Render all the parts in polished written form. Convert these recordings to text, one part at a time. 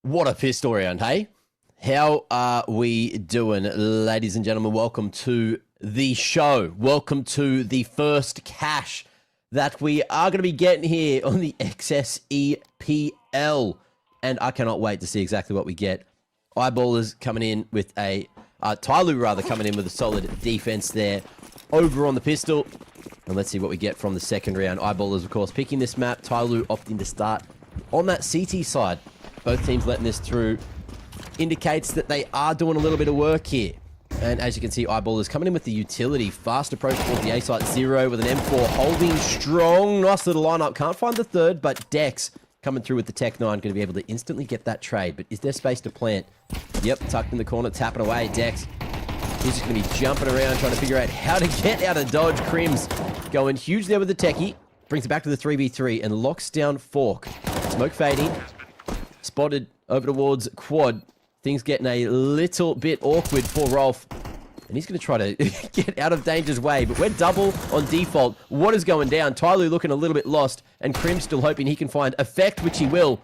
What a pistol round, hey? How are we doing, ladies and gentlemen? Welcome to the show. Welcome to the first cash that we are going to be getting here on the XSE PL. And I cannot wait to see exactly what we get. Eyeballers coming in with a... Tyloo, rather, coming in with a solid defense there over on the pistol. And let's see what we get from the second round. Eyeballers, of course, picking this map. Tyloo opting to start on that CT side. Both teams letting this through indicates that they are doing a little bit of work here. And as you can see, Eyeballers coming in with the utility. Fast approach towards the A site. Zero with an M4 holding strong. Nice little lineup. Can't find the third, but Dex coming through with the Tech 9. Going to be able to instantly get that trade. But is there space to plant? Yep, tucked in the corner, tapping away. Dex. He's just going to be jumping around trying to figure out how to get out of dodge. Crims going huge there with the Techie. Brings it back to the 3v3 and locks down Fork. Smoke fading. Spotted over towards Quad. Things getting a little bit awkward for Rolf. And he's going to try to get out of danger's way. But we're double on default. What is going down? Tyloo looking a little bit lost. And Krim still hoping he can find effect, which he will.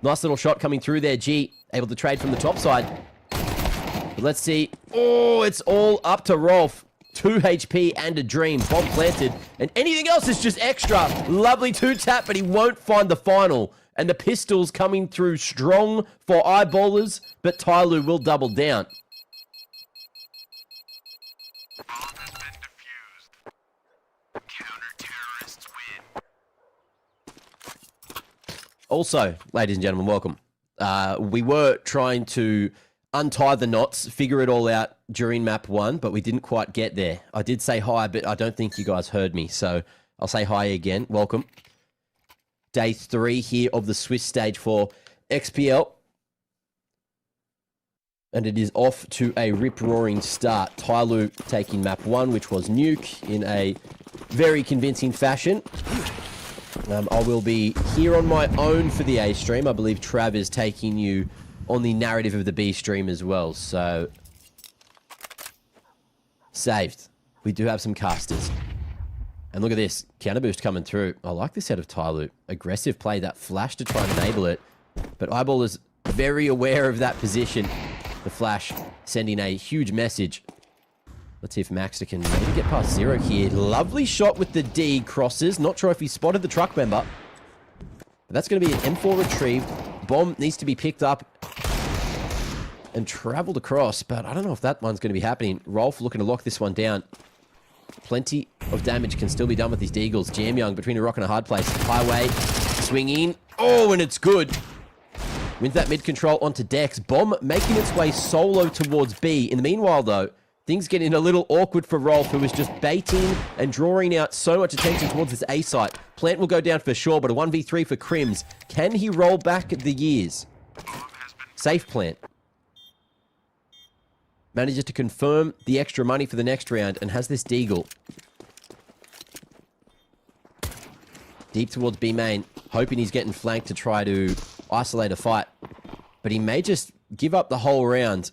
Nice little shot coming through there. G able to trade from the top side. But let's see. Oh, it's all up to Rolf. 2 HP and a dream. Bomb planted. And anything else is just extra. Lovely 2-tap, but he won't find the final. And the pistols coming through strong for Eyeballers, but Tyloo will double down. Bomb has been defused. Counter-terrorists win. Also, ladies and gentlemen, welcome. We were trying to untie the knots, figure it all out during map 1, but we didn't quite get there. I did say hi, but I don't think you guys heard me, so I'll say hi again. Welcome. Day 3 here of the Swiss stage for XPL. And it is off to a rip-roaring start. Tyloo taking map 1, which was Nuke, in a very convincing fashion. I will be here on my own for the A stream. I believe Trav is taking you on the narrative of the B stream as well. So, saved. We do have some casters. And look at this, counter boost coming through. I like this out of Tyloo. Aggressive play, that flash to try and enable it. But Eyeball is very aware of that position. The flash sending a huge message. Let's see if Maxter can maybe get past zero here. Lovely shot with the D, crosses. Not sure if he spotted the truck member. But that's going to be an M4 retrieved. Bomb needs to be picked up and traveled across. But I don't know if that one's going to be happening. Rolf looking to lock this one down. Plenty of damage can still be done with these Deagles. Jam Young between a rock and a hard place. Highway, swinging. Oh, and it's good. Wins that mid control onto Dex. Bomb making its way solo towards B. In the meanwhile, though, things getting a little awkward for Rolf, who is just baiting and drawing out so much attention towards this A site. Plant will go down for sure, but a 1v3 for Crims. Can he roll back the years? Safe plant. Manages to confirm the extra money for the next round and has this Deagle. Deep towards B main, hoping he's getting flanked to try to isolate a fight. But he may just give up the whole round.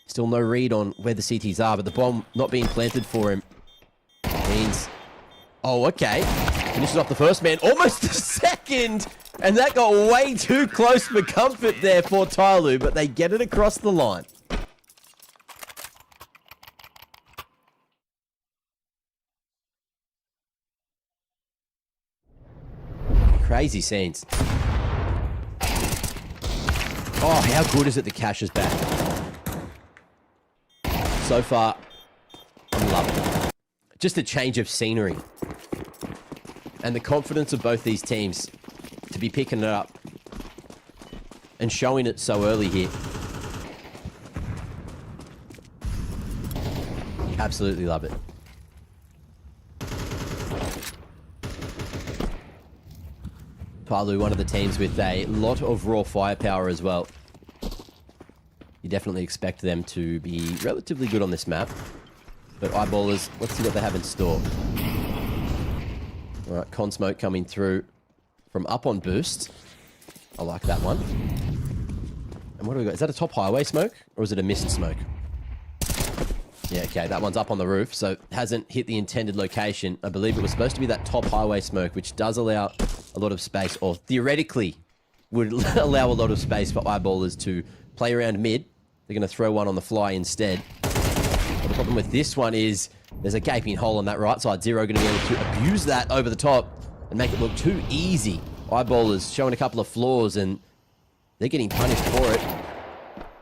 Still no read on where the CTs are, but the bomb not being planted for him means... Oh, okay. Finishes off the first man, almost the second! And that got way too close for comfort there for Tyloo, but they get it across the line. Crazy scenes. Oh, how good is it the cash is back? So far, I'm loving it. Just a change of scenery. And the confidence of both these teams to be picking it up and showing it so early here. Absolutely love it. Tyloo, one of the teams with a lot of raw firepower as well. You definitely expect them to be relatively good on this map. But Eyeballers, let's see what they have in store. Alright, Con Smoke coming through from up on boost. I like that one. And what do we got? Is that a top highway smoke? Or is it a missed smoke? Yeah, okay, that one's up on the roof, so hasn't hit the intended location. I believe it was supposed to be that top highway smoke, which does allow a lot of space, or theoretically would allow a lot of space for eyeballers to play around mid. They're going to throw one on the fly instead. But the problem with this one is there's a gaping hole on that right side. Zero going to be able to abuse that over the top and make it look too easy. Eyeballers showing a couple of flaws, and they're getting punished for it.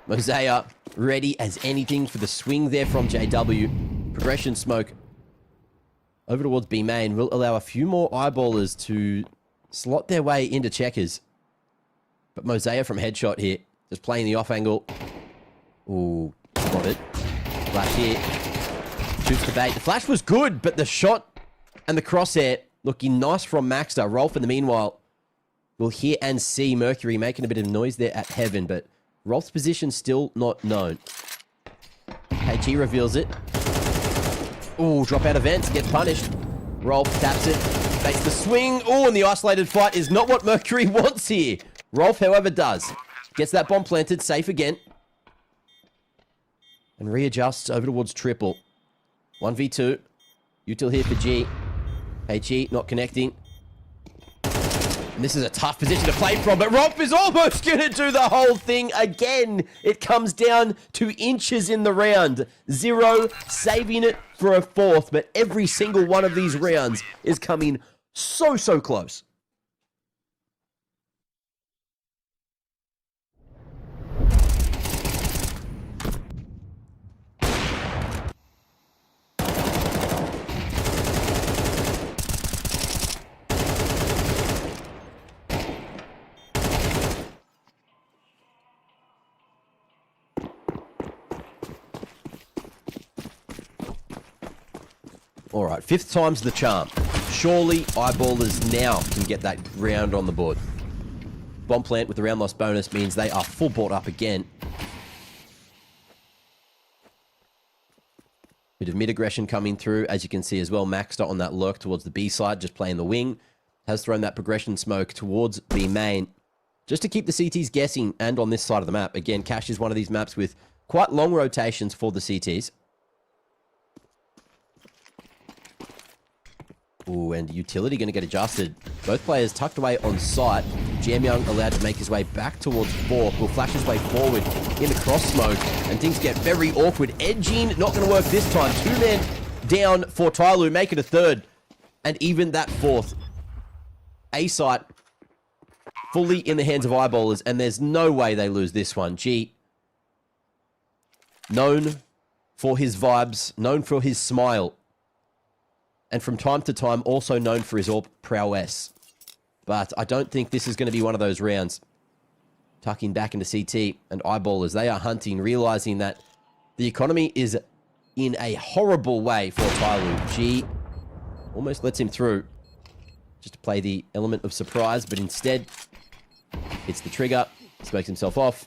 Mosaic ready as anything for the swing there from JW. Progression smoke over towards B main will allow a few more eyeballers to slot their way into checkers. But Mosaic from headshot here, just playing the off angle. Ooh, got it. Flash here. Shoots the bait. The flash was good, but the shot and the crosshair looking nice from MztrDale. Rolf in the meanwhile will hear and see Mercury making a bit of noise there at Heaven, but Rolf's position still not known. KG reveals it. Ooh, drop out of vents, gets punished. Rolf taps it, makes the swing. Ooh, and the isolated fight is not what Mercury wants here. Rolf, however, does. Gets that bomb planted, safe again. And readjusts over towards triple. 1v2. Util here for G. KG not connecting. And this is a tough position to play from, but Rolf is almost going to do the whole thing again. It comes down to inches in the round. Zero saving it for a fourth, but every single one of these rounds is coming so close. All right, fifth time's the charm. Surely eyeballers now can get that round on the board. Bomb plant with the round loss bonus means they are full board up again. Bit of mid-aggression coming through, as you can see as well. MztrDale on that lurk towards the B side, just playing the wing. Has thrown that progression smoke towards B main, just to keep the CTs guessing, and on this side of the map. Again, Cash is one of these maps with quite long rotations for the CTs. Ooh, and utility going to get adjusted. Both players tucked away on site. Jam Young allowed to make his way back towards fourth. Will flash his way forward in the cross smoke, and things get very awkward. Edging, not going to work this time. Two men down for Tyloo, make it a third. And even that fourth. A-site fully in the hands of eyeballers, and there's no way they lose this one. G, known for his vibes, known for his smile, and from time to time also known for his AWP prowess. But I don't think this is going to be one of those rounds. Tucking back into CT, and eyeballers, they are hunting, realizing that the economy is in a horrible way for Tyloo. G almost lets him through, just to play the element of surprise, but instead hits the trigger, smokes himself off,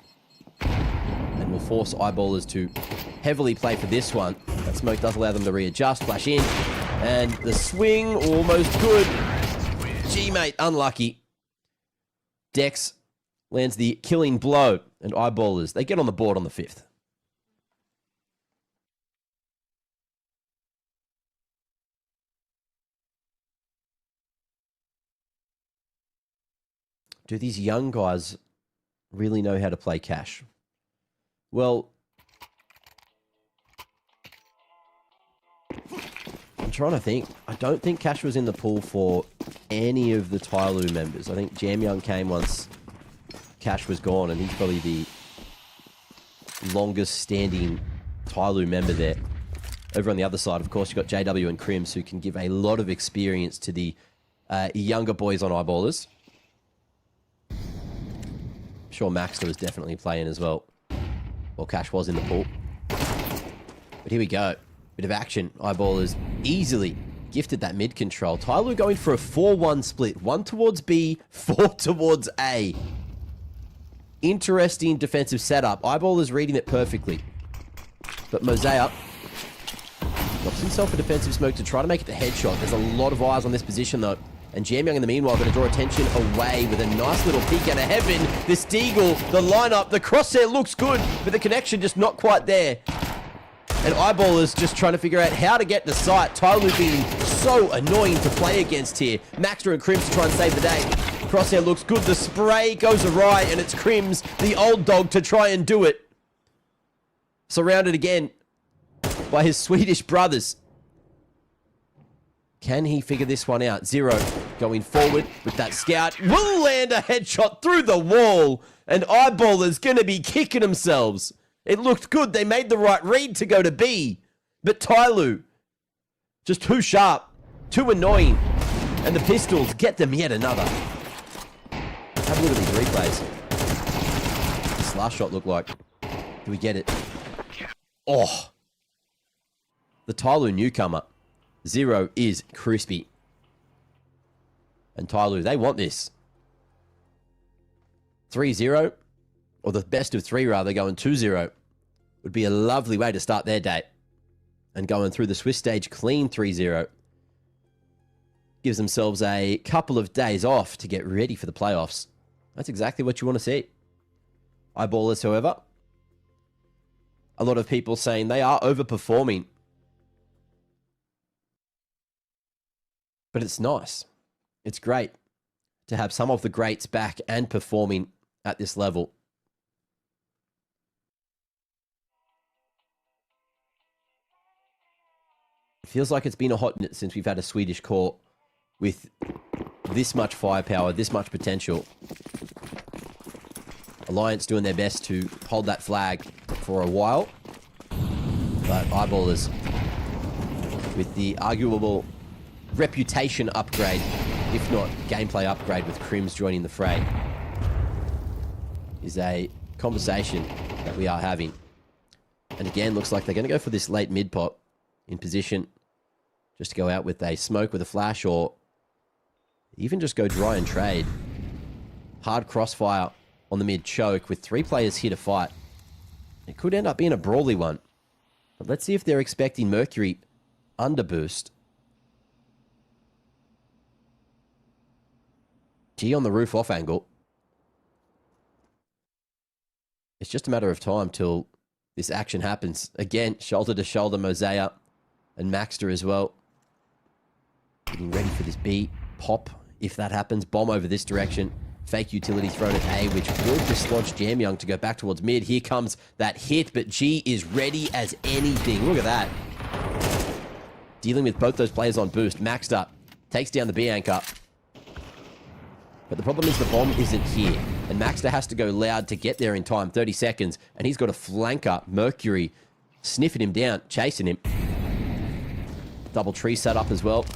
and will force eyeballers to heavily play for this one. That smoke does allow them to readjust, flash in, and the swing almost good. G, mate, unlucky. Dex lands the killing blow, and eyeballers, they get on the board on the fifth. Do these young guys really know how to play Cash? Well, I'm trying to think. I don't think Cash was in the pool for any of the Tyloo members. I think Jam Young came once Cash was gone, and he's probably the longest standing Tyloo member there. Over on the other side, of course, you've got JW and Crims, who can give a lot of experience to the younger boys on eyeballers. I'm sure MztrDale was definitely playing as well. Well, Cash was in the pool. But here we go. Bit of action. Eyeballers easily gifted that mid control. Tyloo going for a 4-1 split. 1 towards B, 4 towards A. Interesting defensive setup. Eyeballers reading it perfectly. But Mosaic drops himself a defensive smoke to try to make it the headshot. There's a lot of eyes on this position, though. And Jam Young, in the meanwhile, going to draw attention away with a nice little peek out of Heaven. This Deagle, the lineup, the crosshair looks good, but the connection just not quite there. And Eyeballers just trying to figure out how to get to sight. Tyloo being so annoying to play against here. Maxter and Crims to try and save the day. Crosshair looks good. The spray goes awry, and it's Crims, the old dog, to try and do it. Surrounded again by his Swedish brothers. Can he figure this one out? Zero going forward with that scout. Will land a headshot through the wall, and Eyeballers going to be kicking themselves. It looked good. They made the right read to go to B. But Tyloo, just too sharp, too annoying. And the Pistols get them yet another. Have a look at these replays. What's this last shot look like? Do we get it? Oh. The Tyloo newcomer. Zero is crispy. And Tyloo, they want this. 3-0. Or the best of three, rather, going 2-0. Would be a lovely way to start their day. And going through the Swiss stage clean 3-0. Gives themselves a couple of days off to get ready for the playoffs. That's exactly what you want to see. Eyeballers, however, a lot of people saying they are overperforming. But it's nice. It's great to have some of the greats back and performing at this level. It feels like it's been a hot minute since we've had a Swedish core with this much firepower, this much potential. Alliance doing their best to hold that flag for a while. But Eyeballers, with the arguable reputation upgrade, if not gameplay upgrade, with Crims joining the fray, is a conversation that we are having. And again, looks like they're going to go for this late mid pot in position, just to go out with a smoke with a flash, or even just go dry and trade. Hard crossfire on the mid choke with 3 players here to fight. It could end up being a brawly one. But let's see if they're expecting Mercury under boost. G on the roof off angle. It's just a matter of time till this action happens. Again, shoulder to shoulder, Mosea and Maxter as well. Getting ready for this B pop. If that happens, bomb over this direction. Fake utility thrown at A, which will dislodge Jam Young to go back towards mid. Here comes that hit, but G is ready as anything. Look at that. Dealing with both those players on boost. Maxter takes down the B anchor. But the problem is the bomb isn't here. And Maxter has to go loud to get there in time. 30 seconds. And he's got a flanker, Mercury, sniffing him down, chasing him. Double tree set up as well.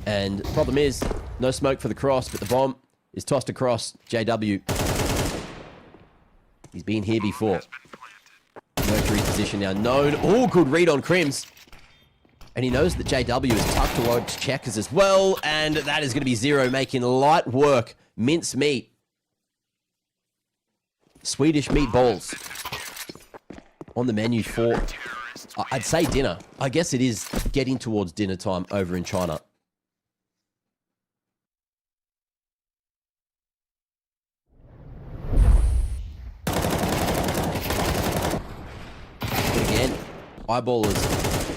And the problem is, no smoke for the cross, but the bomb is tossed across JW. He's been here before. Mercury's position now known. Oh, good read on Crims. And he knows that JW is tucked towards checkers as well. And that is going to be Zero, making light work. Mince meat. Swedish meatballs on the menu for, I'd say, dinner. I guess it is getting towards dinner time over in China. But again, Eyeballers,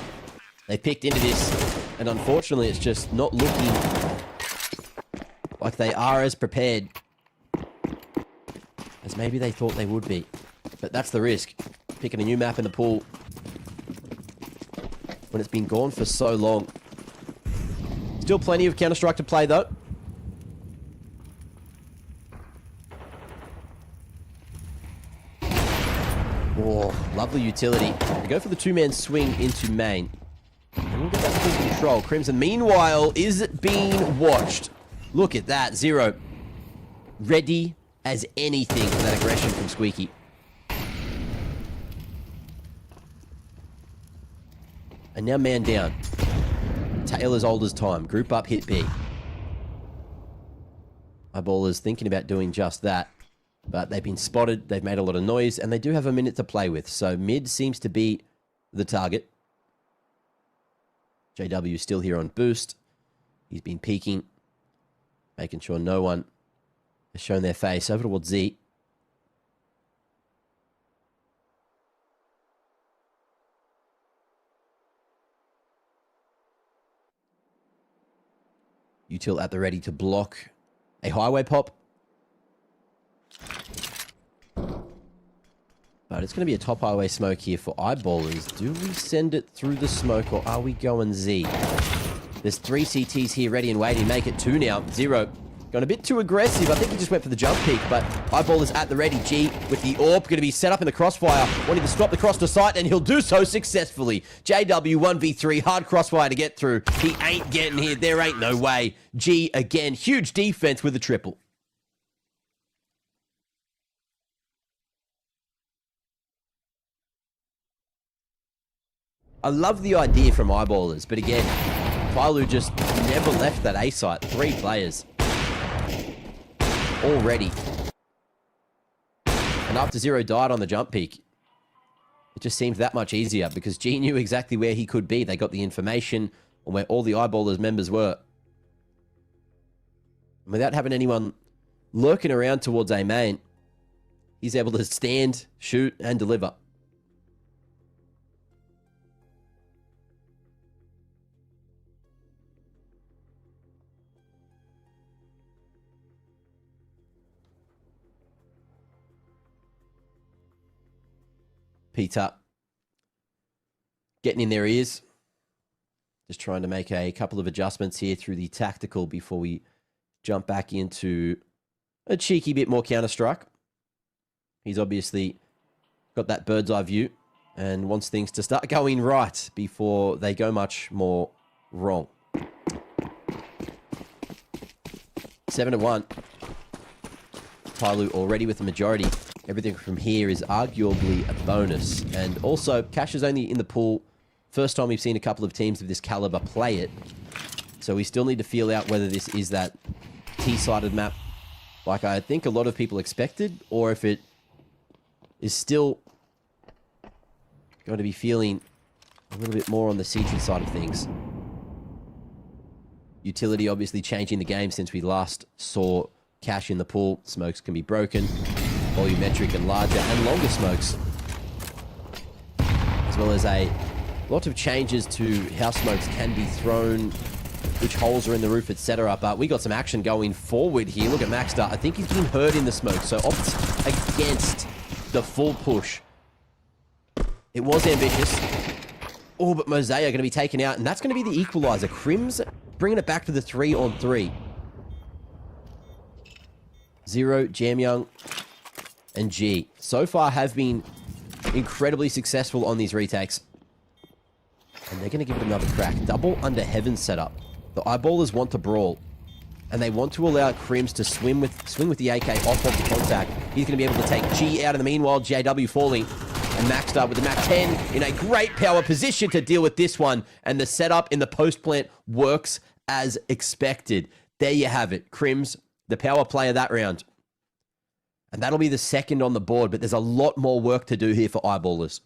they picked into this, and unfortunately it's just not looking like they are as prepared as maybe they thought they would be. But that's the risk. Picking a new map in the pool when it's been gone for so long. Still plenty of Counter-Strike to play though. Oh, lovely utility. We go for the 2-man swing into main. And we'll get that full control. Crimson, meanwhile, is being watched. Look at that. Zero. Ready as anything for that aggression from Squeaky. And now man down. Taylor's old as time. Group up, hit B. Eyeballers thinking about doing just that. But they've been spotted. They've made a lot of noise. And they do have a minute to play with. So mid seems to be the target. JW still here on boost. He's been peeking. Making sure no one has shown their face. Over towards Z. . Util at the ready to block a highway pop. But it's going to be a top highway smoke here for eyeballers. Do we send it through the smoke or are we going Z? There's 3 CTs here ready and waiting. Make it 2 now. 0. Going a bit too aggressive. I think he just went for the jump peak, but eyeballers at the ready. G with the AWP. Going to be set up in the crossfire. Wanting to stop the cross to sight, and he'll do so successfully. JW 1v3. Hard crossfire to get through. He ain't getting here. There ain't no way. G again. Huge defense with the triple. I love the idea from eyeballers, but again, Tyloo just never left that A site. 3 players. Already. And after 0 died on the jump peak, it just seemed that much easier because G knew exactly where he could be. They got the information on where all the eyeballers members were. And without having anyone lurking around towards A main, he's able to stand, shoot, and deliver. Peter getting in their ears. Just trying to make a couple of adjustments here through the tactical before we jump back into a cheeky bit more Counter-Strike. He's obviously got that bird's eye view and wants things to start going right before they go much more wrong. 7-1. Tyloo already with the majority. Everything from here is arguably a bonus. And also, Cash is only in the pool. First time we've seen a couple of teams of this caliber play it. So we still need to feel out whether this is that T-sided map like I think a lot of people expected, or if it is still going to be feeling a little bit more on the CG side of things. Utility obviously changing the game since we last saw Cash in the pool. Smokes can be broken, volumetric and larger and longer smokes, as well as a lot of changes to how smokes can be thrown, which holes are in the roof, etc. But we got some action going forward here. Look at MztrDale. I think he's been hurt in the smoke, so opts against the full push. It was ambitious. Oh, but Mosaic are going to be taken out, and that's going to be the equalizer. Crims bringing it back to the 3-on-3. 0, Jamyoung, and G. So far have been incredibly successful on these retakes. And they're going to give it another crack. Double under heaven setup. The eyeballers want to brawl. And they want to allow Crims to swing with the AK off of the contact. He's going to be able to take G out in the meanwhile. JW falling. And MztrDale with the Mac 10 in a great power position to deal with this one. And the setup in the post plant works as expected. There you have it. Crims, the power player that round. And that'll be the second on the board, but there's a lot more work to do here for eyeballers.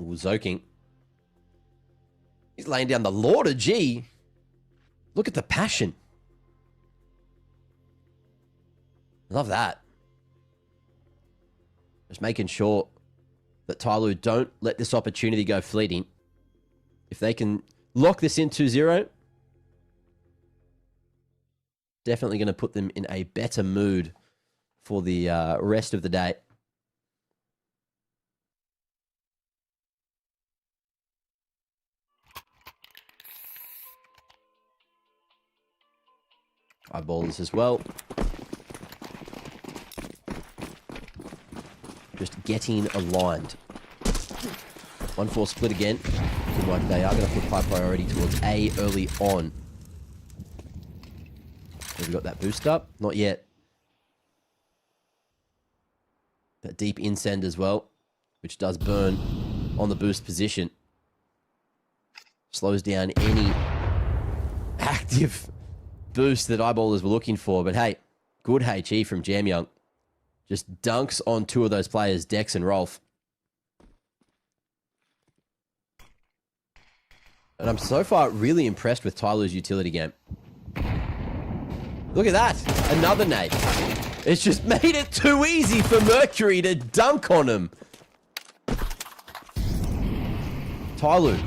Ooh, Zoking. He's laying down the Lord of G. Look at the passion. Love that. Just making sure that Tyloo don't let this opportunity go fleeting. If they can lock this in 2-0, definitely going to put them in a better mood for the rest of the day. Eyeballers as well. Just getting aligned. 1-4 split again. Looking like they are going to put high priority towards A early on. Have we got that boost up? Not yet. That deep insend as well, which does burn on the boost position. Slows down any active boost that eyeballers were looking for. But hey, good HE from Jamyoung. Just dunks on 2 of those players, Dex and Rolf. And I'm so far really impressed with Tyler's utility game. Look at that. Another nade. It's just made it too easy for Mercury to dunk on him. Tyloo.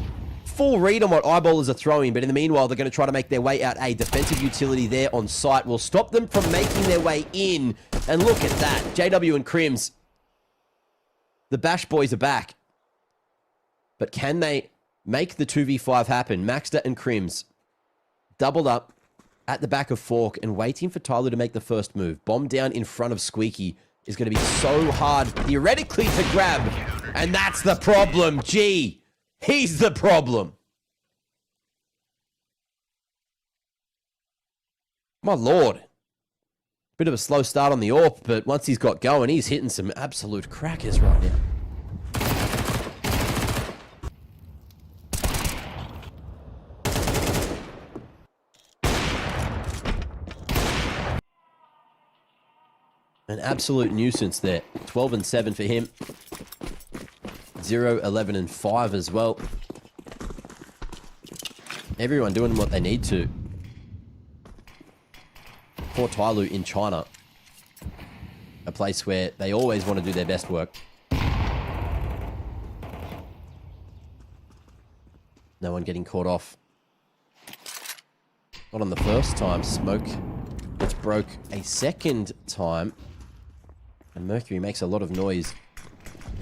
Full read on what eyeballers are throwing, but in the meanwhile, they're going to try to make their way out. A defensive utility there on site will stop them from making their way in. And look at that. JW and Crims. The Bash boys are back. But can they make the 2v5 happen? Maxter and Crims doubled up at the back of Fork and waiting for Tyler to make the first move. Bomb down in front of Squeaky is going to be so hard, theoretically, to grab. And that's the problem. Gee, he's the problem. My lord. Bit of a slow start on the AWP, but once he's got going, he's hitting some absolute crackers right now. An absolute nuisance there. 12 and 7 for him. 0, 11 and 5 as well. Everyone doing what they need to. For Tyloo in China. A place where they always want to do their best work. No one getting caught off. Not on the first time. Smoke gets broke a second time. And Mercury makes a lot of noise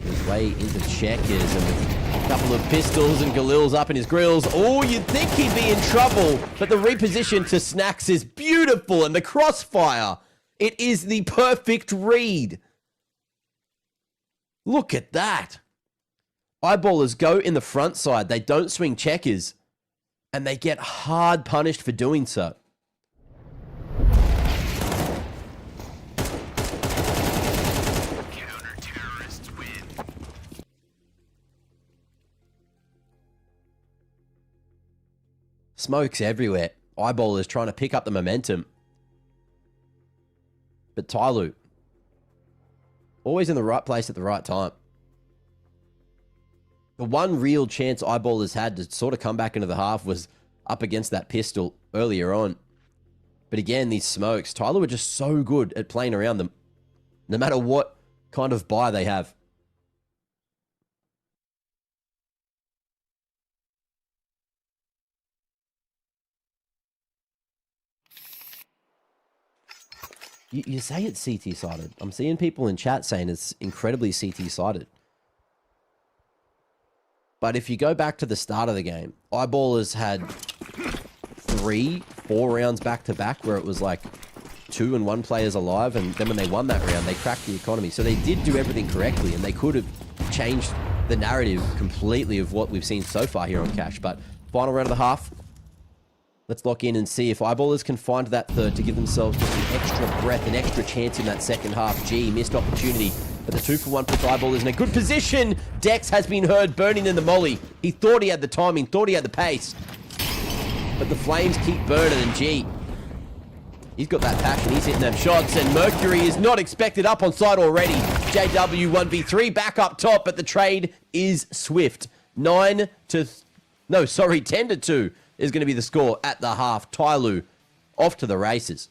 his way into checkers, and with a couple of pistols and Galil's up in his grills. Oh, you'd think he'd be in trouble, but the reposition to Snacks is beautiful, and the crossfire, it is the perfect read. Look at that. Eyeballers go in the front side. They don't swing checkers, and they get hard punished for doing so. Smokes everywhere. Eyeballers trying to pick up the momentum. But Tyloo, always in the right place at the right time. The one real chance Eyeballers had to sort of come back into the half was up against that pistol earlier on. But again, these smokes, Tyloo are just so good at playing around them, no matter what kind of buy they have. You say it's CT-sided. I'm seeing people in chat saying it's incredibly CT-sided. But if you go back to the start of the game, Eyeballers had 3, 4 rounds back-to-back where it was like 2 and 1 players alive, and then when they won that round, they cracked the economy. So they did do everything correctly, and they could have changed the narrative completely of what we've seen so far here on Cash. But final round of the half. Let's lock in and see if Eyeballers can find that third to give themselves just an extra breath, an extra chance in that second half. Gee, missed opportunity. But the 2-for-1 puts Eyeballers in a good position. Dex has been heard burning in the molly. He thought he had the timing, thought he had the pace. But the flames keep burning, and gee, he's got that passion. He's hitting them shots, and Mercury is not expected up on site already. JW 1v3 back up top, but the trade is swift. 10 to 2. Is going to be the score at the half. Tyloo off to the races.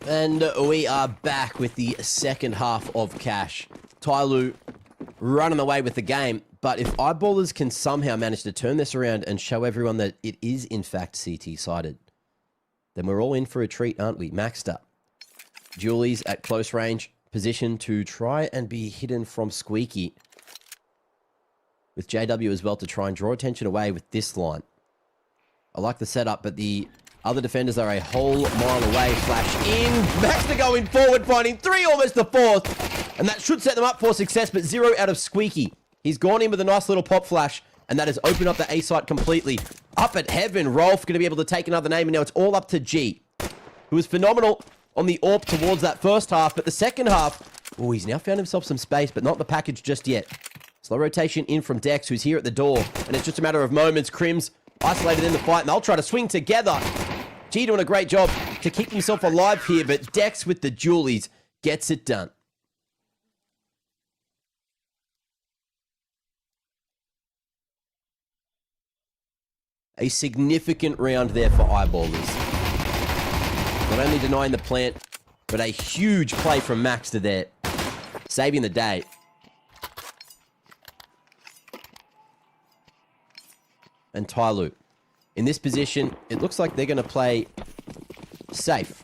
And we are back with the second half of Cash. Tyloo running away with the game, but if Eyeballers can somehow manage to turn this around and show everyone that it is in fact CT-sided, then we're all in for a treat, aren't we? Maxed up. Julie's at close range, position to try and be hidden from Squeaky. With JW as well to try and draw attention away with this line. I like the setup, but the other defenders are a whole mile away. Flash in. Maxter going forward, finding 3, almost the 4th. And that should set them up for success, but 0 out of Squeaky. He's gone in with a nice little pop flash, and that has opened up the A site completely. Up at heaven, Rolf going to be able to take another name, and now it's all up to G, who was phenomenal on the AWP towards that first half, but the second half, oh, he's now found himself some space, but not the package just yet. Slow rotation in from Dex, who's here at the door, and it's just a matter of moments. Crims isolated in the fight, and they'll try to swing together. G doing a great job to keep himself alive here, but Dex with the Julies gets it done. A significant round there for Eyeballers. Not only denying the plant, but a huge play from Maxter there, saving the day. And Tyloo. In this position, it looks like they're going to play safe.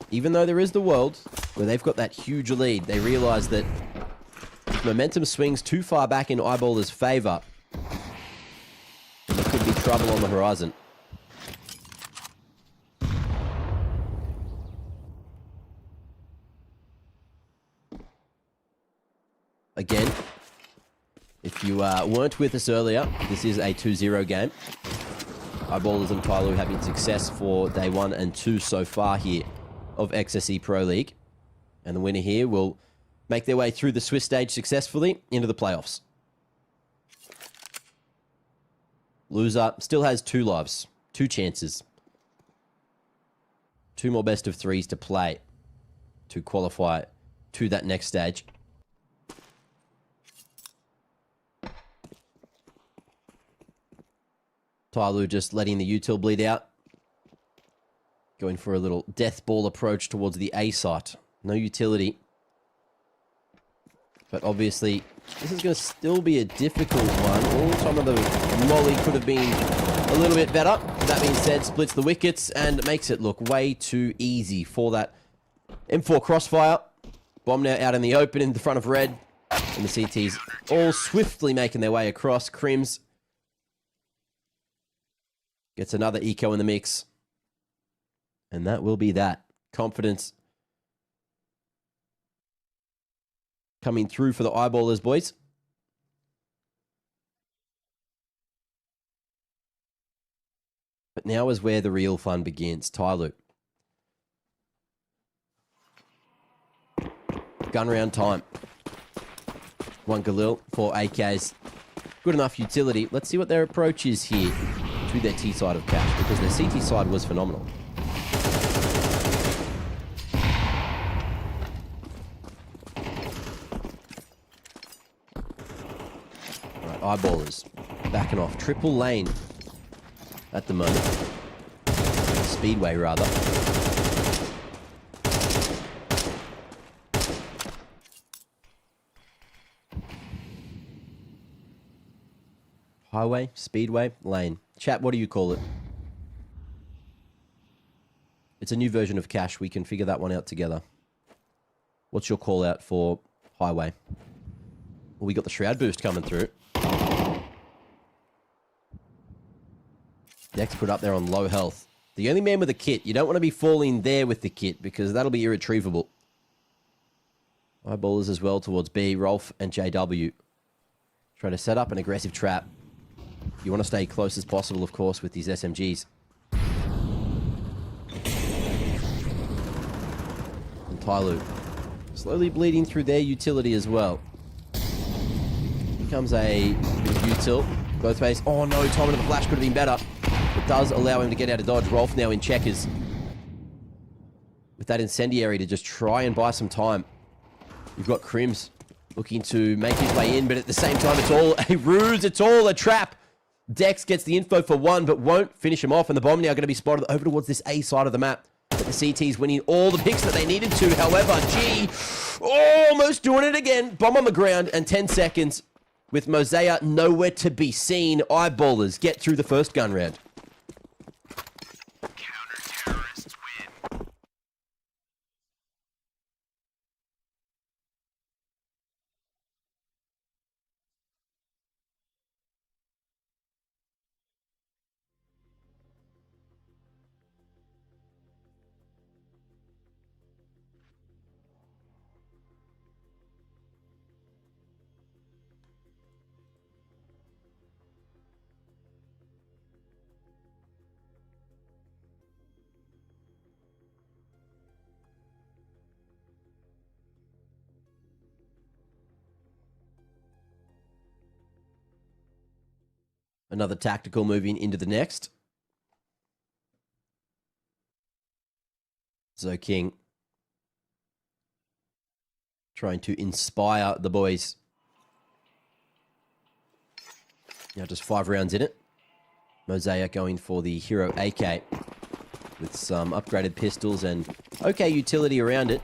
Even though there is the world where they've got that huge lead, they realize that if momentum swings too far back in Eyeballers' favor, there could be trouble on the horizon. Again, if you weren't with us earlier, this is a 2-0 game. Eyeballers and Tyloo having success for day 1 and 2 so far here of XSE Pro League. And the winner here will make their way through the Swiss stage successfully into the playoffs. Loser still has 2 lives, 2 chances. 2 more best of 3s to play to qualify to that next stage. Tyloo just letting the util bleed out. Going for a little death ball approach towards the A site. No utility. But obviously, this is going to still be a difficult one. Oh, some of the molly could have been a little bit better. That being said, splits the wickets and makes it look way too easy for that M4 crossfire. Bomb now out in the open in the front of red. And the CTs all swiftly making their way across. Crims gets another eco in the mix. And that will be that. Confidence coming through for the Eyeballers, boys. But now is where the real fun begins. Tyloo. Gun round time. 1 Galil, 4 AKs. Good enough utility. Let's see what their approach is here to their T side of Cash, because their CT side was phenomenal. Right, Eyeballers backing off. Triple lane at the moment. Speedway, rather. Highway, speedway, lane. Chat, what do you call it? It's a new version of Cash. We can figure that one out together. What's your call out for highway? Well, we got the Shroud boost coming through. Dex put up there on low health. The only man with a kit. You don't want to be falling there with the kit because that'll be irretrievable. Eyeballers as well towards B. Rolf and JW. Trying to set up an aggressive trap. You want to stay close as possible, of course, with these SMGs. And Tyloo slowly bleeding through their utility as well. Becomes a util. Both ways. Oh no, timing of the flash could have been better. It does allow him to get out of dodge. Rolf now in checkers. With that incendiary to just try and buy some time. You've got Crims looking to make his way in, but at the same time, it's all a ruse. It's all a trap. Dex gets the info for 1, but won't finish him off. And the bomb now going to be spotted over towards this A side of the map. But the CT's winning all the picks that they needed to. However, G almost doing it again. Bomb on the ground and 10 seconds with Mosaic nowhere to be seen. Eyeballers get through the first gun round. Counter-terrorists win. Another tactical moving into the next. Zo King trying to inspire the boys. Now just 5 rounds in it. Mosaic going for the Hero AK with some upgraded pistols and okay utility around it.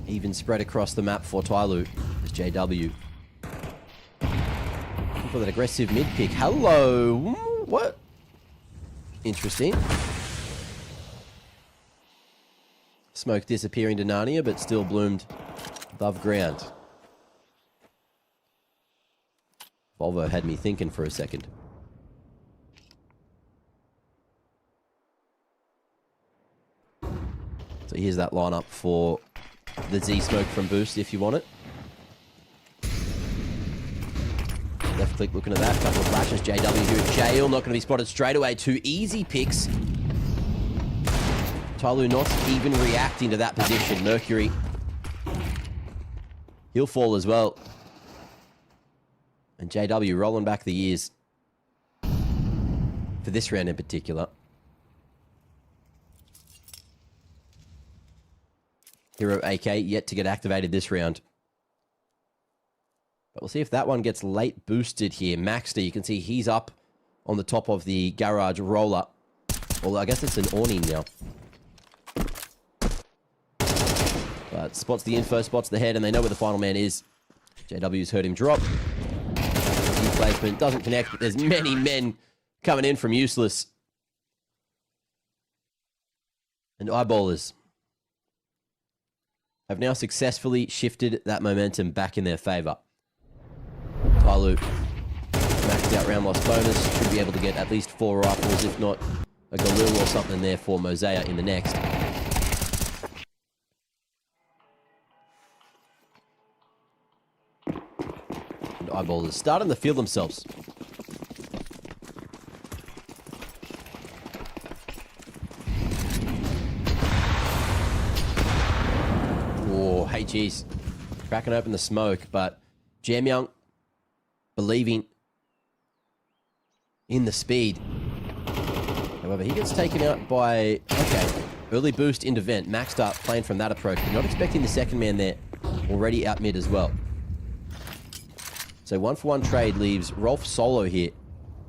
Even spread across the map for Tyloo as JW. Looking for that aggressive mid pick. Hello. What? Interesting. Smoke disappearing to Narnia, but still bloomed above ground. Volvo had me thinking for a second. So here's that lineup for the Z smoke from Boost if you want it. Left click looking at that. Couple of flashes. JW here at jail. Not going to be spotted straight away. 2 easy picks. Tyloo not even reacting to that position. Mercury. He'll fall as well. And JW rolling back the years for this round in particular. Hero AK yet to get activated this round. But we'll see if that one gets late boosted here. Maxter, you can see he's up on the top of the garage roller. Well, I guess it's an awning now. But spots the info, spots the head, and they know where the final man is. JW's heard him drop. Placement doesn't connect, but there's many men coming in from useless. And eyeballers have now successfully shifted that momentum back in their favor. Tyloo maxed out round loss bonus. Should be able to get at least 4 rifles, if not a Galil or something there for Mosaic in the next. And eyeballers starting to feel themselves. Oh, hey, geez. Cracking open the smoke, but Jam Young believing in the speed. However, he gets taken out by, okay, early boost into vent. Maxed up, playing from that approach, but not expecting the second man there. Already out mid as well. So 1-for-1 trade leaves Rolf solo here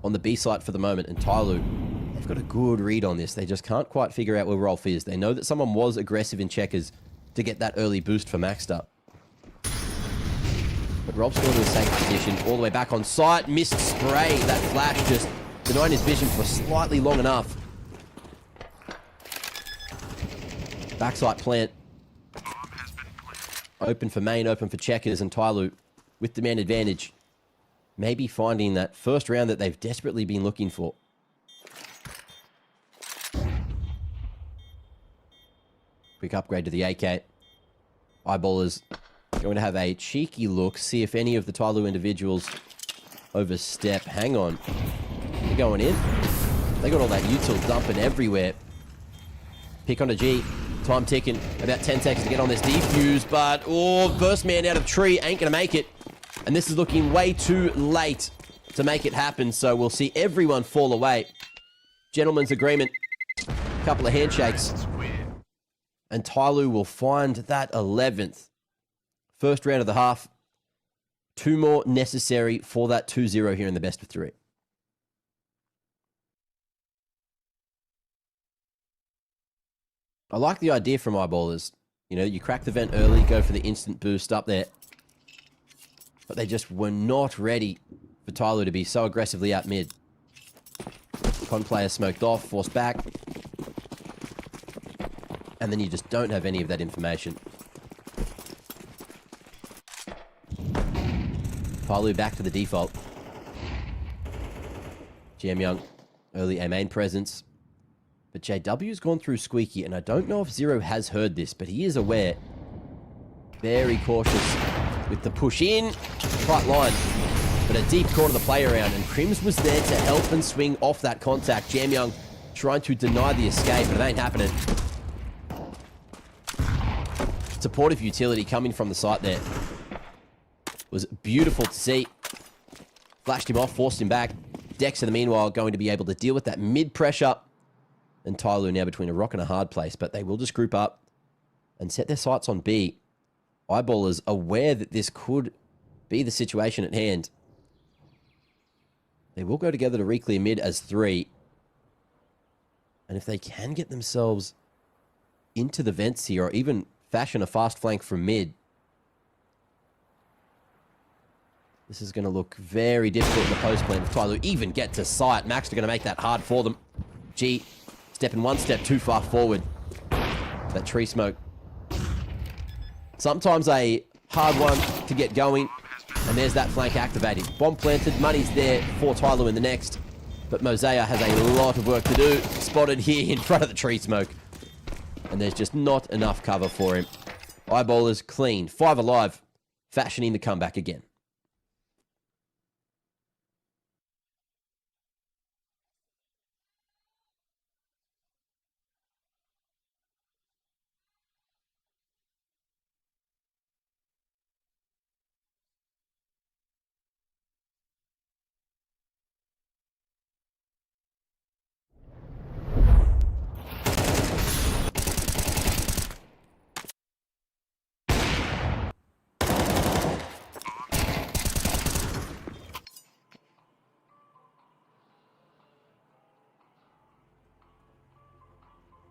on the B site for the moment, and Tyloo, they've got a good read on this. They just can't quite figure out where Rolf is. They know that someone was aggressive in checkers to get that early boost for Maxter. But Rolf's going to a safe position, all the way back on site. Missed spray. That flash just denying his vision for slightly long enough. Backside plant. Open for main, open for checkers, and Tyloo with the man advantage. Maybe finding that first round that they've desperately been looking for. Quick upgrade to the AK. Eyeballers going to have a cheeky look, see if any of the Tyloo individuals overstep. Hang on. They're going in. They got all that util dumping everywhere. Pick on a G. Time ticking. About 10 seconds to get on this defuse, but, oh, first man out of tree ain't going to make it. And this is looking way too late to make it happen, so we'll see everyone fall away. Gentleman's agreement. Couple of handshakes. And Tyloo will find that 11th. First round of the half. 2 more necessary for that 2-0 here in the best of 3. I like the idea from eyeballers. You know, you crack the vent early, go for the instant boost up there. But they just were not ready for Tyloo to be so aggressively out mid. Con player smoked off, forced back. And then you just don't have any of that information. Tyloo back to the default. GM Young, early A main presence. But JW's gone through Squeaky, and I don't know if Zero has heard this, but he is aware. Very cautious with the push in. Tight line. But a deep corner the play around, and Crims was there to help and swing off that contact. Jam Young trying to deny the escape, but it ain't happening. Supportive utility coming from the site there. Was beautiful to see. Flashed him off, forced him back. Dex, in the meanwhile, going to be able to deal with that mid pressure. And Tyloo now between a rock and a hard place, but they will just group up and set their sights on B. Eyeballers aware that this could be the situation at hand. They will go together to re-clear mid as 3. And if they can get themselves into the vents here, or even fashion a fast flank from mid, this is going to look very difficult in the post plan. If Tyloo even get to sight, Max are going to make that hard for them. G, stepping one step too far forward. That tree smoke. Sometimes a hard one to get going. And there's that flank activated. Bomb planted, money's there for Tyloo in the next. But Mosaic has a lot of work to do. Spotted here in front of the tree smoke. And there's just not enough cover for him. Eyeballers clean. 5 alive. Fashioning the comeback again.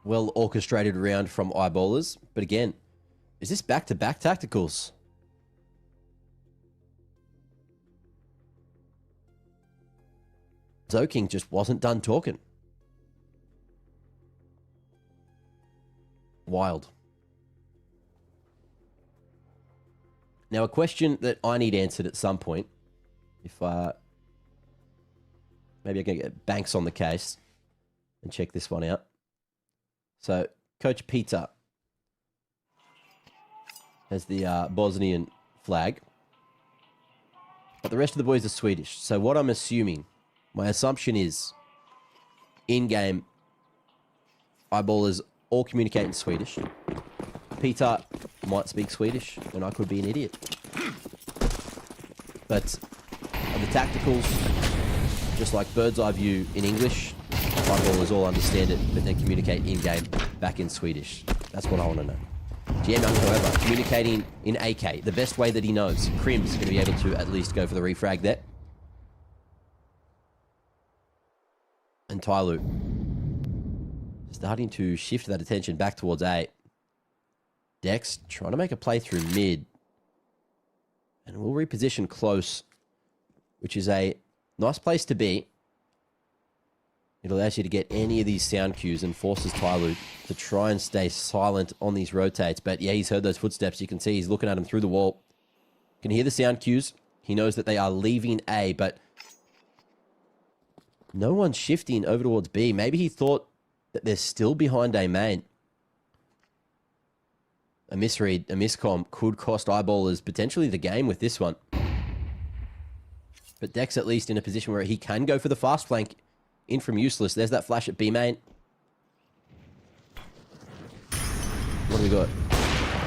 Well orchestrated round from eyeballers. But again, is this back-to-back tacticals? Zoking just wasn't done talking. Wild. Now, a question that I need answered at some point. If maybe I can get Banks on the case and check this one out. So, Coach Peter has the Bosnian flag. But the rest of the boys are Swedish. So what I'm assuming, my assumption is, in-game, eyeballers all communicate in Swedish. Peter might speak Swedish, and I could be an idiot. But the tacticals, just like bird's eye view in English, eyeballers all understand it, but then communicate in-game back in Swedish. That's what I want to know. GM Young, however, communicating in AK, the best way that he knows. Crim's going to be able to at least go for the refrag there. And Tyloo starting to shift that attention back towards A. Dex trying to make a play through mid. And we'll reposition close, which is a nice place to be. It allows you to get any of these sound cues and forces Tyloo to try and stay silent on these rotates. But yeah, he's heard those footsteps. You can see he's looking at him through the wall. Can hear the sound cues. He knows that they are leaving A, but no one's shifting over towards B. Maybe he thought that they're still behind A main. A misread, a miscom could cost eyeballers potentially the game with this one. But Dex at least in a position where he can go for the fast flank. In from useless. There's that flash at B main. What do we got?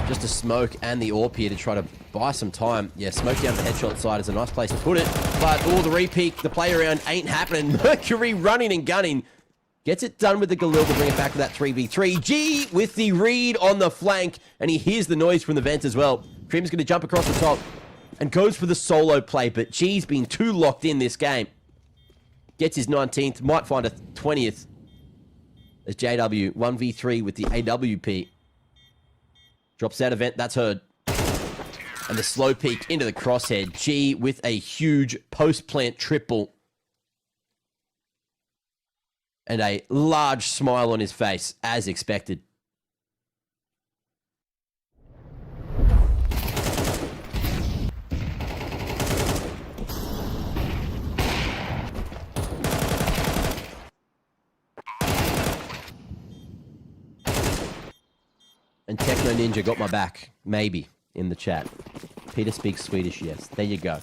Just a smoke and the AWP here to try to buy some time. Yeah, smoke down the headshot side is a nice place to put it. But, oh, the repeat, the play around ain't happening. Mercury running and gunning. Gets it done with the Galil to bring it back to that 3v3. G with the read on the flank. And he hears the noise from the vent as well. Trim's going to jump across the top and goes for the solo play. But G's been too locked in this game. Gets his 19th, might find a 20th. As JW 1v3 with the AWP. Drops out event, that's heard. And the slow peek into the crosshead. G with a huge post-plant triple. And a large smile on his face, as expected. And Techno Ninja got my back, maybe, in the chat. Peter speaks Swedish, yes. There you go.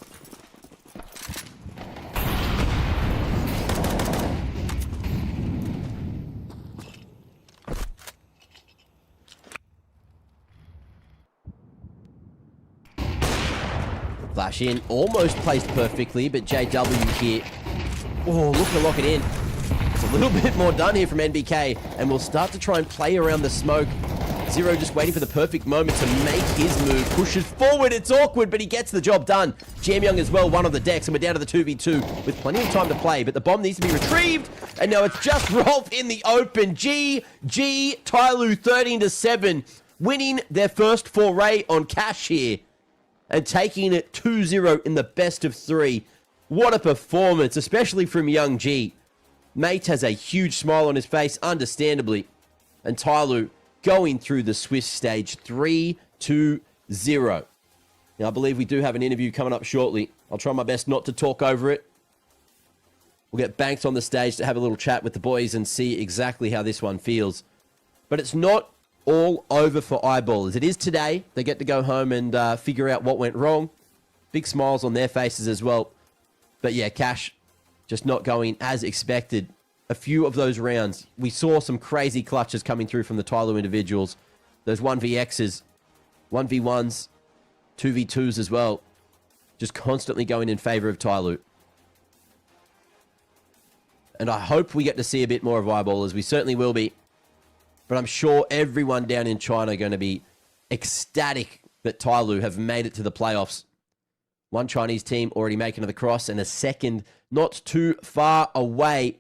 Flash in, almost placed perfectly, but JW here. Oh, look to lock it in. It's a little bit more done here from NBK, and we'll start to try and play around the smoke. Zero just waiting for the perfect moment to make his move. Pushes forward, it's awkward, but he gets the job done. Jam Young as well, one on the decks, and we're down to the 2v2 with plenty of time to play, but the bomb needs to be retrieved, and now it's just Rolf in the open. GG, Tyloo 13-7, winning their first foray on cash here, and taking it 2-0 in the best of three. What a performance, especially from Young G. Mate has a huge smile on his face, understandably, and Tyloo going through the Swiss stage 3-0. Now, I believe we do have an interview coming up shortly. I'll try my best not to talk over it. We'll get Banks on the stage to have a little chat with the boys and see exactly how this one feels. But it's not all over for eyeballers. It is today. They get to go home and figure out what went wrong. Big smiles on their faces as well. But yeah, Cash just not going as expected. A few of those rounds, we saw some crazy clutches coming through from the Tyloo individuals. Those 1vXs, 1v1s, 2v2s as well. Just constantly going in favor of Tyloo. And I hope we get to see a bit more of eyeballers. We certainly will be. But I'm sure everyone down in China are going to be ecstatic that Tyloo have made it to the playoffs. One Chinese team already making it across, and a second not too far away.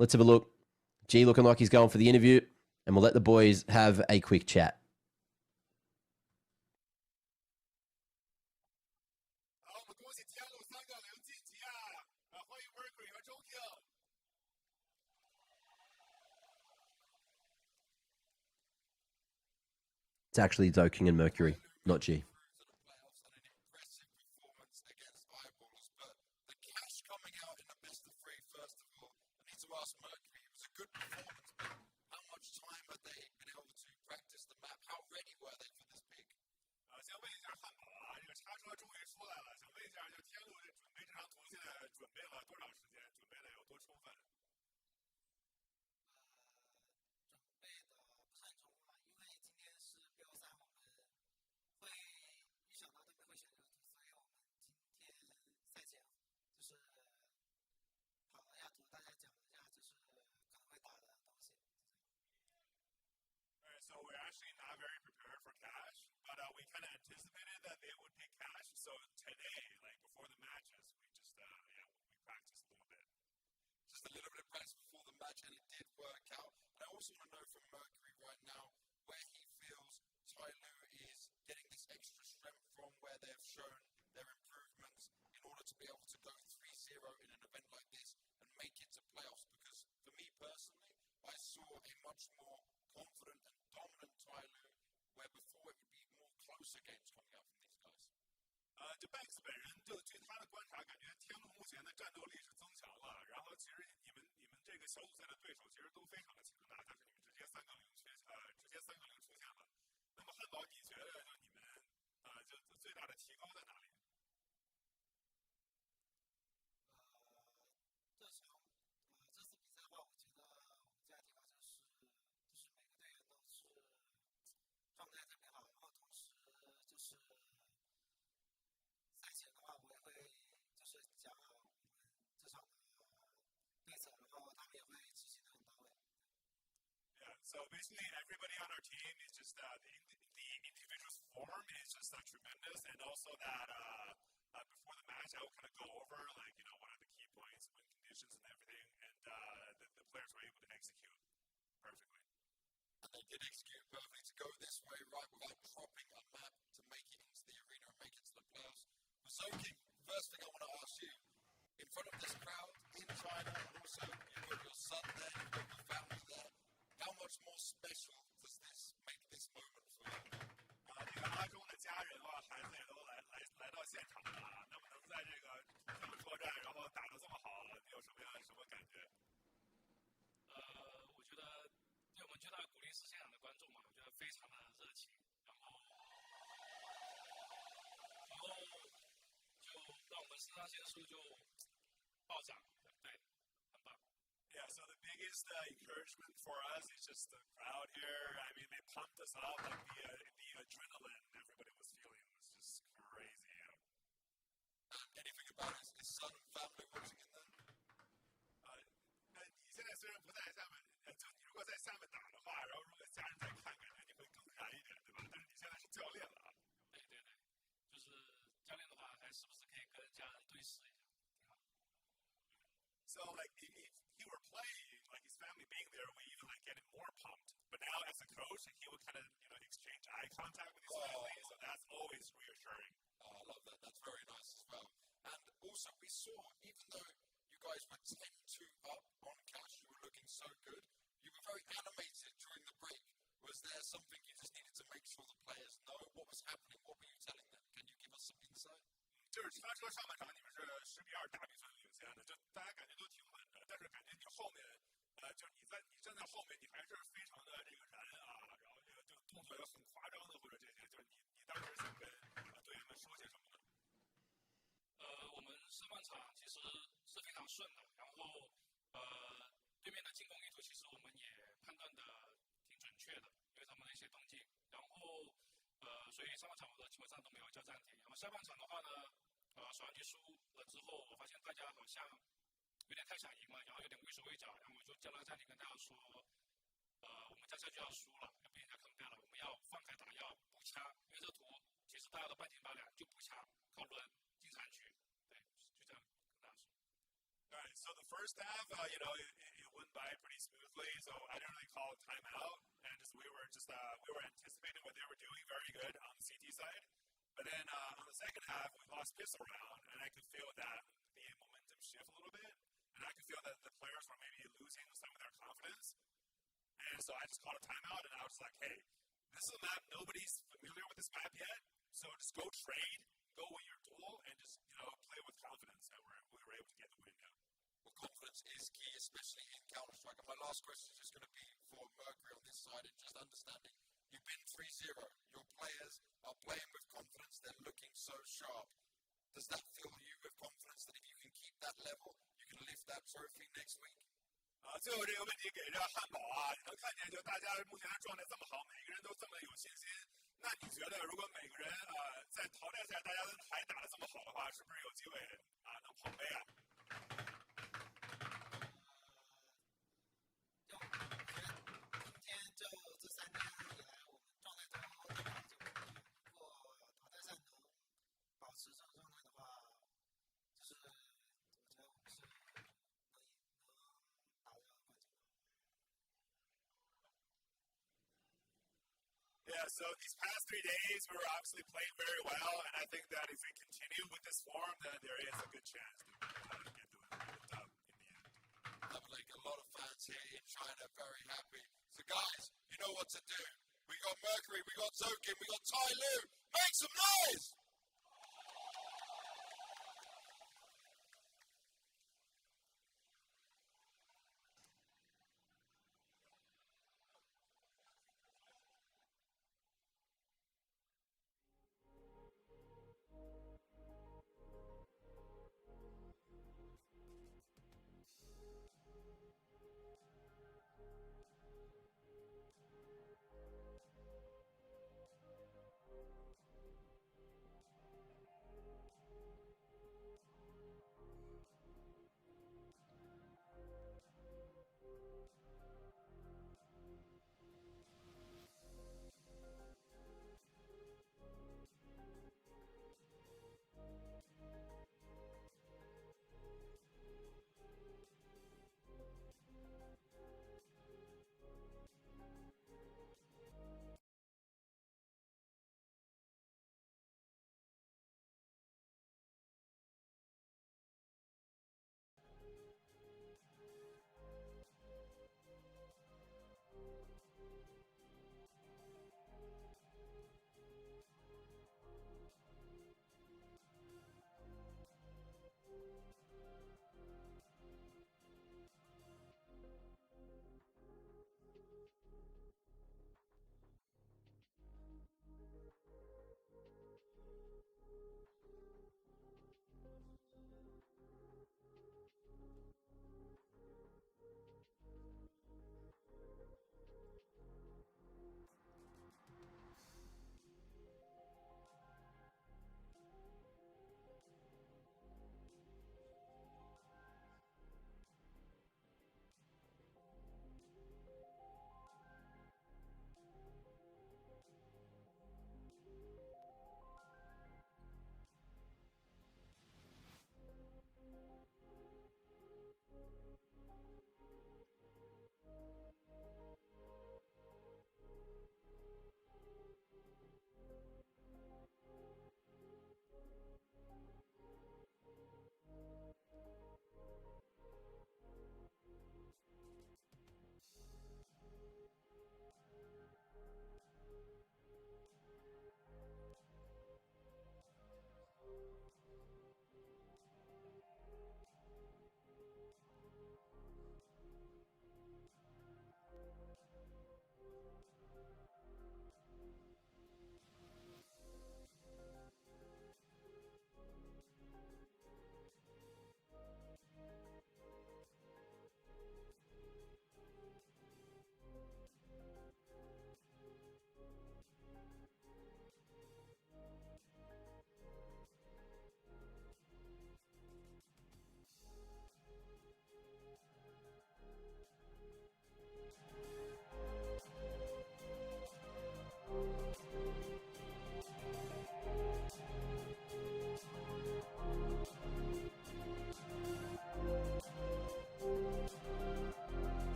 Let's have a look. G looking like he's going for the interview, and we'll let the boys have a quick chat. It's actually Zoking and Mercury, not G. So we're actually not very prepared for cash, but we kind of anticipated that they would pick cash. So today, like before the matches, we just we practiced a little bit. Just a little bit of practice before the match, and it did work out. And I also want to know from Mercury right now where he feels Tyloo is getting this extra strength from, where they have shown their improvements in order to be able to go 3-0 in an event like this and make it to playoffs. Because for me personally, I saw a much more confident and dominant Tyloo, where before it would be more closer games coming out from these guys. 就 Banks 本人就据他的观察，感觉天路目前的战斗力是增强了。然后其实你们这个小组赛的对手其实都非常的强大，但是你们直接3-0出现了。那么汉堡，你觉得就你们就最大的提高在哪里？这次比赛的话，我觉得我们最大提高就是每个队员都是状态特别好，然后同时就是赛前的话，我也会就是讲好我们这场的对策，然后他们也会执行的很到位。Yeah, so basically everybody on our team is just the individual's form is just tremendous, and also that before the match I will kind of go over like what are the key points, win conditions, and everything, and the players were able to execute did execute perfectly to go this way, right, without dropping a map to make it into the arena and make it to the playoffs. For Zoking, first thing I want to ask you, in front of this crowd in China, and also you've got your son there, you've got your family there, how much more special does this make this moment for you? 这个阿中的家人孩子也都来到现场了，那么能在这个这么作战，然后打得这么好，你有什么感觉？我觉得对我们最大的鼓励是现场的观众嘛，我觉得非常的热情，然后就让我们肾上腺素就暴涨，对，很棒。Yeah, so the biggest encouragement for us is just the crowd here. I mean, they pumped us up, like the adrenaline everybody was feeling was just crazy. Anything about his son and family watching in there? 你现在虽然不在下面，就你如果在下面打的话，然后如果家人在看，感觉你会更燃一点，对吧？但是你现在是教练了啊。对，就是教练的话，还是不是可以跟家人对视一下？ So, like, if he were playing, like his family being there, we even like get him more pumped. But now, as a coach, he would kind of, exchange eye contact with his family, so that's always reassuring. Oh, I love that. That's very nice as well. And also, we saw, even though you guys were 10-2 up on cash, you were looking so good, you were very animated during the break. Was there something you just needed to make sure the players know? What was happening? What were you telling them? Can you give us some insight? 就是他说上半场你们是10-2大比分领先的，就大家感觉都挺稳的，但是感觉你后面，就是你站在后面，你还是非常的这个燃啊，然后就动作也很夸张的或者这些，就是你当时想跟队员们说些什么呢？我们上半场其实是非常顺的，然后对面的进攻意图其实我们也判断的挺准确的，因为他们的一些动静，然后所以上半场我基本上都没有叫暂停，然后下半场的话呢，首让局输了之后，我发现大家好像有点太想赢了，然后有点畏手畏脚，然后我就叫了个暂停跟大家说，我们这下就要输了，要被人家扛下了，我们要放开打，要补枪，因为这个图其实大家都半斤八两，就补枪，靠抡进残局，对，就这样跟大家说。Alright, so the first half, it went by pretty smoothly, so I didn't really call a timeout, and we were anticipating what they were doing very good on the CT side. But then on the second half, we lost pistol round, and I could feel that the momentum shift a little bit, and I could feel that the players were maybe losing some of their confidence. And so I just called a timeout, and I was like, hey, this is a map, nobody's familiar with this map yet, so just go trade, go win your duel, and just, play with confidence, and we were able to get the win now. Well, confidence is key, especially in Counter-Strike. And my last question is just going to be for Mercury on this side, and just understanding, you've been 3-0. Your players are playing with confidence. They're looking so sharp. Does that fill you with confidence that if you can keep that level, you can lift that trophy next week? 最后这个问题给这汉堡啊，你能看见就大家目前的状态这么好，每个人都这么有信心。那你觉得如果每个人在淘汰赛大家还打得这么好的话，是不是有机会能捧杯啊？今天就这3天以来，我们状态都挺好，就如果淘汰赛能保持这种状态的话，就是我觉得我们是能打到冠军的。Yeah, so these past 3 days we were obviously playing very well, and I think that if we continue with this form, then there is a good chance to get the dub in the end. That would make a lot of fans here in China very happy. So guys, you know what to do. We got Mercury, we got Zokin, we got Tai Lu. Make some noise!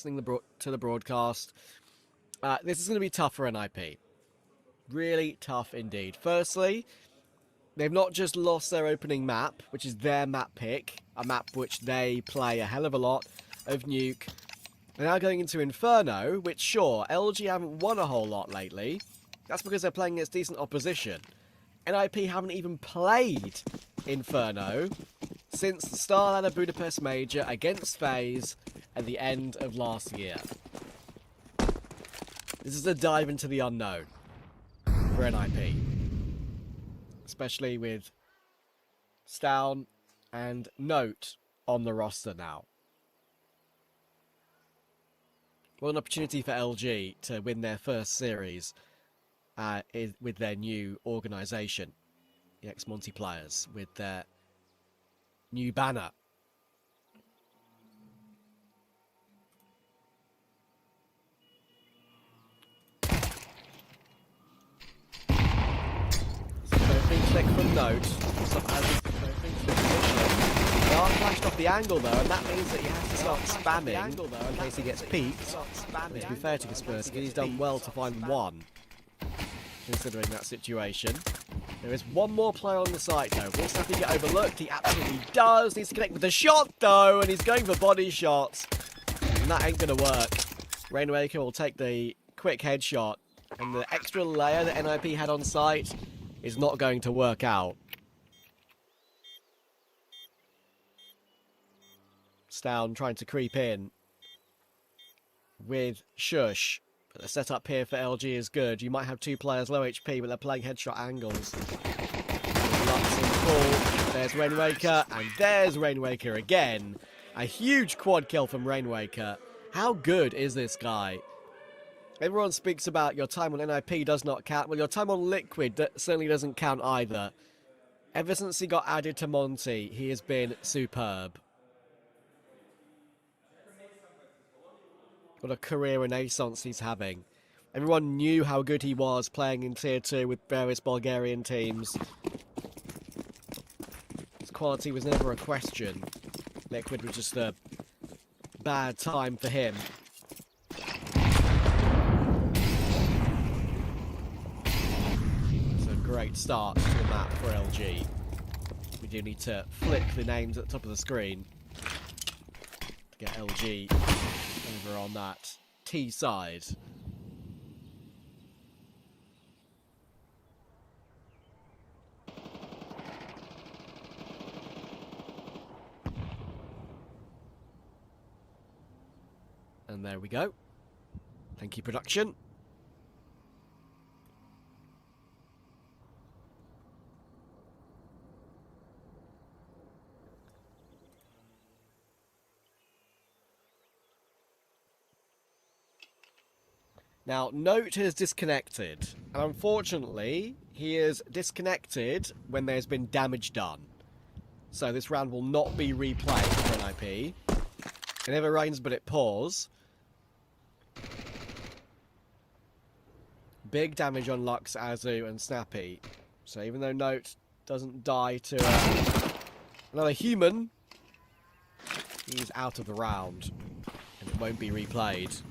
listening to the broadcast, this is going to be tough for NIP. Really tough indeed. Firstly, they've not just lost their opening map, which is their map pick, a map which they play a hell of a lot of Nuke. They're now going into Inferno, which, sure, LG haven't won a whole lot lately. That's because they're playing against decent opposition. NIP haven't even played Inferno since the Starladder Budapest Major against FaZe at the end of last year. This is a dive into the unknown for NIP. Especially with Stown and Note on the roster now. What an opportunity for LG to win their first series with their new organisation, the ex-Monty players, with their new banner. So opening click from Note. They are flashed off the angle though, and that means that he has to start spamming in case he gets peeked. But to be fair to Kaspersky, he's done well to find one, considering that situation. There is one more player on the site though. Will Snappy get overlooked? He absolutely does. Needs to connect with the shot though, and he's going for body shots. And that ain't gonna work. Rainwaker will take the quick headshot, and the extra layer that NIP had on site is not going to work out. Stown trying to creep in with Shush. But the setup here for LG is good. You might have two players low HP, but they're playing headshot angles. Lux in full. There's Rainwaker, and there's Rainwaker again. A huge quad kill from Rainwaker. How good is this guy? Everyone speaks about your time on NIP does not count. Well, your time on Liquid certainly doesn't count either. Ever since he got added to Monty, he has been superb. What a career renaissance he's having. Everyone knew how good he was playing in Tier 2 with various Bulgarian teams. His quality was never a question. Liquid was just a bad time for him. It's a great start to the map for LG. We do need to flick the names at the top of the screen to get LG over on that T side. And there we go. Thank you, production. Now, Note has disconnected, and unfortunately, he is disconnected when there's been damage done. So this round will not be replayed for NIP. It never rains, but it pours. Big damage on Lux, Azu, and Snappy. So even though Note doesn't die to another human, he's out of the round, and it won't be replayed.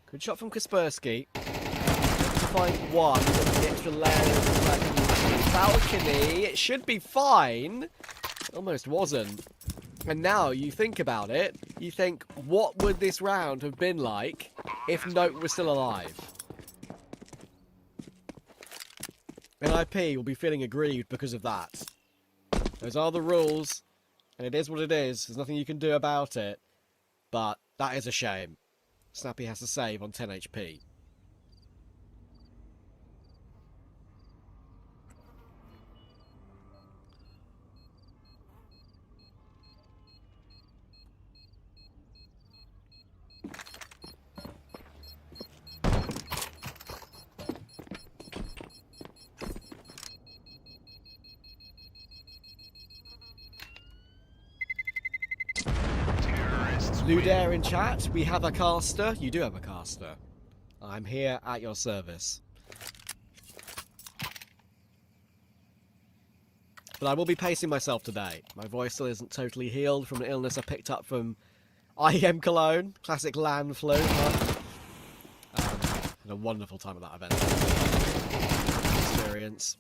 Good shot from Kaspersky. To find one with the extra layer of balcony. It should be fine. It almost wasn't. And now you think about it. You think, what would this round have been like if Note was still alive? NIP will be feeling aggrieved because of that. Those are the rules, and it is what it is. There's nothing you can do about it. But that is a shame. Snappy has to save on 10 HP. Ludair in chat, we have a caster. You do have a caster. I'm here at your service. But I will be pacing myself today. My voice still isn't totally healed from an illness I picked up from IEM Cologne. Classic land flu. Had a wonderful time at that event. Experience.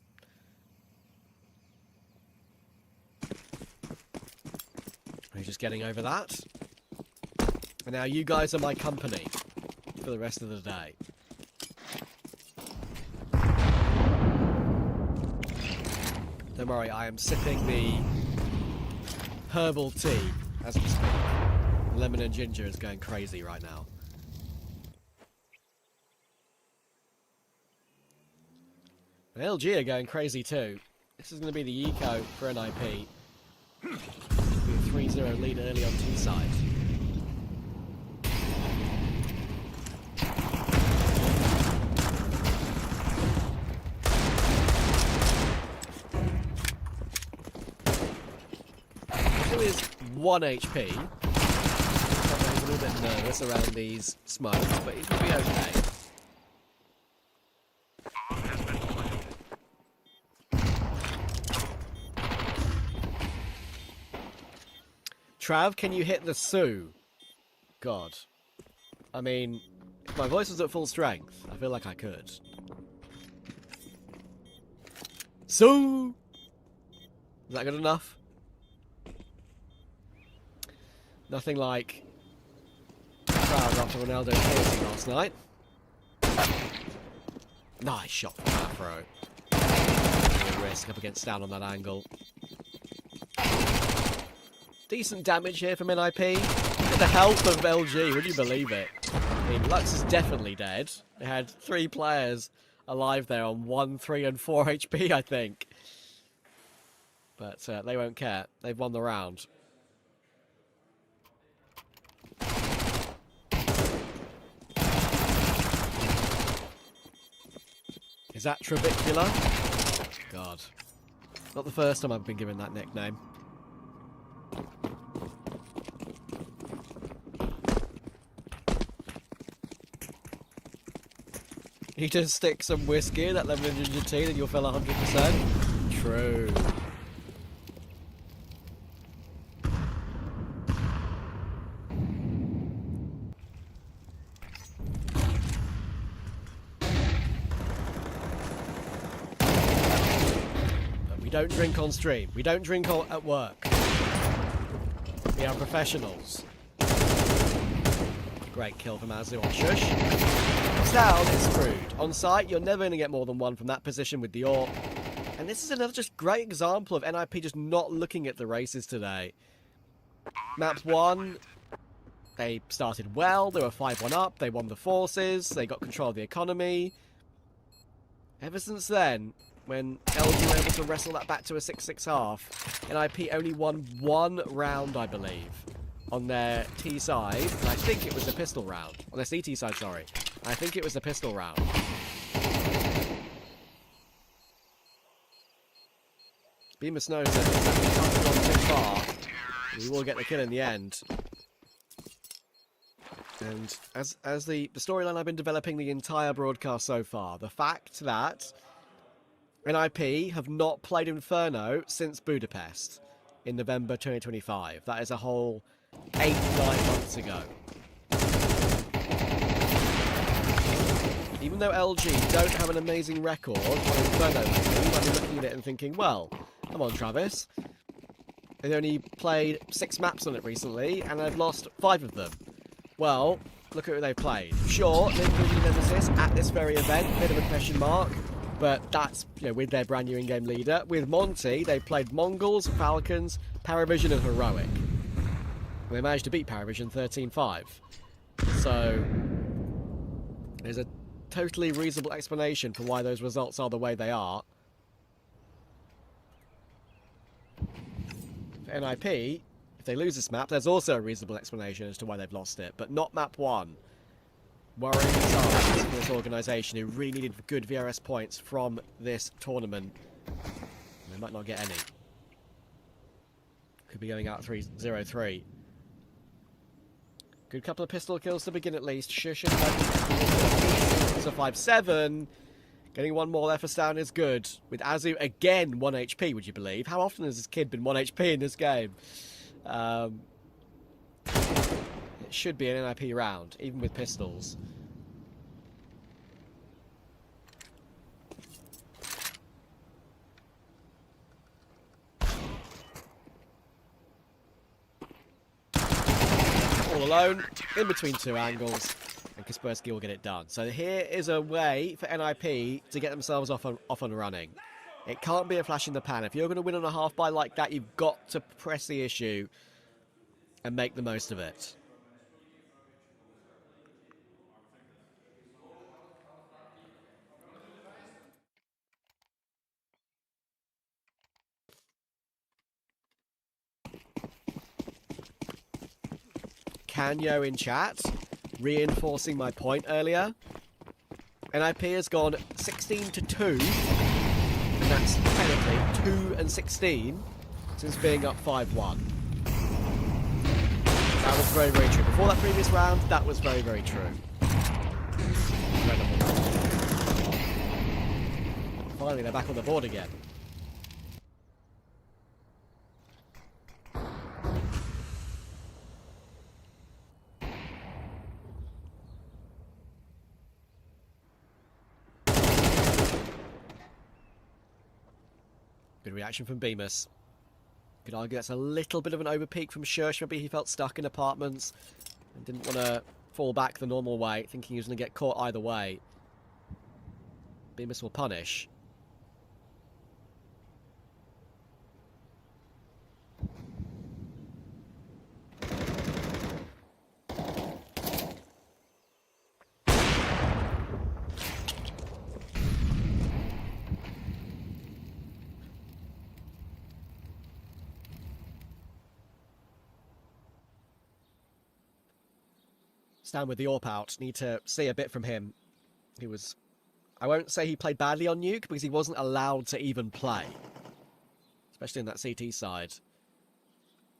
We're just getting over that. And now you guys are my company for the rest of the day. Don't worry, I am sipping the herbal tea as we speak. Lemon and ginger is going crazy right now. And LG are going crazy too. This is going to be the eco for NIP. Be a 3-0 lead early on T side. Who is 1 HP? He's a little bit nervous around these smokes, but he's going to be okay. Trav, can you hit the Sue? God. I mean, if my voice was at full strength, I feel like I could. Sue! Is that good enough? Nothing like Trav after Ronaldo piercing last night. Nice shot from that throw. Risk up against Stan on that angle. Decent damage here from NIP. Look at the health of LG, would you believe it? I mean, Lux is definitely dead. They had 3 players alive there on 1, 3 and 4 HP, I think. But they won't care. They've won the round. Is that Trabicular? God. Not the first time I've been given that nickname. You just stick some whiskey in that lemon and ginger tea and you'll feel 100%? True. But we don't drink on stream. We don't drink at work. We are professionals. Great kill from Azu on Shush. Down is screwed. On site, you're never going to get more than 1 from that position with the AWP. And this is another just great example of NIP just not looking at the races today. Map 1, they started well, they were 5-1 up, they won the forces, they got control of the economy. Ever since then, when LG were able to wrestle that back to a 6-6 half, NIP only won 1 round, I believe, on their T side, and I think it was the pistol round. On their CT side, sorry. I think it was the pistol round. Beamus knows that if we can't have gone too far, we will get the kill in the end. And as the storyline I've been developing the entire broadcast so far, the fact that NIP have not played Inferno since Budapest in November 2025. That is a whole 8-9 months ago. Even though LG don't have an amazing record on Inferno lately, you might be looking at it and thinking, well, come on, Travis. They've only played 6 maps on it recently, and they've lost 5 of them. Well, look at who they've played. Sure, NEMESIS at this very event, bit of a question mark, but that's, you know, with their brand new in-game leader. With Monty, they played Mongols, Falcons, Paravision, and Heroic. And they managed to beat Paravision 13-5. So there's a totally reasonable explanation for why those results are the way they are. For NIP, if they lose this map, there's also a reasonable explanation as to why they've lost it, but not map 1. Worrying times for this organisation who really needed good VRS points from this tournament. They might not get any. Could be going out 3-0-3. Good couple of pistol kills to begin at least. Shush and 5-7. Getting one more there for Stan is good. With Azu again 1 HP, would you believe? How often has this kid been 1 HP in this game? It should be an NIP round, even with pistols. All alone, in between two angles, and Kaspersky will get it done. So here is a way for NIP to get themselves off and running. It can't be a flash in the pan. If you're going to win on a half buy like that, you've got to press the issue and make the most of it. Canyo in chat, reinforcing my point earlier. NIP has gone 16-2, and that's technically 2-16 since being up 5-1. That was very, very true. Before that previous round, that was very, very true. Incredible. Finally, they're back on the board again. Good reaction from Bemis. Could argue that's a little bit of an overpeak from Shush. Maybe he felt stuck in apartments and didn't want to fall back the normal way, thinking he was going to get caught either way. Bemis will punish. Stand with the AWP out. Need to see a bit from him. He was... I won't say he played badly on Nuke, because he wasn't allowed to even play. Especially in that CT side.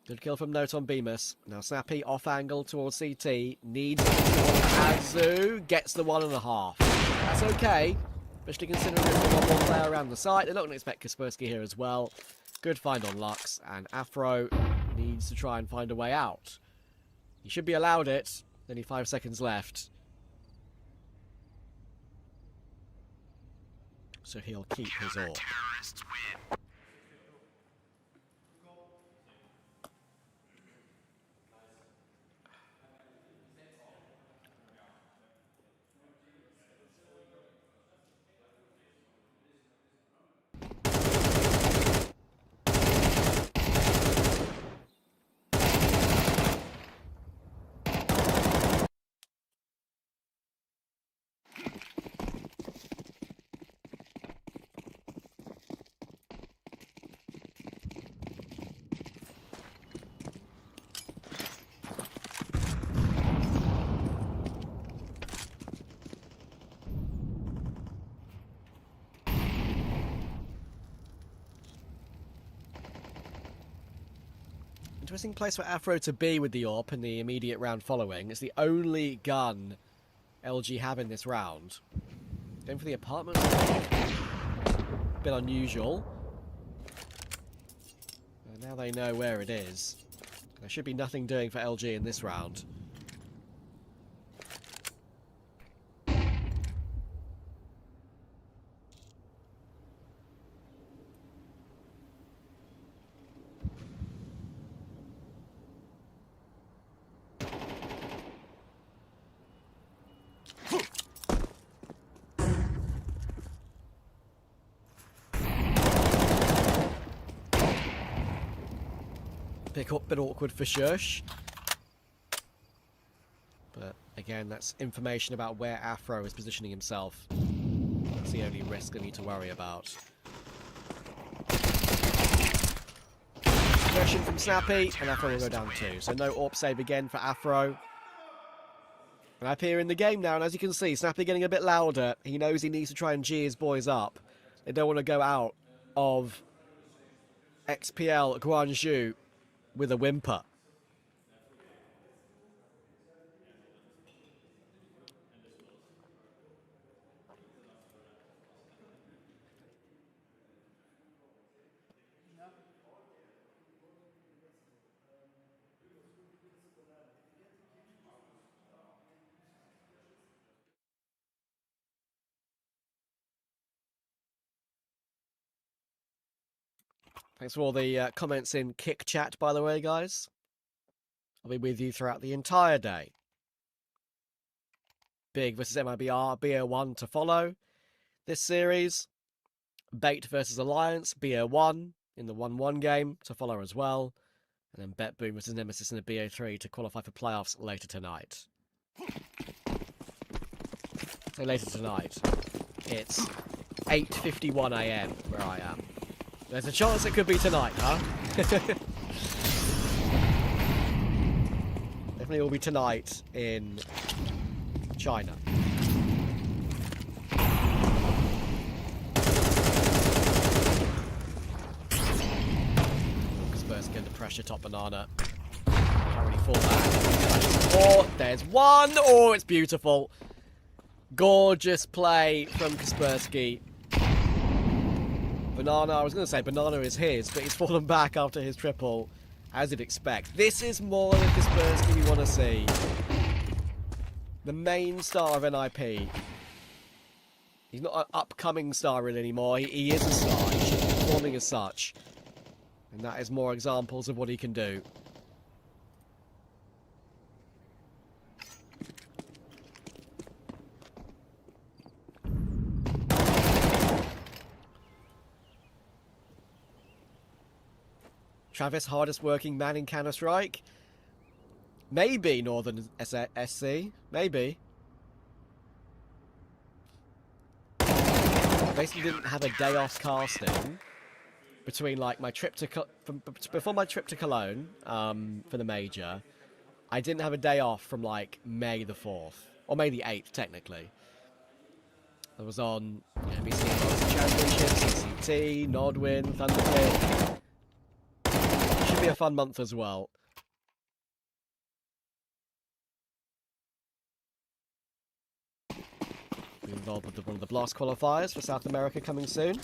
Good kill from Note on Bemis. Now Snappy off angle towards CT. Needs Azu. Gets the 1.5. That's okay. Especially considering there's one more player around the site. They're not going to expect Kaspersky here as well. Good find on Lux. And Afro needs to try and find a way out. He should be allowed it. Only 5 seconds left. So he'll keep his AWP. Interesting place for Afro to be with the AWP in the immediate round following. It's the only gun LG have in this round. Going for the apartment. Bit unusual. And now they know where it is. There should be nothing doing for LG in this round. Bit awkward for Shush. But again, that's information about where Afro is positioning himself. That's the only risk I need to worry about. Suggestion from Snappy, and Afro will go down too. So no AWP save again for Afro. And up here in the game now, and as you can see, Snappy getting a bit louder. He knows he needs to try and G his boys up. They don't want to go out of XPL Guangzhou with a whimper. Thanks for all the comments in Kick Chat, by the way, guys. I'll be with you throughout the entire day. Big versus MIBR, BO1 to follow. This series, Bait versus Alliance, BO1 in the 1-1 game to follow as well. And then BETBOOM versus Nemesis in the BO3 to qualify for playoffs later tonight. So later tonight, it's 8:51 AM where I am. There's a chance it could be tonight, huh? Definitely will be tonight in China. Spurs get the pressure, top banana. Can't really fall back. Oh, there's one! Oh, it's beautiful. Gorgeous play from Kaspersky. Banana, I was going to say Banana is his, but he's fallen back after his triple, as you'd expect. This is more than Kaspersky we want to see. The main star of NIP. He's not an upcoming star really anymore. He is a star. He should be performing as such. And that is more examples of what he can do. Travis, hardest working man in Counter-Strike? Maybe Northern SC. Maybe. Basically didn't have a day off casting between like my trip to before my trip to Cologne for the major. I didn't have a day off from like May the 4th or May the 8th technically. I was on BC Championship, CCT, Nodwin, Thunderpit. Should be a fun month as well. Be involved with one of the Blast qualifiers for South America coming soon.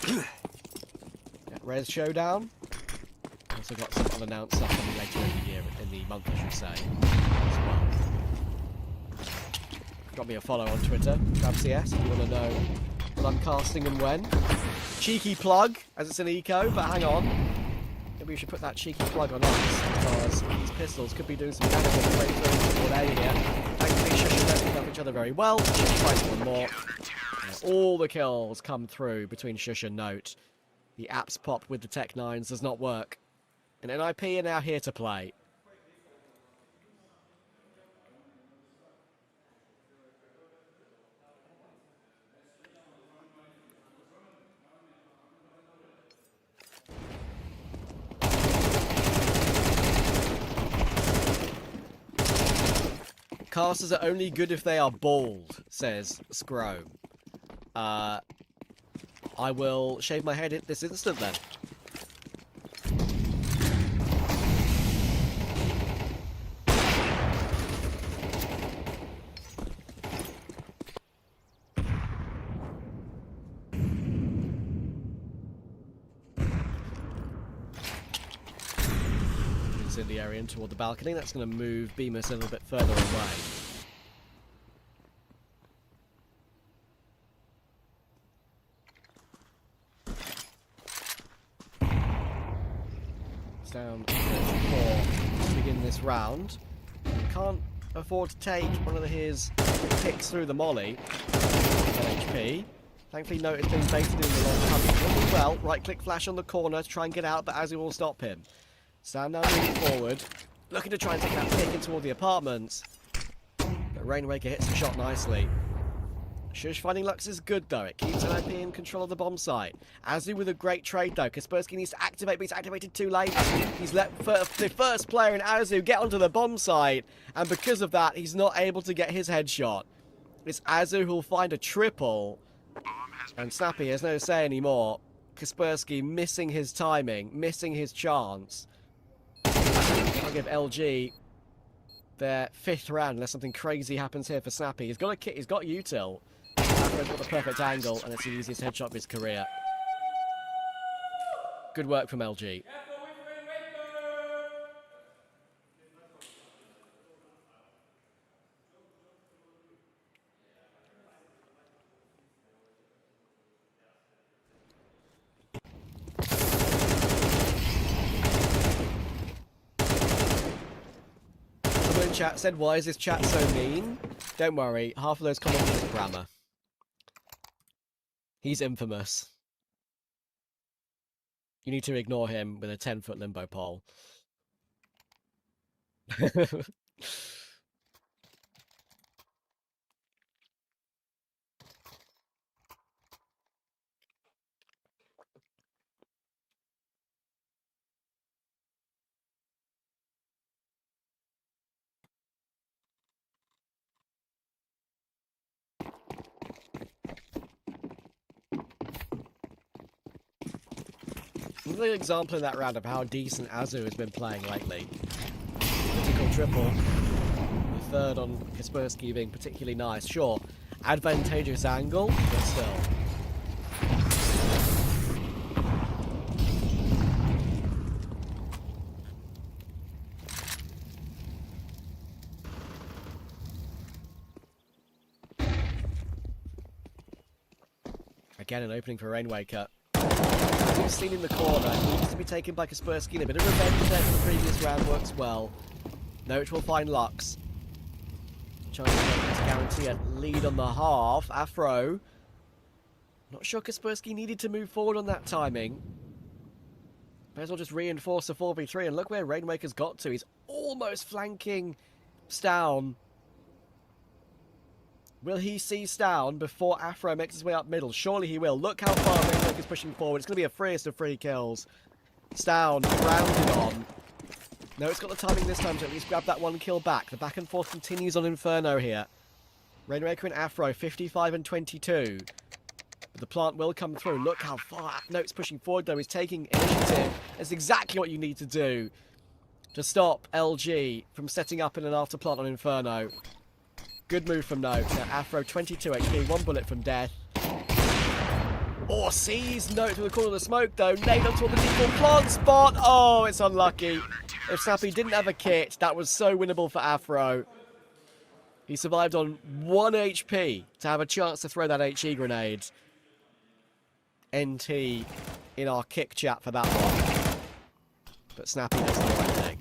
Res Showdown. Also got some unannounced stuff coming later in the year, in the month I should say, as well. Drop me a follow on Twitter, TravCS, if you want to know what I'm casting and when. Cheeky plug, as it's an eco, but hang on. Maybe we should put that cheeky plug on us, because these pistols could be doing some damage on the breakthrough or here. Thankfully, Shush don't pick up each other very well. Shush tries one more. All the kills come through between Shush and Note. The apps pop with the Tech 9s does not work. And NIP are now here to play. Casters are only good if they are bald, says Scrome. I will shave my head at this instant then. Incendiary in toward the balcony. That's going to move Bemis a little bit further away. Down 34 to begin this round. Can't afford to take one of his picks through the molly. HP. Thankfully, Note has been baited in the long cover. Well, right click flash on the corner to try and get out, but Azu will stop him. Sam now moving forward, looking to try and take that pick in toward the apartments. But Rainraker hits the shot nicely. Shush finding Lux is good though. It keeps NIP in control of the bomb site. Azu with a great trade though. Kaspersky needs to activate, but he's activated too late. He's let the first player in Azu get onto the bomb site, and because of that, he's not able to get his headshot. It's Azu who'll find a triple, and Snappy has no say anymore. Kaspersky missing his timing, missing his chance. I'll give LG their 5th round unless something crazy happens here for Snappy. He's got a kit, he's got util. He's got the perfect angle, and it's the easiest headshot of his career. Good work from LG. chat said, why is this chat so mean? Don't worry, half of those comments are grammar. He's infamous. You need to ignore him with a 10-foot limbo pole. Another example in that round of how decent Azu has been playing lately. Critical triple. The third on Kaspersky being particularly nice. Sure, advantageous angle, but still. Again, an opening for Rainwaker. He's seen in the corner. He needs to be taken by Kaspersky. A bit of revenge there from the previous round works well. Noach will find Lux. Chance to guarantee a lead on the half. Afro. Not sure Kaspersky needed to move forward on that timing. May as well just reinforce the 4v3. And look where Rainwaker's got to. He's almost flanking Stown. Will he see Stown before Afro makes his way up middle? Surely he will. Look how far Rainwaker's pushing forward. It's going to be a freest of free kills. Stown grounded on. No, it's got the timing this time to at least grab that one kill back. The back and forth continues on Inferno here. Rainwaker and Afro, 55 and 22. But the plant will come through. Look how far Note's pushing forward, though. He's taking initiative. That's exactly what you need to do to stop LG from setting up in an after plant on Inferno. Good move from Note. Now Afro, 22 HP, one bullet from death. Oh, sees Note through the corner of the smoke, though. Nade onto the default plant spot. Oh, it's unlucky. If Snappy didn't have a kit, that was so winnable for Afro. He survived on 1 HP to have a chance to throw that HE grenade. NT in our kick chat for that one. But Snappy does the right thing.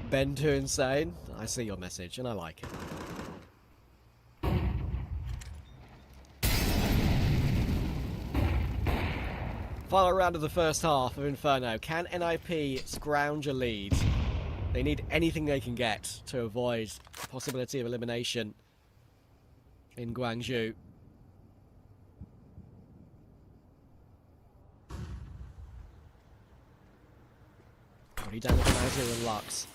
Ben too insane. I see your message and I like it. Final round of the first half of Inferno. Can NIP scrounge a lead? They need anything they can get to avoid the possibility of elimination in Guangzhou. Already down to Azure and Lux.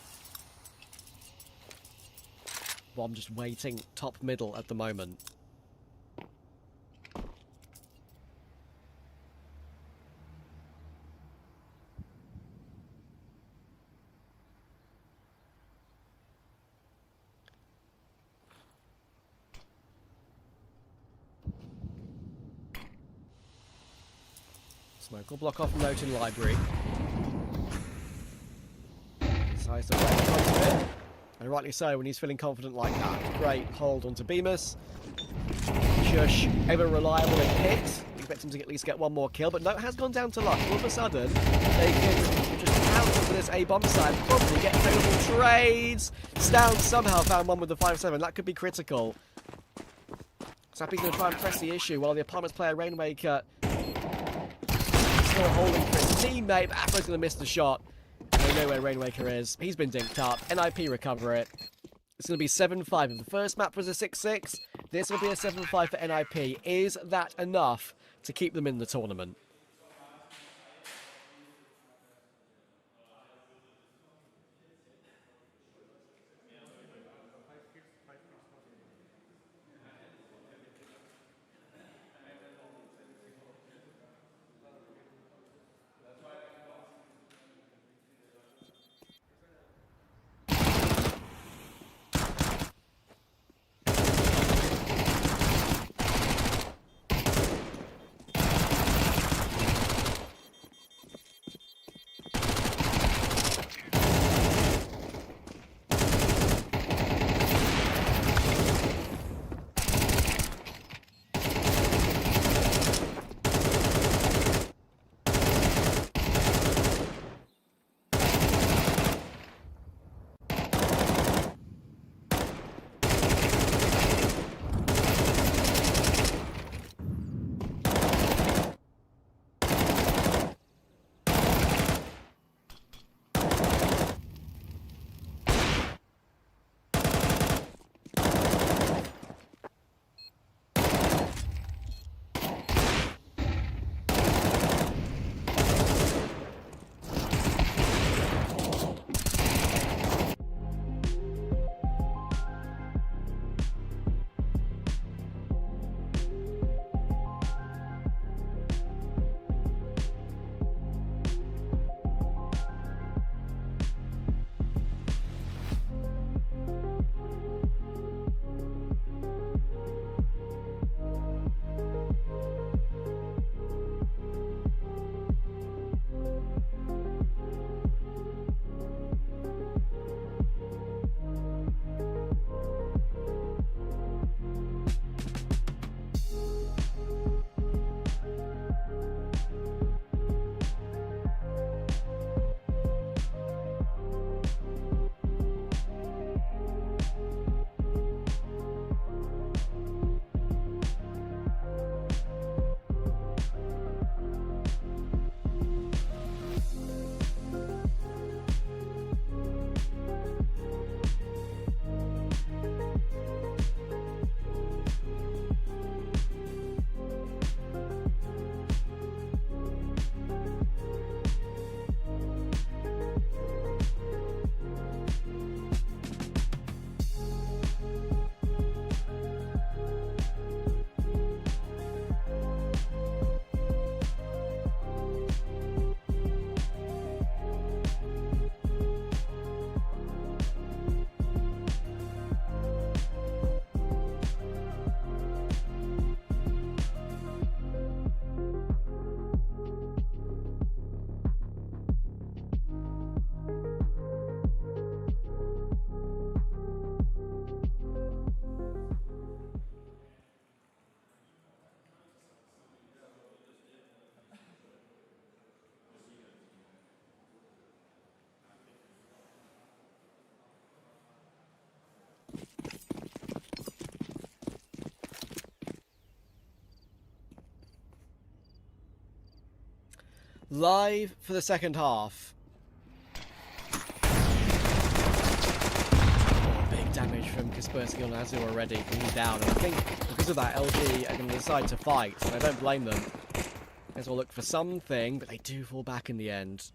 Bomb just waiting top middle at the moment. Smoke will block off Note in Library. Decides to break onto it. And rightly so when he's feeling confident like that. Great hold onto Bemis. Shush, ever reliable in hit. Expect him to at least get one more kill, but Note has gone down to Lux. All of a sudden, they can just pounce into this A-bomb side, probably get favorable trades. Stown somehow found one with the 5-7. That could be critical. Sappy's going to try and press the issue while the apartments player Rainwaker still holding for his teammate, but Afro's going to miss the shot. They know where Rainwaker is. He's been dinked up. NIP recover it. It's going to be 7-5. If the first map was a 6-6, this will be a 7-5 for NIP. Is that enough to keep them in the tournament? Live for the second half. Oh, big damage from Kaspersky on Azu already, he's down. And I think because of that, LG are going to decide to fight, and I don't blame them. Guess we'll look for something, but they do fall back in the end.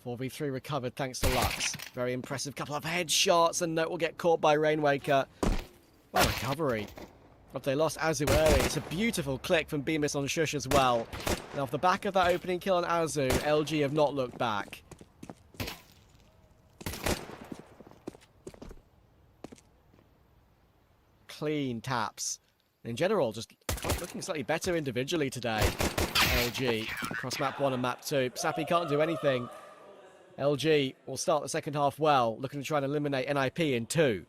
.4v3 recovered thanks to Lux. Very impressive couple of headshots, and Note will get caught by Rainwaker. Well, recovery. But they lost Azu early. It's a beautiful click from Bemis on Shush as well. Now, off the back of that opening kill on Azu, LG have not looked back. Clean taps. In general, just looking slightly better individually today. LG across map 1 and map 2. Sappy can't do anything. LG will start the second half well, looking to try and eliminate NIP in 2.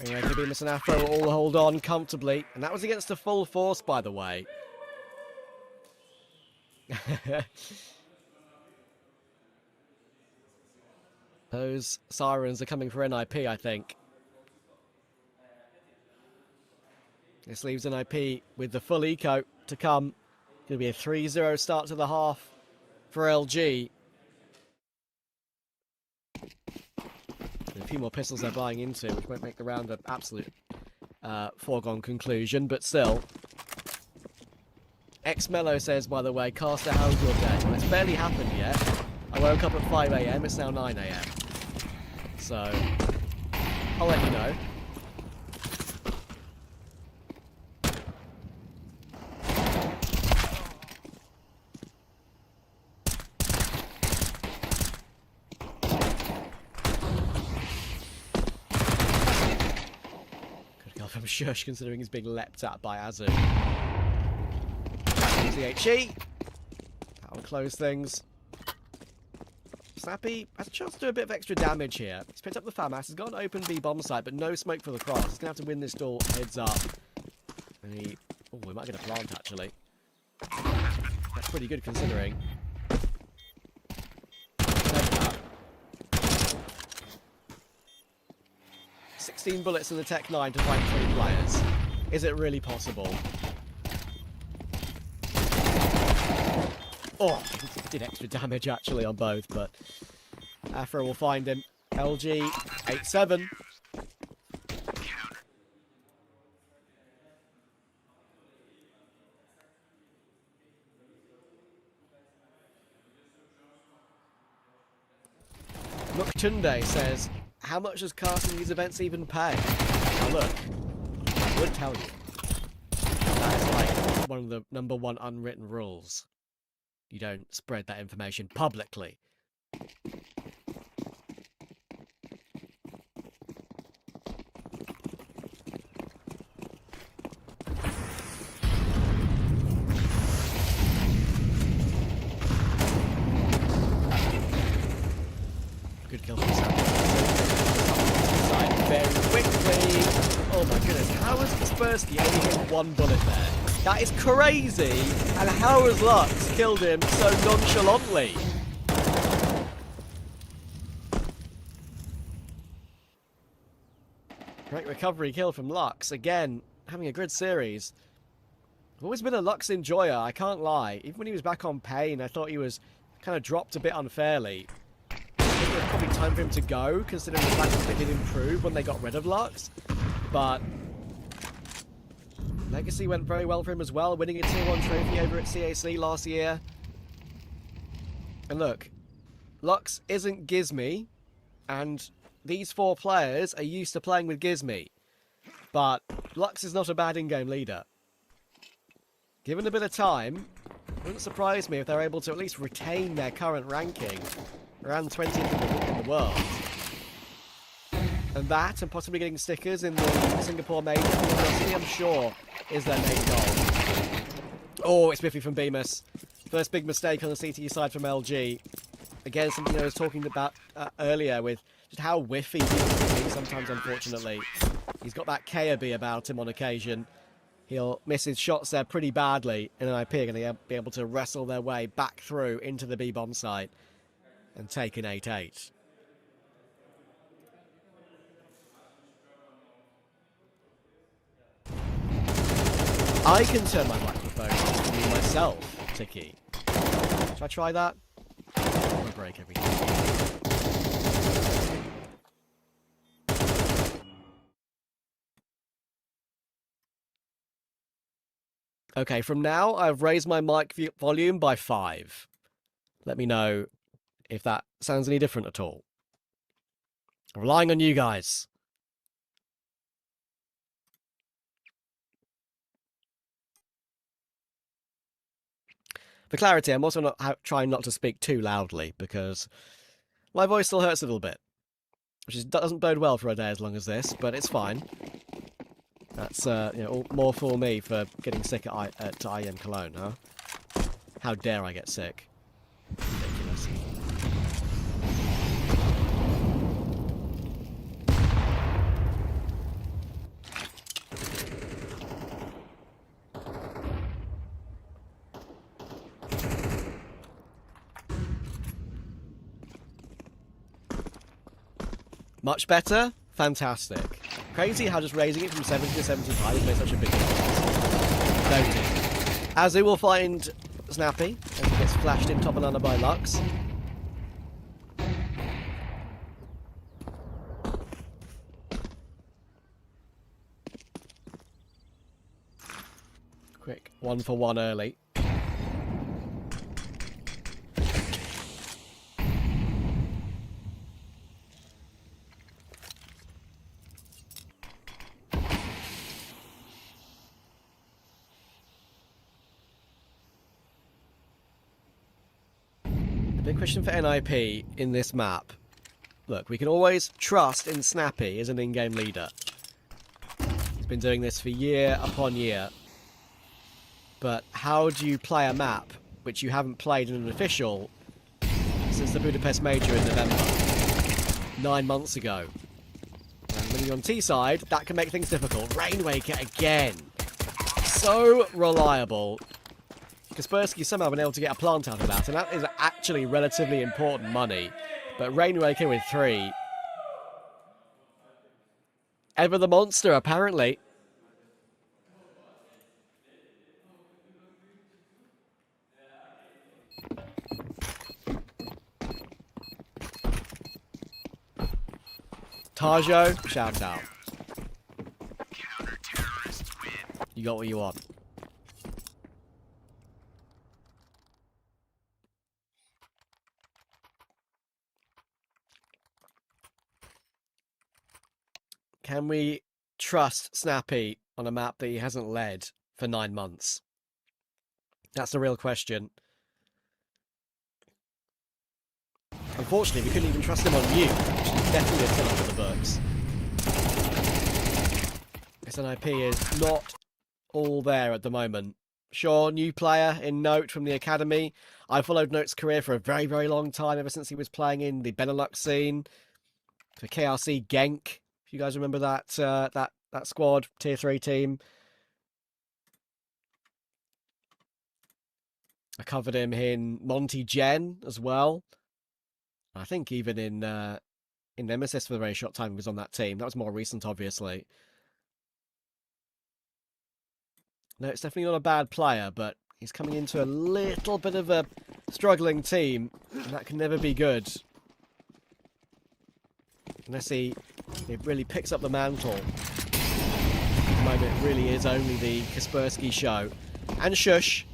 Anyway, Bemis and Afro will all hold on comfortably, and that was against a full force, by the way. Those sirens are coming for NIP, I think. This leaves NIP with the full eco to come. Going to be a 3-0 start to the half for LG. And a few more pistols they're buying into, which won't make the round an absolute foregone conclusion, but still. X-Mello says, by the way, Caster, how's your day? Well, it's barely happened yet. I woke up at 5 AM, it's now 9 AM. So, I'll let you know. Good go from Shush, considering he's being leapt at by Azu. CHE. That'll close things. Snappy has a chance to do a bit of extra damage here. He's picked up the FAMAS, he's got an open B bomb site, but no smoke for the cross. He's going to have to win this door heads up. And he... Oh, we might get a plant, actually. That's pretty good, considering. 16 bullets in the Tech 9 to find 3 players. Is it really possible? Oh, he did extra damage actually on both, but Afro will find him. LG 8-7. MztrDale says, how much does casting these events even pay? Now look, I would tell you. That is like one of the #1 unwritten rules. You don't spread that information publicly. Good kill from Sam. Side very quickly. Oh my goodness, how has Kaspersky only hit 1 bullet there? That is crazy! And how has Lux killed him so nonchalantly? Great recovery kill from Lux. Again, having a good series. I've always been a Lux enjoyer, I can't lie. Even when he was back on Pain, I thought he was kind of dropped a bit unfairly. I think it was probably time for him to go, considering the fact that they did improve when they got rid of Lux. But Legacy went very well for him as well, winning a Tier 1 trophy over at CAC last year. And look, Lux isn't Gizmy, and these 4 players are used to playing with Gizmy. But Lux is not a bad in-game leader. Given a bit of time, it wouldn't surprise me if they're able to at least retain their current ranking around 20th in the world. And that, and possibly getting stickers in the Singapore Major, I'm sure, is their main goal. Oh, it's Biffy from Bemis. First big mistake on the CTE side from LG. Again, something I was talking about earlier with just how whiffy he can be sometimes, unfortunately. He's got that KAB about him on occasion. He'll miss his shots there pretty badly, and NIP are going to be able to wrestle their way back through into the B-bomb site and take an 8-8. I can turn my microphone on to me myself, Tiki. Should I try that? I'm break everything. Okay, from now, I've raised my mic volume by 5. Let me know if that sounds any different at all. I'm relying on you guys. For clarity, I'm also not trying not to speak too loudly, because my voice still hurts a little bit. Which doesn't bode well for a day as long as this, but it's fine. That's more for me for getting sick at IM Cologne, huh? How dare I get sick? Ridiculous. Much better? Fantastic. Crazy how just raising it from 70 to 75 has made such a big difference. Noted. Azu will find Snappy as he gets flashed in top banana by Lux. Quick 1-for-1 early. Big question for NIP in this map. Look, we can always trust in Snappy as an in-game leader. He's been doing this for year upon year. But how do you play a map which you haven't played in an official since the Budapest Major in November? 9 months ago. And when you're on T-side, that can make things difficult. Rainwaker again. So reliable. Kaspersky's somehow been able to get a plant out of that, and that is actually relatively important money. But Rainwaker with 3. Ever the monster, apparently. Tajo, shout out. You got what you want. Can we trust Snappy on a map that he hasn't led for 9 months? That's the real question. Unfortunately, we couldn't even trust him on you, which is definitely a killer for the books. SNIP is not all there at the moment. Sure, new player in Note from the Academy. I followed Note's career for a very, very long time, ever since he was playing in the Benelux scene. For KRC Genk. If you guys remember that that squad, tier 3 team. I covered him in Monty Gen as well. I think even in Nemesis for the very short time he was on that team. That was more recent, obviously. No, it's definitely not a bad player, but he's coming into a little bit of a struggling team, and that can never be good. Unless he really picks up the mantle. At the moment, it really is only the Kaspersky show. And Shush.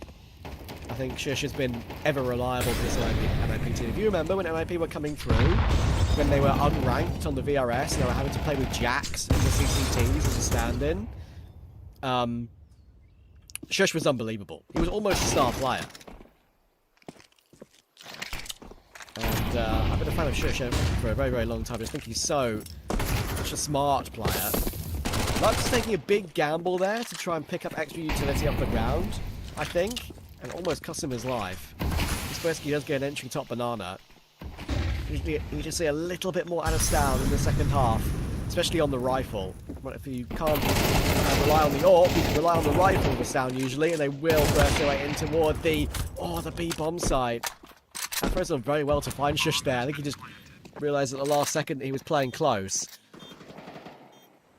I think Shush has been ever reliable for this NIP team. If you remember when NIP were coming through, when they were unranked on the VRS, they were having to play with Jax in the CCTs as a stand-in. Shush was unbelievable. He was almost a star player. And I've been a fan of Shush for a very, very long time. I just think he's such a smart player. Lux taking a big gamble there to try and pick up extra utility off the ground, I think, and almost cost him his life. Kaspersky does get an entry top banana. You need to see a little bit more out of Stown in the second half, especially on the rifle. But if you can't rely on the AWP, you can rely on the rifle with Stown usually, and they will burst their way in toward the B-bomb side. That throws them very well to find Shush there. I think he just realised at the last second that he was playing close.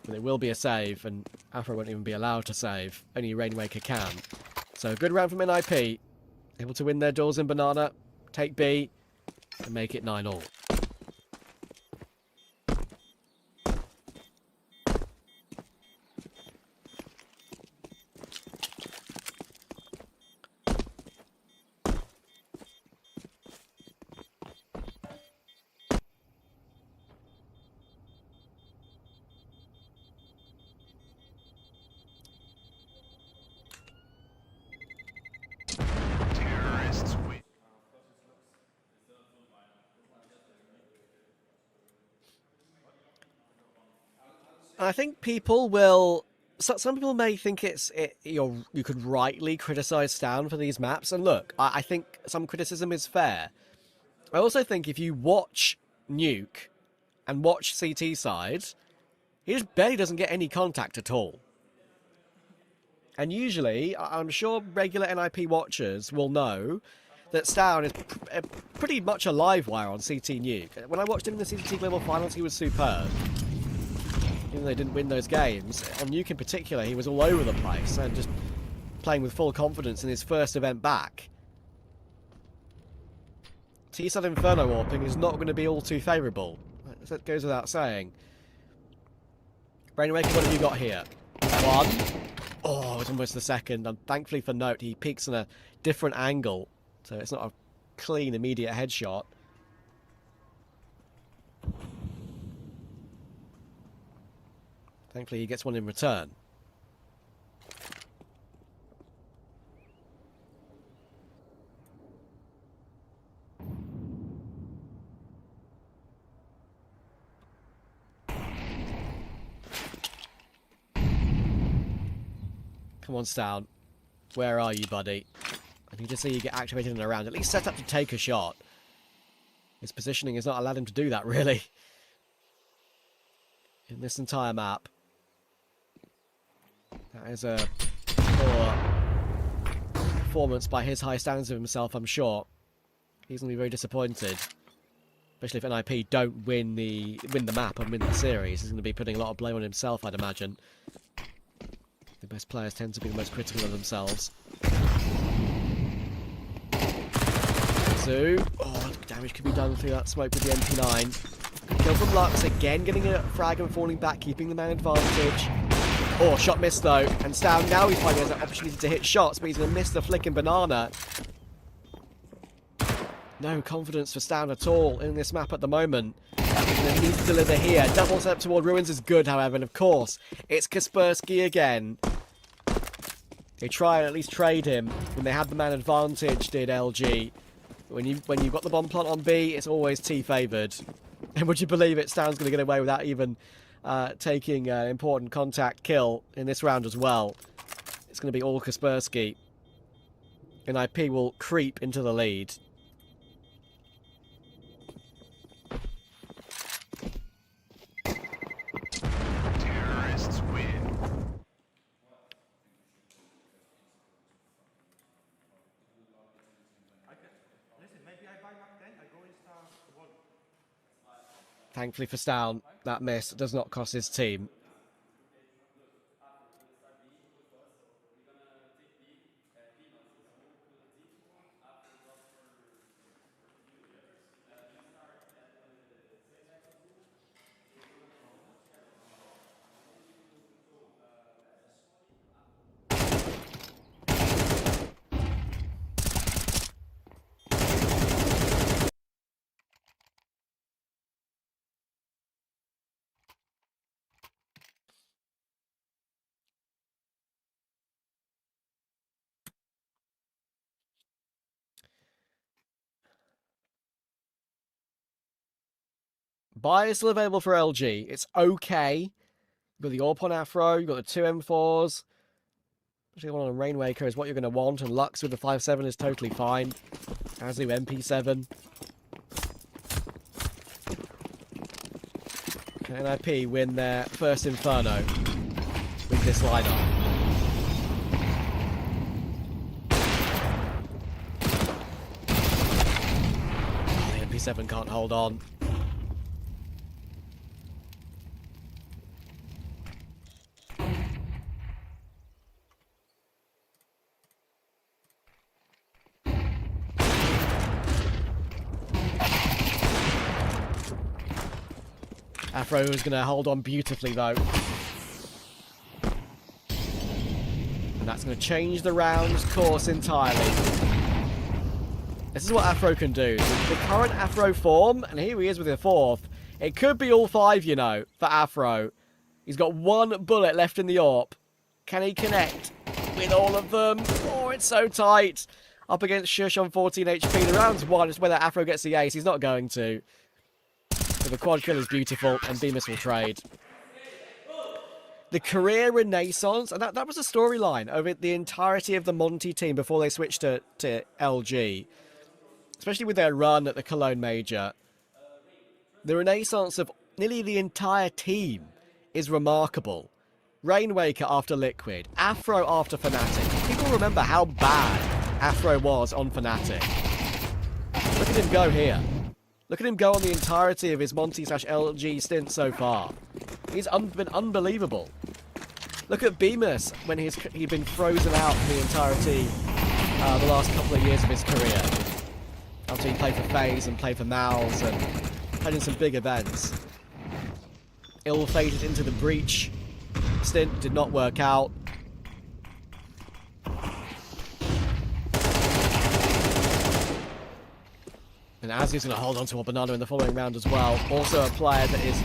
But it will be a save, and Afro won't even be allowed to save. Only Rainmaker can. So a good round from NIP. Able to win their duels in Banana, take B, and make it 9-all. I think people will. Some people may think you could rightly criticize Stan for these maps, and look, I think some criticism is fair. I also think if you watch Nuke and watch CT side, he just barely doesn't get any contact at all. And usually, I'm sure regular NIP watchers will know that Stan is pretty much a live wire on CT Nuke. When I watched him in the CT Global Finals, he was superb. Even though they didn't win those games, on Nuke in particular, he was all over the place and just playing with full confidence in his first event back. T-Side Inferno warping is not going to be all too favourable. That goes without saying. Rainmaker, what have you got here? One. Oh, it's almost the second. And thankfully for Note, he peeks in a different angle, so it's not a clean, immediate headshot. Thankfully, he gets one in return. Come on, Stown. Where are you, buddy? I need to see you get activated in a round. At least set up to take a shot. His positioning has not allowed him to do that, really. In this entire map. That is a poor performance by his high standards of himself, I'm sure. He's going to be very disappointed. Especially if NIP don't win the map and win the series. He's going to be putting a lot of blame on himself, I'd imagine. The best players tend to be the most critical of themselves. So, damage could be done through that smoke with the MP9. Good kill from Lux, again getting a frag and falling back, keeping the man advantage. Oh, shot missed though, and Stown now he's finding an opportunity to hit shots, but he's going to miss the flicking banana. No confidence for Stown at all in this map at the moment. He's going to need to deliver here. Double step toward Ruins is good, however, and of course, it's Kaspersky again. They try and at least trade him when they had the man advantage, did LG. When you've got the bomb plant on B, it's always T favoured. And would you believe it, Stown's going to get away without even taking an important contact kill in this round as well. It's going to be all Kaspersky. And IP will creep into the lead. Terrorists win. Thankfully for Stown, that miss does not cost his team. Buy is still available for LG. It's okay. You've got the AWP on Afro, you've got the two M4s. Especially the one on Rainwaker is what you're going to want, and Lux with the 5.7 is totally fine. As do MP7. Can NIP win their first Inferno with this lineup? Oh, the MP7 can't hold on. Afro is going to hold on beautifully, though. And that's going to change the round's course entirely. This is what Afro can do. With the current Afro form, and here he is with the fourth, it could be all five, you know, for Afro. He's got one bullet left in the AWP. Can he connect with all of them? Oh, it's so tight. Up against Shush on 14 HP. The round's won. It's whether Afro gets the ace. He's not going to. So the quad kill is beautiful, and Bemis will trade. The career renaissance, and that was a storyline over the entirety of the Monty team before they switched to LG. Especially with their run at the Cologne Major. The renaissance of nearly the entire team is remarkable. Rainwaker after Liquid, Afro after Fnatic. People remember how bad Afro was on Fnatic. Look at him go here. Look at him go on the entirety of his Monty/LG stint so far. He's been unbelievable. Look at Bemis when he'd been frozen out for the entirety the last couple of years of his career. After he played for FaZe and played for Mouse and played in some big events. Ill-fated into the Breach stint, did not work out. And Azzy's going to hold on to a banana in the following round as well. Also a player that is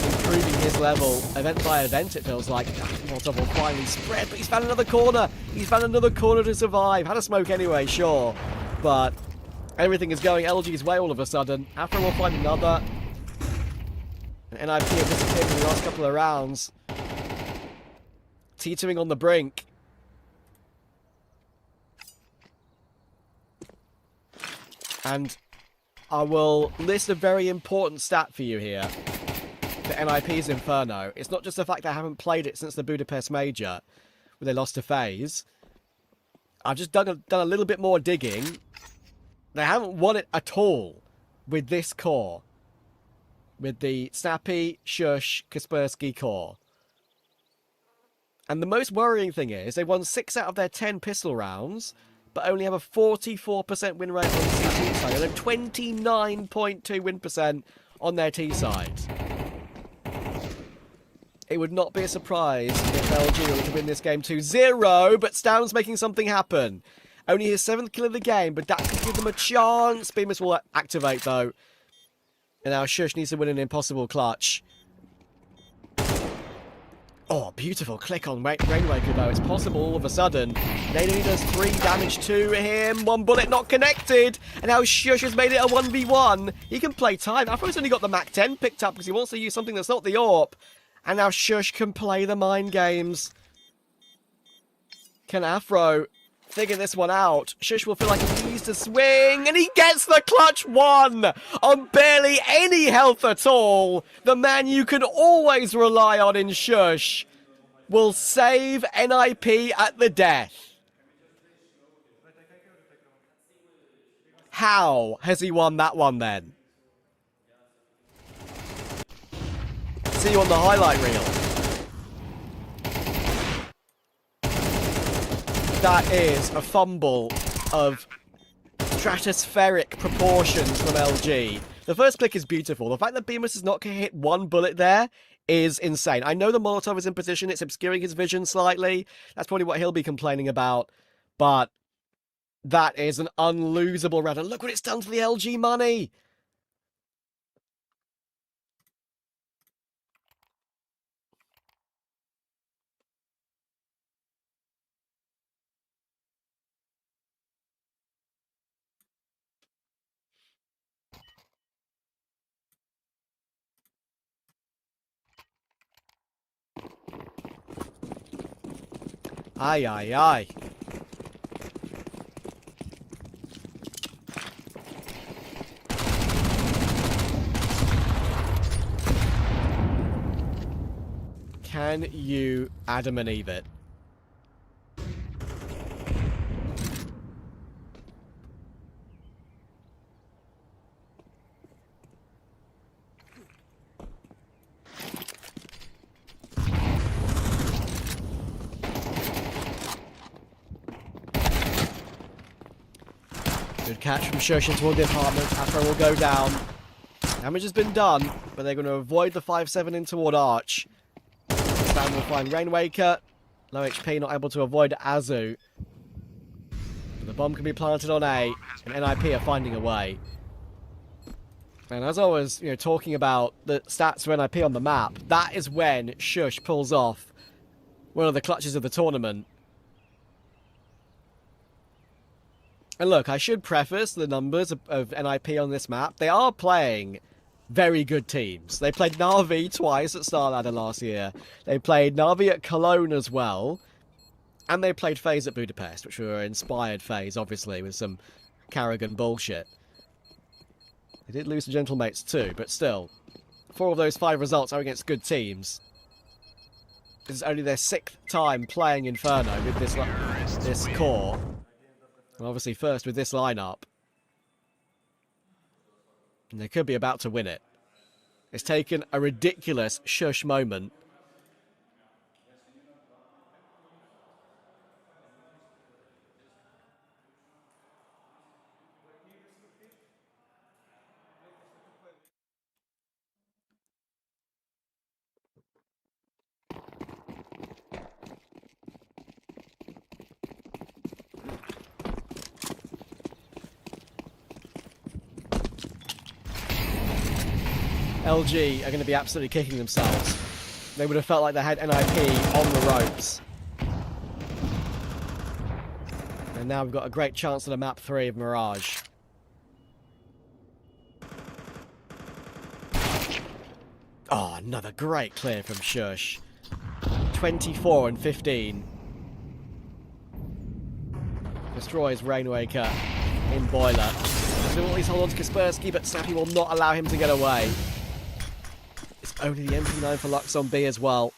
improving his level event by event, it feels like. Molotov will finally spread, but he's found another corner. He's found another corner to survive. Had a smoke anyway, sure. But everything is going LG's way all of a sudden. Afro will find another. And NIP have disappeared in the last couple of rounds. Teetering on the brink. And I will list a very important stat for you here. For NIP's Inferno. It's not just the fact that I haven't played it since the Budapest Major, where they lost to FaZe. I've just done a little bit more digging. They haven't won it at all with this core. With the Snappy, Shush, Kaspersky core. And the most worrying thing is, they won 6 out of their 10 pistol rounds, but only have a 44% win rate on the CT side, and a 29.2 win percent on their T side. It would not be a surprise if LG were to win this game 2-0, but Stown's making something happen. Only his 7th kill of the game, but that could give them a chance. Bemis will activate, though. And now Shush needs to win an impossible clutch. Oh, beautiful click on Rainwaker, though. It's possible all of a sudden. Nady does 3 damage to him. 1 bullet not connected. And now Shush has made it a 1v1. He can play time. Afro's only got the Mac 10 picked up because he wants to use something that's not the AWP. And now Shush can play the mind games. Can Afro figure this one out? Shush will feel like he needs to swing. And he gets the clutch 1 on barely any health at all. The man you can always rely on in Shush will save NIP at the death. How has he won that one then? see you on the highlight reel. That is a fumble of stratospheric proportions from LG. The first click is beautiful. The fact that BETBOOM has not hit one bullet there is insane. I know the Molotov is in position. It's obscuring his vision slightly. That's probably what he'll be complaining about. But that is an unlosable round. And look what it's done to the LG money. Aye, aye, aye. Can you Adam and Eve it? Good catch from Shoshin toward the apartment. Afro will go down. Damage has been done, but they're going to avoid the 5-7 in toward Arch. Sam will find Rainwaker. Low HP, not able to avoid Azu. But the bomb can be planted on A, and NIP are finding a way. And as I was, talking about the stats for NIP on the map, that is when Shush pulls off one of the clutches of the tournament. And look, I should preface the numbers of NIP on this map. They are playing very good teams. They played Na'Vi twice at Star Ladder last year. They played Na'Vi at Cologne as well. And they played FaZe at Budapest, which were inspired FaZe, obviously, with some Carrigan bullshit. They did lose to Gentlemates too, but still. 4 of those 5 results are against good teams. This is only their 6th time playing Inferno with this core. And obviously first with this lineup. And they could be about to win it. It's taken a ridiculous Shush moment. LG are going to be absolutely kicking themselves. They would have felt like they had NIP on the ropes. And now we've got a great chance at a map 3 of Mirage. Oh, another great clear from Shush. 24 and 15. Destroys Rainwaker in Boiler. He'll at least hold on to Kaspersky, but Snappy will not allow him to get away. It's only the MP9 for Lux on B as well.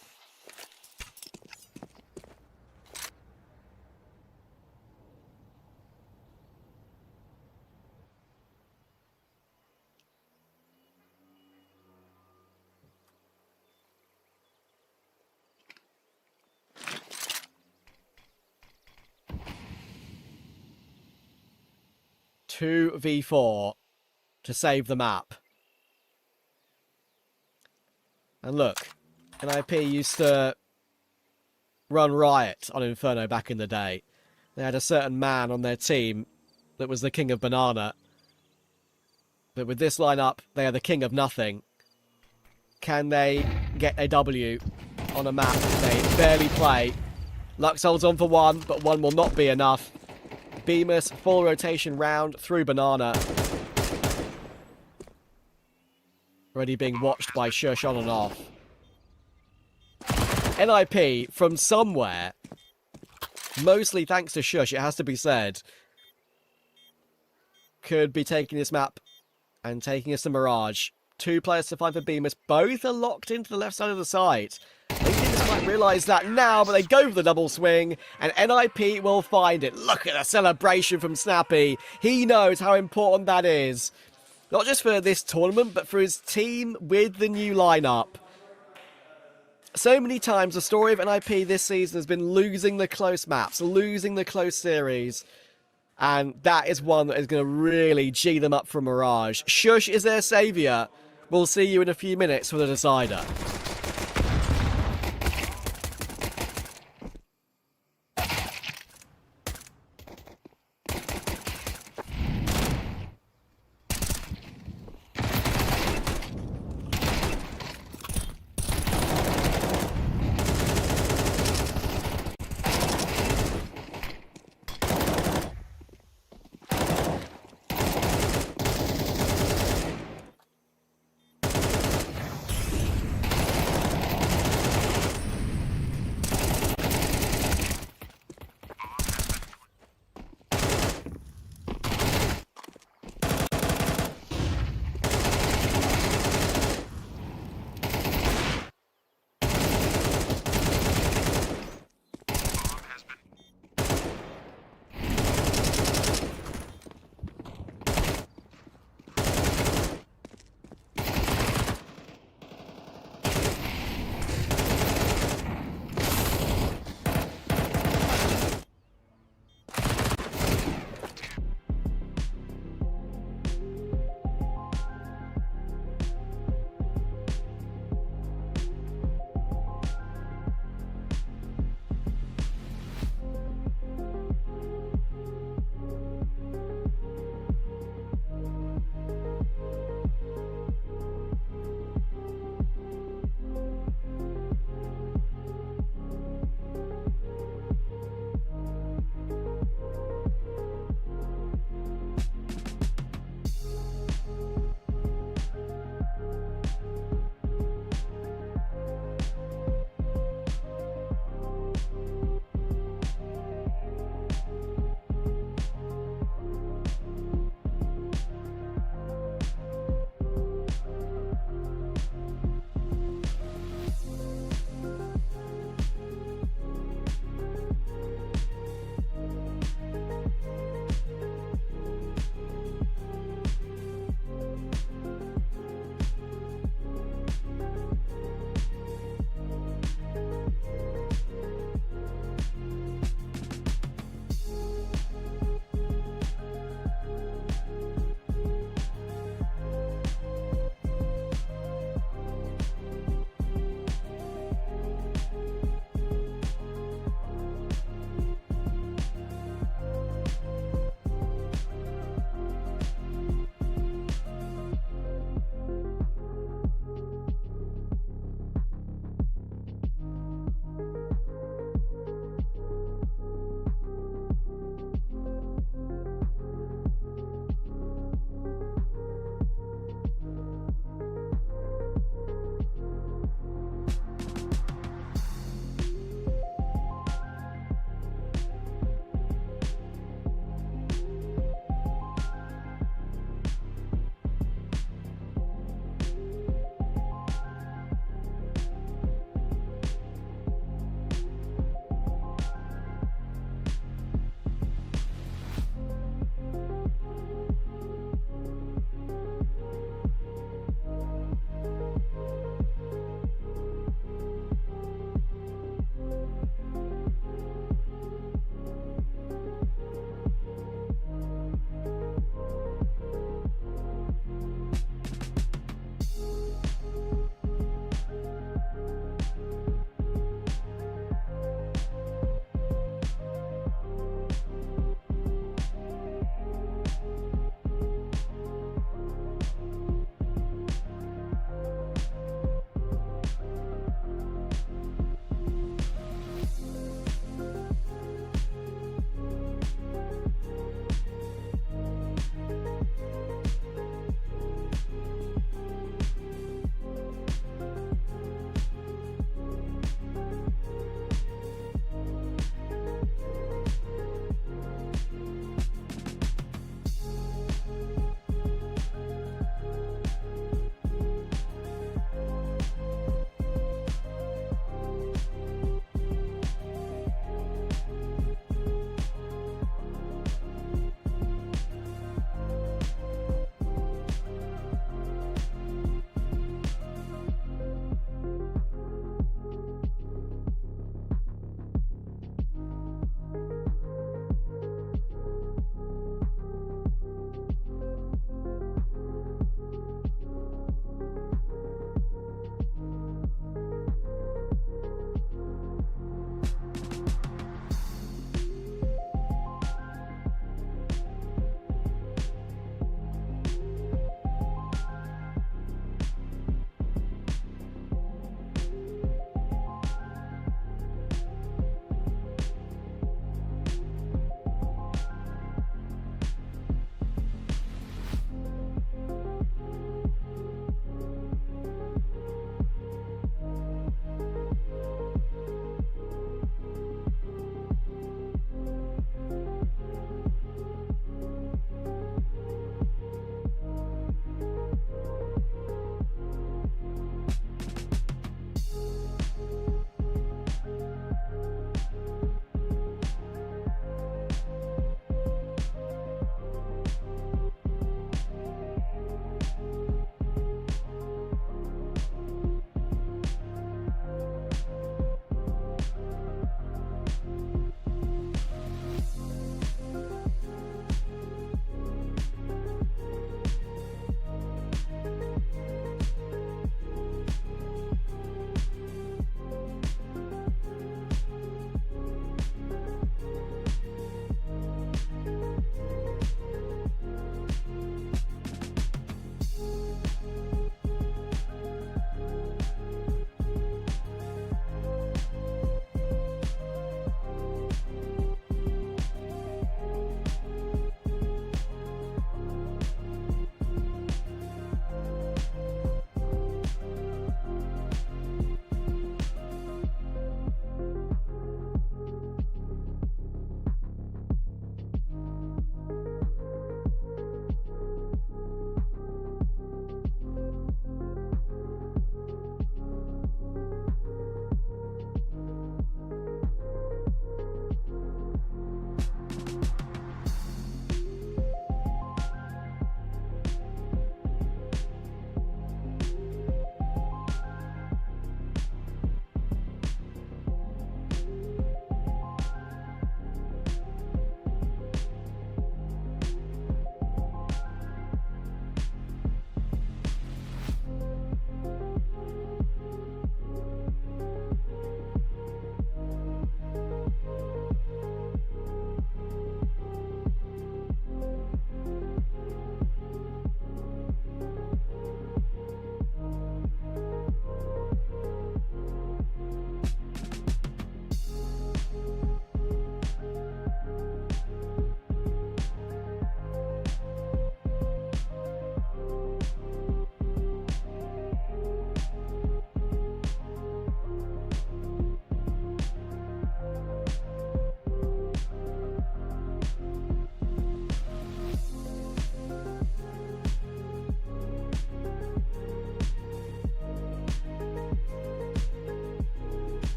Two v4 to save the map. And look, NIP used to run riot on Inferno back in the day. They had a certain man on their team that was the king of banana. But with this lineup, they are the king of nothing. Can they get a W on a map they barely play? Lux holds on for 1, but 1 will not be enough. Bemis, full rotation round through banana. Already being watched by Shush on and off. NIP from somewhere, mostly thanks to Shush, it has to be said, could be taking this map and taking us to Mirage. 2 players to find for Bemis. Both are locked into the left side of the site. They didn't quite realise that now, but they go for the double swing, and NIP will find it. Look at the celebration from Snappy. He knows how important that is. Not just for this tournament, but for his team with the new lineup. So many times the story of NIP this season has been losing the close maps, losing the close series, and that is one that is going to really G them up for Mirage. Shush is their saviour. We'll see you in a few minutes for the decider.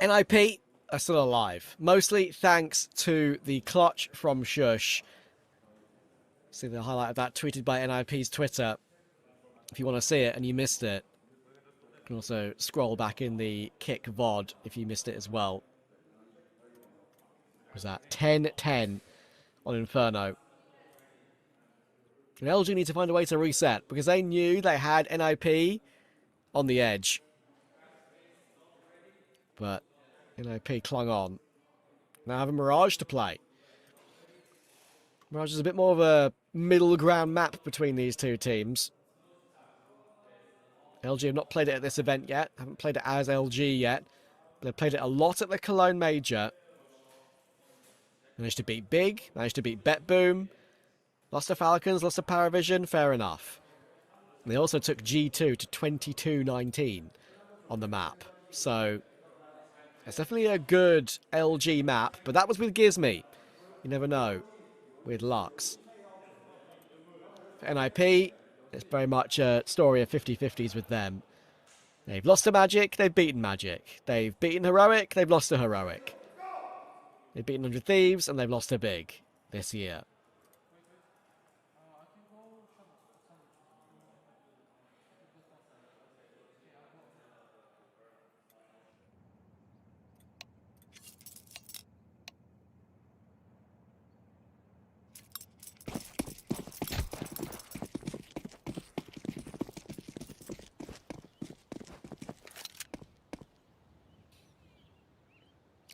NIP are still alive, mostly thanks to the clutch from Shush. See the highlight of that tweeted by NIP's Twitter. If you want to see it and you missed it, you can also scroll back in the kick VOD if you missed it as well. Was that 10-10 on Inferno? And LG need to find a way to reset because they knew they had NIP on the edge. But NIP clung on. Now have a Mirage to play. Mirage is a bit more of a middle ground map between these two teams. LG have not played it at this event yet. Haven't played it as LG yet. But they've played it a lot at the Cologne Major. Managed to beat Big. Managed to beat BETBOOM. Lost to Falcons. Lost to Paravision. Fair enough. And they also took G2 to 22-19 on the map. So it's definitely a good LG map. But that was with Gizmy. You never know. With Lux. For NIP, it's very much a story of 50-50s with them. They've lost to Magic, they've beaten Magic. They've beaten Heroic, they've lost to Heroic. They've beaten 100 Thieves, and they've lost to Big this year.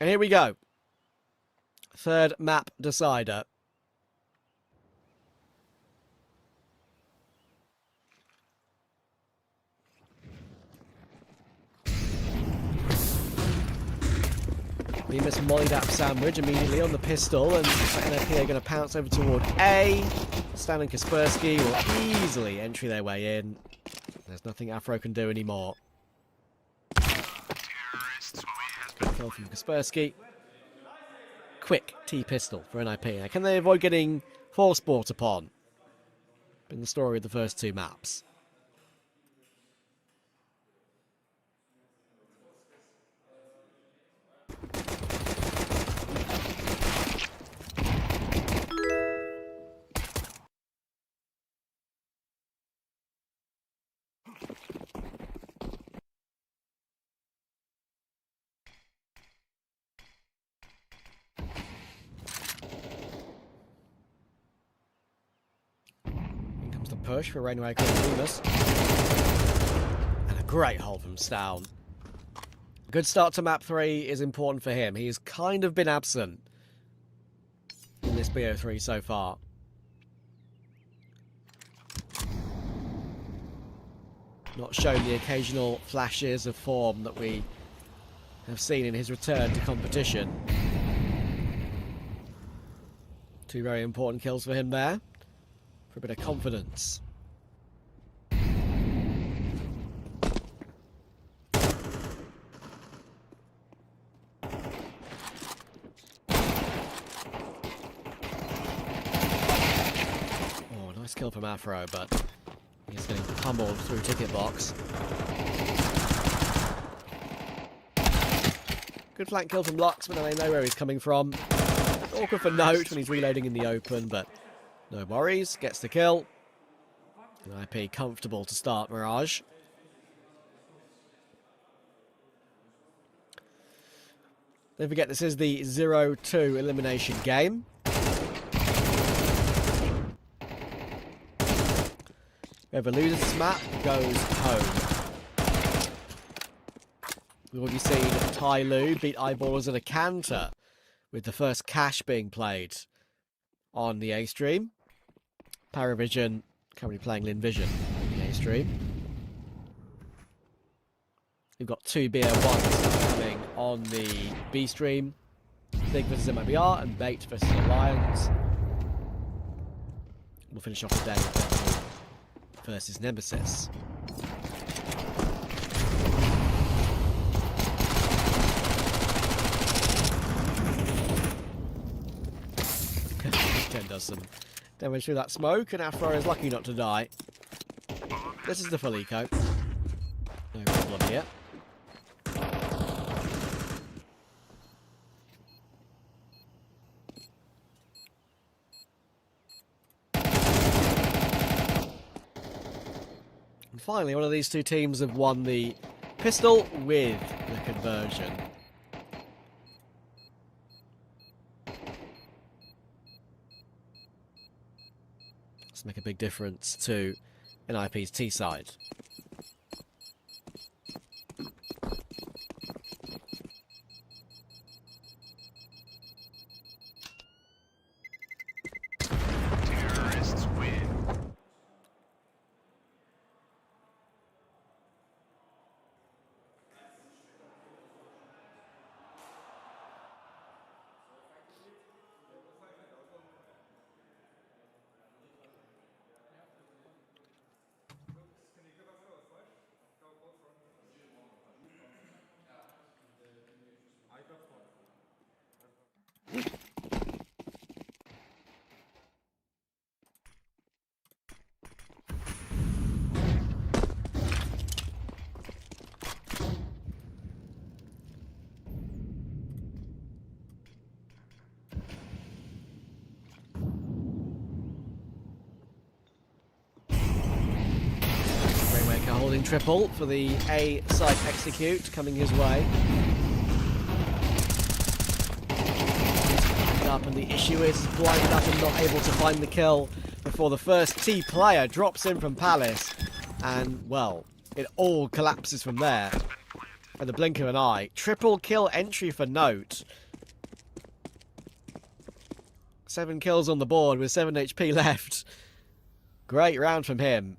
And here we go. Third map decider. Nemus mollied up Sandwich immediately on the pistol, and NFP are going to pounce over toward A. Stan and Kaspersky will easily entry their way in. There's nothing Afro can do anymore. Kill from Kaspersky. Quick T-pistol for NIP. Now, can they avoid getting force brought upon? Been the story of the first two maps. Push for Rainway Nemes. And a great hold from Stown. Good start to map 3 is important for him. He's kind of been absent in this BO3 so far. Not shown the occasional flashes of form that we have seen in his return to competition. 2 very important kills for him there. For a bit of confidence. Oh, nice kill from Afro, but he's getting pummeled through ticket box. Good flank kill from Lux, but they know where he's coming from. Awkward for Note when he's reloading in the open, but no worries, gets the kill. And IP comfortable to start Mirage. Don't forget this is the 0-2 elimination game. Whoever loses this map goes home. We've already seen Tai Lu beat Eyeballers at a canter with the first cash being played on the A stream. Paravision currently playing Lin Vision on the A stream. We've got 2 BO1s coming on the B stream. Big versus MIBR and Bait versus Alliance. We'll finish off the day with versus Nemesis. Ken does some damage through that smoke, and Afro is lucky not to die. This is the full eco. No problem here. finally, one of these two teams have won the pistol with the conversion. Let's make a big difference to NIP's T side. Terrorists win. Rainmaker holding triple for the A side execute coming his way. Up, and the issue is blinded up and not able to find the kill before the first T player drops in from Palace, and well, it all collapses from there at the blink of an eye. Triple kill entry for Note. 7 kills on the board with 7 HP left. Great round from him.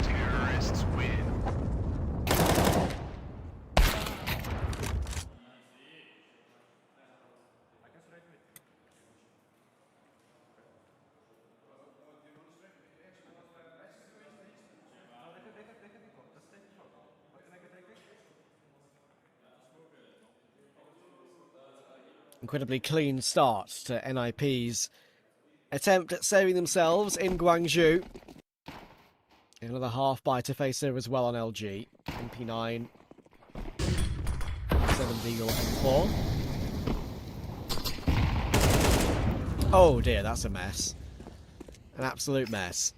Terrorists win. Incredibly clean start to NIP's attempt at saving themselves in Guangzhou. Another half buy to face her as well on LG. MP9, 7 Deagle M4. Oh dear, that's a mess. An absolute mess.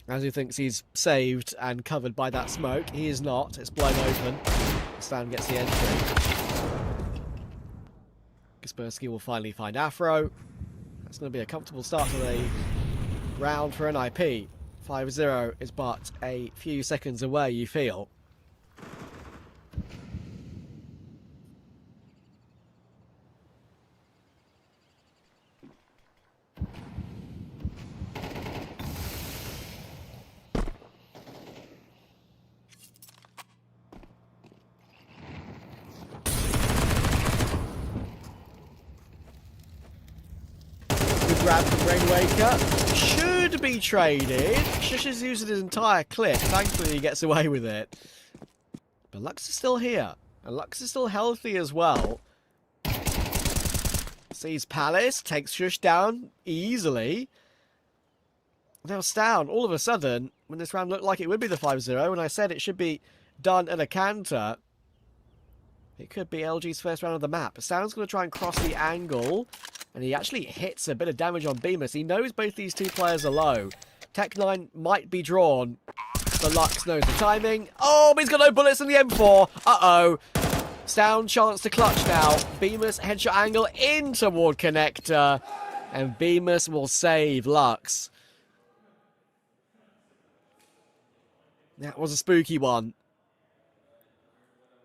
As he thinks he's saved and covered by that smoke, he is not. It's blown open. Stan gets the entry. Kaspersky will finally find Afro. That's going to be a comfortable start to the round for NIP. 5-0 is but a few seconds away, you feel. Grab from Rainwaker. Should be traded. Shush has used his entire clip. Thankfully he gets away with it. But Lux is still here. And Lux is still healthy as well. Sees Palace. Takes Shush down easily. Now Stan, all of a sudden, when this round looked like it would be the 5-0, when I said it should be done at a canter, it could be LG's first round of the map. Stan's going to try and cross the angle. And he actually hits a bit of damage on Bemis. He knows both these two players are low. Tech9 might be drawn, but Lux knows the timing. Oh, but he's got no bullets in the M4. Uh-oh. Sound chance to clutch now. Bemis headshot angle in toward Connector. And Bemis will save Lux. That was a spooky one.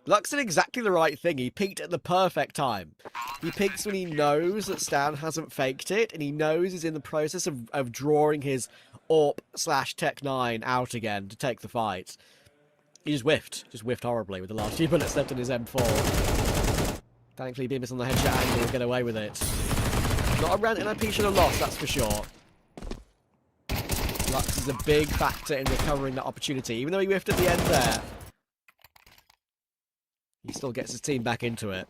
Lux did exactly the right thing. He peeked at the perfect time. He peeks when he knows that Stan hasn't faked it, and he knows he's in the process of drawing his AWP/Tech9 out again to take the fight. He just whiffed horribly with the last few bullets left in his M4. Thankfully, Bemis on the headshot angle will get away with it. Not a round NIP should have lost, that's for sure. Lux is is a big factor in recovering that opportunity. Even though he whiffed at the end there, he still gets his team back into it.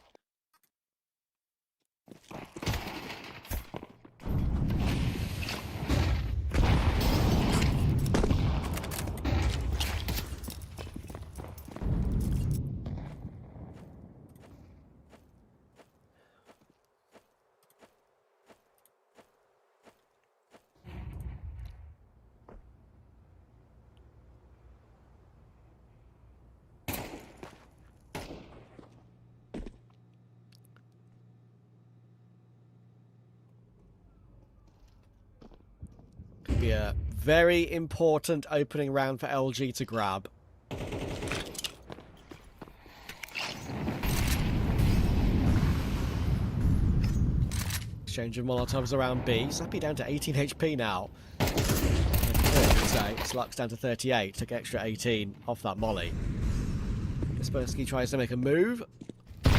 Could be a very important opening round for LG to grab. Exchange of Molotovs around B. Snappy down to 18 HP now. Slux down to 38. Took extra 18 off that molly. Kaspersky tries to make a move. And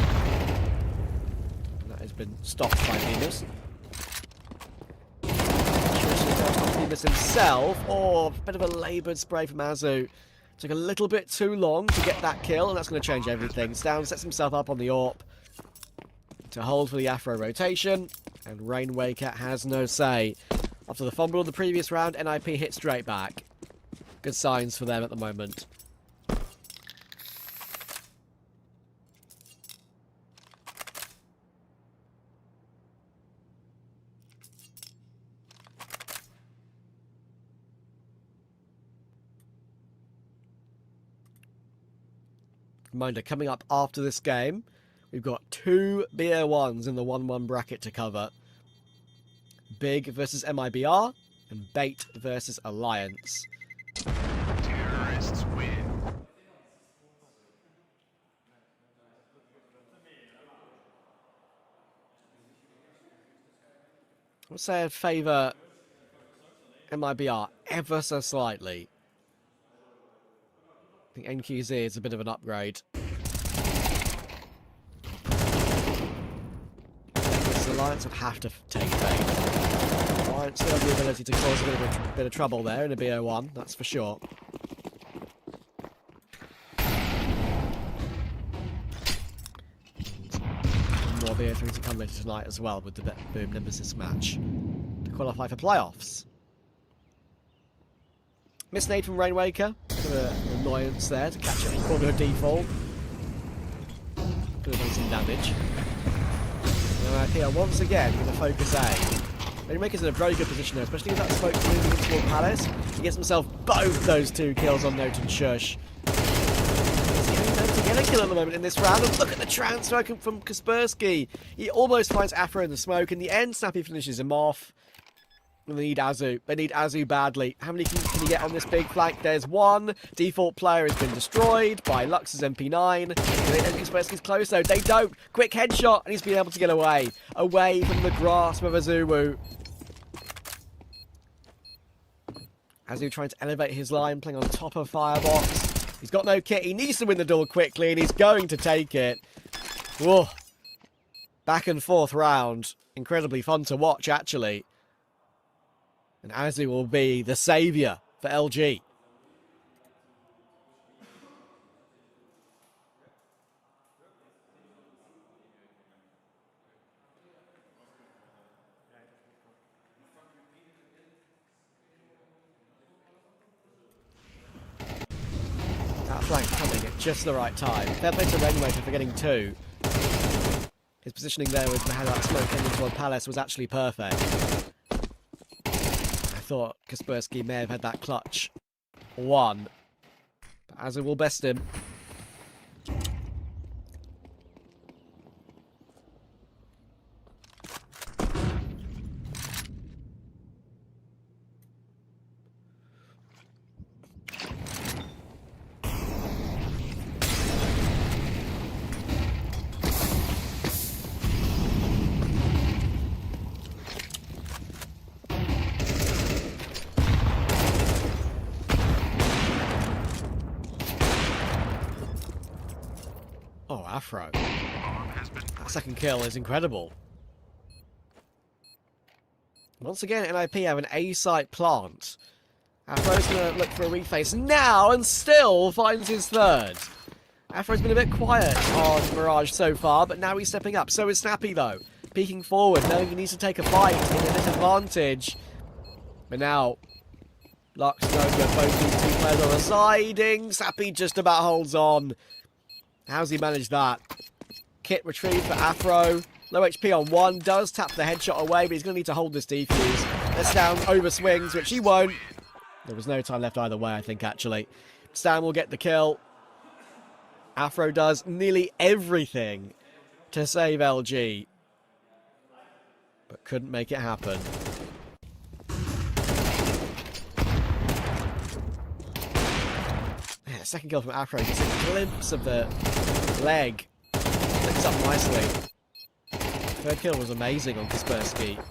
that has been stopped by Nemes. Nemes himself. Oh, a bit of a laboured spray from Azu. Took a little bit too long to get that kill, and that's going to change everything. Down sets himself up on the AWP to hold for the Afro rotation, and Rainwaker has no say. After the fumble of the previous round, NIP hit straight back. Good signs for them at the moment. Reminder, coming up after this game, we've got 2 BO1s in the 1-1 bracket to cover. Big versus MIBR, and Bait versus Alliance. Terrorists win. I would say I'd favour MIBR ever so slightly. I think NQZ is a bit of an upgrade. The Alliance would have to take Bait. Alliance still have the ability to cause a bit of trouble there in a BO1, that's for sure. And more BO3 to come later tonight as well with the BETBOOM Nemesis match to qualify for playoffs. Misnade from Rainwaker. Bit of an annoyance there to catch it in corner of default. Could have done some damage. Here, once again, going to focus A. Rainwaker's in a very good position there, especially with that smoke moving into Lord Palace. He gets himself both those 2 kills on Note and Shush. He's the only man to get a kill at the moment in this round. And look at the transfer from Kaspersky. He almost finds Afro in the smoke. In the end, Snappy finishes him off. And they need Azu. They need Azu badly. How many can he get on this big flank? There's 1. Default player has been destroyed by Lux's MP9. Kaspersky's close though. They don't. Quick headshot, and he's been able to get away. Away from the grasp of Azuwu. Azu trying to elevate his line, playing on top of Firebox. He's got no kit. He needs to win the duel quickly, and he's going to take it. Whoa. Back and forth round. Incredibly fun to watch, actually. And Azu will be the saviour for LG. That flank coming at just the right time. Fair play to Rainwaker for getting 2. His positioning there with how that smoke came into a Palace was actually perfect. I thought Kaspersky may have had that clutch 1, but Azu will best him. Oh, Afro. That second kill is incredible. Once again, NIP have an A-site plant. Afro's going to look for a reface now and still finds his third. Afro's been a bit quiet on Mirage so far, but now he's stepping up. So is Snappy, though. Peeking forward, knowing he needs to take a fight in a disadvantage. But now, Lux knows that both these two players are residing. Snappy just about holds on. How's he managed that? Kit retrieved for Afro. Low HP on one. Does tap the headshot away, but he's going to need to hold this defuse. Let's down over swings, which he won't. There was no time left either way, I think, actually. Stan will get the kill. Afro does nearly everything to save LG, but couldn't make it happen. Yeah, second kill from Afro. Just a glimpse of the leg. Flicks up nicely. Third kill was amazing on Kaspersky.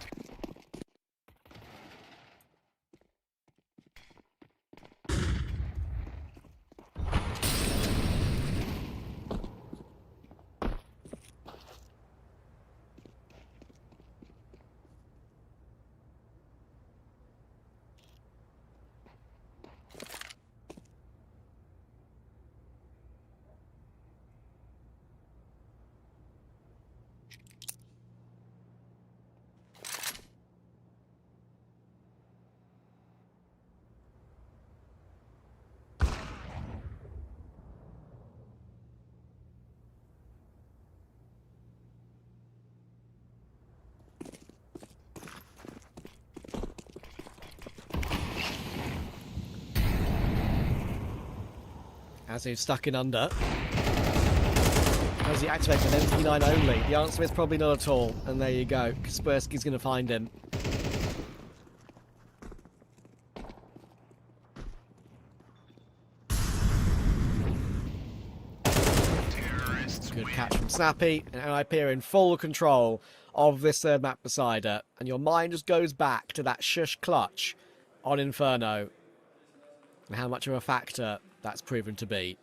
As he's stuck in under. Does he activate with MP9 only? The answer is probably not at all. And there you go. Kaspersky's going to find him. Good catch from Snappy. And NIP are in full control of this third map beside her. And your mind just goes back to that shush clutch on Inferno. And how much of a factor that's proven to be.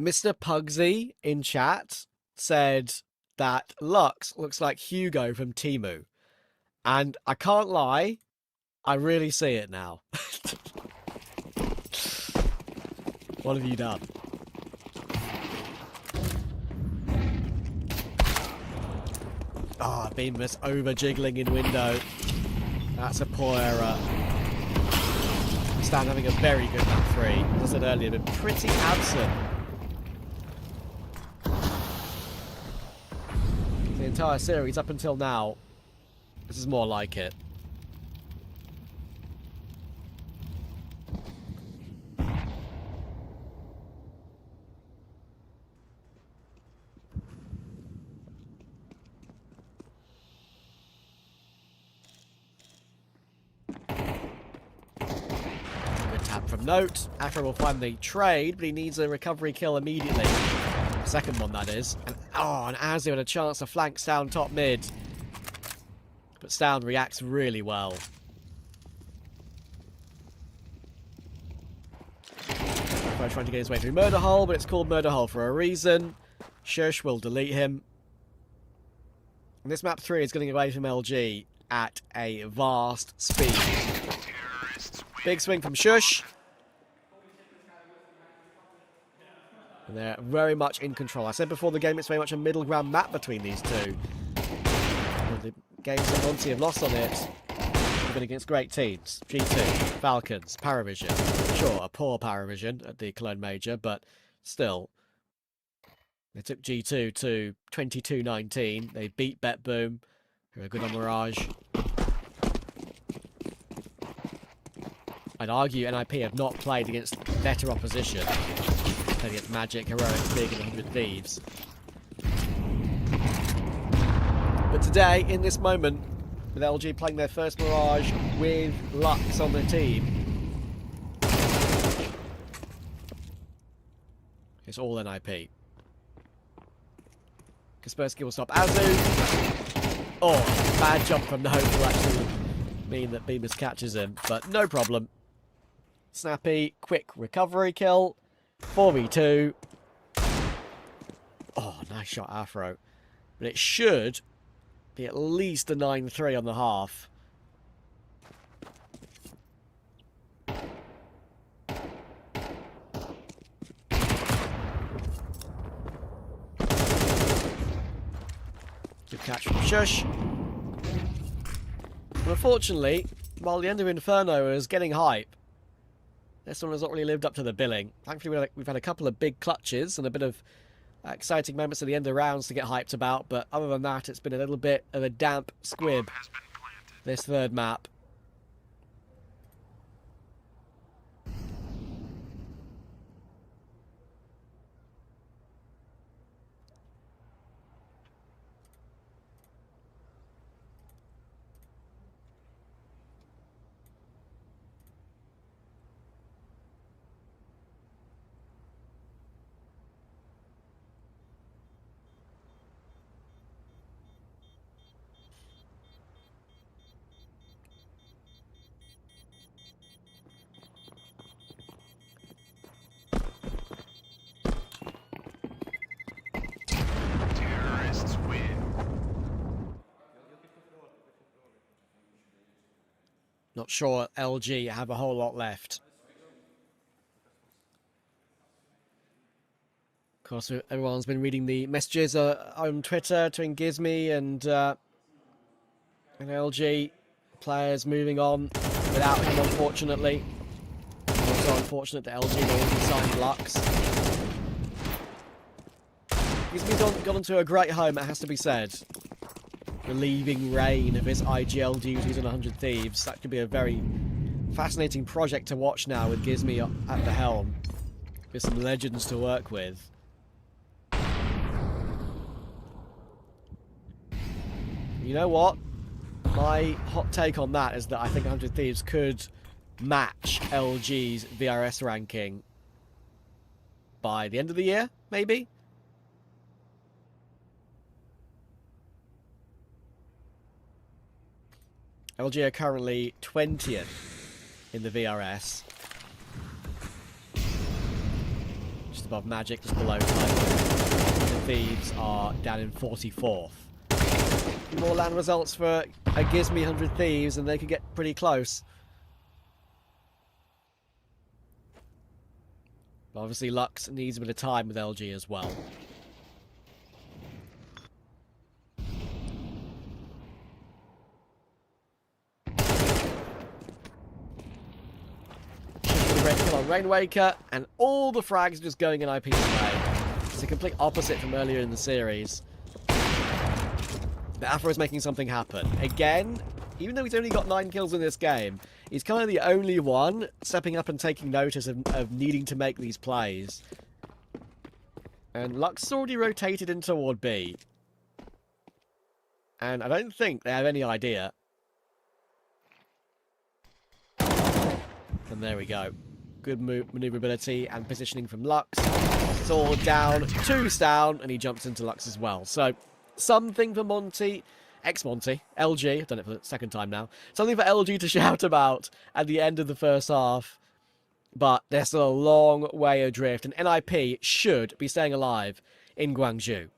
Mr. Pugsy in chat said that Lux looks like Hugo from Temu. And I can't lie, I really see it now. What have you done? Ah, oh, Beamus over jiggling in window. That's a poor error. Stan having a very good map 3. As I said earlier, been pretty absent. The entire series up until now, this is more like it. Good tap from Note. Afro will find the trade, but he needs a recovery kill immediately. Second one, that is. And Azir had a chance to flank Stown top mid. But Stown reacts really well. Trying to get his way through Murder Hole, but it's called Murder Hole for a reason. Shush will delete him. And this map 3 is getting away from LG at a vast speed. Big swing from Shush. And they're very much in control. I said before the game it's very much a middle ground map between these two. The games that Monty have lost on it have been against great teams. G2, Falcons, Paravision. Sure, a poor Paravision at the Cologne Major, but still. They took G2 to 22-19. They beat BETBOOM, who are good on Mirage. I'd argue NIP have not played against better opposition. Playing against Magic, Heroic, Big, and 100 Thieves. But today, in this moment, with LG playing their first Mirage with Lux on the team. It's all NIP. Kaspersky will stop Azu. Oh, bad jump from Note will actually mean that Bemis catches him, but no problem. Snappy, quick recovery kill. 4v2. Oh, nice shot, Afro. But it should be at least a 9-3 on the half. Good catch from Shush. But unfortunately, while the end of Inferno is getting hype, this one has not really lived up to the billing. Thankfully, we've had a couple of big clutches and a bit of exciting moments at the end of rounds to get hyped about, but other than that, it's been a little bit of a damp squib, this third map. Not sure LG have a whole lot left. Of course, everyone's been reading the messages on Twitter to Gizmi and LG players moving on without him, unfortunately. Also unfortunate that LG already signed Lux. Gizmi's gone into a great home, it has to be said. Relieving reign of his IGL duties in 100 Thieves. That could be a very fascinating project to watch now with Gizmi at the helm. With some legends to work with. You know what? My hot take on that is that I think 100 Thieves could match LG's VRS ranking by the end of the year, maybe? LG are currently 20th in the VRS. Just above Magic, just below Tiger. The Thieves are down in 44th. More land results for a Gizmi 100 Thieves and they could get pretty close. But obviously Lux needs a bit of time with LG as well. Great kill on Rainwaker, and all the frags just going in IP's way. It's a complete opposite from earlier in the series. But Afro is making something happen. Again, even though he's only got 9 kills in this game, he's kind of the only one stepping up and taking notice of needing to make these plays. And Lux is already rotated in toward B. And I don't think they have any idea. And there we go. Good maneuverability and positioning from Lux. Sword down, 2's down, and he jumps into Lux as well. So, something for Monty, ex-Monty, LG, I've done it for the second time now. Something for LG to shout about at the end of the first half. But they're still a long way adrift, and NIP should be staying alive in Guangzhou.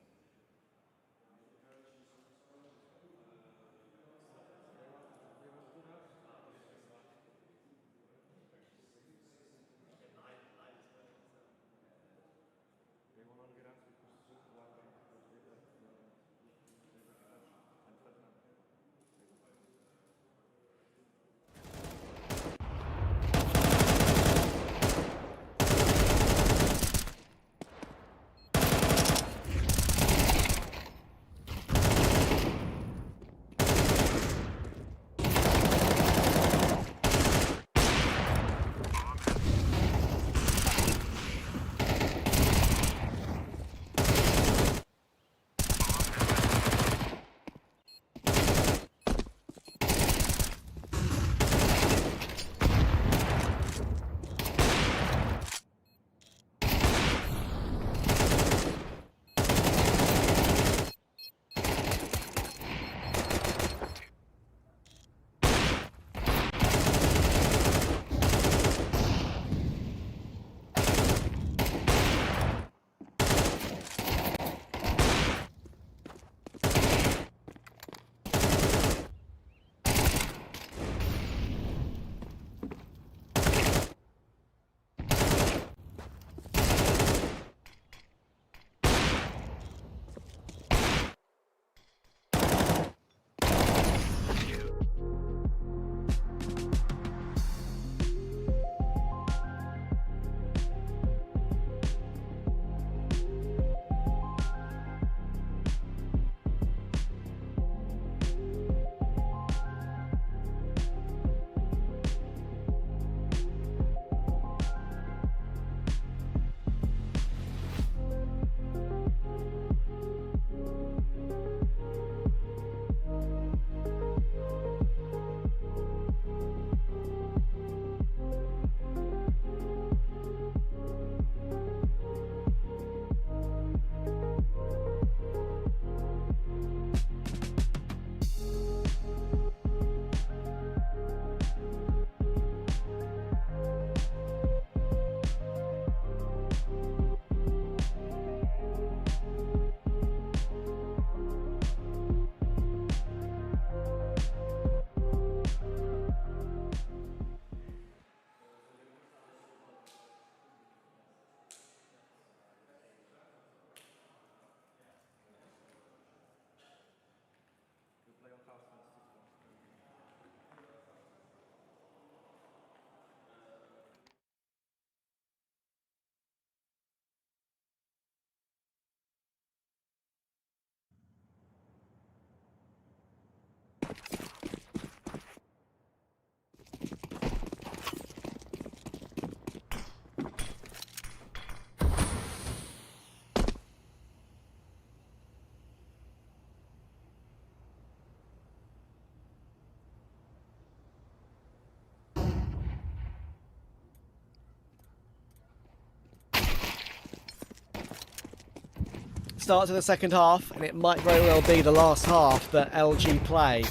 Start to the second half, and it might very well be the last half that LG play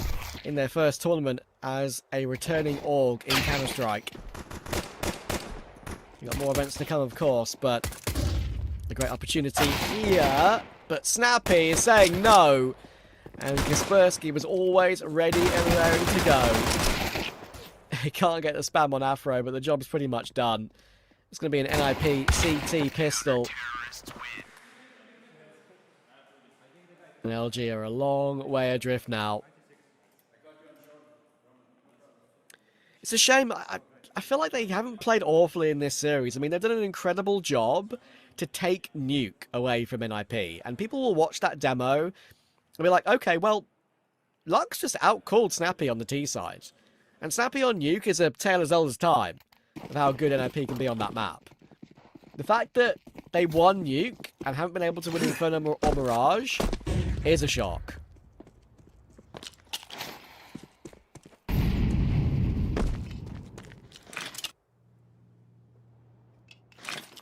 in their first tournament as a returning org in Counter-Strike. We've got more events to come, of course, but a great opportunity here. But Snappy is saying no, and Kaspersky was always ready and raring to go. He can't get the spam on Afro, but the job's pretty much done. It's going to be an NIP CT pistol. And LG are a long way adrift now. It's a shame. I feel like they haven't played awfully in this series. I mean, they've done an incredible job to take Nuke away from NIP. And people will watch that demo and be like, okay, well, Lux just outcalled Snappy on the T side. And Snappy on Nuke is a tale as old as time of how good NIP can be on that map. The fact that they won Nuke and haven't been able to win Inferno or Mirage is a shock.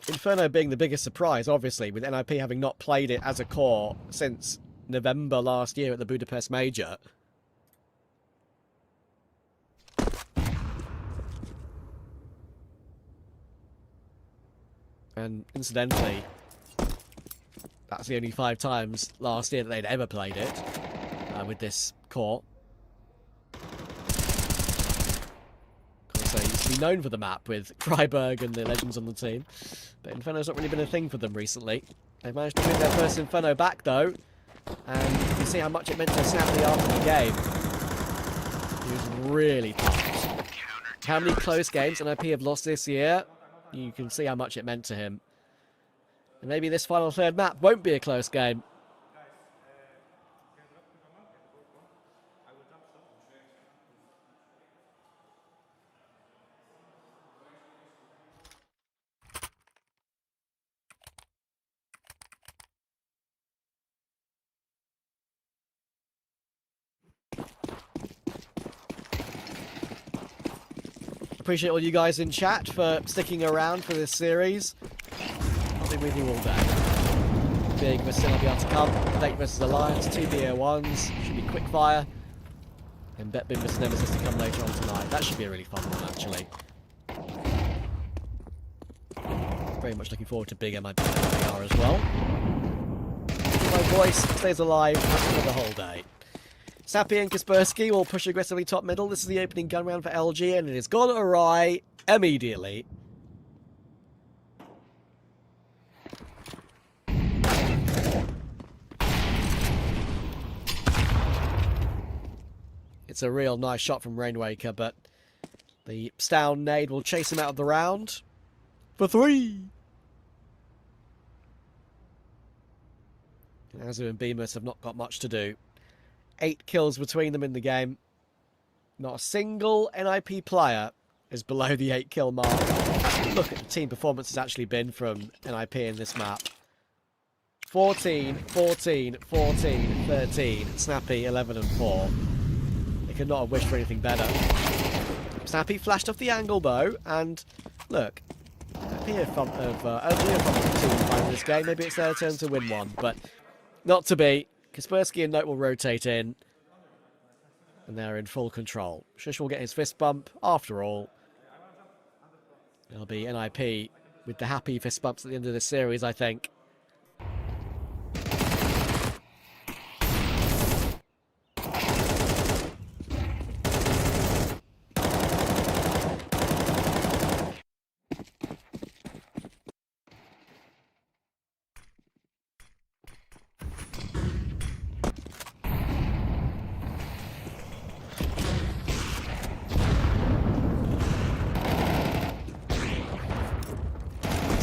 Inferno being the biggest surprise, obviously, with NIP having not played it as a core since November last year at the Budapest Major. And incidentally, that's the only 5 times last year that they'd ever played it with this core. Of course, they used to be known for the map with Freiburg and the Legends on the team. But Inferno's not really been a thing for them recently. They've managed to win their first Inferno back, though. And you can see how much it meant to Snappy after the game. He was really pumped. How many close games NIP have lost this year? You can see how much it meant to him. And maybe this final third map won't be a close game. Appreciate all you guys in chat for sticking around for this series. I'll be with you all day. Big versus will be able to come. Lake versus Alliance, 2 BO1s. Should be quick fire. And BETBOOM versus NEMESIS to come later on tonight. That should be a really fun one, actually. Very much looking forward to big MIP as well. My voice stays alive for the whole day. Snappy and Kaspersky will push aggressively top middle. This is the opening gun round for LG, and it has gone awry immediately. It's a real nice shot from Rainwaker, but the Stown nade will chase him out of the round for 3. And Azu and Bemis have not got much to do. 8 kills between them in the game. Not a single NIP player is below the 8 kill mark. Look at the team performance has actually been from NIP in this map. 14, 14, 14, 13. Snappy, 11 and 4. They could not have wished for anything better. Snappy flashed off the angle though, and look, LG are from the team fighting this game. Maybe it's their turn to win one, but not to be. Kaspersky and Note will rotate in, and they're in full control. Shush will get his fist bump. After all, it'll be NIP with the happy fist bumps at the end of this series, I think.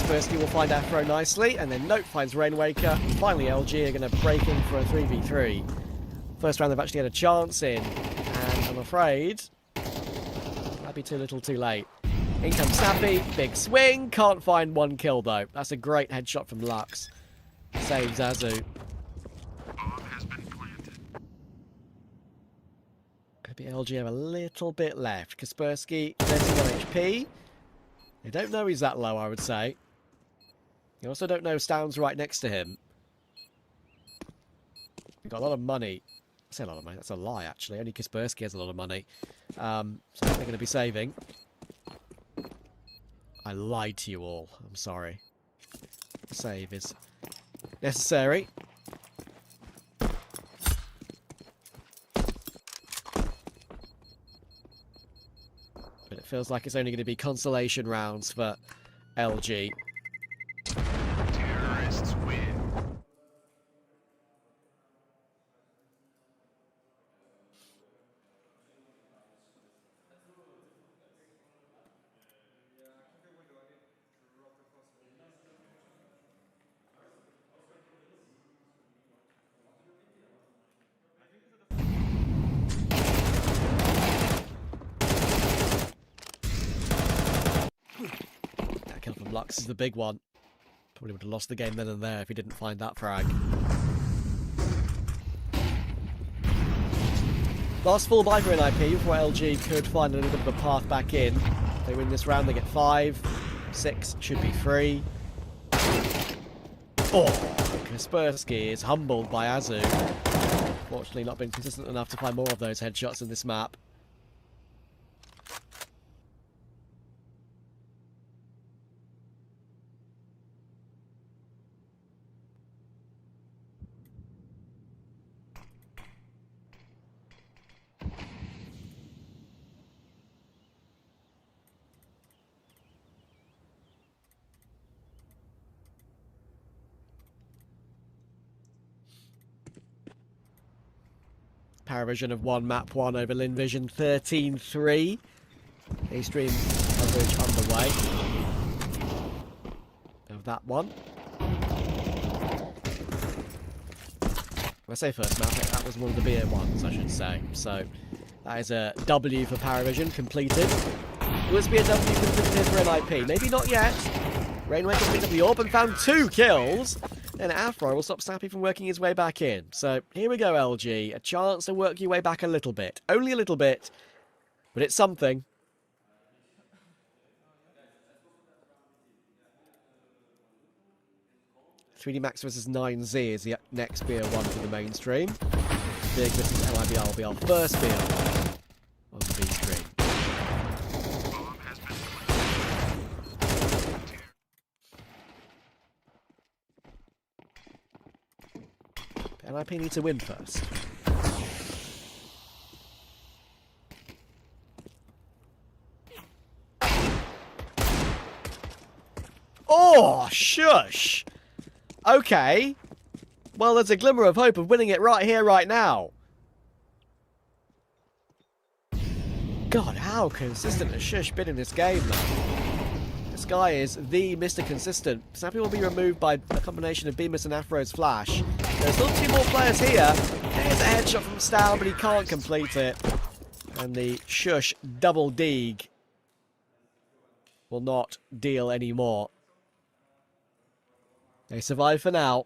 Kaspersky will find Afro nicely, and then Note finds Rainwaker. Finally, LG are going to break in for a 3v3. First round they've actually had a chance in, afraid. Might be too little too late. In comes Snappy, big swing, can't find one kill though. That's a great headshot from Lux. Saves Azu. Maybe LG have a little bit left. Kaspersky, 31 HP. They don't know he's that low, I would say. You also don't know Stound's right next to him. We've got a lot of money. I say a lot of money, that's a lie actually. Only Kaspersky has a lot of money. So they're going to be saving. I lied to you all. I'm sorry. Save is necessary. But it feels like it's only going to be consolation rounds for LG. Terrorists win. That kill from Lux is the big one. Probably would have lost the game then and there if he didn't find that frag. Last full buy for an IP before LG could find a little bit of a path back in. If they win this round, they get 5. 6 should be free. Oh! Kaspersky is humbled by Azu. Fortunately not been consistent enough to find more of those headshots in this map. Paravision have won map 1 over Linvision 13-3. A stream coverage underway of that one. When I say first map, that was one of the BA ones, I should say. So that is a W for Paravision completed. Will this be a W completed for NIP? Maybe not yet. Rainway can pick up the orb and found 2 kills. Then Afro will stop Snappy from working his way back in. So here we go, LG. A chance to work your way back a little bit. Only a little bit, but it's something. .3D Max versus 9Z is the next BO1 for the mainstream. Big versus LIBR will be our first BO on the B stream. NIP need to win first. Oh, shush! Okay. Well, there's a glimmer of hope of winning it right here, right now. God, how consistent has Shush been in this game, man? This guy is the Mr. Consistent. Snappy will be removed by a combination of Bemis and Afro's flash. There's still 2 more players here. There's a headshot from Stow, but he can't complete it. And the Shush double deeg will not deal anymore. They survive for now.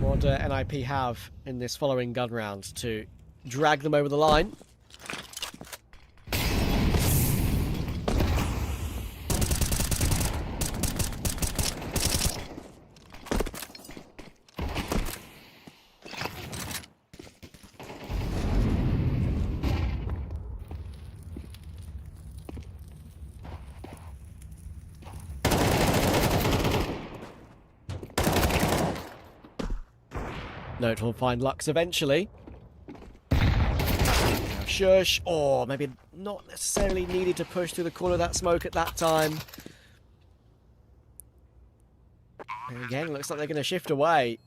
What do NIP have in this following gun round to drag them over the line? Note will find Lux eventually. Now Shush, or maybe not necessarily needed to push through the corner of that smoke at that time. And again, looks like they're going to shift away.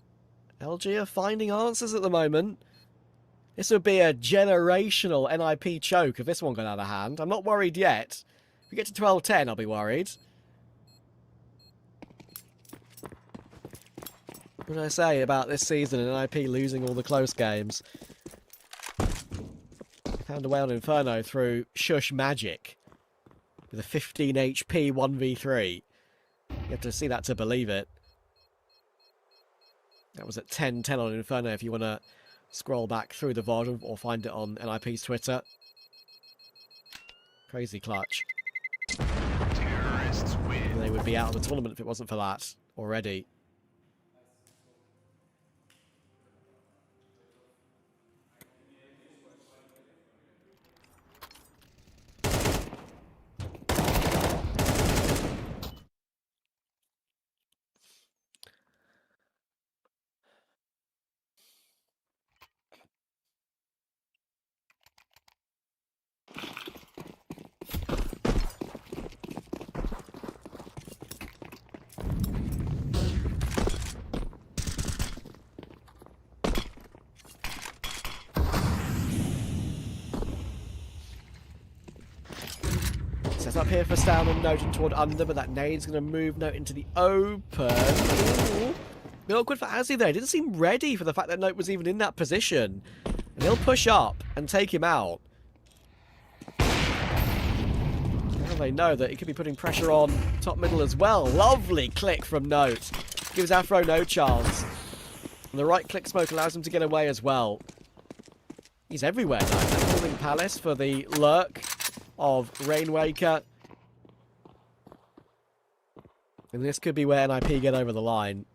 LG are finding answers at the moment. This would be a generational NIP choke if this one got out of hand. I'm not worried yet. If we get to 12-10, I'll be worried. What did I say about this season and NIP losing all the close games? Found a way on Inferno through Shush Magic with a 15 HP 1v3. You have to see that to believe it. That was at 10-10 on Inferno if you want to scroll back through the VOD or find it on NIP's Twitter. Crazy clutch. Terrorists win. They would be out of the tournament if it wasn't for that already. Set up here for Stan and Note toward under, but that nade's going to move Note into the open. Ooh. Bit awkward for Azzy there. He didn't seem ready for the fact that Note was even in that position. And he'll push up and take him out. Now they know that he could be putting pressure on top middle as well. Lovely click from Note. Gives Afro no chance. And the right click smoke allows him to get away as well. He's everywhere now. Holding Palace for the lurk of Rainwaker. And this could be where NIP get over the line.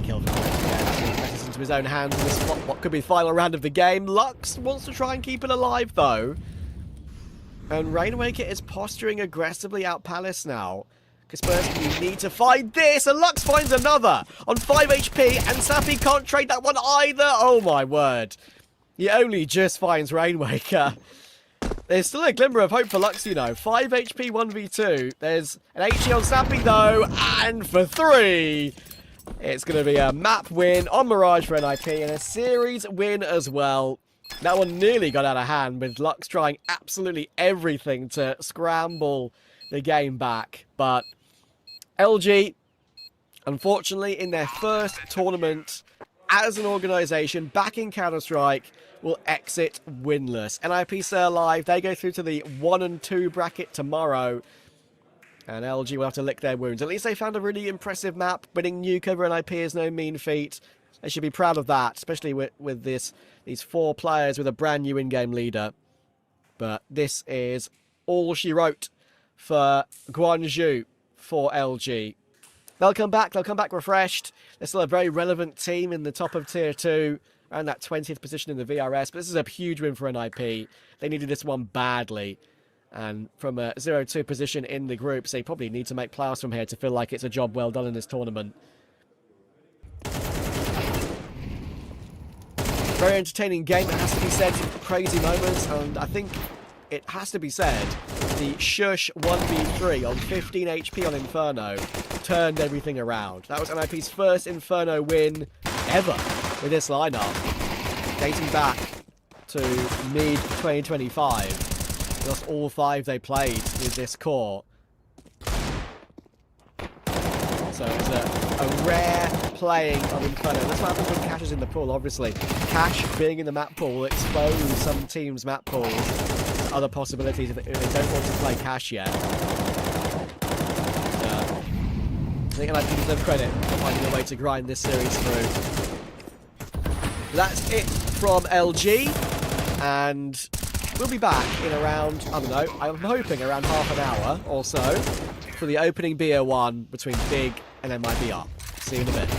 Kill for Messes into his own hands in this what could be the final round of the game. Lux wants to try and keep it alive though. And Rainwaker is posturing aggressively out Palace now. Kaspersky, you need to find this, and Lux finds another on 5 HP, and Sappy can't trade that one either. Oh my word. He only just finds Rainwaker. There's still a glimmer of hope for Lux, you know. 5 HP 1v2. There's an HE on Sappy though, and for 3. It's going to be a map win on Mirage for NIP and a series win as well. That one nearly got out of hand with Lux trying absolutely everything to scramble the game back. But LG, unfortunately, in their first tournament as an organisation back in Counter-Strike, will exit winless. NIP stay alive. They go through to the 1 and 2 bracket tomorrow. And LG will have to lick their wounds. At least they found a really impressive map. Winning Nuke over NIP is no mean feat. They should be proud of that, especially with these 4 players with a brand new in-game leader. But this is all she wrote for Guangzhou for LG. They'll come back refreshed. They're still a very relevant team in the top of Tier 2, around that 20th position in the VRS. But this is a huge win for NIP. They needed this one badly. And from a 0-2 position in the groups, they probably need to make playoffs from here to feel like it's a job well done in this tournament. Very entertaining game, it has to be said. Crazy moments, and I think it has to be said, the Shush 1v3 on 15 HP on Inferno turned everything around. That was NIP's first Inferno win ever with this lineup, dating back to mid-2025. Lost all 5 they played with this core. So it's a rare playing of Inferno. That's what happens when Cash is in the pool, obviously. Cash being in the map pool will expose some teams' map pools to other possibilities if they don't want to play Cash yet. I think NIP deserve credit for finding a way to grind this series through. That's it from LG, and we'll be back in around, I don't know, I'm hoping around half an hour or so for the opening BO1 between Big and MIBR. See you in a bit.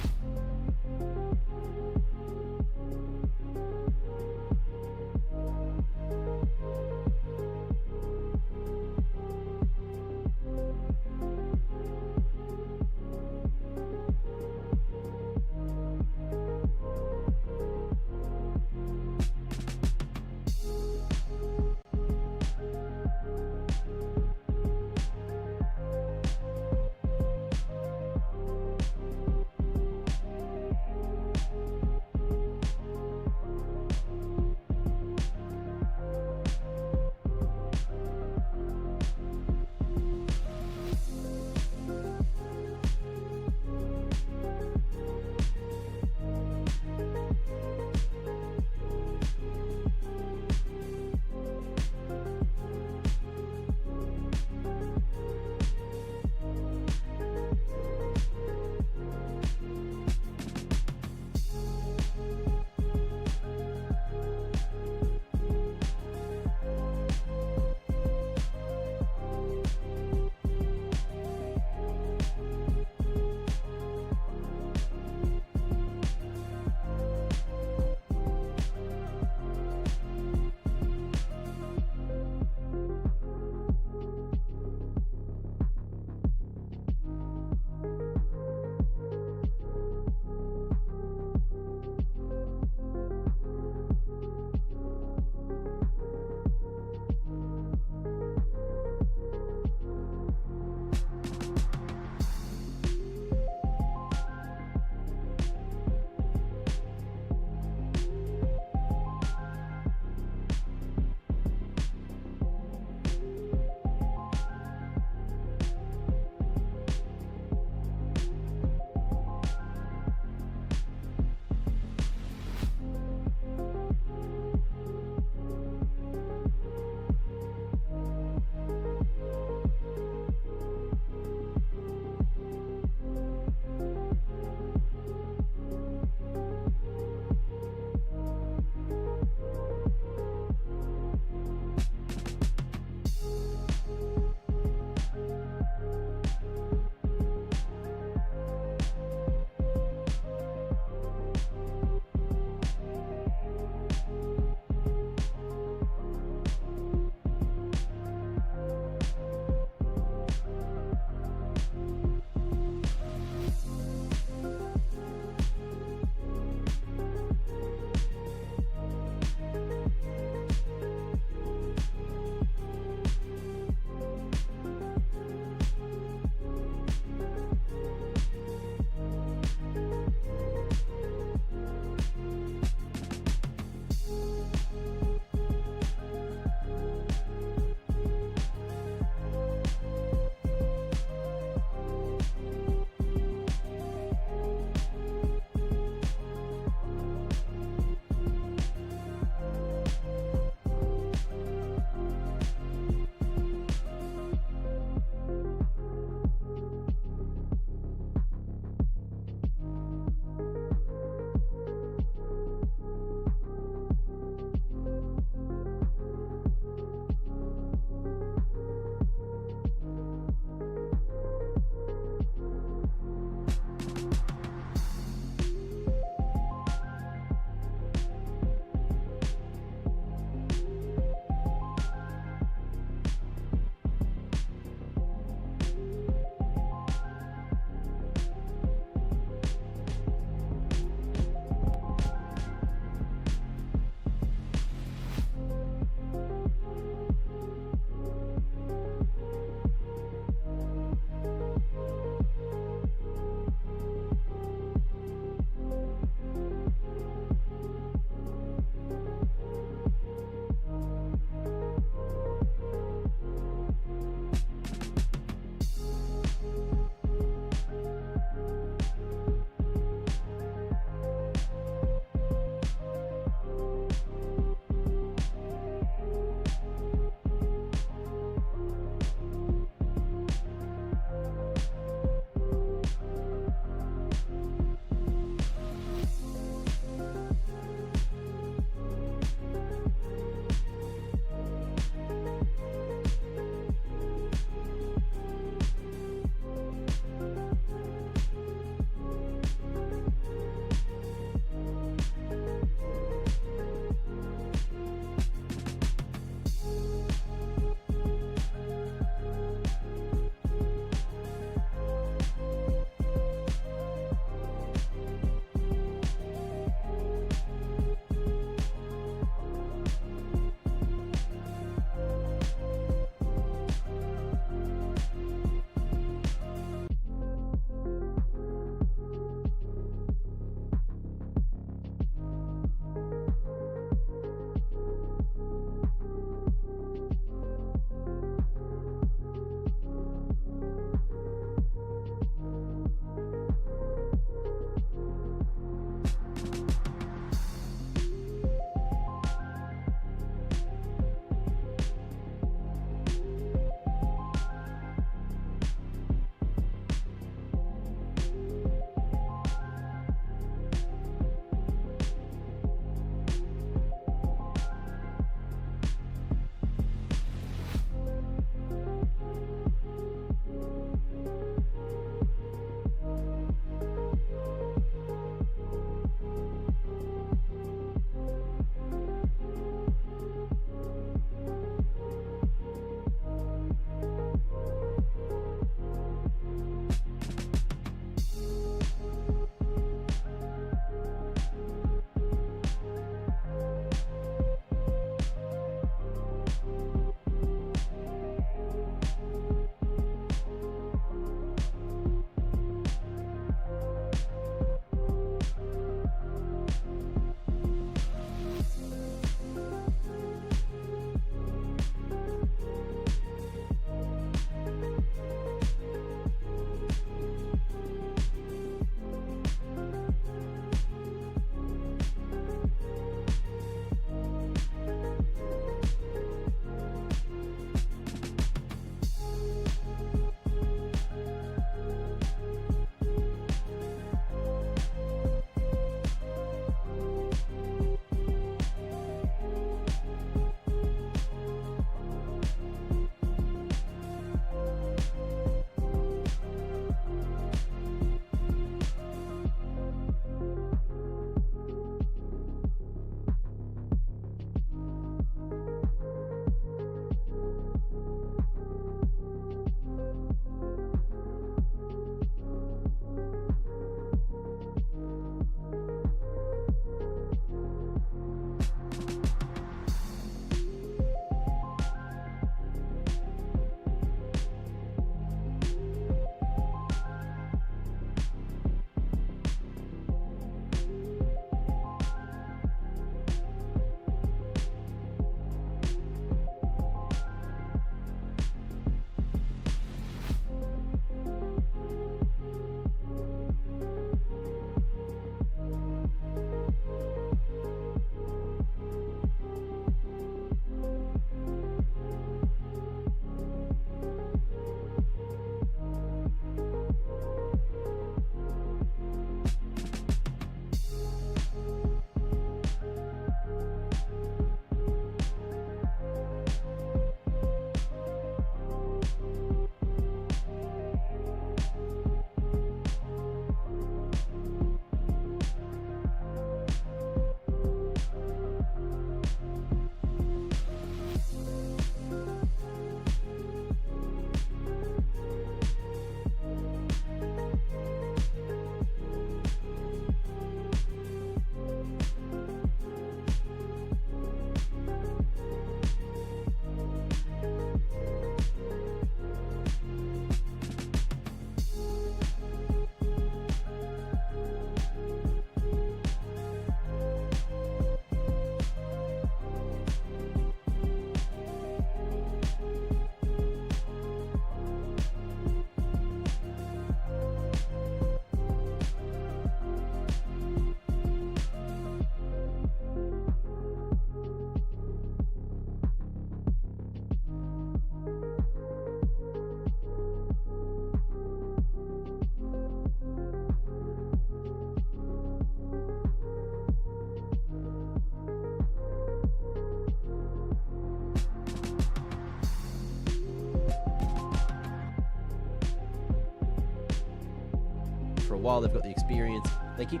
for a while. They've got the experience. They keep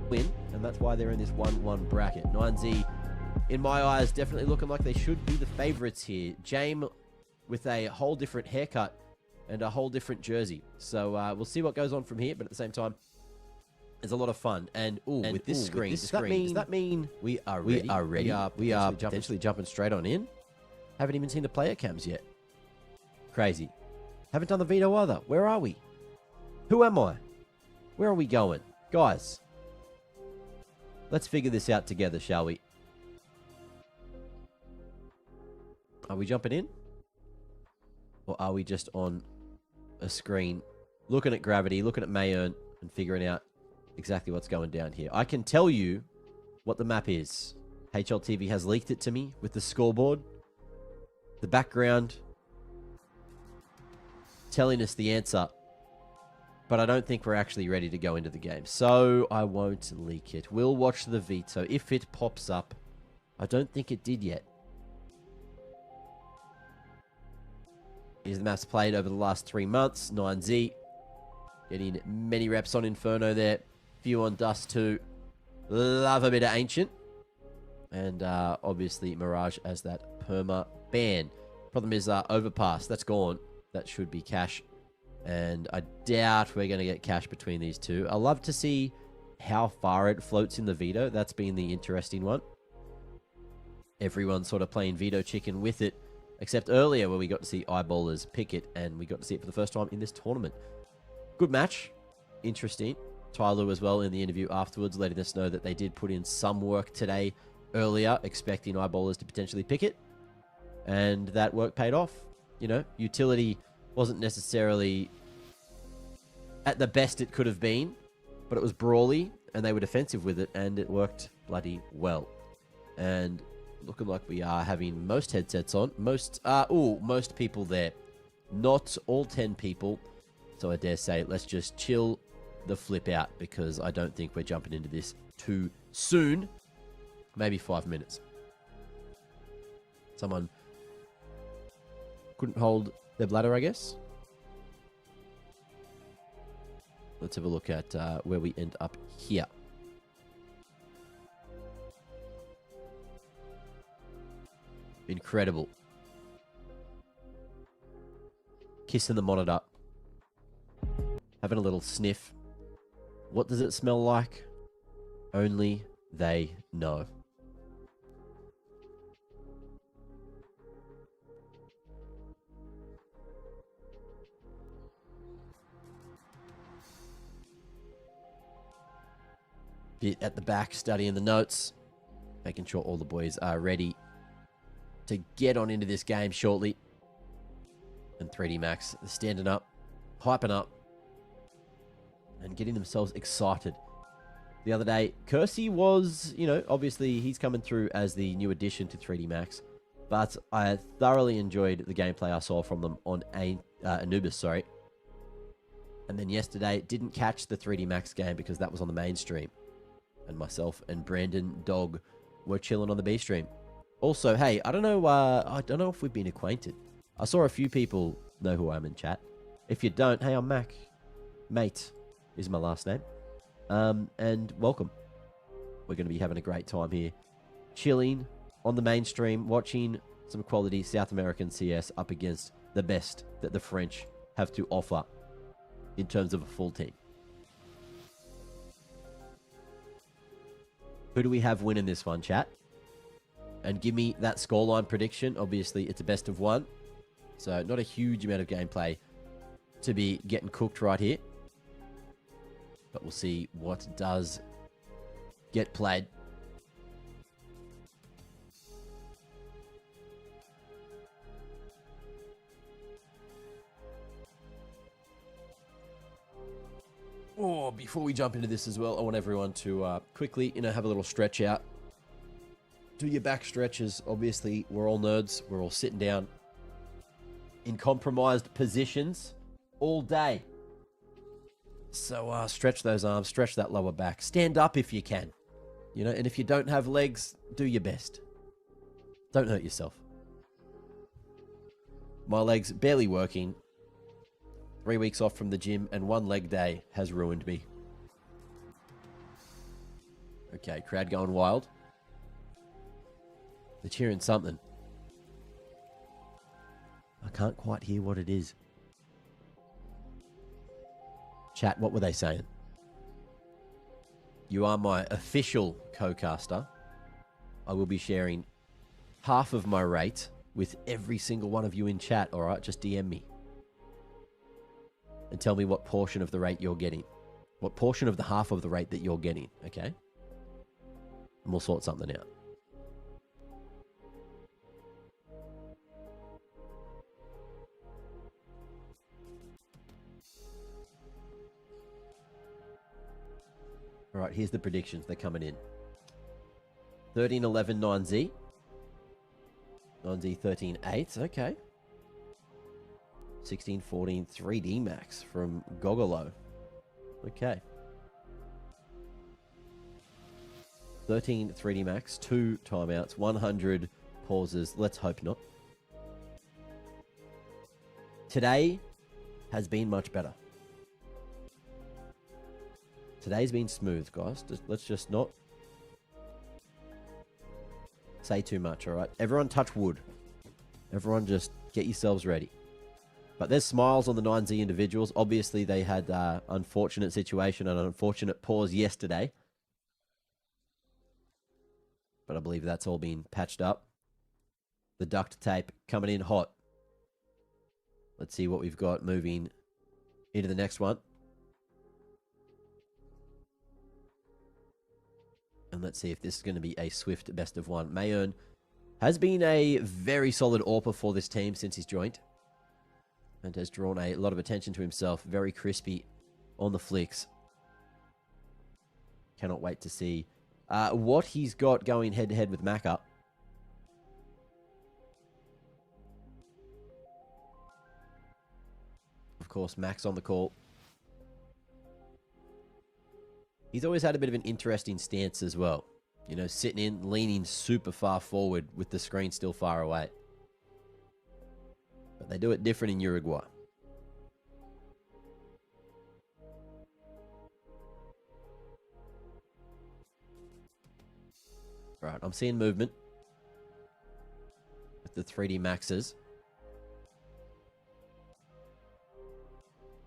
win, and that's why they're in this 1-1 bracket. 9Z, in my eyes, definitely looking like they should be the favourites here. James with a whole different haircut and a whole different jersey. So we'll see what goes on from here, but at the same time, it's a lot of fun. And with this screen, does that mean we are ready? We are potentially jumping straight on in? Haven't even seen the player cams yet. Crazy. Haven't done the veto either. Where are we? Who am I? Where are we going? Guys, let's figure this out together, shall we? Are we jumping in? Or are we just on a screen looking at gravity, looking at Mayern, and figuring out exactly what's going down here? I can tell you what the map is. HLTV has leaked it to me with the scoreboard. The background telling us the answer. But I don't think we're actually ready to go into the game. So I won't leak it. We'll watch the veto. If it pops up, I don't think it did yet. Here's the maps played over the last 3 months. 9Z getting many reps on Inferno there. Few on Dust too. Love a bit of Ancient. And obviously Mirage as that perma ban. Problem is Overpass. That's gone. That should be cash. And I doubt we're going to get cash between these two. I love to see how far it floats in the veto. That's been the interesting one. Everyone's sort of playing veto chicken with it. Except earlier where we got to see eyeballers pick it, and we got to see it for the first time in this tournament. Good match. Interesting. Tyler as well in the interview afterwards, letting us know that they did put in some work today earlier, expecting eyeballers to potentially pick it. And that work paid off. You know, utility wasn't necessarily at the best it could have been, but it was brawly, and they were defensive with it, and it worked bloody well. And looking like we are having most headsets on. Most people there. Not all 10 people. So I dare say, let's just chill the flip out, because I don't think we're jumping into this too soon. Maybe 5 minutes. Someone couldn't hold their bladder, I guess. Let's have a look at where we end up here. Incredible. Kissing the monitor. Having a little sniff. What does it smell like? Only they know. Bit at the back, studying the notes. Making sure all the boys are ready to get on into this game shortly. And 3D Max standing up, hyping up, and getting themselves excited. The other day, Kersey was, you know, obviously he's coming through as the new addition to 3D Max, but I thoroughly enjoyed the gameplay I saw from them on Anubis, sorry. And then yesterday, didn't catch the 3D Max game because that was on the main stream. And myself and Brandon Dog were chilling on the B stream. Also, hey, I don't know if we've been acquainted. I saw a few people know who I am in chat. If you don't, hey, I'm Mac. Mate is my last name. And welcome. We're going to be having a great time here. Chilling on the mainstream, watching some quality South American CS up against the best that the French have to offer in terms of a full team. Who do we have winning this one, chat? And give me that scoreline prediction. Obviously, it's a best of one. So, not a huge amount of gameplay to be getting cooked right here. But we'll see what does get played. Oh, before we jump into this as well, I want everyone to quickly, have a little stretch out. Do your back stretches. Obviously, we're all nerds. We're all sitting down in compromised positions all day. So stretch those arms, stretch that lower back. Stand up if you can. And if you don't have legs, do your best. Don't hurt yourself. My leg's barely working. 3 weeks off from the gym and 1 leg day has ruined me. Okay, crowd going wild. They're cheering something. I can't quite hear what it is. Chat, what were they saying? You are my official co-caster. I will be sharing half of my rate with every single one of you in chat, all right? Just DM me. And tell me what portion of the rate you're getting. What portion of the half of the rate that you're getting, okay? And we'll sort something out. All right, here's the predictions. They're coming in. 13-11 9Z. 9Z 13-8. Okay. 16-14 3D Max from Gogolo. Okay. 13 3D Max, 2 timeouts, 100 pauses. Let's hope not. Today has been much better. Today's been smooth, guys. Let's just not say too much, all right? Everyone touch wood. Everyone just get yourselves ready. But there's smiles on the 9Z individuals. Obviously, they had an unfortunate situation and an unfortunate pause yesterday. But I believe that's all been patched up. The duct tape coming in hot. Let's see what we've got moving into the next one. And let's see if this is going to be a swift best of one. Mayern has been a very solid AWPer for this team since he's joined. And has drawn a lot of attention to himself. Very crispy on the flicks. Cannot wait to see what he's got going head-to-head with Macca. Of course, Max on the call. He's always had a bit of an interesting stance as well. You know, sitting in, leaning super far forward with the screen still far away. But they do it different in Uruguay. Right, I'm seeing movement with the 3D Maxes.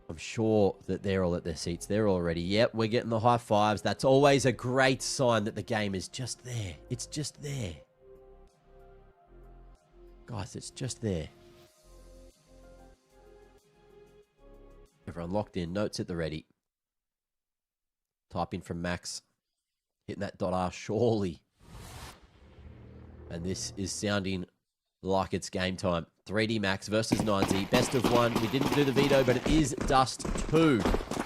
I'm sure that they're all at their seats. They're all ready. Yep, we're getting the high fives. That's always a great sign that the game is just there. It's just there. Guys, it's just there. Everyone locked in. Notes at the ready. Typing from Max. Hitting that .R surely. And this is sounding like it's game time. 3D Max versus 9Z. Best of one. We didn't do the veto, but it is Dust 2.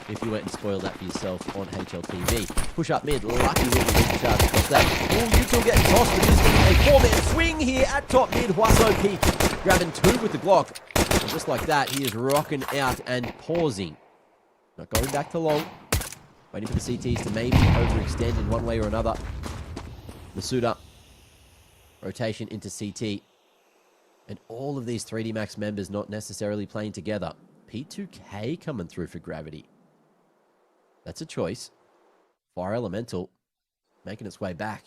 If you went and spoiled that for yourself on HLTV. Push up mid. Lucky with the charge. Stop that. Oh, you still getting tossed. But this is a 4-man swing here at top mid. Huaso Peak grabbing 2 with the Glock. And just like that, he is rocking out and pausing. Not going back to long. Waiting for the CTs to maybe overextend in one way or another. Masuda. Rotation into CT. And all of these 3D Max members not necessarily playing together. P2K coming through for Gravity. That's a choice. Fire Elemental making its way back.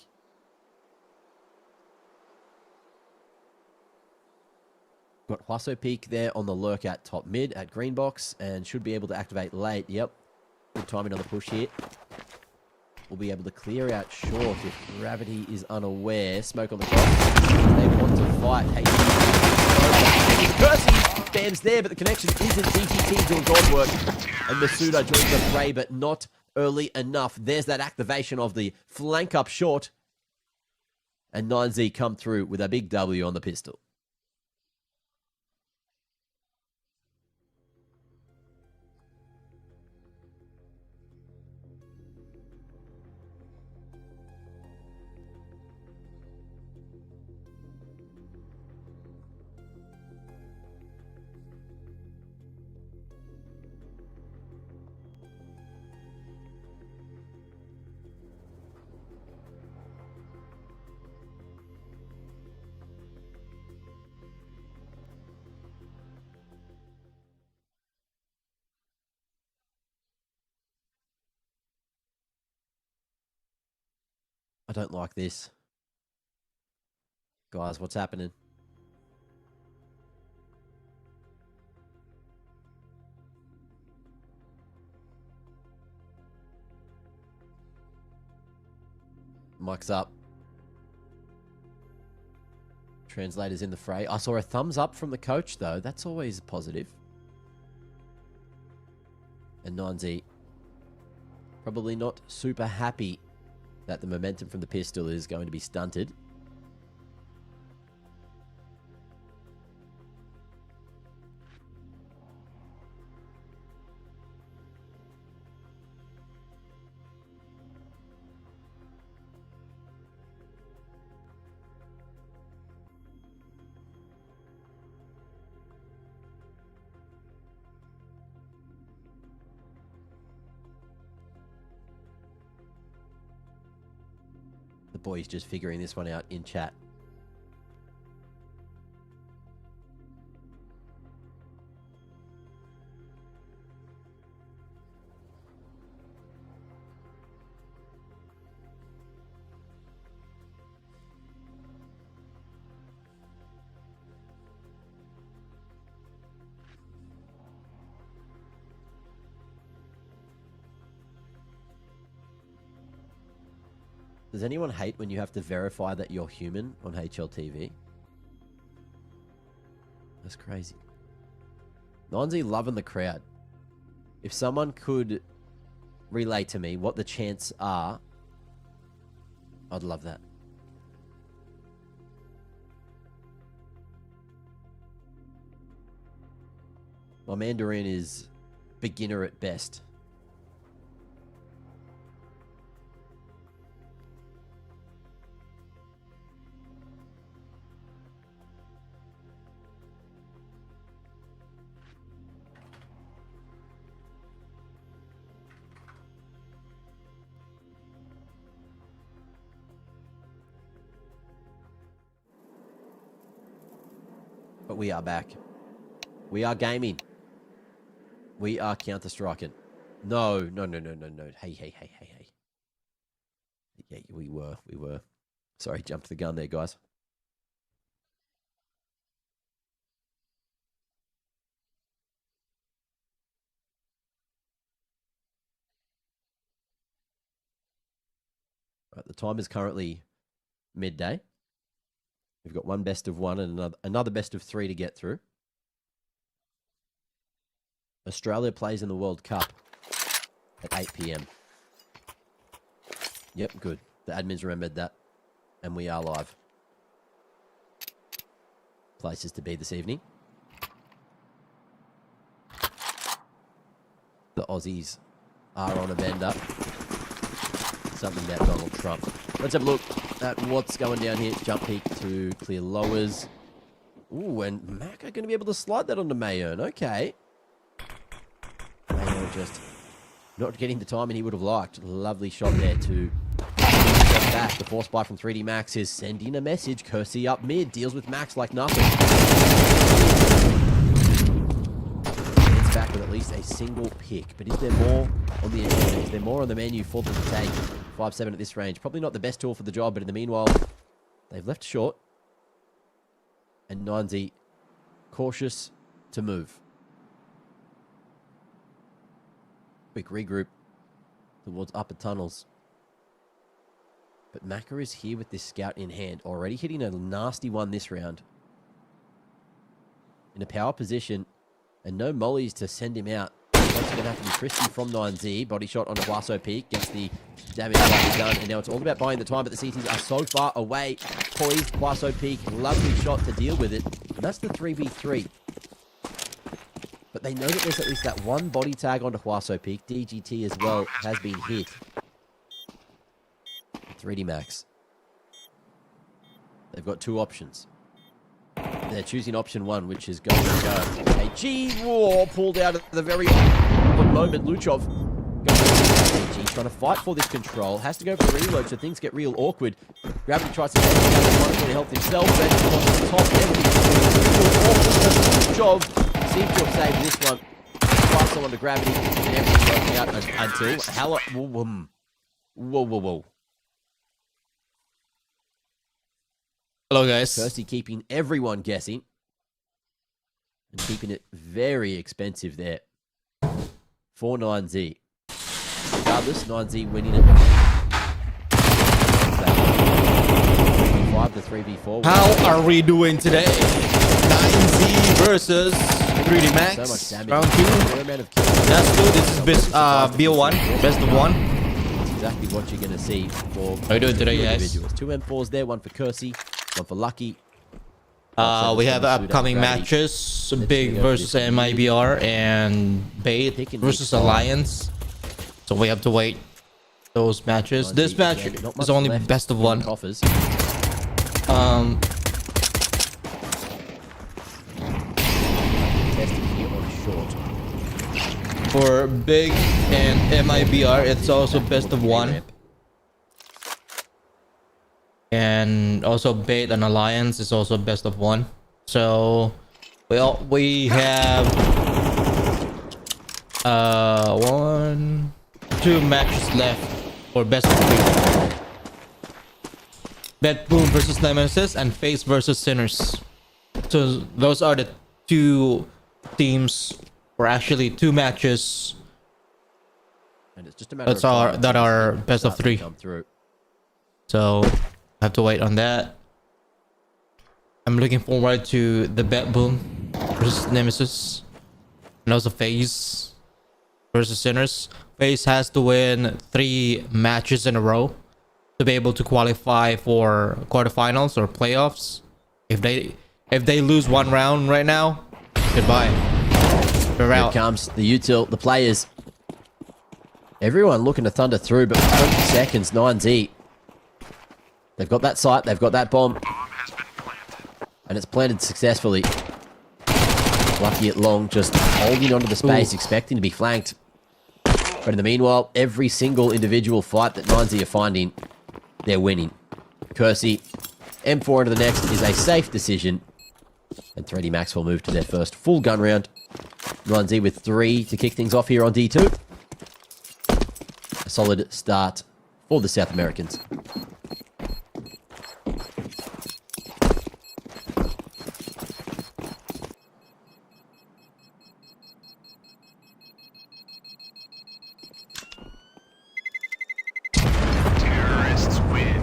Got Huaso Peak there on the lurk at top mid at green box and should be able to activate late. Yep. Good timing on the push here. We'll be able to clear out short if Gravity is unaware. Smoke on the cross. They want to fight. Hey, Percy spams there, but the connection isn't. DTT doing God work. And Masuda joins the fray, but not early enough. There's that activation of the flank up short. And 9Z come through with a big W on the pistol. I don't like this. Guys, what's happening? Mic's up. Translators in the fray. I saw a thumbs up from the coach, though. That's always positive. And Nanzi probably not super happy that the momentum from the pistol is going to be stunted. The boy's just figuring this one out in chat. Does anyone hate when you have to verify that you're human on HLTV? That's crazy. Nonzi loving the crowd. If someone could relay to me what the chants are, I'd love that. My Mandarin is beginner at best. But we are back. We are gaming. We are counter-striking. No. Hey. Yeah, we were. Sorry, jumped the gun there, guys. Right, the time is currently midday. We've got one best of one and another best of three to get through. Australia plays in the World Cup at 8 p.m. Yep, good. The admins remembered that. And we are live. Places to be this evening. The Aussies are on a bender. Something about Donald Trump. Let's have a look at what's going down here. Jump peak to clear lowers. Ooh, and Mac are going to be able to slide that onto Mayern. Okay. Mayern just not getting the timing he would have liked. Lovely shot there to back. The force buy from 3D Max is sending a message. Kersey up mid. Deals with Max like nothing. It's back with at least a single pick. But is there more on the agenda? Is there more on the menu for them to take? 5-7 at this range. Probably not the best tool for the job, but in the meanwhile, they've left short. And 90 cautious to move. Quick regroup towards upper tunnels. But Maka is here with this scout in hand. Already hitting a nasty one this round. In a power position. And no mollies to send him out. That's going to have to be frisky from 9Z. Body shot on Huaso Peak. Gets the damage done. And now it's all about buying the time. But the CTs are so far away. Poised. Huaso Peak. Lovely shot to deal with it. And that's the 3v3. But they know that there's at least that one body tag onto Huaso Peak. DGT as well has been hit. 3D Max. They've got two options. They're choosing option one, which is going to go. AG pulled out at the very moment. Luchov AG trying to fight for this control. Has to go for reload, so things get real awkward. Gravity tries to help himself. And on the top, Luchov seems to have saved this one. Fight someone to Gravity. And everything's working out until Halla. Whoa. Hello, guys. Kirsty keeping everyone guessing. And keeping it very expensive there. For 9Z. Regardless, 9Z winning it. 3v5 to 3v4. How are we doing today? 9Z versus 3D Max. So much damage. Round 2. Fair amount of kills. That's good. This is best, BO1. Best of 1. That's exactly what you're going to see for How you doing today, two guys? individuals. 2 M4s there, one for Kersey, one for Lucky. We have upcoming matches. Big versus MIBR and Bait versus Alliance. So we have to wait those matches. This match is only best of 1. Coffers. Testing here on short. For Big and MIBR, it's also best of 1. And also Bait and Alliance is also best of 1. So we have 2 matches left for best of 3. BETBOOM versus NEMESIS and Face versus Sinners. So those are the 2 teams, or actually 2 matches And it's just a matter that are of best of 3. come through. So I have to wait on that. I'm looking forward to the BETBOOM versus NEMESIS, and also FaZe versus Sinners. FaZe has to win 3 matches in a row to be able to qualify for quarterfinals or playoffs. If they lose 1 round right now, goodbye. They're Here out. comes the util, the players. Everyone looking to thunder through, but for 20 seconds, 9Z. They've got that site, they've got that bomb. And it's planted successfully. Lucky at long, just holding onto the space, expecting to be flanked. But in the meanwhile, every single individual fight that 9Z are finding, they're winning. Kersey, M4 into the next is a safe decision. And 3D Max will move to their first full gun round. 9Z with 3 to kick things off here on D2. A solid start for the South Americans. Terrorists win.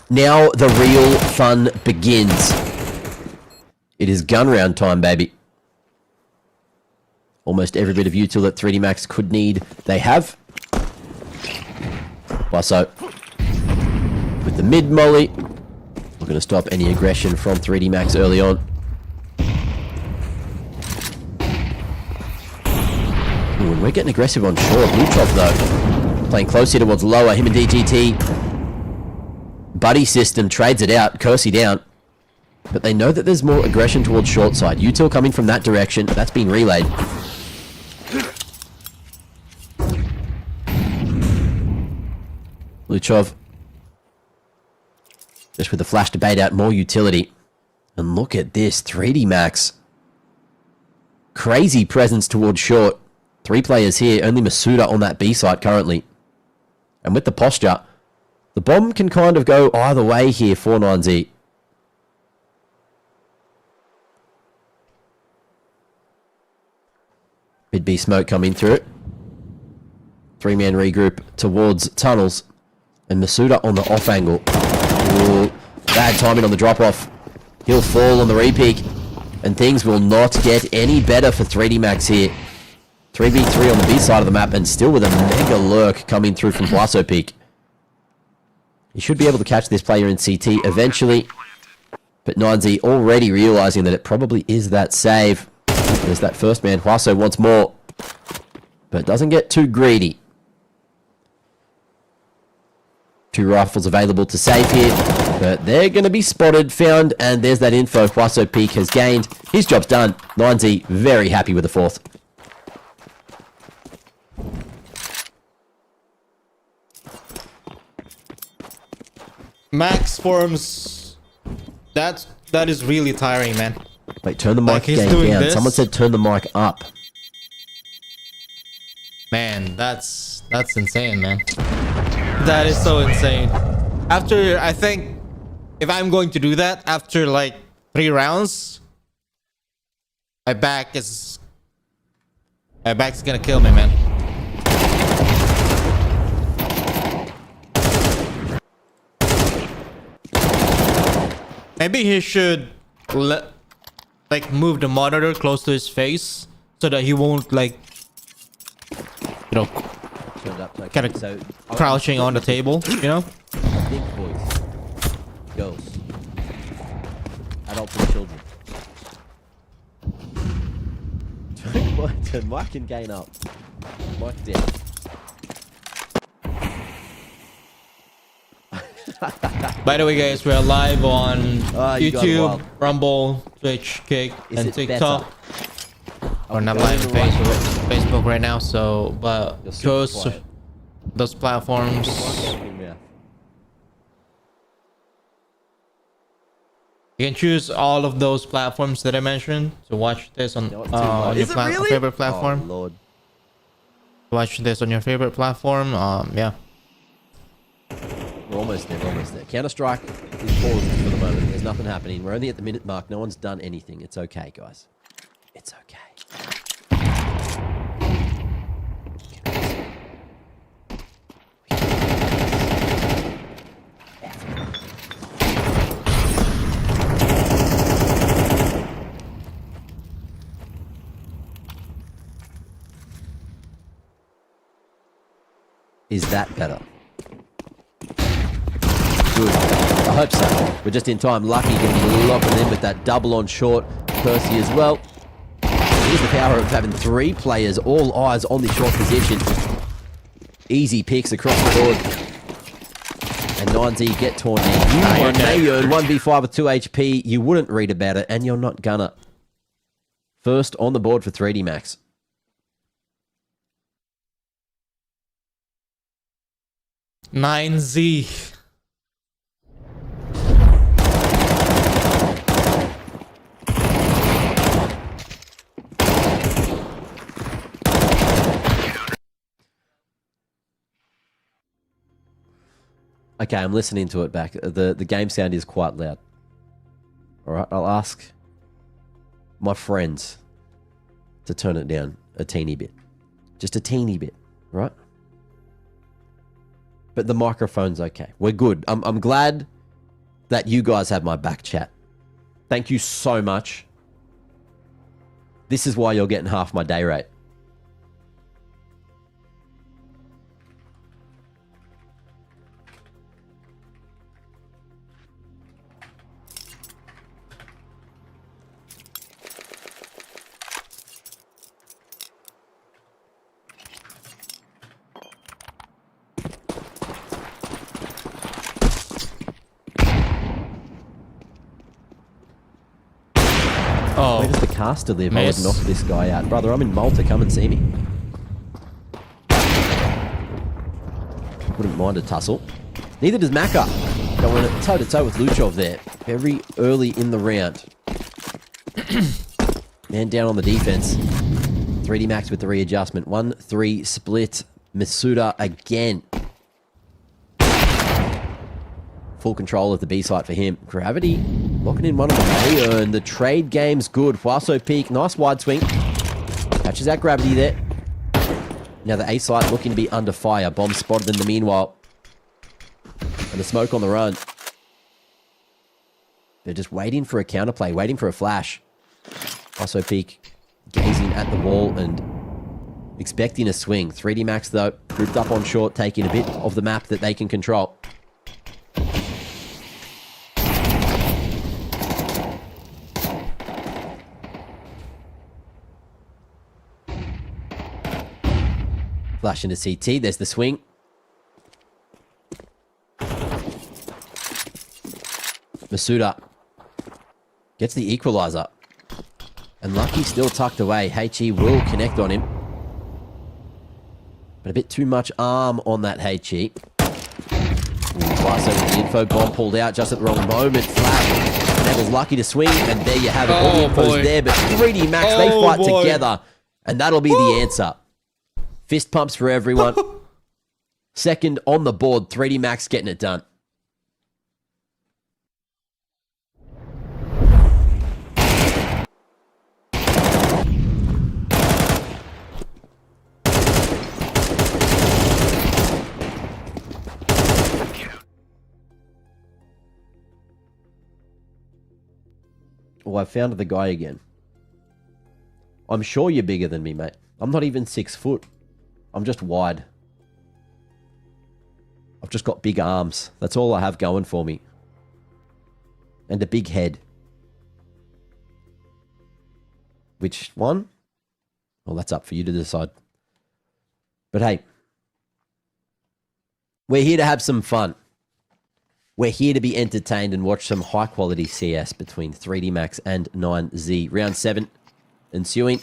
Now the real fun begins. It is gun round time, baby. Almost every bit of util that 3D Max could need, they have. Busso with the mid molly. We're going to stop any aggression from 3D Max early on. Ooh, and we're getting aggressive on short. Lutrov, though, playing close here towards lower. Him and DGT. Buddy system trades it out. Kersey down. But they know that there's more aggression towards short side. Util coming from that direction. That's been relayed. Luchov. Just with the flash to bait out more utility. And look at this. 3D Max. Crazy presence towards short. 3 players here. Only Masuda on that B site currently. And with the posture, the bomb can kind of go either way here for 9Z. Mid B smoke coming through. 3-man regroup towards tunnels. And Masuda on the off angle. Ooh, bad timing on the drop off. He'll fall on the repeak. And things will not get any better for 3D Max here. 3v3 on the B side of the map, and still with a mega lurk coming through from Blasso Peak. You should be able to catch this player in CT eventually. But 9Z already realizing that it probably is that save. There's that first man. Huaso wants more. But doesn't get too greedy. 2 rifles available to save here. But they're going to be spotted, found, and there's that info. Huaso Peak has gained. His job's done. 9Z very happy with the 4th. Max forms That is really tiring, man. Wait, turn the mic Like, he's gain doing down. this. Someone said turn the mic up. Man, that's insane, man. That is so insane. After, I think, if I'm going to do that after like 3 rounds, my back's gonna kill me, man. Maybe he should like move the monitor close to his face so that he won't like, you know, Turned up. Okay. Kinda So crouching on the table, you know? Big boys, girls, adults and children. Turn mic and gain up. Mic down. By the way, guys, we're live on You got it YouTube, wild. Rumble, Twitch, Kick, Is and it TikTok. We're not going live on the right Facebook right now, so but You're super those quiet. platforms. Yeah. You can choose all of those platforms that I mentioned to watch this on, No, it's too low. on your Is it really? favorite platform. Oh, Lord. Watch this on your favorite platform. Yeah. We're almost there. We're almost there. Counter-Strike is paused for the moment. There's nothing happening. We're only at the minute mark. No one's done anything. It's okay, guys. It's okay. Is that better? Good. I hope so. We're just in time. Lucky going to be locking in with that double on short. Percy as well. Here's the power of having 3 players, all eyes on the short position. Easy picks across the board. And 9Z get torn in. You won, they earn 1v5 with 2 HP. You wouldn't read about it, and you're not gonna. First on the board for 3D Max. $9Z. Okay, I'm listening to it back. The game sound is quite loud. Alright, I'll ask my friends to turn it down a teeny bit. Just a teeny bit, right? But the microphone's okay. We're good. I'm glad that you guys have my back, chat. Thank you so much. This is why you're getting half my day rate. Oh, Where does the caster live? I would Miss. knock this guy out. Brother, I'm in Malta. Come and see me. Wouldn't mind a tussle. Neither does Maka. Going toe-to-toe with Luchov there. Very early in the round. Man down on the defense. 3D Max with the readjustment. 1-3 split. Masuda again. Full control of the B site for him. Gravity locking in one of them. They earn the trade game's good. Huaso peak. Nice wide swing. Catches out Gravity there. Now the A site looking to be under fire. Bomb spotted in the meanwhile. And the smoke on the run. They're just waiting for a counterplay. Waiting for a flash. Huaso peak gazing at the wall and expecting a swing. 3D Max though. Grouped up on short. Taking a bit of the map that they can control. Flash into CT. There's the swing. Masuda gets the equalizer. And Lucky still tucked away. HE will connect on him. But a bit too much arm on that HE. Blast over the info bomb pulled out just at the wrong moment. Flash. Nevil's lucky to swing, and there you have it. All the Oh, info's boy. there, but 3D Max, they Oh, fight boy. together, and that'll be the answer. Fist pumps for everyone. Second on the board, 3D Max getting it done. Oh, I found the guy again. I'm sure you're bigger than me, mate. I'm not even 6 foot. I'm just wide. I've just got big arms. That's all I have going for me. And a big head. Which one? Well, that's up for you to decide. But hey, we're here to have some fun. We're here to be entertained and watch some high-quality CS between 3D Max and 9Z. Round 7 ensuing.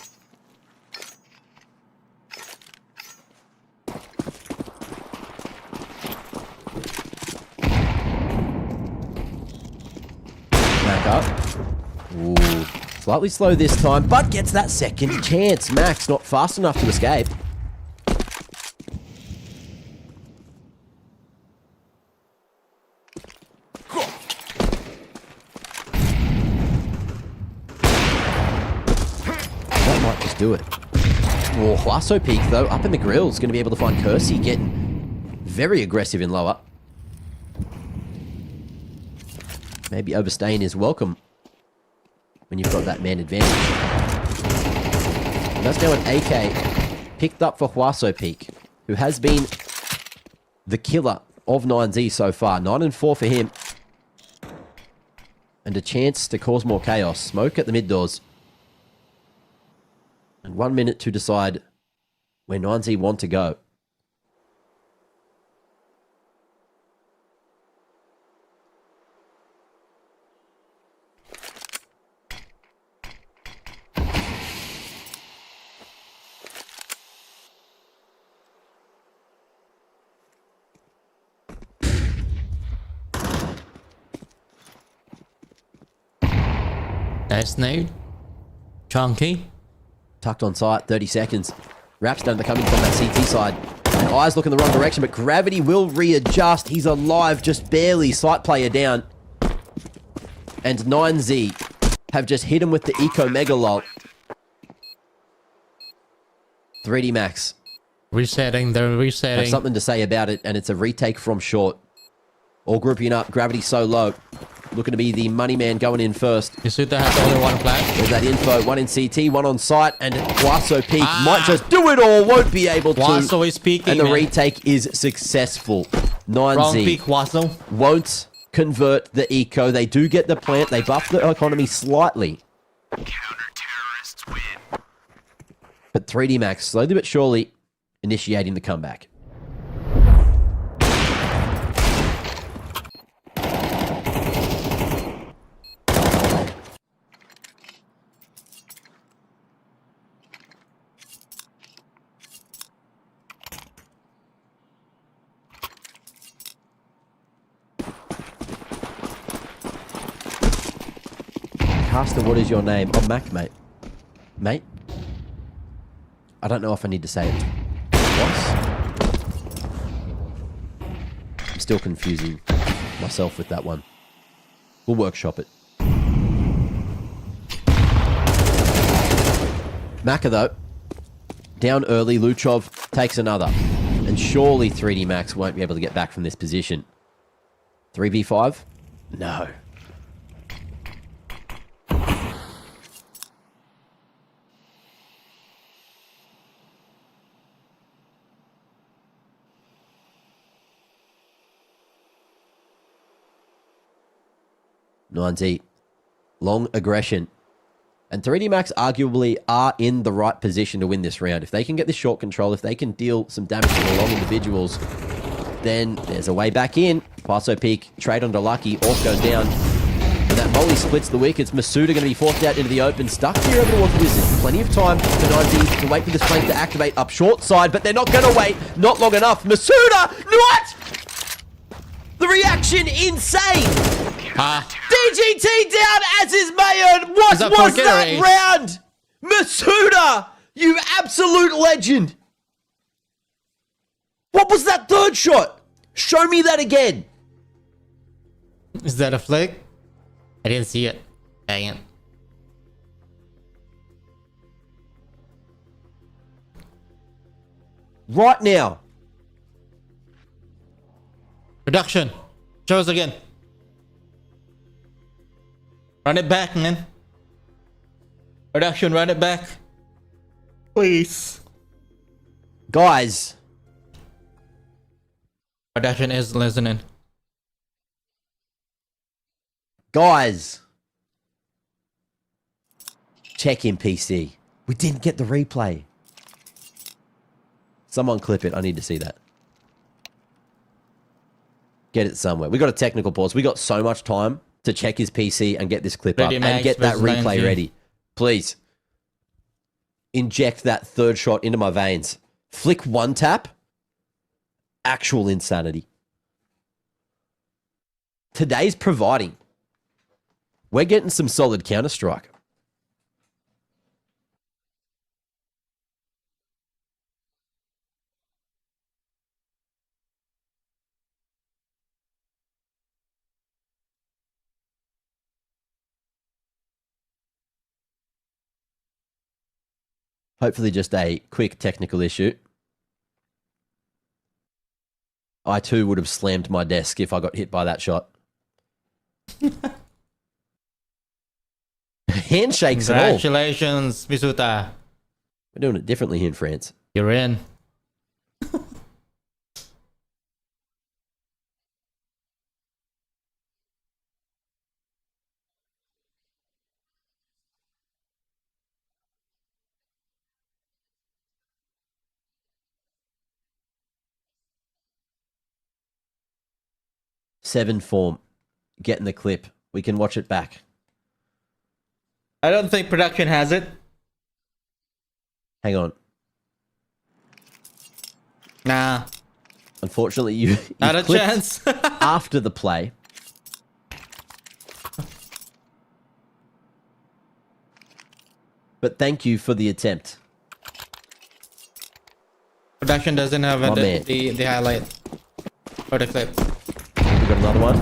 Back up. Ooh, slightly slow this time, but gets that second chance. Max not fast enough to escape. That might just do it. Oh, Huaso peak though, up in the grills. Going to be able to find Kersey getting very aggressive in lower. Maybe overstaying is welcome when you've got that man advantage. And that's now an AK picked up for Huaso Peak, who has been the killer of 9Z so far. 9 and 4 for him. And a chance to cause more chaos. Smoke at the mid doors. And 1 minute to decide where 9Z want to go. Nice nade. Chunky. Tucked on sight, 30 seconds. Raps done coming from that CT side. And eyes look in the wrong direction, but gravity will readjust. He's alive, just barely. Sight player down. And 9Z have just hit him with the Eco Mega Lol. 3D Max Resetting, they're have resetting. something to say about it, and it's a retake from short. All grouping up, gravity so low. Looking to be the money man going in first. Yasuda has only one flash. There's that info. One in CT, one on site, and Huaso Peak might just do it all. Won't be able to. Waso is peeking, And the man. retake is successful. Wrong peek, 9Z Waso. won't convert the eco. They do get the plant. They buff the economy slightly. Counter-terrorists win. But 3D Max, slowly but surely, initiating the comeback. Caster, what is your name? Oh, Mac, mate. Mate? I don't know if I need to say it twice. I'm still confusing myself with that one. We'll workshop it. Maka, though, down early. Luchov takes another. And surely 3D Max won't be able to get back from this position. 3v5? No. Ninety, long aggression. And 3D Max arguably are in the right position to win this round. If they can get this short control, if they can deal some damage to the long individuals, then there's a way back in. Paso Peak, trade onto Lucky, Orc goes down. And that molly splits the wickets. Masuda going to be forced out into the open. Stuck here over towards Wizard. Plenty of time for 9Z to wait for this flank to activate up short side, but they're not going to wait. Not long enough. Masuda! What? The reaction, insane! DGT down as is Mayon. What Is that was for that Gary? round? Masuda, you absolute legend. What was that third shot? Show me that again. Is that a flick? I didn't see it. Dang it. Right now. Production. Show us again. Run it back, man. Production, run it back. Please. Guys. Production is listening. Guys. Check in PC. We didn't get the replay. Someone clip it. I need to see that. Get it somewhere. We got a technical pause. We got so much time to check his PC and get this clip up and get that replay ready. Please. Inject that third shot into my veins. Flick one tap. Actual insanity. Today's providing. We're getting some solid Counter-Strike. Hopefully just a quick technical issue. I too would have slammed my desk if I got hit by that shot. Handshakes and all. Congratulations, Misuta. We're doing it differently here in France. You're in. Seven form. Getting the clip. We can watch it back. I don't think production has it. Hang on. Nah. Unfortunately, you Not a clipped chance. after the play. But thank you for the attempt. Production doesn't have Oh, man. the highlight or the clip. We got another one.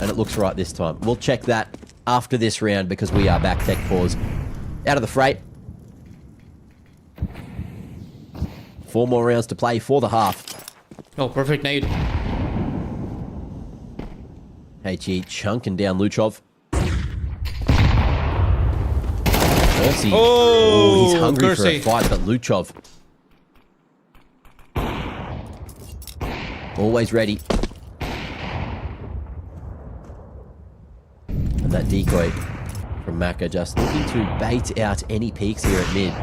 And it looks right this time. We'll check that after this round because we are back. Tech pause. Out of the freight. 4 more rounds to play for the half. Oh, perfect nade. HE chunking down Luchov. Percy. Oh, He's hungry for a Percy. fight, but Luchov. Always ready. And that decoy from Maka just looking to bait out any peaks here at mid.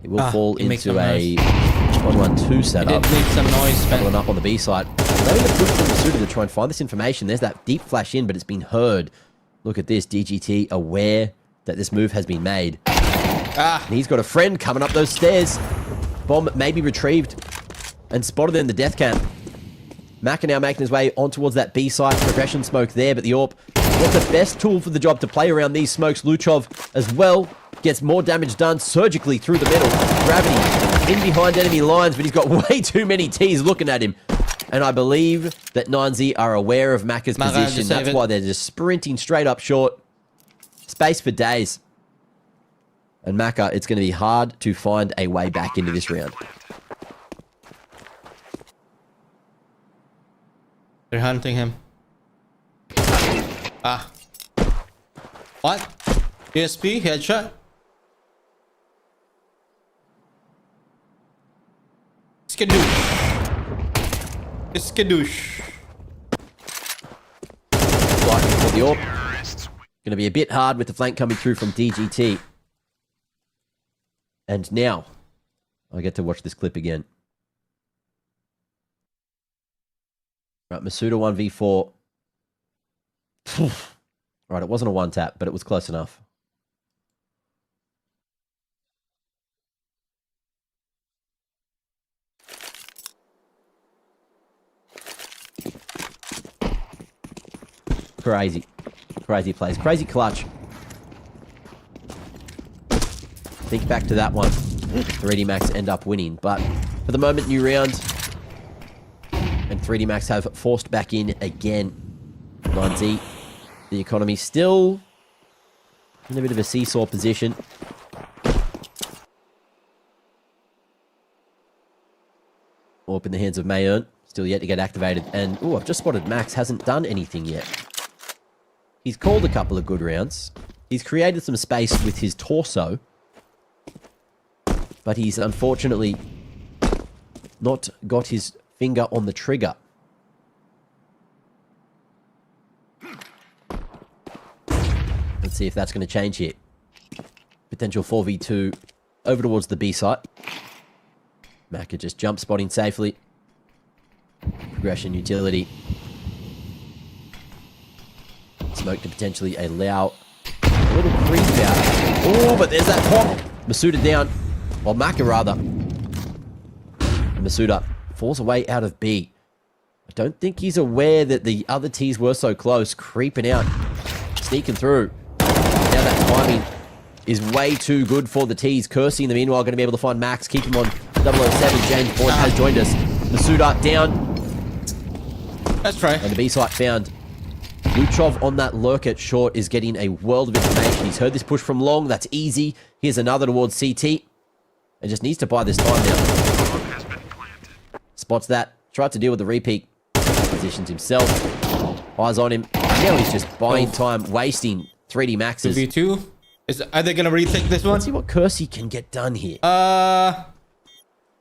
It will fall he makes into some a noise. 1-1-2 It setup. did make some noise, Following man. up on the B side. Laying a push from Masuda to try and find this information. There's that deep flash in, but it's been heard. Look at this. DGT aware that this move has been made. And he's got a friend coming up those stairs. Bomb may be retrieved and spotted in the death camp. Maka now making his way on towards that B side. Progression smoke there, but the AWP what's the best tool for the job to play around these smokes. Luchov as well gets more damage done surgically through the middle. Gravity in behind enemy lines, but he's got way too many T's looking at him. And I believe that 9Z are aware of Maka's Maka, position. just save That's it. why they're just sprinting straight up short. Space for days. And Maka, it's going to be hard to find a way back into this round. They're hunting him. What? PSP headshot? Skadoosh. Skadoosh. Lightning for the AWP. Going to be a bit hard with the flank coming through from DGT. And now, I get to watch this clip again. Right, Masuda 1v4. Right, it wasn't a one tap, but it was close enough. Crazy. Crazy plays. Crazy clutch. Think back to that one. 3D Max end up winning. But for the moment, new round. And 3D Max have forced back in again. 9Z. The economy still in a bit of a seesaw position. Orb in the hands of Mayern. Still yet to get activated. And, I've just spotted Max hasn't done anything yet. He's called a couple of good rounds. He's created some space with his torso. But he's unfortunately not got his finger on the trigger. Let's see if that's going to change here. Potential 4v2 over towards the B site. Maka just jump spotting safely. Progression utility. Smoke to potentially allow a little creep out. Oh, but there's that pop. Masuda down. Or Maka rather. And Masuda falls away out of B. I don't think he's aware that the other T's were so close. Creeping out. Sneaking through. Now that timing is way too good for the T's. Kersey in the meanwhile going to be able to find Max. Keep him on 007. James Boyd has joined us. Masuda down. Let's try. And the B site found. Luchov on that lurk at short is getting a world of information. He's heard this push from long. That's easy. Here's another towards CT. And just needs to buy this time now. Spots that. Tried to deal with the repeat. Positions himself. Eyes on him. Now he's just buying time, wasting 3D Maxes. 2v2. Are they gonna retake this one? Let's see what Kersey can get done here.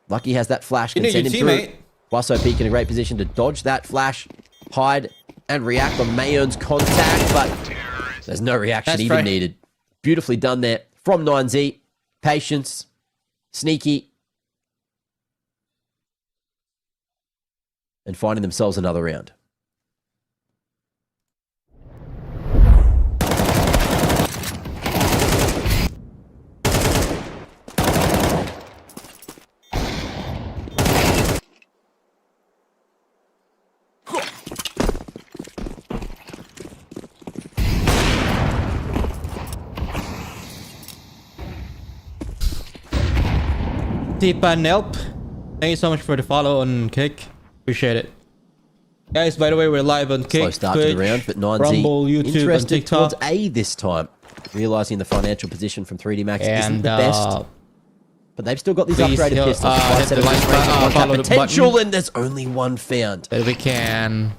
Lucky has that flash. Can send him through. Wasso Peak in a great position to dodge that flash, hide, and react on Mayern's contact, but there's no reaction even needed. Beautifully done there from 9Z. Patience. Sneaky. And finding themselves another round. Tipa Nelp, thank you so much for the follow on Kick. Appreciate it. Guys, by the way, we're live on Kick, Slow start Twitch, to the round, but 9Z Rumble, YouTube, interested and TikTok. towards A this time. Realising the financial position from 3D Max isn't the best. But they've still got these upgraded pistols. hit the like button, follow the potential, button. and there's only one found. That we can...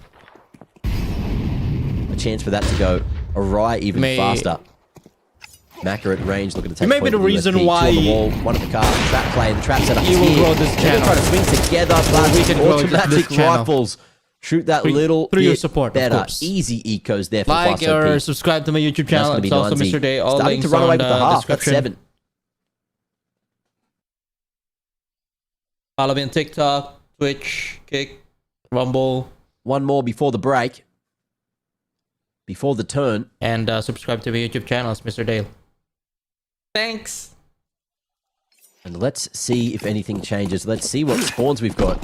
A chance for that to go awry even faster. Maka at range, looking to take Maybe the reason USP, why two on the wall, one at the car, trap play, the trap setup. you will grow this channel. They're trying to swing together, but we can grow automatic this channel. rifles shoot that little through your bit support, of better. course. Easy ecos there for Like Wasso or Peak. subscribe to my YouTube channel. That's It's gonna also be 9Z. MztrDale. All Starting links to run away on with the the half. That's description. 7. Follow me on TikTok, Twitch, Kick, Rumble. One more before the break. Before the turn. And subscribe to my YouTube channel. It's MztrDale. Thanks. And let's see if anything changes. Let's see what spawns we've got.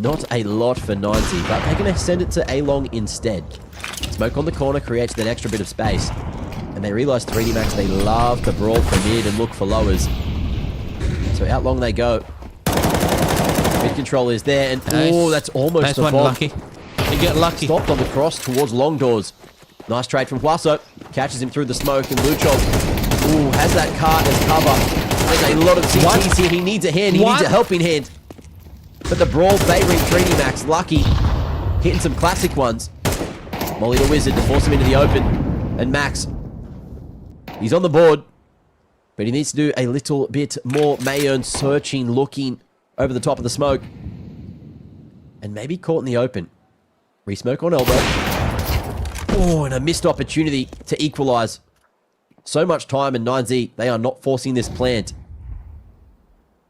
Not a lot for 9Z, but they're going to send it to A-Long instead. Smoke on the corner creates that extra bit of space. And they realise 3D Max, they love to brawl for mid and look for lowers. So out long they go. Mid control is there, and nice. That's almost Nice a one, bomb. Lucky. You get lucky. Stopped on the cross towards long doors. Nice trade from Wasso. Catches him through the smoke, and Luchov has that cart as cover. There's a lot of CTs here. He needs a hand. He needs a helping hand. But the brawl favoring 3D Max. Lucky. Hitting some classic ones. Molly the Wizard to force him into the open. And Max. He's on the board. But he needs to do a little bit more Mayern searching, looking over the top of the smoke. And maybe caught in the open. Re-smoke on elbow. Oh, and a missed opportunity to equalize. So much time in 9Z, they are not forcing this plant.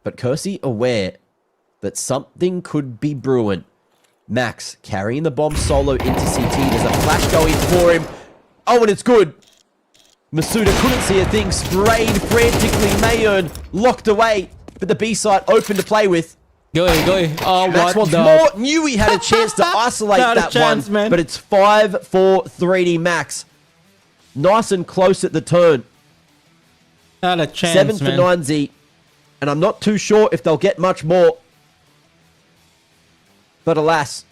But Kersey aware that something could be brewing. Max carrying the bomb solo into CT. There's a flash going for him. Oh, and it's good. Masuda couldn't see a thing. Sprayed frantically. Mayern locked away. But the B site open to play with. Go ahead, go ahead. Oh, Max what wants the? more. Knew he had a chance to isolate Not a that chance, one, man. but it's 5 for 3D Max. Nice and close at the turn. Not a chance, 7 for man. 9Z, and I'm not too sure if they'll get much more. But alas,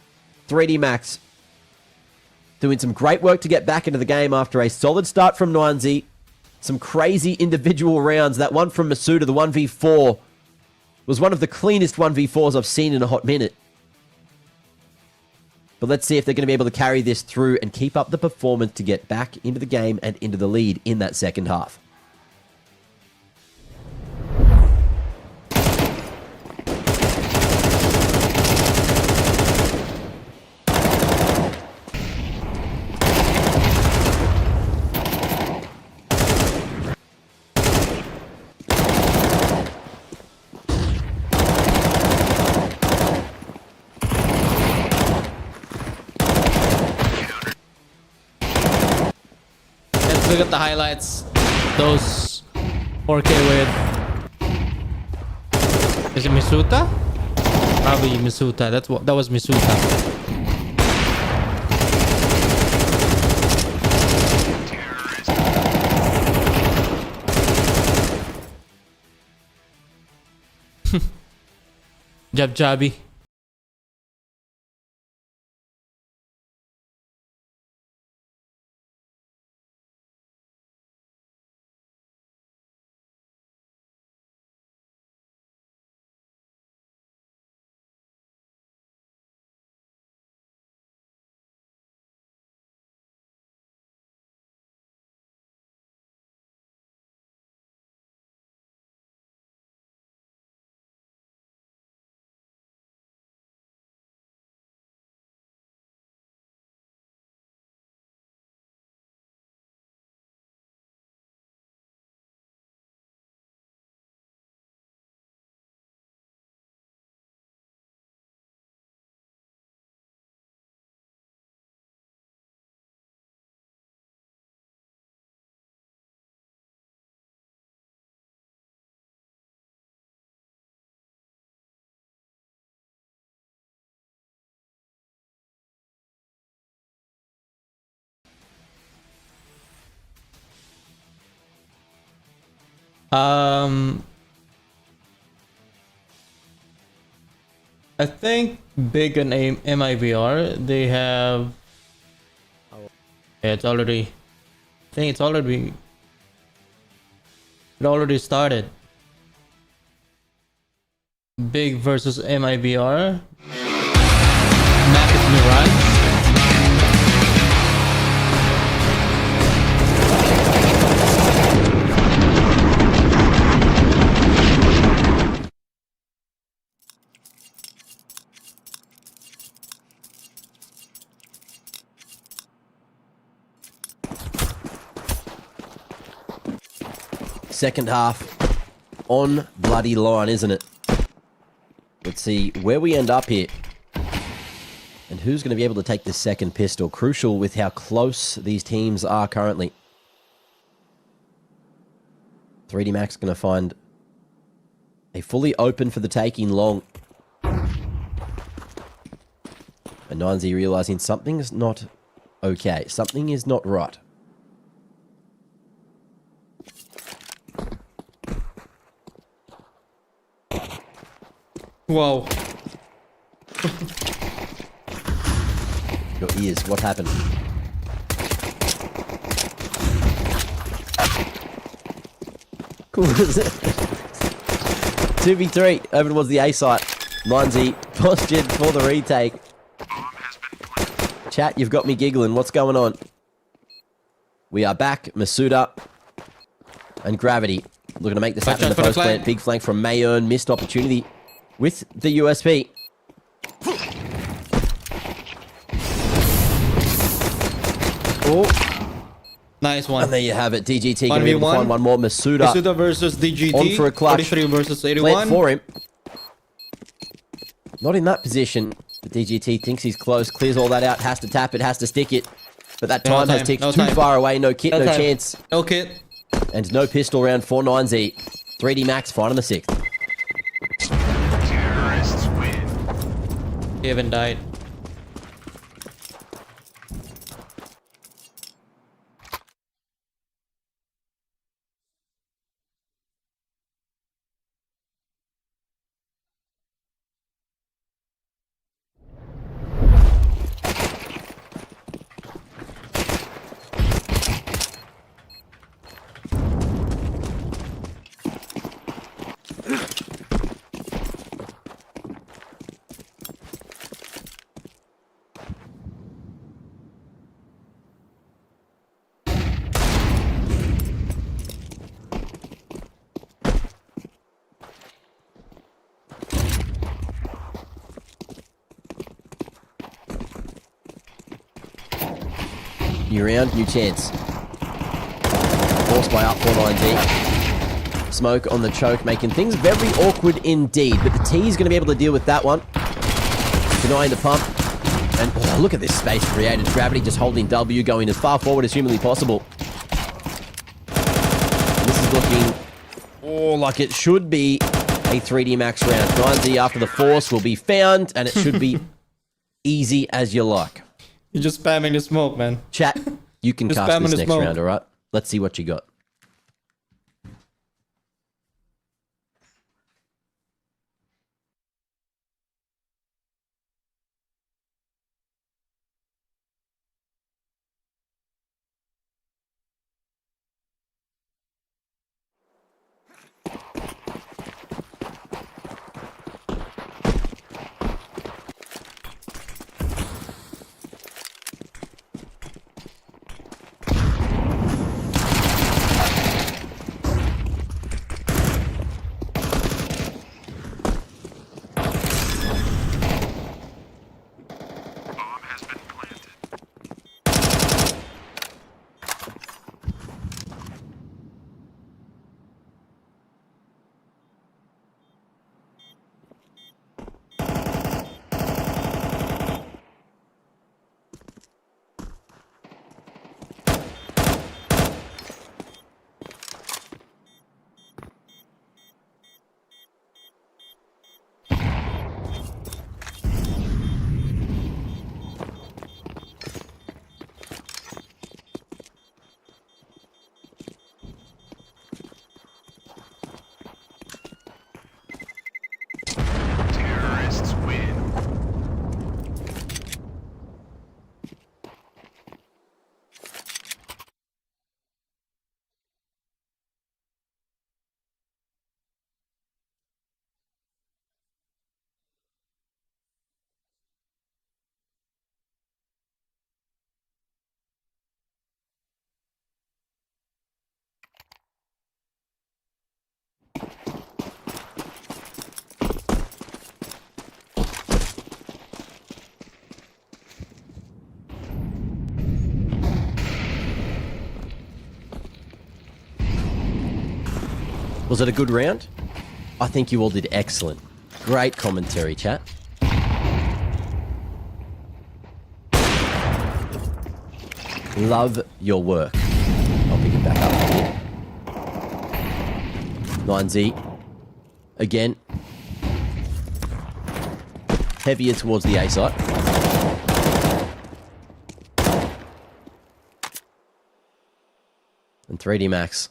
3D Max doing some great work to get back into the game after a solid start from 9Z. Some crazy individual rounds. That one from Masuda, the 1v4, was one of the cleanest 1v4s I've seen in a hot minute. But let's see if they're going to be able to carry this through and keep up the performance to get back into the game and into the lead in that second half. Let's look at the highlights. Those 4K with. Is it Misuta? Probably Misuta. That was Misuta. Jabby. I think Big and MIVR, they have. Yeah, it's already. I think it's already. It already started. Big versus MIVR. Map is Mirage. Second half on bloody line, isn't it? Let's see where we end up here. And who's going to be able to take this second pistol? Crucial with how close these teams are currently. 3D Max going to find a fully open for the taking long. And 9Z realizing something's not okay. Something is not right. Whoa. Your ears, what happened? Cool. 2v3, over towards the A site. 9Z postured for the retake. Chat, you've got me giggling. What's going on? We are back. Masuda and Gravity looking to make this happen in the post plant. Big flank from Mayern. Missed opportunity with the USP. Oh. Nice one. And there you have it. DGT going to be able to find one more. Masuda versus DGT. on for a clutch. 43 versus 81. Plant for him. Not in that position. But DGT thinks he's close. Clears all that out. Has to tap it. Has to stick it. But that time has ticked too far away. No kit, no chance. No kit. And no pistol round for 9Z. 3D Max finding the 6th. He haven't died. New round, new chance. Forced by up 4-9D. Smoke on the choke, making things very awkward indeed. But the T is going to be able to deal with that one. Denying the pump. And oh, look at this space created. Gravity just holding W, going as far forward as humanly possible. And this is looking like it should be a 3D max round. 9D after the force will be found, and it should be easy as you like. You're just spamming the smoke, man. Chat, you can Just cast spamming this the next smoke. round, alright? Let's see what you got. Was it a good round? I think you all did excellent. Great commentary, chat. Love your work. I'll pick it back up here. 9Z. Again. Heavier towards the A site. And 3D Max.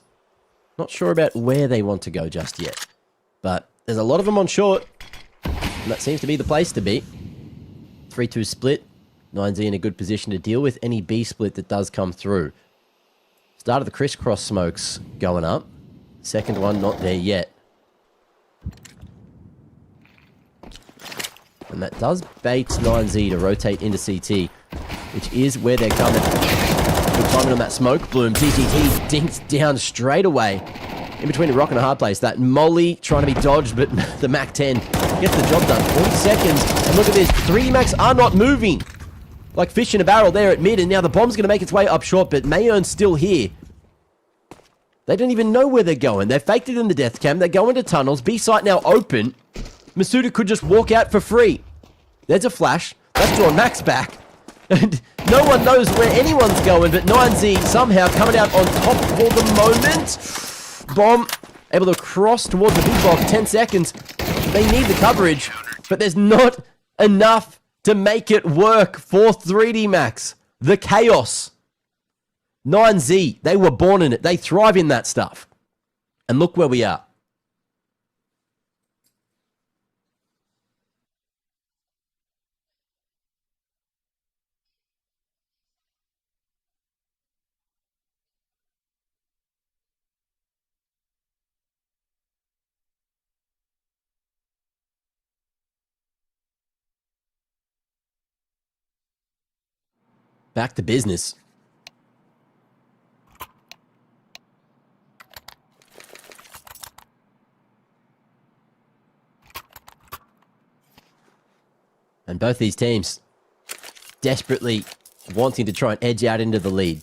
Not sure about where they want to go just yet. But there's a lot of them on short. And that seems to be the place to be. 3-2 split. 9Z in a good position to deal with any B split that does come through. Start of the crisscross smokes going up. Second one not there yet. And that does bait 9Z to rotate into CT, which is where they're coming. Good timing on that smoke bloom. TTT dinks down straight away. In between a rock and a hard place. That molly trying to be dodged, but the Mac 10 gets the job done. 40 seconds. And look at this. 3 Macs are not moving. Like fish in a barrel there at mid. And now the bomb's going to make its way up short, but Mayern's still here. They don't even know where they're going. They've faked it in the death cam. They're going to tunnels. B site now open. Masuda could just walk out for free. There's a flash. That's drawn Max back. And no one knows where anyone's going, but 9Z somehow coming out on top for the moment. Bomb able to cross towards the big box. 10 seconds. They need the coverage, but there's not enough to make it work for 3D Max. The chaos. 9Z, they were born in it. They thrive in that stuff. And look where we are. Back to business. And both these teams desperately wanting to try and edge out into the lead.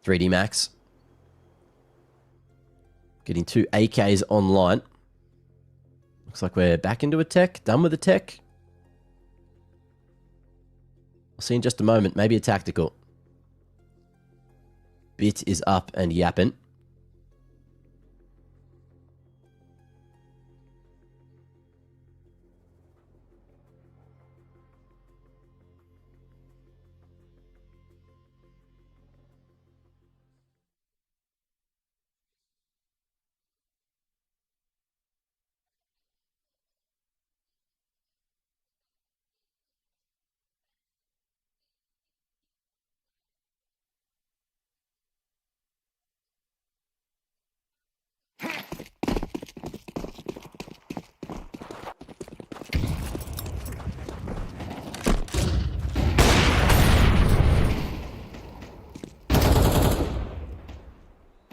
3D Max getting 2 AKs online. Looks like we're back into a tech. Done with the tech. We'll see in just a moment. Maybe a tactical. Bit is up and yapping.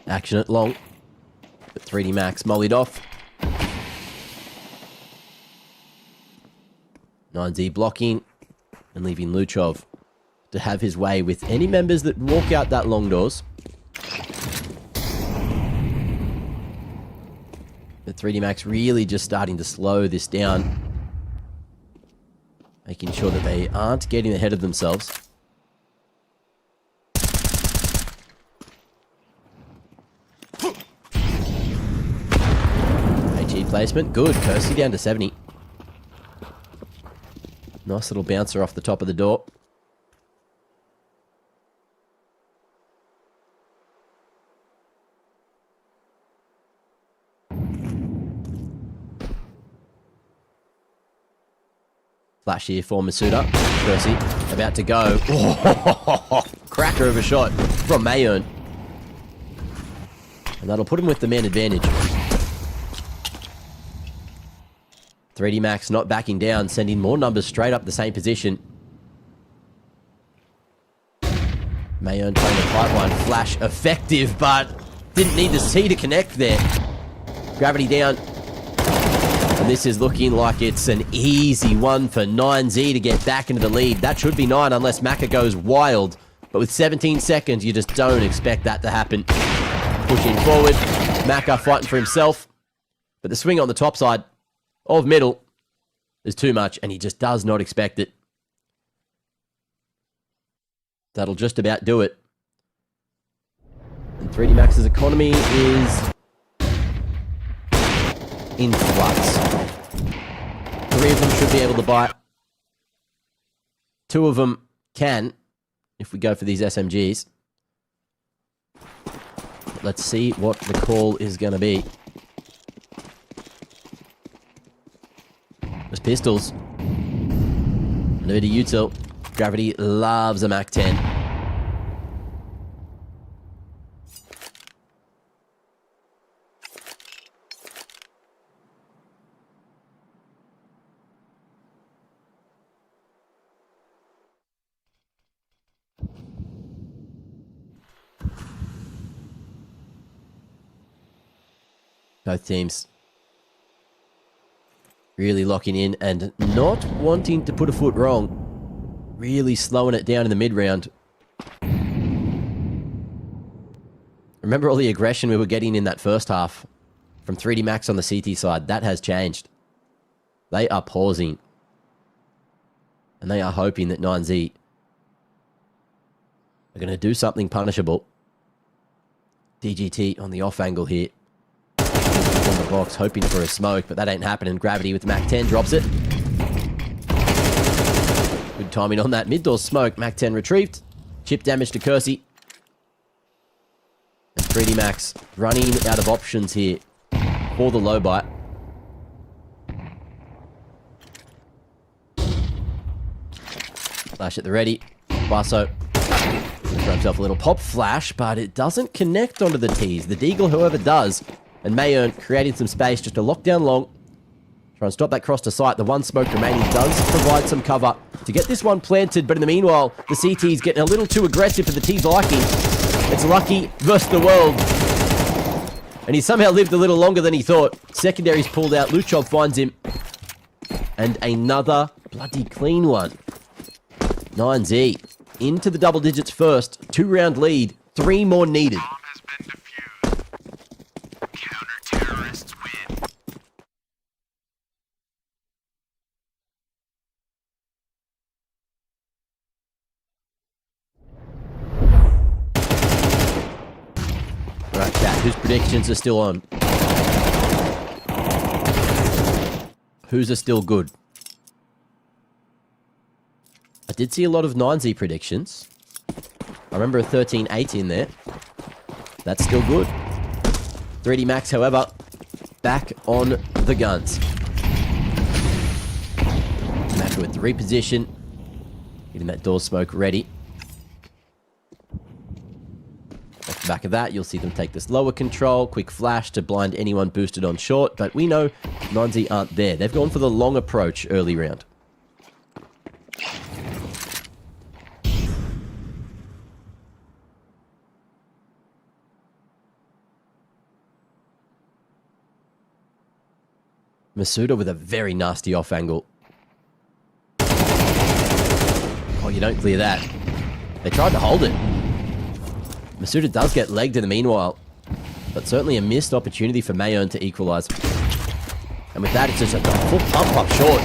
Action at long. But 3D Max mollied off. 9Z blocking and leaving Luchov to have his way with any members that walk out that long doors. But 3D Max really just starting to slow this down. Making sure that they aren't getting ahead of themselves. Placement. Good. Kersey down to 70. Nice little bouncer off the top of the door. Flash here for Masuda. Kersey about to go. Oh, cracker of a shot from Mayern. And that'll put him with the man advantage. 3D Max not backing down, sending more numbers straight up the same position. Mayern playing the pipeline. Flash effective, but didn't need the C to connect there. Gravity down. And this is looking like it's an easy one for 9Z to get back into the lead. That should be 9 unless Maka goes wild. But with 17 seconds, you just don't expect that to happen. Pushing forward. Maka fighting for himself. But the swing on the top side of middle is too much, and he just does not expect it. That'll just about do it. And 3D Max's economy is in flux. 3 of them should be able to buy. 2 of them can, if we go for these SMGs. Let's see what the call is going to be. There's pistols. And a bit of util. Gravity loves a Mac 10. Both teams really locking in and not wanting to put a foot wrong. Really slowing it down in the mid-round. Remember all the aggression we were getting in that first half from 3D Max on the CT side? That has changed. They are pausing. And they are hoping that 9Z are going to do something punishable. DGT on the off angle here. On the box, hoping for a smoke, but that ain't happening. Gravity with Mac 10 drops it. Good timing on that. Mid-door smoke. Mac 10 retrieved. Chip damage to Kersey. And 3D Max running out of options here for the low bite. Flash at the ready. Basso for himself a little pop flash, but it doesn't connect onto the tees. The Deagle, however, does. And Mayern creating some space just to lock down long. Try and stop that cross to sight. The one smoke remaining does provide some cover to get this one planted, but in the meanwhile, the CT's getting a little too aggressive for the T's liking. It's Lucky versus the world. And he somehow lived a little longer than he thought. Secondary's pulled out. Luchov finds him. And another bloody clean one. 9Z into the double digits first. 2-round lead. 3 more needed. Counter-terrorists win. Right, chat. Whose predictions are still on? Whose are still good? I did see a lot of 9Z predictions. I remember a 13-8 in there. That's still good. 3D Max, however, back on the guns. Max with the reposition. Getting that door smoke ready. Off the back of that, you'll see them take this lower control. Quick flash to blind anyone boosted on short. But we know 9Z aren't there. They've gone for the long approach early round. Masuda with a very nasty off angle. Oh, you don't clear that. They tried to hold it. Masuda does get legged in the meanwhile. But certainly a missed opportunity for Mayern to equalise. And with that, it's just a full pump up short.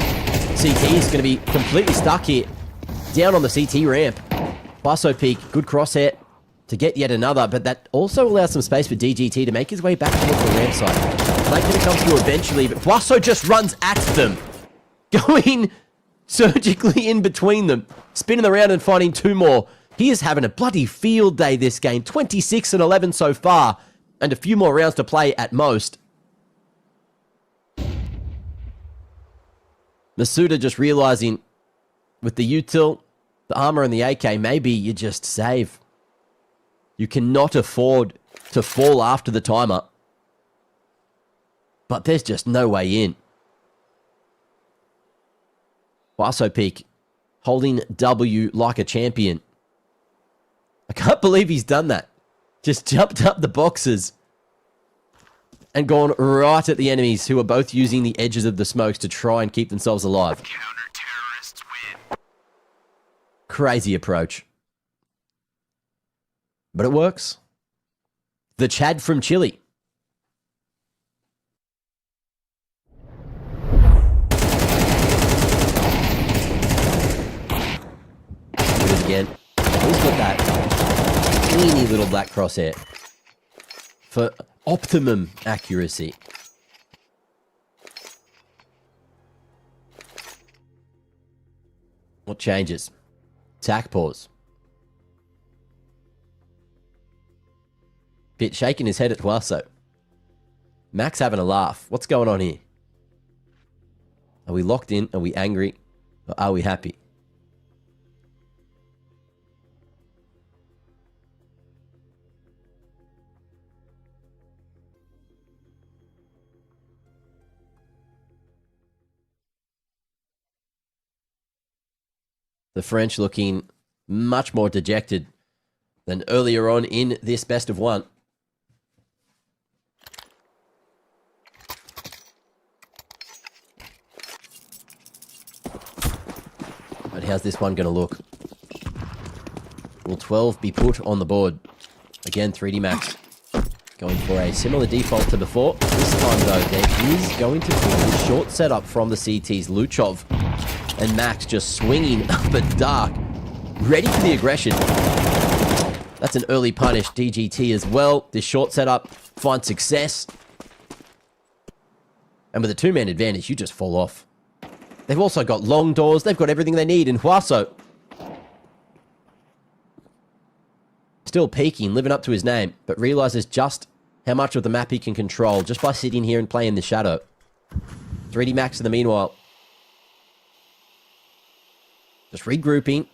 CT is going to be completely stuck here. Down on the CT ramp. Basso peak, good crosshair to get yet another. But that also allows some space for DGT to make his way back towards the ramp side. Like going to come through eventually, but Basso just runs at them. Going surgically in between them. Spinning around and finding 2 more. He is having a bloody field day this game. 26-11 so far. And a few more rounds to play at most. Masuda just realizing with the util, the armor and the AK, maybe you just save. You cannot afford to fall after the timer. But there's just no way in. Basso peak, holding W like a champion. I can't believe he's done that. Just jumped up the boxes and gone right at the enemies who are both using the edges of the smokes to try and keep themselves alive. Counter-terrorists win. Crazy approach. But it works. The Chad from Chile. Again. He's got that teeny little black crosshair for optimum accuracy. What changes? Tack pause. Pitt shaking his head at Tuaso. Max having a laugh. What's going on here? Are we locked in? Are we angry? Or are we happy? The French looking much more dejected than earlier on in this best of one. But how's this one going to look? Will 12 be put on the board? Again, 3D Max going for a similar default to before. This time, though, there is going to be a short setup from the CTs. Luchov and Max just swinging up at dark, ready for the aggression. That's an early punish. DGT as well. This short setup finds success. And with a 2-man advantage, you just fall off. They've also got long doors. They've got everything they need in Huaso. Still peaking, living up to his name, but realizes just how much of the map he can control just by sitting here and playing in the shadow. 3D Max in the meanwhile. Just regrouping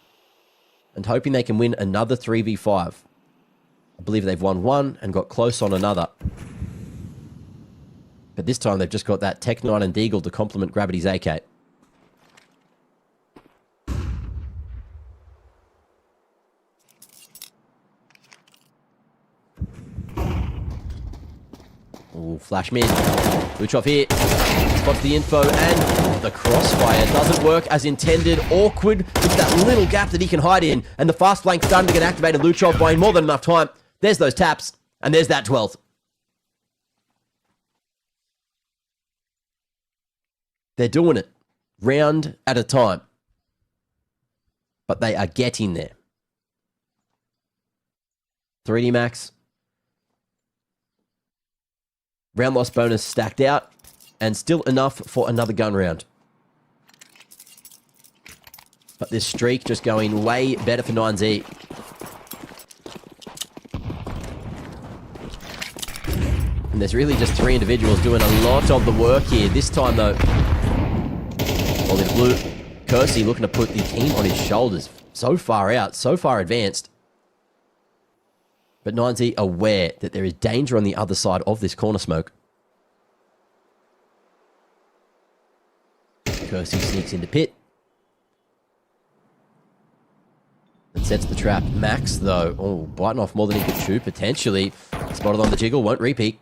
and hoping they can win another 3v5. I believe they've won one and got close on another. But this time they've just got that Tech 9 and Deagle to complement Gravity's AK. Ooh, flash mid. Luchov here. Spots the info and the crossfire doesn't work as intended. Awkward with that little gap that he can hide in. And the fast flank starting to get activated. Luchov buying more than enough time. There's those taps. And there's that 12th. They're doing it. Round at a time. But they are getting there. 3D Max. Round loss bonus stacked out. And still enough for another gun round. But this streak just going way better for 9Z. And there's really just 3 individuals doing a lot of the work here. This time though, all in blue, Kersey looking to put the team on his shoulders. So far out, so far advanced. But 9Z aware that there is danger on the other side of this corner smoke. Kersey sneaks into pit. And sets the trap. Max, though, oh, biting off more than he could chew, potentially. Spotted on the jiggle, won't repeat.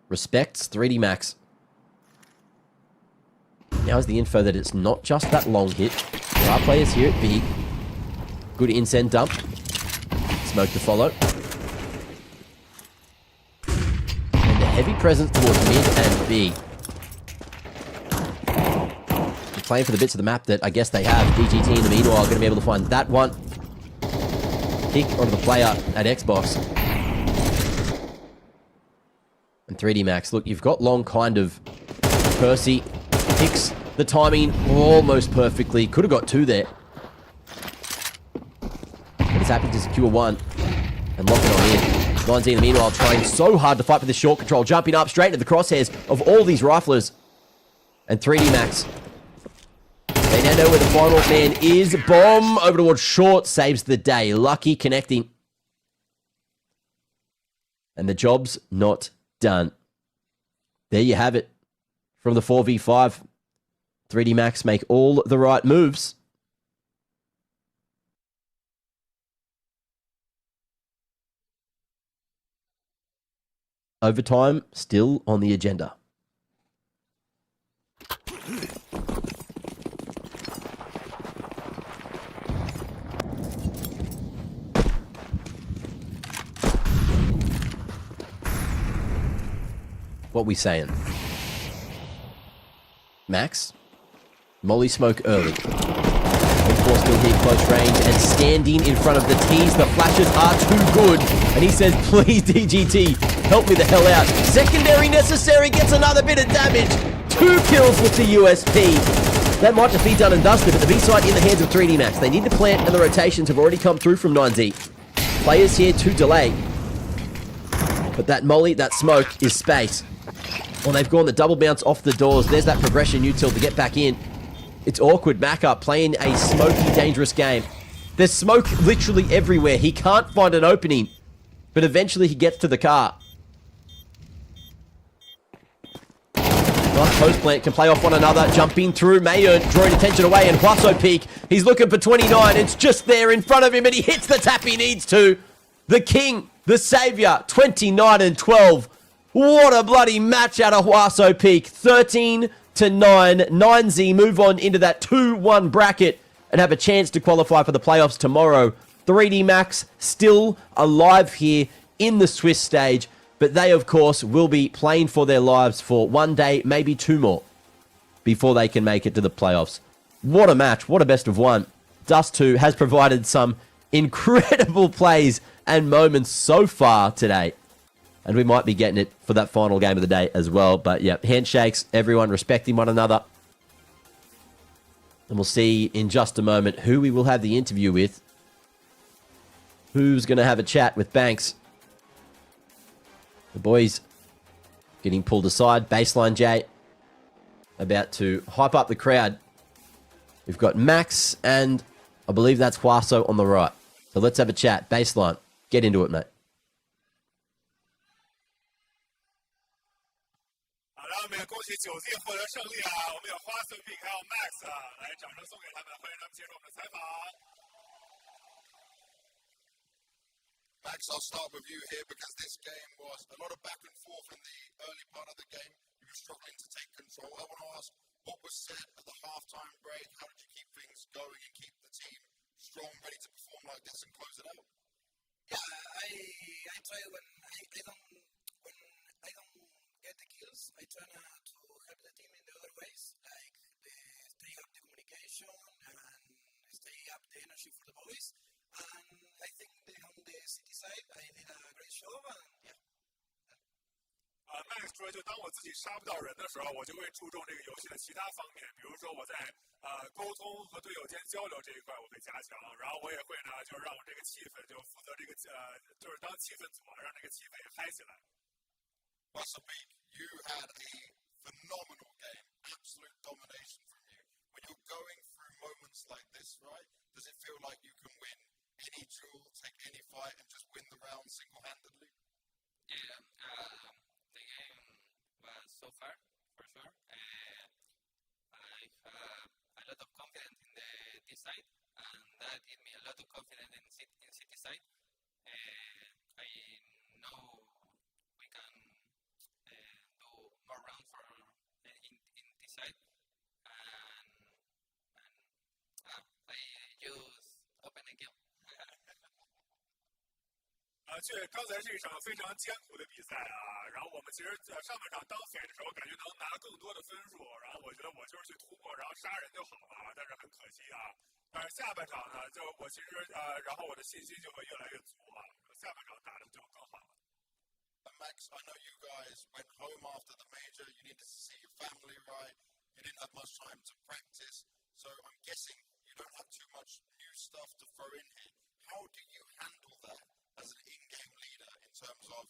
Respects 3D Max. Now is the info that it's not just that long hit. There are players here at B. Good insend dump. Smoke to follow. And a heavy presence towards mid and B. Playing for the bits of the map that I guess they have. DGT in the meanwhile going to be able to find that one. Kick onto the player at Xbox. And 3D Max. Look, you've got long kind of. Kersey picks the timing almost perfectly. Could have got 2 there. But he's happy to secure 1 and lock it on in. 9Z in the meanwhile trying so hard to fight for this short control. Jumping up straight into the crosshairs of all these riflers. And 3D Max. They now know where the final man is. Bomb over towards short. Saves the day. Lucky connecting. And the job's not done. There you have it. From the 4v5. 3D Max make all the right moves. Overtime still on the agenda. What we saying? Max? Molly smoke early. M4 still here close range and standing in front of the T's. The flashes are too good. And he says, please DGT, help me the hell out. Secondary necessary gets another bit of damage. 2 kills with the USP. That might just be done and dusted, but the B-side in the hands of 3D Max. They need to plant and the rotations have already come through from 9Z. Players here to delay. But that molly, that smoke is space. Well, they've gone the double bounce off the doors. There's that progression util to get back in. It's awkward. Macca playing a smoky, dangerous game. There's smoke literally everywhere. He can't find an opening. But eventually he gets to the car. Nice post plant. Can play off one another. Jumping through. Mayern drawing attention away. And Huaso peak. He's looking for 29. It's just there in front of him. And he hits the tap he needs to. The king. The savior. 29 and 12. What a bloody match out of Huaso Peak. 13-9. 9Z move on into that 2-1 bracket and have a chance to qualify for the playoffs tomorrow. 3D Max still alive here in the Swiss stage, but they, of course, will be playing for their lives for 1 day, maybe 2 more, before they can make it to the playoffs. What a match. What a best of 1. Dust2 has provided some incredible plays and moments so far today. And we might be getting it for that final game of the day as well. But yeah, handshakes, everyone respecting one another. And we'll see in just a moment who we will have the interview with. Who's going to have a chat with Banks. The boys getting pulled aside. Baseline Jay about to hype up the crowd. We've got Max and I believe that's Huaso on the right. So let's have a chat. Baseline. Get into it, mate. 好，让我们也恭喜9G 获得胜利啊！我们有花色 Pick 还有 Max 啊，来掌声送给他们，欢迎他们接受我们的采访。 Max, I'll start with you here because this game was a lot of back and forth in the early part of the game. You were struggling to take control. I want to ask, what was said at the halftime break? How did you keep things going and keep the team strong, ready to perform like this and close it out? Yeah, I try when I don't get the kills, I try to help the team in the other ways, like stay up the communication and stay up the energy for the boys. And I think on the city side, I did a great job, and yeah. Max 说，就当我自己杀不到人的时候，我就会注重这个游戏的其他方面，比如说我在沟通和队友间交流这一块我会加强，然后我也会呢，就是让我这个气氛就负责这个就是当气氛组啊，让这个气氛也嗨起来。Wasabi, you had a phenomenal game, absolute domination from you. When you're going through moments like this, right, does it feel like you can win any duel, take any fight, and just win the round single-handedly? Yeah, the game was so hard, for sure. I have a lot of confidence in the D side, and that gave me a lot of confidence in city side. I know we can do more rounds in D side, and I use open again. 刚才是一场非常艰苦的比赛啊，然后我们其实上半场当匪的时候，感觉能拿更多的分数，然后我觉得我就是去突破，然后杀人就好了，但是很可惜啊。但是下半场呢，就我其实然后我的信心就会越来越足了，下半场打的就更好了。Max, I know you guys went home after the major. You needed to see your family, right? You didn't have much time to practice, so I'm guessing you don't have too much new stuff to throw in here. How do you handle that as an in-game leader in terms of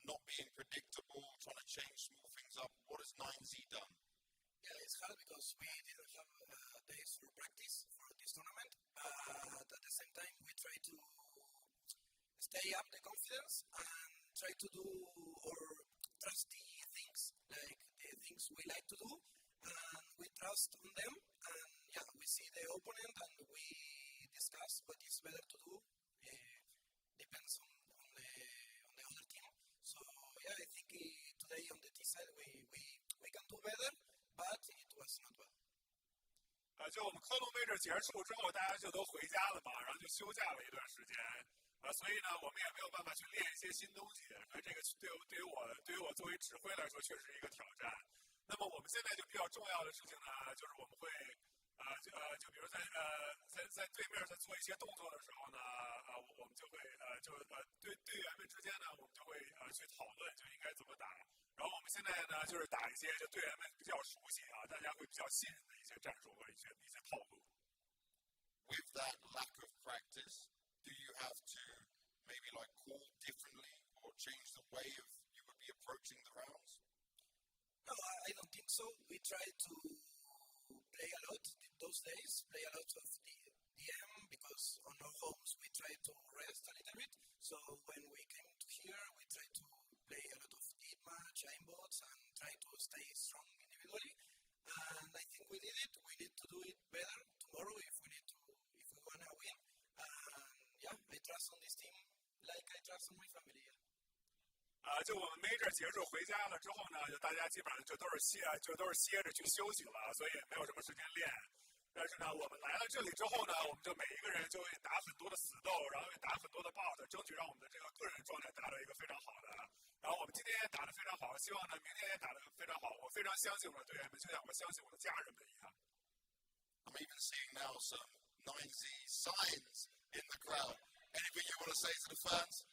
not being predictable, trying to change small things up? What has 9Z done? Yeah, it's hard because we didn't have days for practice for this tournament, but at the same time we try to stay up the confidence and try to do or trusty things, like the things we like to do, and we trust on them, and yeah, we see the opponent and we discuss what is better to do. Depends on the other team. So yeah, I think today on the T side we can do better, but it was not well. 就我们科隆 major 结束之后，大家就都回家了嘛，然后就休假了一段时间。所以呢，我们也没有办法去练一些新东西，所以这个对于我作为指挥来说，确实是一个挑战。那么我们现在就比较重要的事情呢，就是我们会就比如在对面在做一些动作的时候呢，我们就会队员们之间呢，我们就会去讨论就应该怎么打。然后我们现在呢，就是打一些就队员们比较熟悉啊，大家会比较信任的一些战术和一些套路。With that lack of practice, do you have to maybe like call differently or change the way of you would be approaching the rounds? No, I don't think so. We try to play a lot those days, play a lot of DM because on our homes we try to rest a little bit. So when we came to here, we try to play a lot of deep match, aimbots, and try to stay strong individually. And I think we did it. We need to do it better tomorrow if we wanna win. Yeah, I trust on this team like I trust on my family. Yeah. 就我们 major 结束回家了之后呢，就大家基本上就都是歇着去休息了，所以也没有什么时间练。但是呢，我们来了这里之后呢，我们就每一个人就会打很多的死斗，然后也打很多的 bot， 争取让我们的这个个人状态达到一个非常好的。然后我们今天也打得非常好，希望呢明天也打得非常好。我非常相信我的队员们，就像我相信我的家人们一样。I'm even seeing now some 9Z signs in the crowd. Anything you want to say to the fans?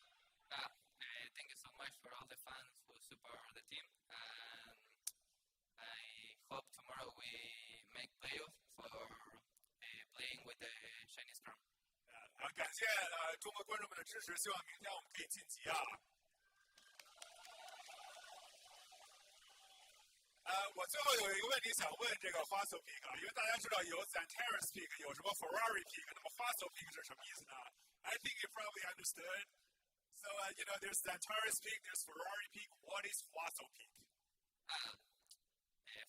Thank you so much for all the fans who support the team, and I hope tomorrow we make playoffs for 感谢中国观众们的支持，希望明天我们可以晋级啊。我最后有一个问题想问这个花手 pick 啊，因为大家知道有 Xantares pick， 有什么 Ferrari pick， 那么花手 pick 是什么意思呢 ？I think you probably understood. So you know, there's Xantares pick, there's Ferrari pick. What is Huaso pick?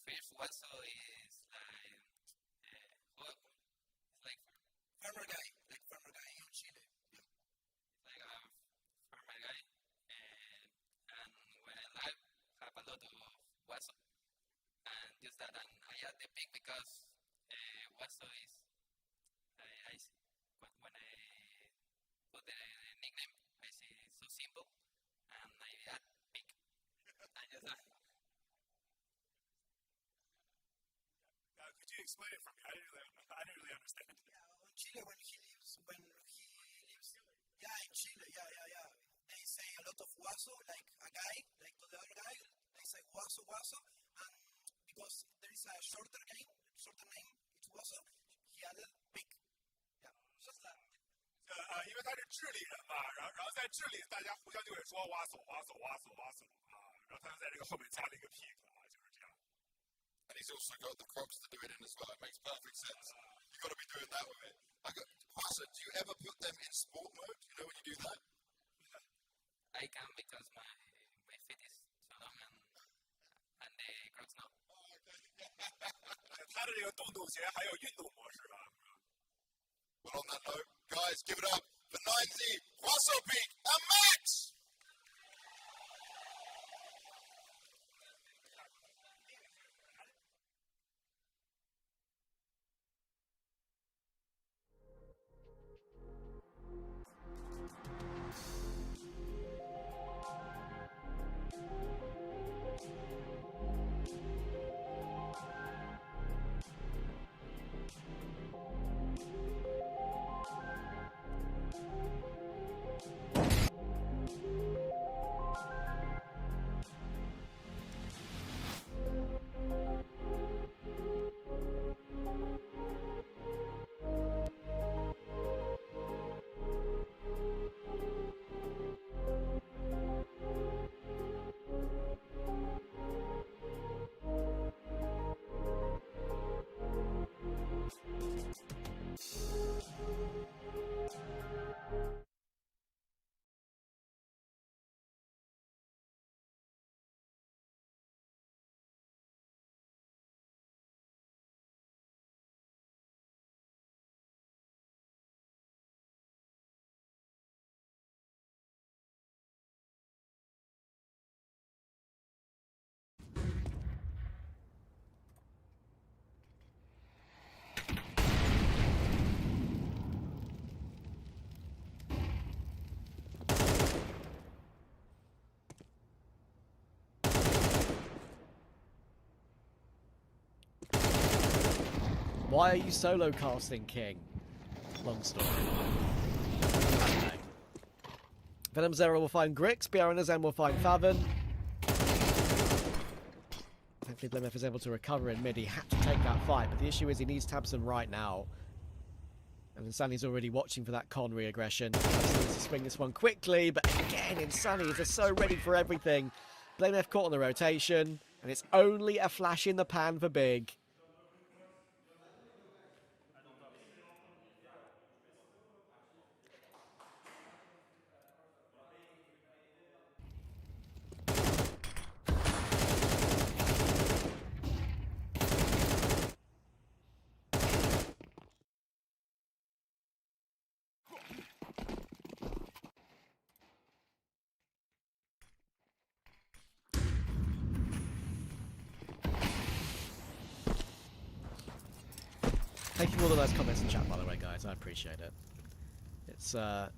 First Waso is like Farmer guy, like farmer guy in Chile. like a farmer guy, and when I live, have a lot of Waso, and just that, and I add the pick because Waso is I see, when I put the nickname, I see it's so simple, and I add pick. I just Could you explain it for me? I didn't really understand. In Chile, when he lives, in Chile, they say a lot of guaso, like a guy, like to the other guy, they say guaso, and because there is a shorter name, it's guaso, he added big. Yeah, just that. 因为他是智利人嘛，然后在智利大家互相就会说挖手啊，然后他就在这个后面加了一个 pick 啊，就是这样。And he's also got the crocs to do it in as well. It makes perfect sense. You've got to be doing that with it. Huaso, do you ever put them in sport mode? You know when you do that? I can because my feet is so long and the crocs now. 他的这个洞洞鞋还有运动模式吧？ Well, on that note, guys, give it up for 90, Huaso Peak, and Max! Why are you solo casting, King? Long story. Okay. Venom Zero will find Grix, BRNSM will find Favin. Thankfully, Blemef is able to recover in mid. He had to take that fight, but the issue is he needs Tabson right now. And Insani's already watching for that Connery aggression. Tabson needs to swing this one quickly, but again, Insani is just so ready for everything. Blemef caught on the rotation, and it's only a flash in the pan for Big. Thank you for all the nice comments in chat, by the way, guys. I appreciate it. It's, as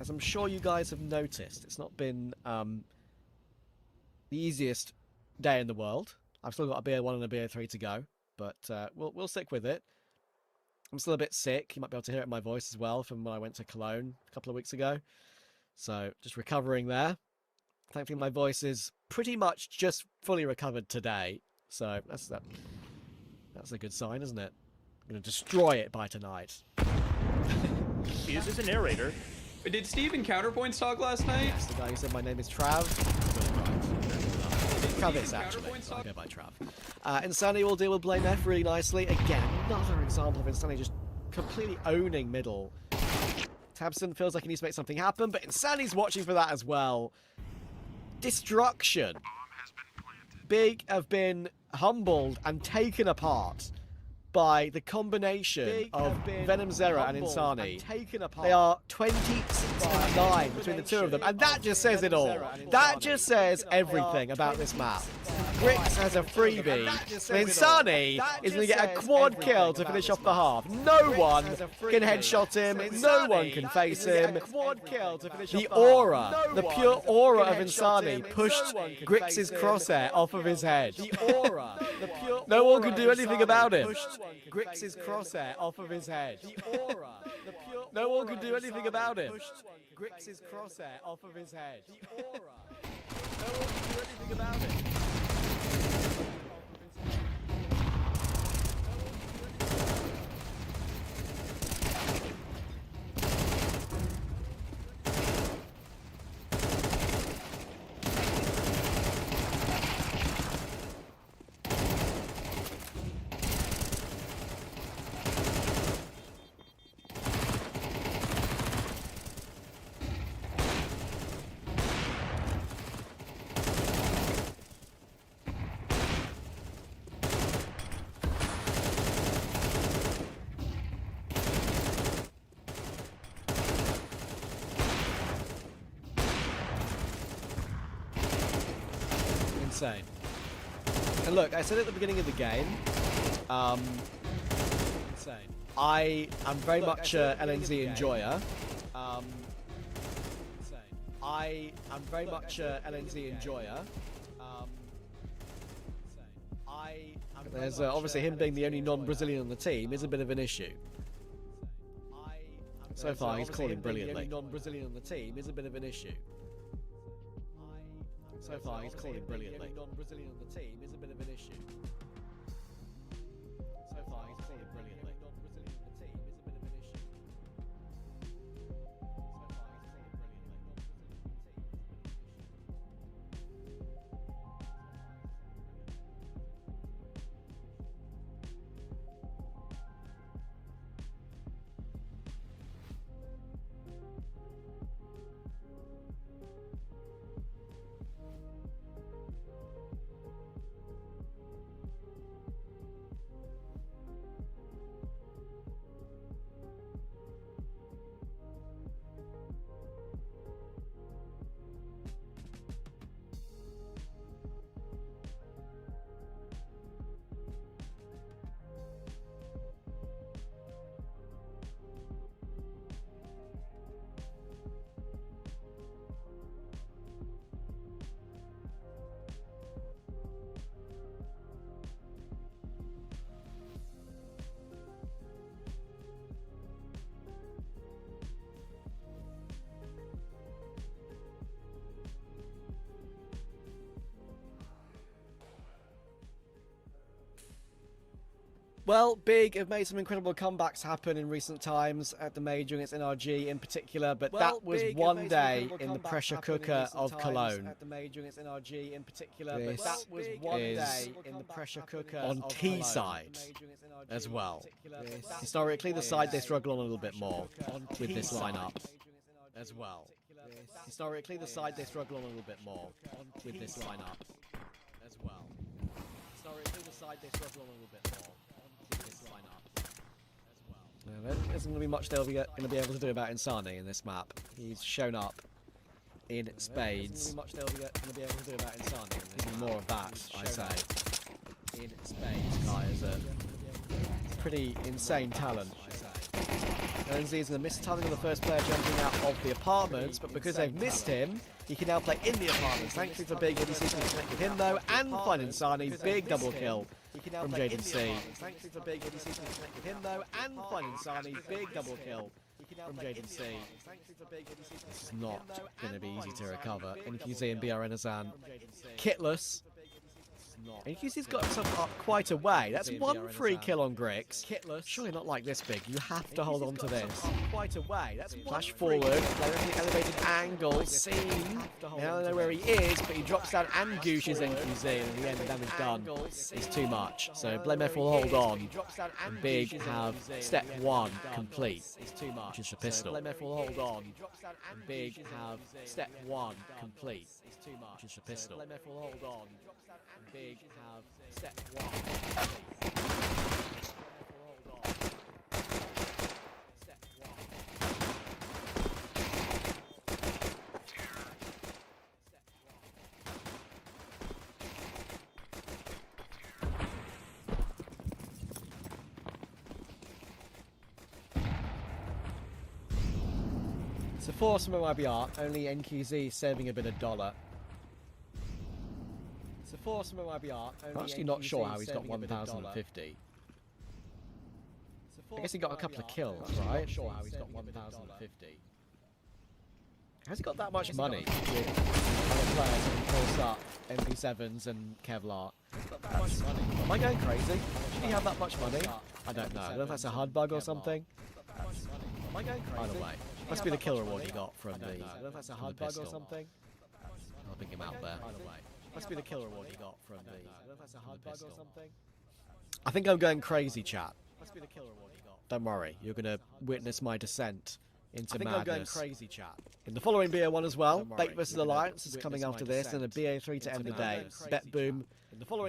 I'm sure you guys have noticed, it's not been the easiest day in the world. I've still got a beer 1 and a beer 3 to go, but we'll stick with it. I'm still a bit sick. You might be able to hear it in my voice as well from when I went to Cologne a couple of weeks ago. So just recovering there. Thankfully, my voice is pretty much just fully recovered today. So that's a good sign, isn't it? I'm going to destroy it by tonight. He is just a narrator. But did Steve in Counterpoints talk last night? Yes, the guy who said my name is Trav. Travis, actually. I go by Trav. Insanity will deal with Blame F really nicely. Again, another example of Insanity just completely owning middle. Tabson feels like he needs to make something happen, but Insanity's watching for that as well. Destruction. Big have been humbled and taken apart by the combination of Venom Zero and Insani. They are 26-9 between the two of them, and that just says it all. That just says everything about this map. Grix has a freebie, and Insani is going to get a quad kill to finish off the half. No one can headshot him, no one can face him. The aura, the pure aura of Insani pushed Grix's crosshair off of his head. No one could do anything about him. Grix's crosshair off of his head. No one could do anything about him. Grix's crosshair off of his head. No one could do anything about it. Insane. And look, I said at the beginning of the game, insane. I am very much a LNZ enjoyer. Insane. I am very much a LNZ enjoyer. There's obviously him being the only non-Brazilian on the team is a bit of an issue. So far, he's calling brilliantly. Non-Brazilian on the team is a bit of an issue. So far, he's calling brilliantly. Non-Brazilian on the team is a bit of an issue. So far, he's calling brilliantly. Non-Brazilian on the team is a bit of an issue. So far, he's calling brilliantly. Well, Big have made some incredible comebacks happen in recent times at the major against NRG in particular, but that was one day in the pressure cooker of Cologne. At the major against NRG in particular, but that was one day in the pressure cooker on T side as well. Historically, the side they struggle on a little bit more with this lineup as well. Historically, the side they struggle on a little bit more with this lineup as well. Historically, the side they struggle on a little bit more. There isn't going to be much they'll be going to be able to do about Insani in this map. He's shown up in spades. There isn't much they'll be going to be able to do about Insani. There's more of that, I say. In spades, guy is a pretty insane talent. NZ is going to miss timing on the first player jumping out of the apartments, but because they've missed him, he can now play in the apartments. Thankfully for Big, ADC can connect with him though, and find Insani. Big double kill from Jaden C. Thankfully for Big, ADC can connect with him though, and find Insani. Big double kill from Jaden C. This is not going to be easy to recover. And you can see in BRN Azan, kitless. NQC's got himself up quite a way. That's one free kill on Grix. Surely not like this big. You have to hold on to this. Quite a way. That's flash forward. The elevated angle. Seen. Now I know where he is, but he drops down and gooshes NQZ, and in the end the damage done is too much. So Blemef will hold on, and Big have step 1 complete, which is the pistol. Blemef will hold on, and Big have step 1 complete, which is the pistol. Blemef will hold on, and Big have step 1 complete. So for some IBR, only NQZ saving a bit of dollar. So for some IBR, I'm actually not sure how he's got 1,050. I guess he got a couple of kills, right? Not sure how he's got 1,050. Has he got that much money with other players having pulsed up MP7s and Kevlar? Am I going crazy? Should he have that much money? I don't know. I don't know if that's a HUD bug or something. Am I going crazy? Either way. Must be the kill reward he got from the, I don't know if that's a HUD bug or something. I'll pick him out there. Either way. Must be the kill reward he got from the, I don't know if that's a HUD bug or something. I think I'm going crazy, chat. Must be the kill reward he got. Don't worry, you're gonna witness my descent into madness. I think I'm going crazy, chat. In the following BA1 as well, Bait vs Alliance is coming after this, and a BA3 to end the day. BETBOOM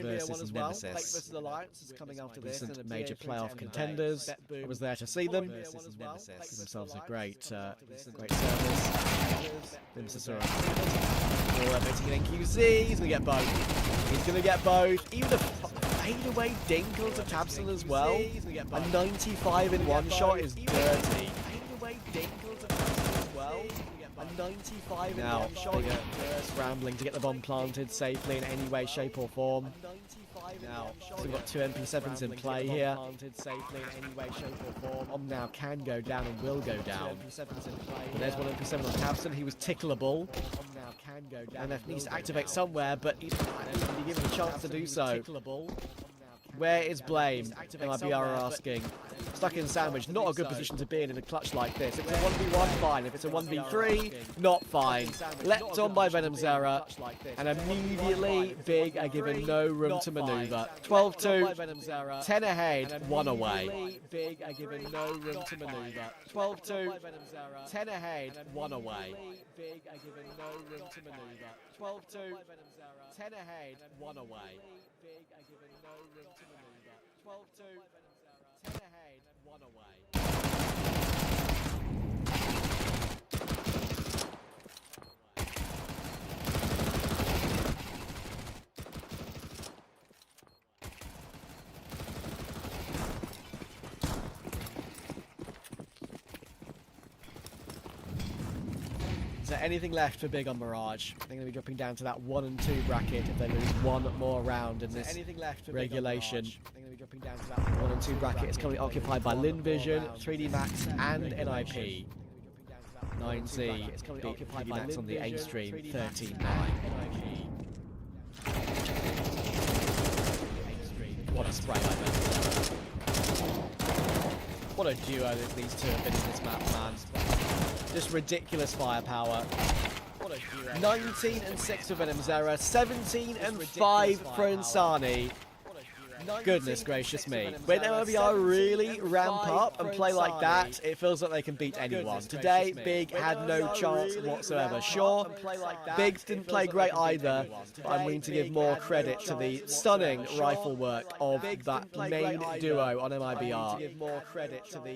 versus NEMESIS. Bait vs Alliance is coming after this, and major playoff contenders. I was there to see them. Give themselves a great service. NEMESIS are betting NQZ. He's gonna get both. He's gonna get both. Even the fadeaway dink onto Tabson as well. A 95 in one shot is dirty. A 95 now, in one shot. Scrambling to get the bomb planted safely in any way, shape or form. Now, we've got 2 MP7s in play here. Now can go down and will go down. But there's one MP7 on Tabson. He was tickleable. MF needs to activate somewhere, but he's not given a chance to do so. Where is Blame? MIBR are asking. Stuck in sandwich, not a good position to be in a clutch like this. If it's a 1v1, fine. If it's a 1v3, not fine. Leapt on by Venomzera, and immediately Big are given no room to maneuver. 12-2, 10 ahead, 1 away. Big are given no room to maneuver. 12-2, 10 ahead, 1 away. Big are given no room to maneuver. 12-2, 10 ahead, 1 away. Big are given no room to maneuver. 12-2, 10 ahead, 1 away. Is there anything left for Big on Mirage? They're going to be dropping down to that 1 and 2 bracket if they lose one more round in this regulation. They're going to be dropping down to that 1 and 2 bracket. It's currently occupied by Lin Vision, 3D Max, and NIP. 9Z it's currently occupied by Max on the A stream, 13-9. What a spray by Venomzera. What a duo these two have been in this map, man. Just ridiculous firepower. 19 and 6 for Venomzera, 17 and 5 for Insani. Goodness gracious me. When MIBR really ramp up and play like that, it feels like they can beat anyone. Today, Big had no chance whatsoever. Sure, Big didn't play great either, but I'm willing to give more credit to the stunning rifle work of that main duo on MIBR.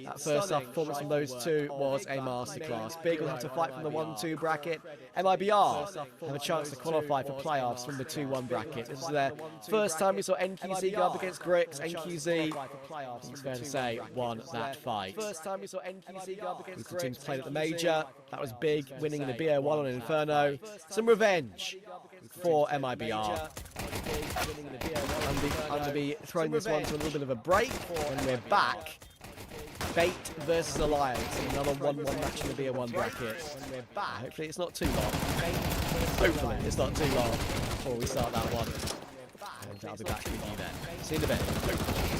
That first half performance from those two was a masterclass. Big will have to fight from the 1-2 bracket. MIBR have a chance to qualify for playoffs from the 2-1 bracket. This is their first time we saw NQZ go up against Grix. NQZ, it's fair to say, won that fight. First time we saw NQZ go up against Grix. The teams played at the major. That was Big winning in the BO1 on Inferno. Some revenge for MIBR. I'm going to be throwing this one to a little bit of a break when we're back. Bait versus Alliance, another 1-1 match in the BO1 bracket. When we're back, hopefully it's not too long. Hopefully it's not too long before we start that one. content. I'll be back with you then. See you in a bit.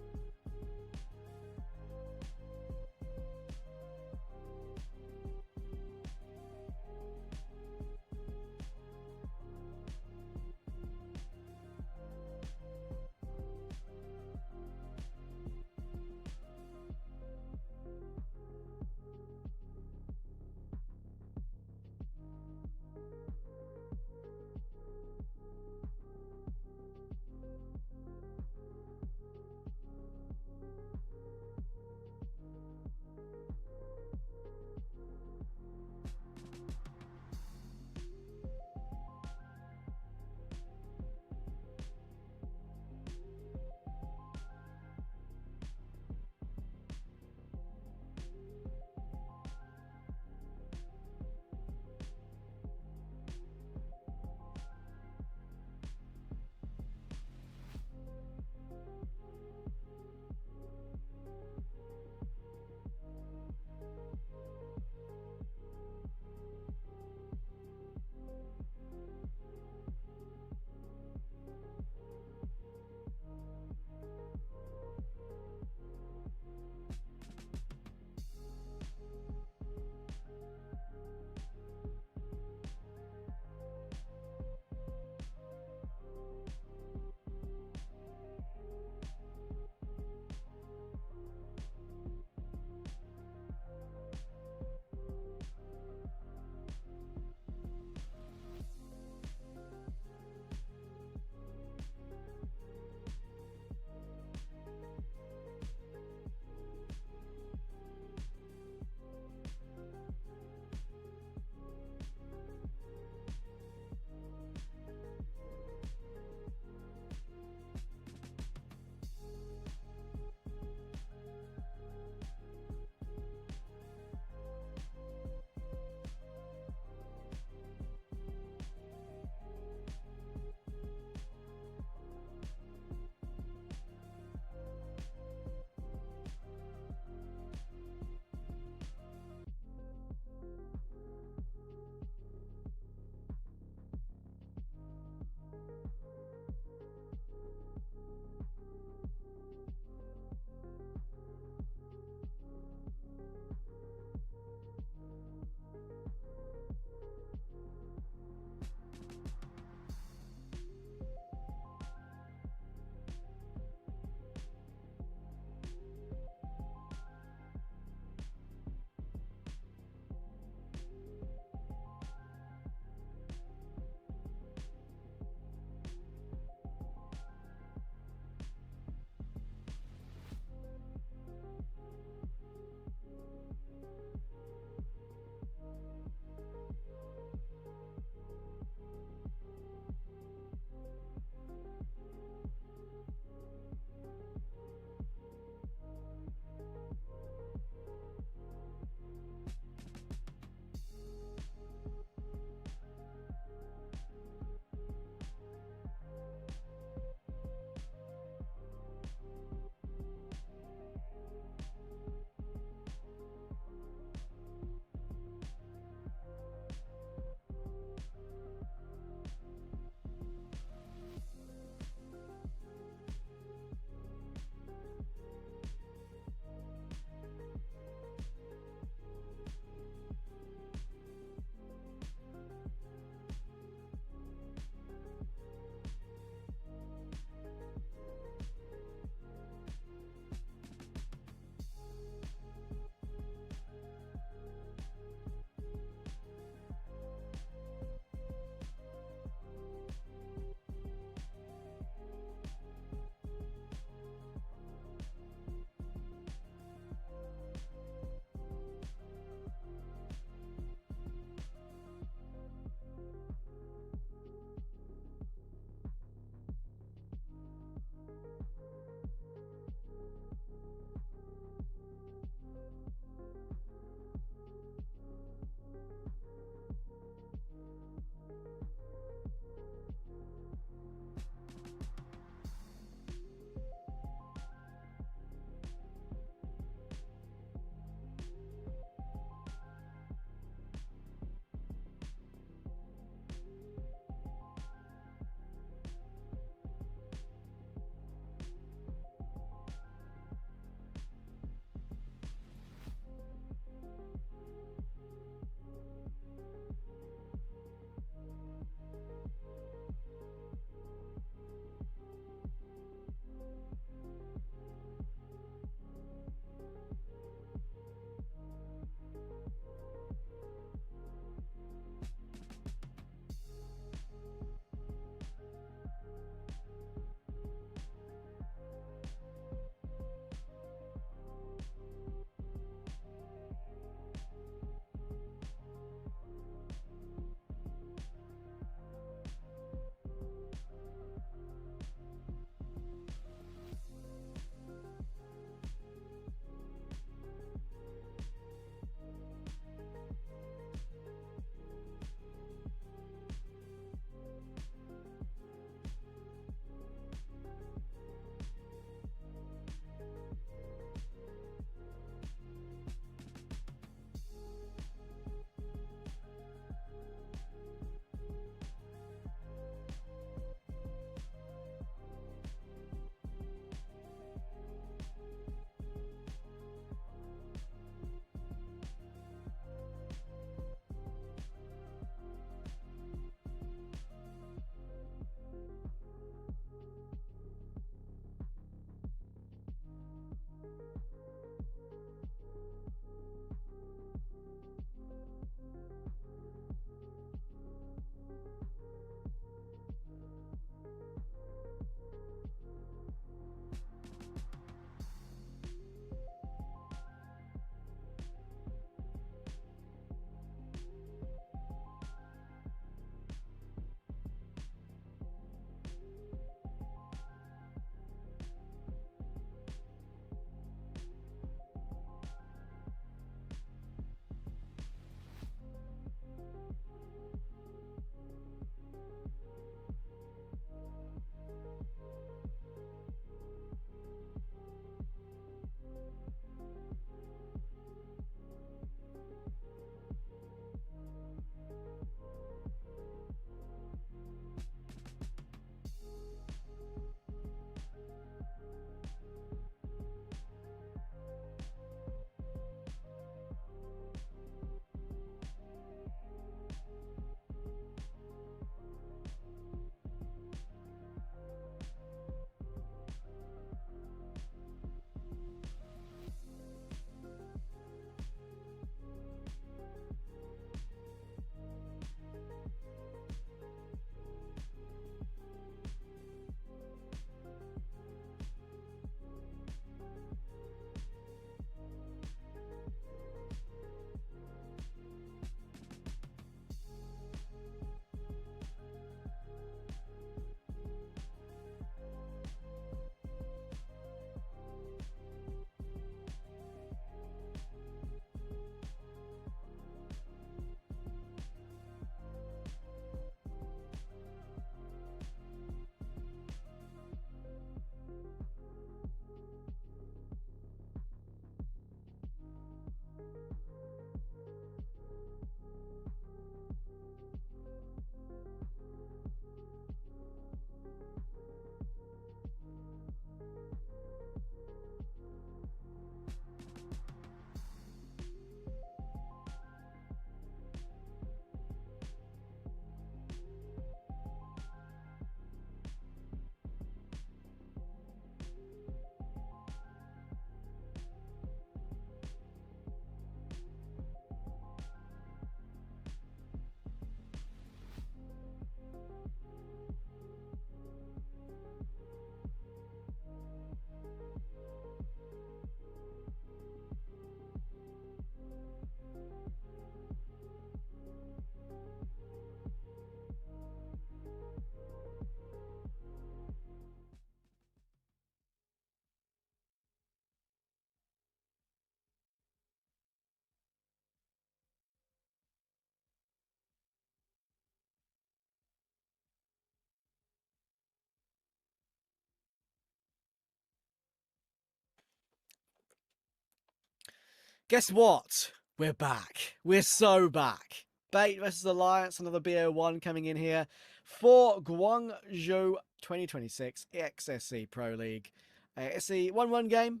Guess what? We're back. We're so back. Bait versus Alliance, another BO1 coming in here for Guangzhou 2026 XSE Pro League. It's the 1-1 game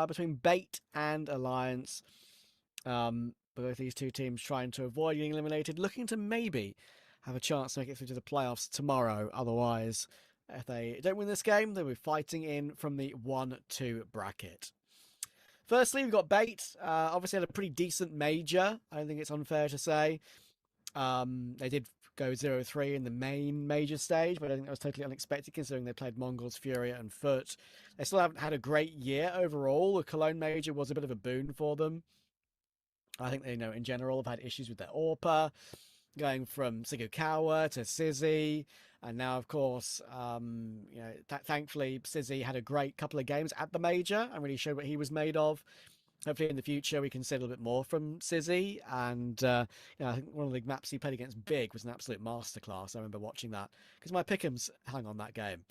between Bait and Alliance. Both these two teams trying to avoid getting eliminated, looking to maybe have a chance to make it through to the playoffs tomorrow. Otherwise, if they don't win this game, they'll be fighting in from the 1-2 bracket. Firstly, we've got Bait. Obviously had a pretty decent major. I don't think it's unfair to say. They did go 0-3 in the main major stage, but I think that was totally unexpected considering they played Mongols, Furia, and Foot. They still haven't had a great year overall. The Cologne major was a bit of a boon for them. I think they, in general, have had issues with their AWPA, going from Sigukawa to Sizzy, and now, of course, thankfully, Sizzy had a great couple of games at the major and really showed what he was made of. Hopefully, in the future, we can see a little bit more from Sizzy. And I think one of the maps he played against Big was an absolute masterclass. I remember watching that because my pick'ems hung on that game,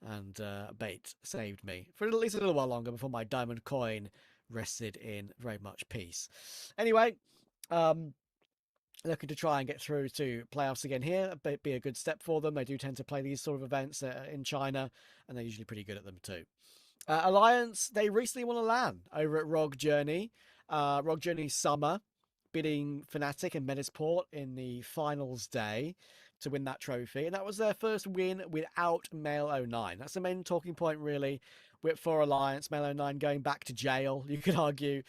and Bait saved me for at least a little while longer before my diamond coin rested in very much peace. Anyway, looking to try and get through to playoffs again here. It'd be a good step for them. They do tend to play these sort of events in China, and they're usually pretty good at them too. Alliance, they recently won a LAN over at Rogue Journey. Rogue Journey Summer, beating Fnatic and Medisport in the finals day to win that trophy. And that was their first win without Male09. That's the main talking point, really, for Alliance. Male09 going back to jail, you could argue.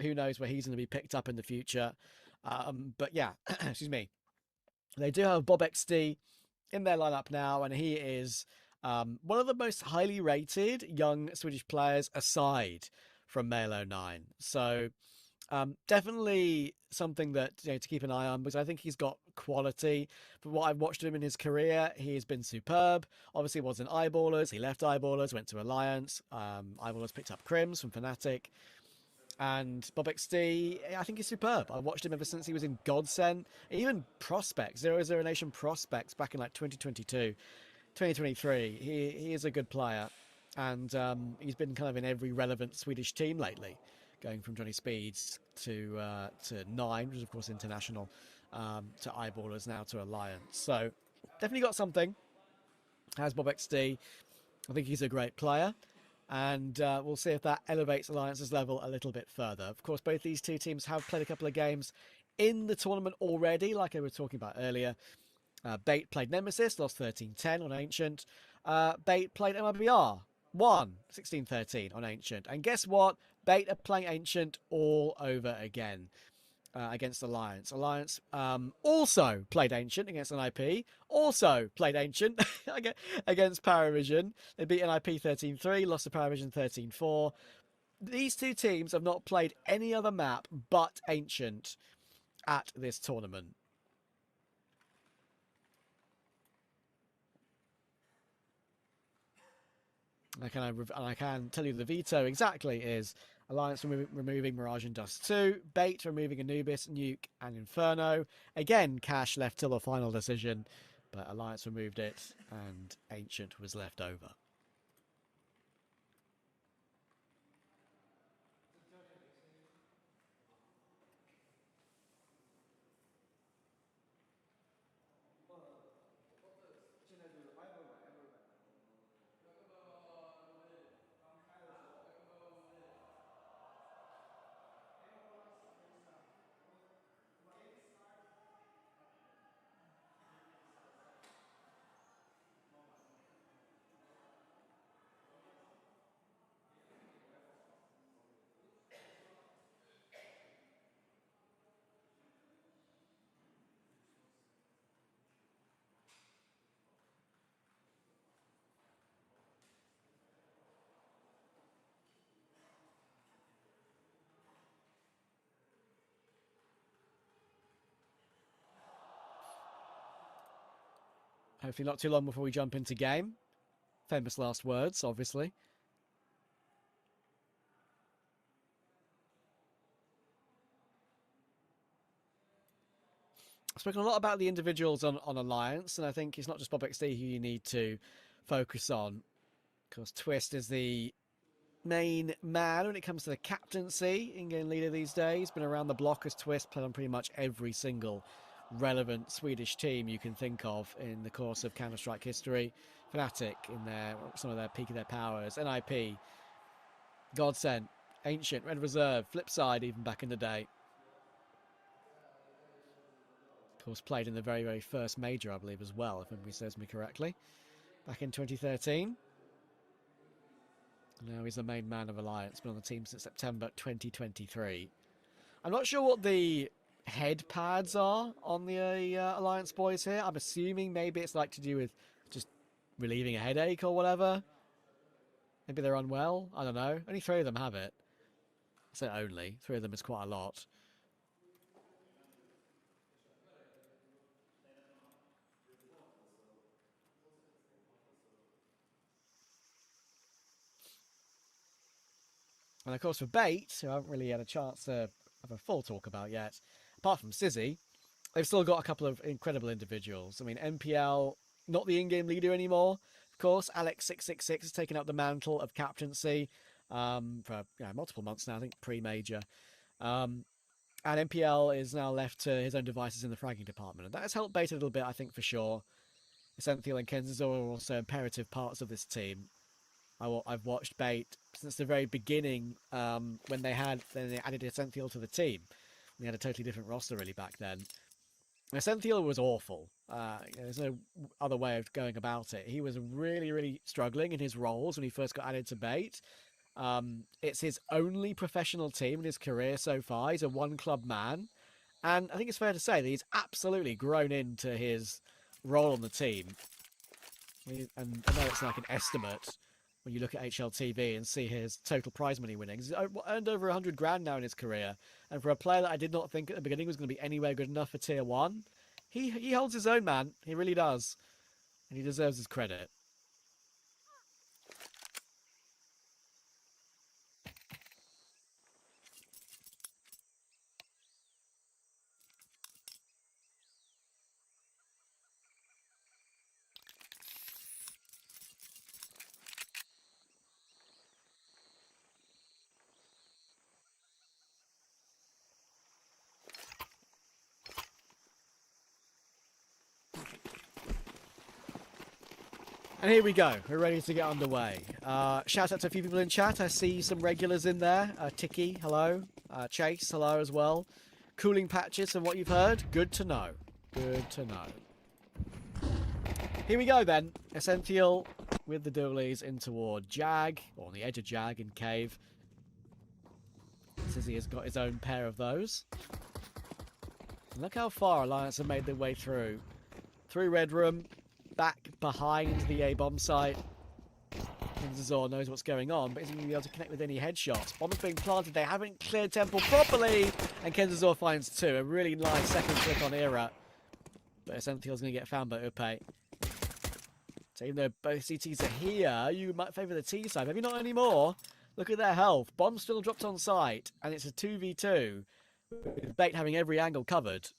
Who knows where he's going to be picked up in the future. But yeah, excuse me. They do have Bob XD in their lineup now, and he is one of the most highly rated young Swedish players aside from Male09. So definitely something that to keep an eye on, because I think he's got quality. From what I've watched him in his career, he has been superb. Obviously, he was in Eyeballers. He left Eyeballers, went to Alliance. Eyeballers picked up Crims from Fnatic. And Bob XD, I think he's superb. I watched him ever since he was in Godsend. Even Prospects, 00 Nation Prospects back in like 2022, 2023. He is a good player. And he's been kind of in every relevant Swedish team lately, going from Johnny Speeds to 9, which is of course international, to Eyeballers, now to Alliance. So definitely got something. Has Bob XD. I think he's a great player. And we'll see if that elevates Alliance's level a little bit further. Of course, both these two teams have played a couple of games in the tournament already, like I was talking about earlier. Bait played Nemesis, lost 13-10 on Ancient. Bait played MIBR, won 16-13 on Ancient. And guess what? Bait are playing Ancient all over again against Alliance. Alliance also played Ancient against NIP, also played Ancient against Paravision. They beat NIP 13-3, lost to Paravision 13-4. These two teams have not played any other map but Ancient at this tournament. I can tell you the veto exactly is Alliance removing Mirage and Dust 2, Bait removing Anubis, Nuke, and Inferno. Again, Cash left till the final decision, but Alliance removed it, and Ancient was left over. Hopefully not too long before we jump into game. Famous last words, obviously. I've spoken a lot about the individuals on Alliance, and I think it's not just Bob XD who you need to focus on. Of course, Twist is the main man when it comes to the captaincy, in-game leader these days. Been around the block as Twist, played on pretty much every single relevant Swedish team you can think of in the course of Counter-Strike history. Fnatic in some of their peak of their powers. NIP, Godsent, Ancient, Red Reserve, Flipside even back in the day. Of course, played in the very, very first major, I believe, as well, if memory serves me correctly, back in 2013. Now he's the main man of Alliance, been on the team since September 2023. I'm not sure what the head pads are on the Alliance boys here. I'm assuming maybe it's like to do with just relieving a headache or whatever. Maybe they're unwell. I don't know. Only 3 of them have it. I say only. 3 of them is quite a lot. And of course for Bait, who I haven't really had a chance to have a full talk about yet, apart from Sizzy, they've still got a couple of incredible individuals. I mean, MPL, not the in-game leader anymore. Of course, Alex666 has taken up the mantle of captaincy for multiple months now, I think pre-major. And MPL is now left to his own devices in the fragging department. And that has helped Bait a little bit, I think, for sure. XSE and Kenzazor are also imperative parts of this team. I've watched Bait since the very beginning when they added XSE to the team. They had a totally different roster really back then. XSE was awful. There's no other way of going about it. He was really, really struggling in his roles when he first got added to Bait. It's his only professional team in his career so far. He's a one-club man. And I think it's fair to say that he's absolutely grown into his role on the team. And I know it's like an estimate when you look at HLTV and see his total prize money winnings. He's earned over 100 grand now in his career. And for a player that I did not think at the beginning was going to be anywhere good enough for Tier 1, he holds his own, man. He really does. And he deserves his credit. And here we go. We're ready to get underway. Shout out to a few people in chat. I see some regulars in there. Tiki, hello. Chase, hello as well. Cooling patches from what you've heard. Good to know. Good to know. Here we go then. Essential with the dualies in toward Jag, or on the edge of Jag in Cave. Says he has got his own pair of those. And look how far Alliance have made their way through. Through Red Room. Back behind the A-bomb site. Kenzazor knows what's going on, but isn't going to be able to connect with any headshots. Bomb is being planted. They haven't cleared Temple properly. And Kenzazor finds 2. A really nice second click on Era. But Essential's going to get found by Upe. So even though both CTs are here, you might favour the T side. Maybe not anymore. Look at their health. Bomb still dropped on site. And it's a 2v2. With Bait having every angle covered.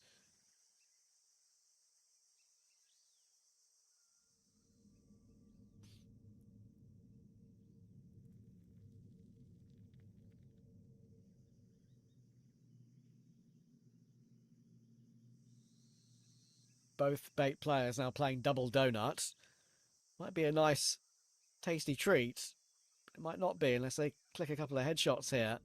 Both Bait players now playing double donuts. Might be a nice, tasty treat. It might not be unless they click a couple of headshots here.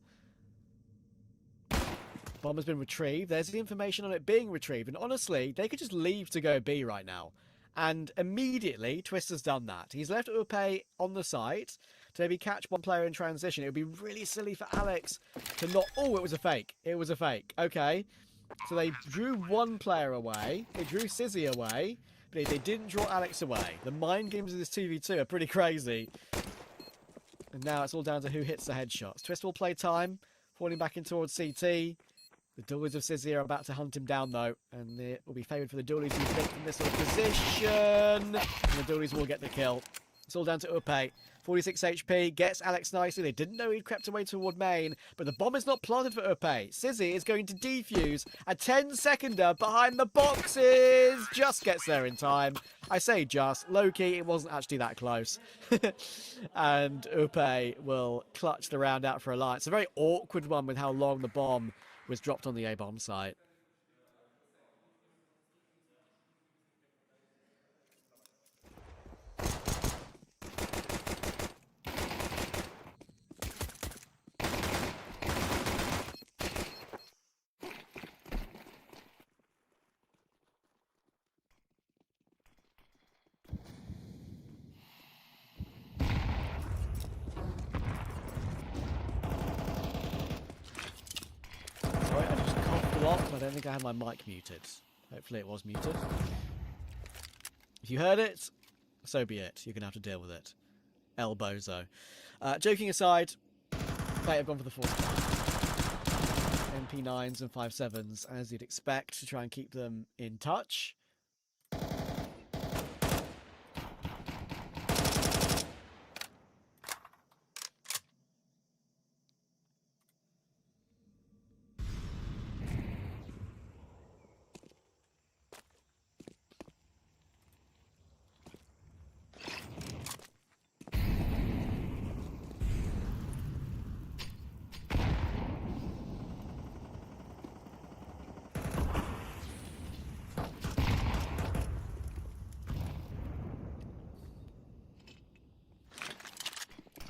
Bomb has been retrieved. There's the information on it being retrieved. And honestly, they could just leave to go B right now. And immediately, Twist has done that. He's left Upe on the site to maybe catch one player in transition. It would be really silly for Alex to not... Oh, it was a fake. It was a fake. Okay. So they drew one player away. They drew Sizzy away. But they didn't draw Alex away. The mind games of this 2v2 are pretty crazy. And now it's all down to who hits the headshots. Twist will play time. Falling back in towards CT. The dualies of Sizzy are about to hunt him down, though. And it will be favoured for the dualies who think from this sort of position. And the dualies will get the kill. It's all down to Upe. 46 HP, gets Alex nicely. They didn't know he'd crept away toward main, but the bomb is not planted for Upe. Sizzy is going to defuse. A 10-seconder behind the boxes. Just gets there in time. I say just. Low-key, it wasn't actually that close. And Upe will clutch the round out for Alliance. A very awkward one with how long the bomb was dropped on the A-bomb site. Sorry, I just coughed a lot. I don't think I had my mic muted. Hopefully it was muted. If you heard it, so be it. You're going to have to deal with it. El Bozo. Joking aside, they have gone for the 4 MP9s and 5.7s, as you'd expect, to try and keep them in touch.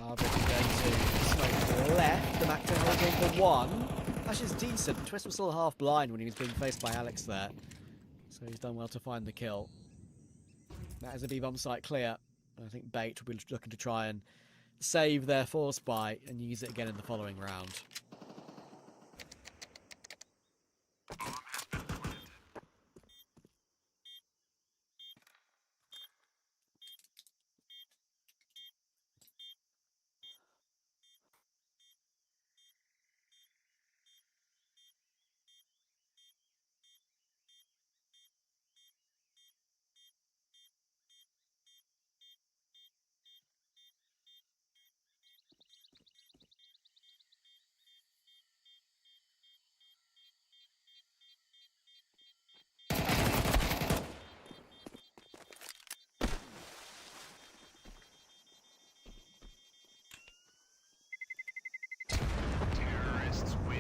Harvick is going to smoke to the left. The Mac 10 will go for 1. Actually, it's decent. Twist was still half blind when he was being faced by Alex there. So he's done well to find the kill. That is a B-bomb site clear. I think Bait will be looking to try and save their force buy and use it again in the following round. Terrorists win.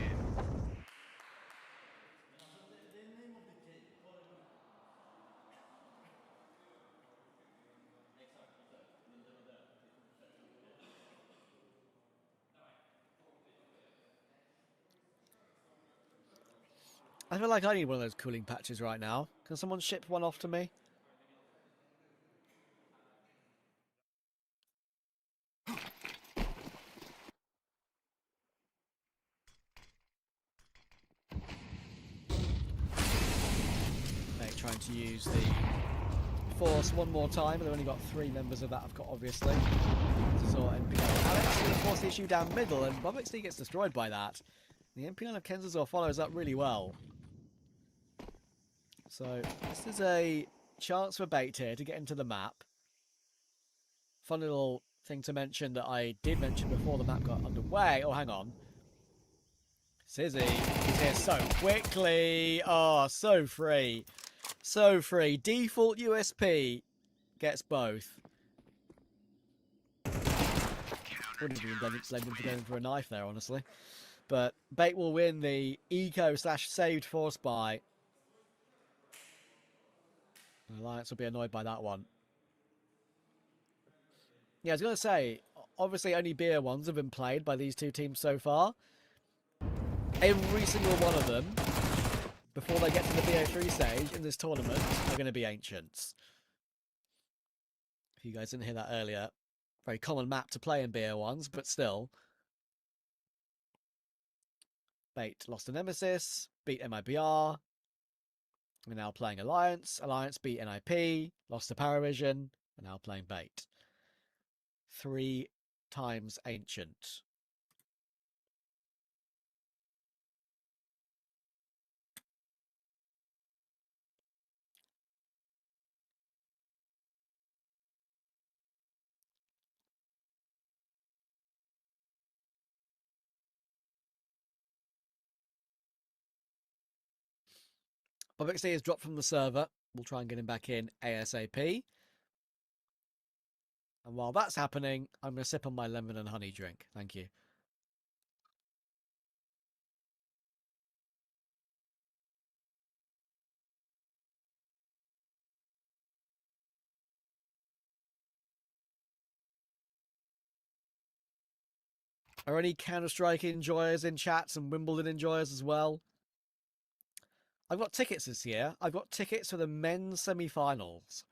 I feel like I need one of those cooling patches right now. Can someone ship one off to me? Mate, trying to use the force one more time. They've only got 3 members of that, I've got obviously. So NPL Alex going to force the issue down middle, and Bob XD gets destroyed by that. The NPL of Kenzazor follows up really well. So this is a chance for Bait here to get into the map. Fun little thing to mention that I did mention before the map got underway. Oh, hang on. Sizzy is here so quickly. Oh, so free. So free. Default USP gets both. Wouldn't have even blamed him for going for a knife there, honestly. But Bait will win the eco/saved force buy. Alliance will be annoyed by that one. Yeah, I was going to say, obviously only beer ones have been played by these two teams so far. Every single one of them, before they get to the BO3 stage in this tournament, are going to be Ancients. If you guys didn't hear that earlier, very common map to play in BO1s, but still. Bait lost to Nemesis, beat MIBR. We're now playing Alliance. Alliance beat NIP, lost to Paravision, and now playing Bait. 3 times Ancient. Bob XD is dropped from the server. We'll try and get him back in ASAP. And while that's happening, I'm going to sip on my lemon and honey drink. Thank you. Are any Counter-Strike enjoyers in chats and Wimbledon enjoyers as well? I've got tickets this year. I've got tickets for the men's semi-finals.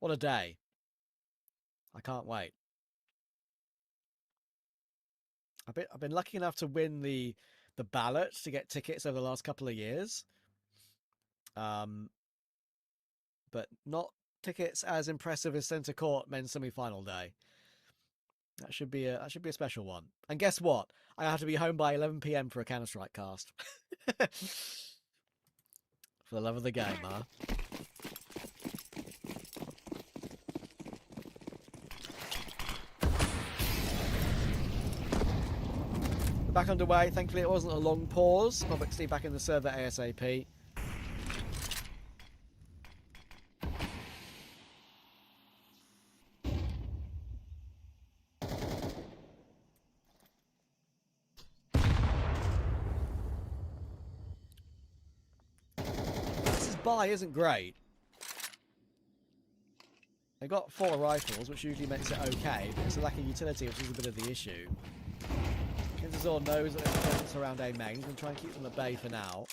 What a day. I can't wait. I've been lucky enough to win the ballot to get tickets over the last couple of years. But not tickets as impressive as Centre Court men's semi-final day. That should be a special one. And guess what? I have to be home by 11 PM for a Counter-Strike cast. For the love of the game, huh? We're back underway. Thankfully, it wasn't a long pause. Public Steve back in the server ASAP. Buy isn't great. They've got 4 rifles, which usually makes it okay, but it's a lack of utility, which is a bit of the issue. XSE knows that there's presence around A main. He's going to try and keep them at bay for now.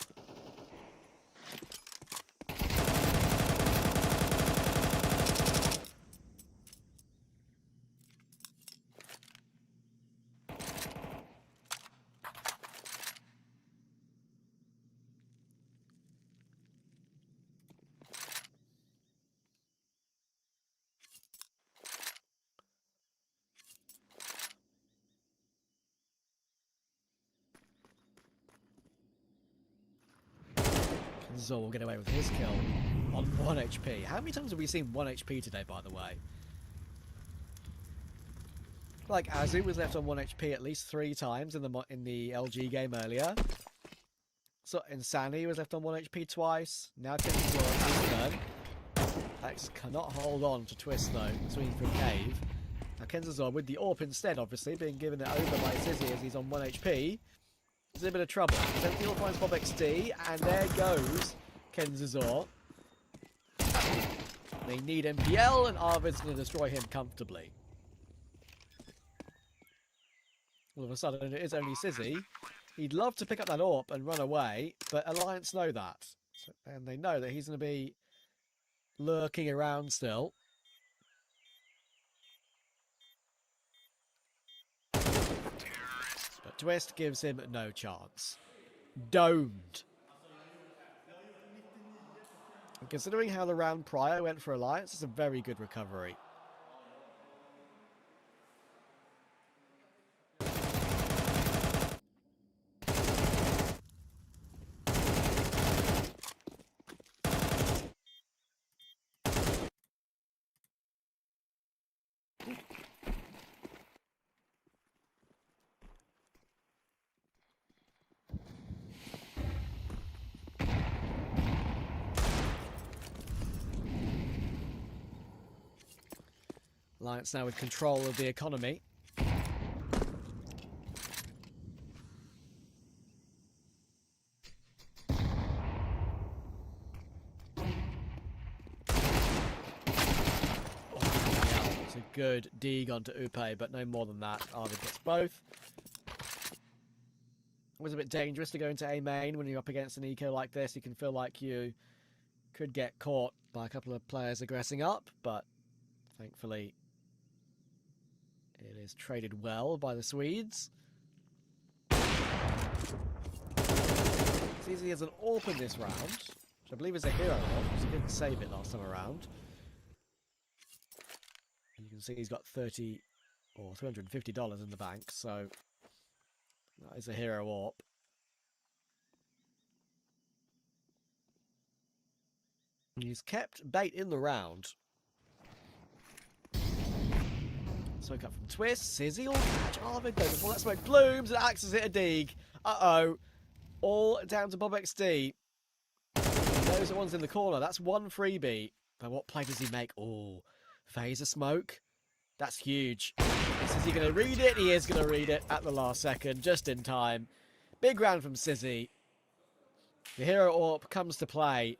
Zor will get away with his kill on 1 HP. How many times have we seen 1 HP today, by the way? Like, Azu was left on 1 HP at least 3 times in the LG game earlier. So, Insani was left on 1 HP twice. Now Zor on his turn. Alex cannot hold on to Twist, though, swinging from Cave. Now Kenzazor with the AWP instead, obviously, being given it over by Sizzy as he's on 1 HP. He's in a bit of trouble. 70 finds Bob XD, and there goes Kenzazor. They need MPL, and Arvid's going to destroy him comfortably. All of a sudden, it is only Sizzy. He'd love to pick up that AWP and run away, but Alliance know that. And they know that he's going to be lurking around still. But Twist gives him no chance. Domed. And considering how the round prior went for Alliance, it's a very good recovery. Alliance now with control of the economy. It's a good dig onto Upe, but no more than that. Arvid gets both. It was a bit dangerous to go into A main when you're up against an eco like this. You can feel like you could get caught by a couple of players aggressing up, but thankfully it is traded well by the Swedes. It's easy as an AWP in this round, which I believe is a hero AWP, because he didn't save it last time around. And you can see he's got $30 or $350 in the bank, so that is a hero AWP. He's kept bait in the round. Smoke up from Twist. Sizzy will catch Arvid though before that smoke blooms and Axis hit a dig. Uh-oh. All down to Bob XD. He knows knows that one's in the corner. That's one freebie. But what play does he make? Oh, phaser smoke. That's huge. Is he going to read it? He is going to read it at the last second, just in time. Big round from Sizzy. The hero AWP comes to play,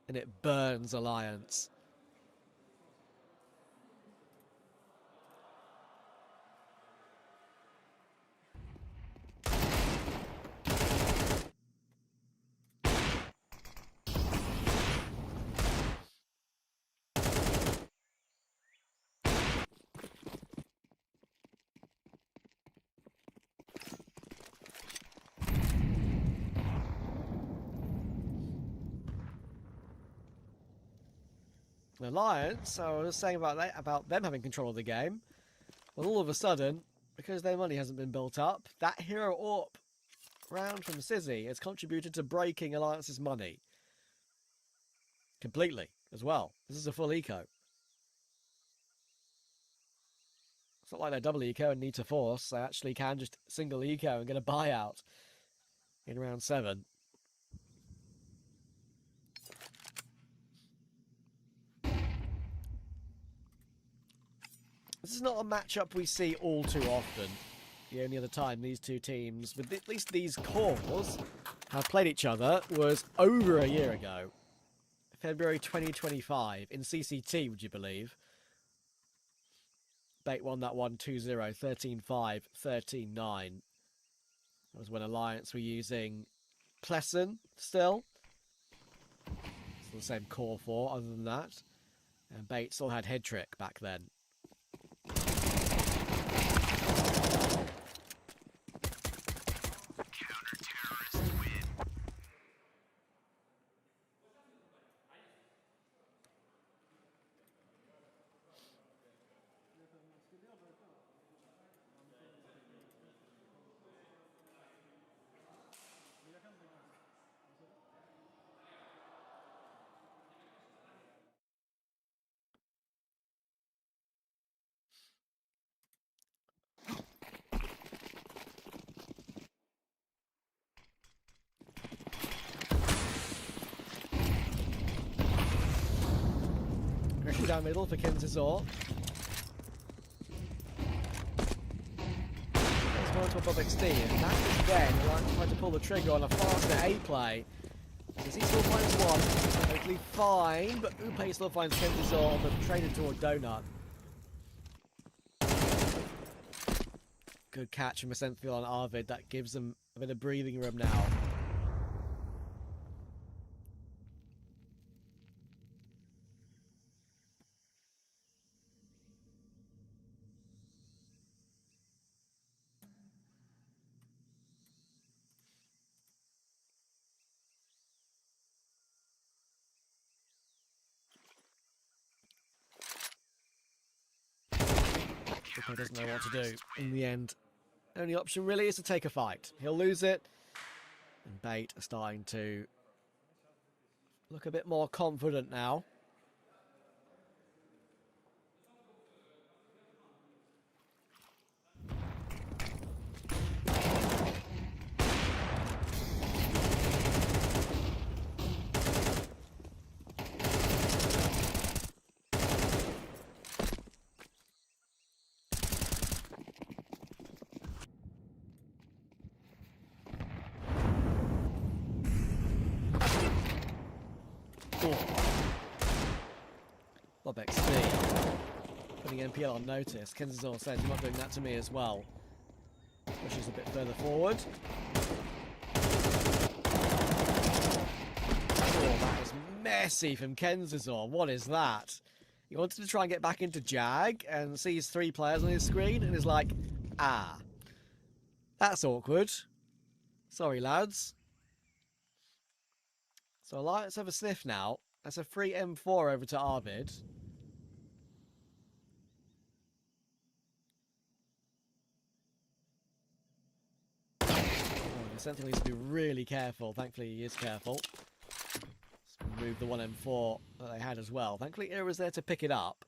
and it burns Alliance. Alliance, I was saying about them having control of the game. Well, all of a sudden, because their money hasn't been built up, that hero AWP round from Sizzy has contributed to breaking Alliance's money. Completely, as well. This is a full eco. It's not like they're double eco and need to force. They actually can just single eco and get a buyout in round 7. This is not a matchup we see all too often. The only other time these two teams, with at least these cores, have played each other was over a year ago. February 2025 in CCT, would you believe? BET won that one 2-0, 13-5, 13-9. That was when Alliance were using Plessen still. Still the same core 4 other than that. And BET still had head trick back then. Aggression down middle for XSE. There's one to above XD, and that is when Alliance tried to pull the trigger on a faster A play. Because he still finds one, totally fine, but Upe still finds XSE, but traded toward Donut. Good catch from MztrDale on Arvid, that gives them a bit of breathing room now. Upe doesn't know what to do in the end. Only option really is to take a fight. He'll lose it. And BET are starting to look a bit more confident now. Bob XD putting NPL on notice. XSE says, "You're not doing that to me as well." Pushes a bit further forward. Oh, that was messy from XSE. What is that? He wanted to try and get back into Jag and sees 3 players on his screen and is like, ah, that's awkward. Sorry, lads. So Alliance have a sniff now. That's a free M4 over to Arvid. Sentinel needs to be really careful. Thankfully, he is careful. Let's remove the 1M4 that they had as well. Thankfully, Ira was there to pick it up.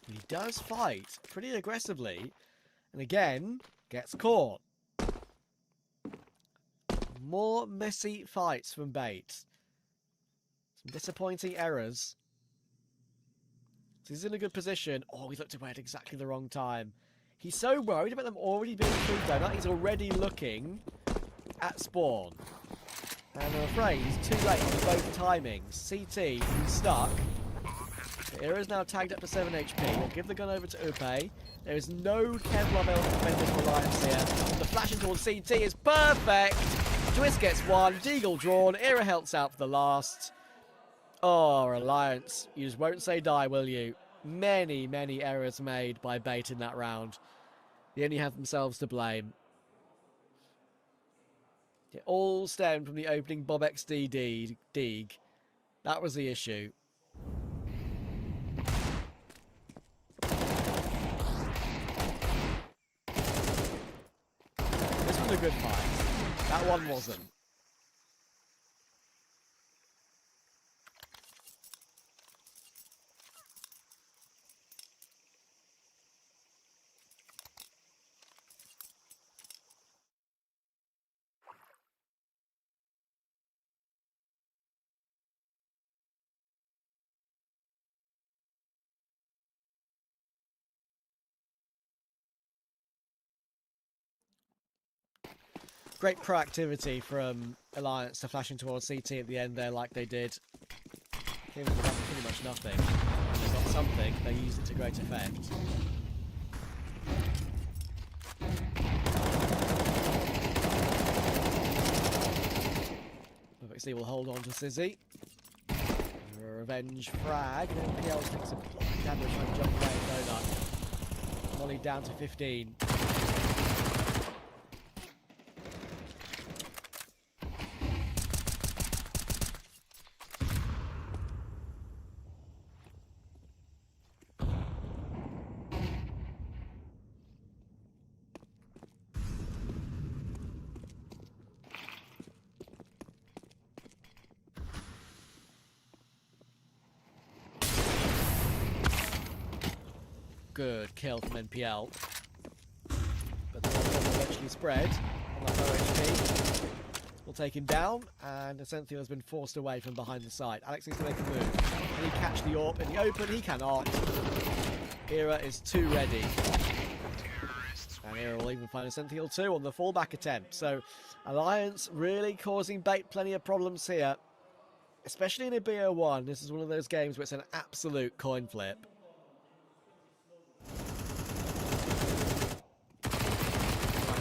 He does fight pretty aggressively. And again, gets caught. More messy fights from Bait. Some disappointing errors. So he's in a good position. Oh, he looked away at exactly the wrong time. He's so worried about them already being through donut. He's already looking at spawn. And I'm afraid he's too late on both timings. CT, he's stuck. Era's now tagged up to 7 HP. We'll give the gun over to Upe. There is no Kevlar able to defend this Alliance here. The flashing towards CT is perfect. Twist gets one. Deagle drawn. Era helps out for the last. Oh, Alliance. You just won't say die, will you? Many, many errors made by Bait in that round. They only have themselves to blame. It all stemmed from the opening Bob XD Deeg. That was the issue. This was a good fight. That one wasn't. Great proactivity from Alliance to flashing towards CT at the end there like they did. Gave them pretty much nothing. When they got something, they used it to great effect. XSE will hold on to Sizzy. A revenge frag. And NPL takes some damage trying to jump away in Donut. Molly down to 15. Good kill from NPL. But the one will eventually spread on that low HP. Will take him down, and Essential has been forced away from behind the site. Alex needs to make a move. Can he catch the AWP in the open? He cannot. Era is too ready. And Era will even find Essential too on the fallback attempt. So Alliance really causing Bait plenty of problems here. Especially in a BO1. This is one of those games where it's an absolute coin flip.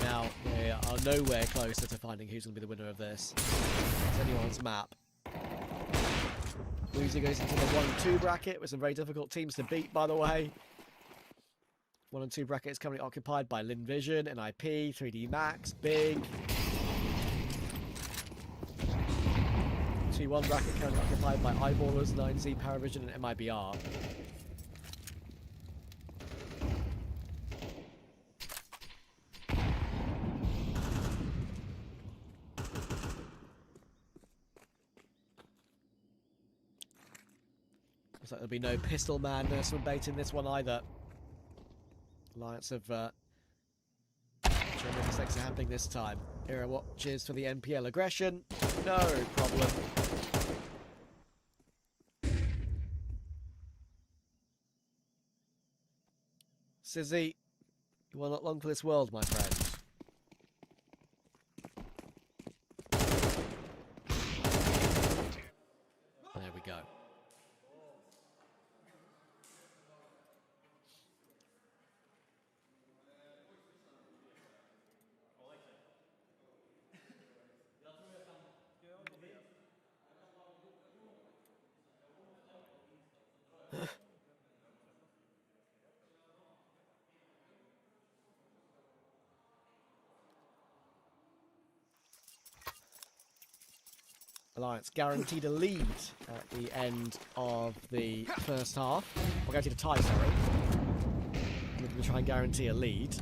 Now, they are nowhere closer to finding who's going to be the winner of this. It's anyone's map. Luzi goes into the 1 and 2 bracket with some very difficult teams to beat, by the way. 1 and 2 bracket is currently occupied by Lin Vision, NIP, 3D Max, Big. 2-1 bracket currently occupied by Eyeballers, 9Z, Paravision, and MIBR. Looks like there'll be no pistol madness from Bait in this one either. Alliance have shown no mistakes are happening this time. Era watches for the NPL aggression. No problem. Sizzy, you are not long for this world, my friend. There we go. Alliance guaranteed a lead at the end of the first half. Or guaranteed a tie, sorry. We're going to try and guarantee a lead.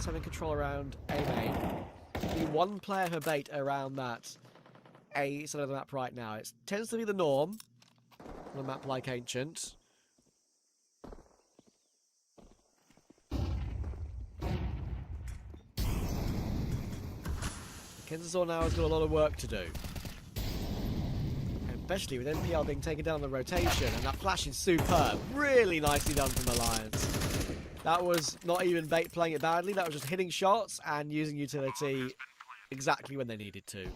Arvid's having control around A main. Only one player per bait around that A side of the map right now. It tends to be the norm on a map like Ancient. Kenzazor now has got a lot of work to do. Especially with NPL being taken down the rotation, and that flash is superb. Really nicely done from Alliance. That was not even bait playing it badly, that was just hitting shots and using utility exactly when they needed to.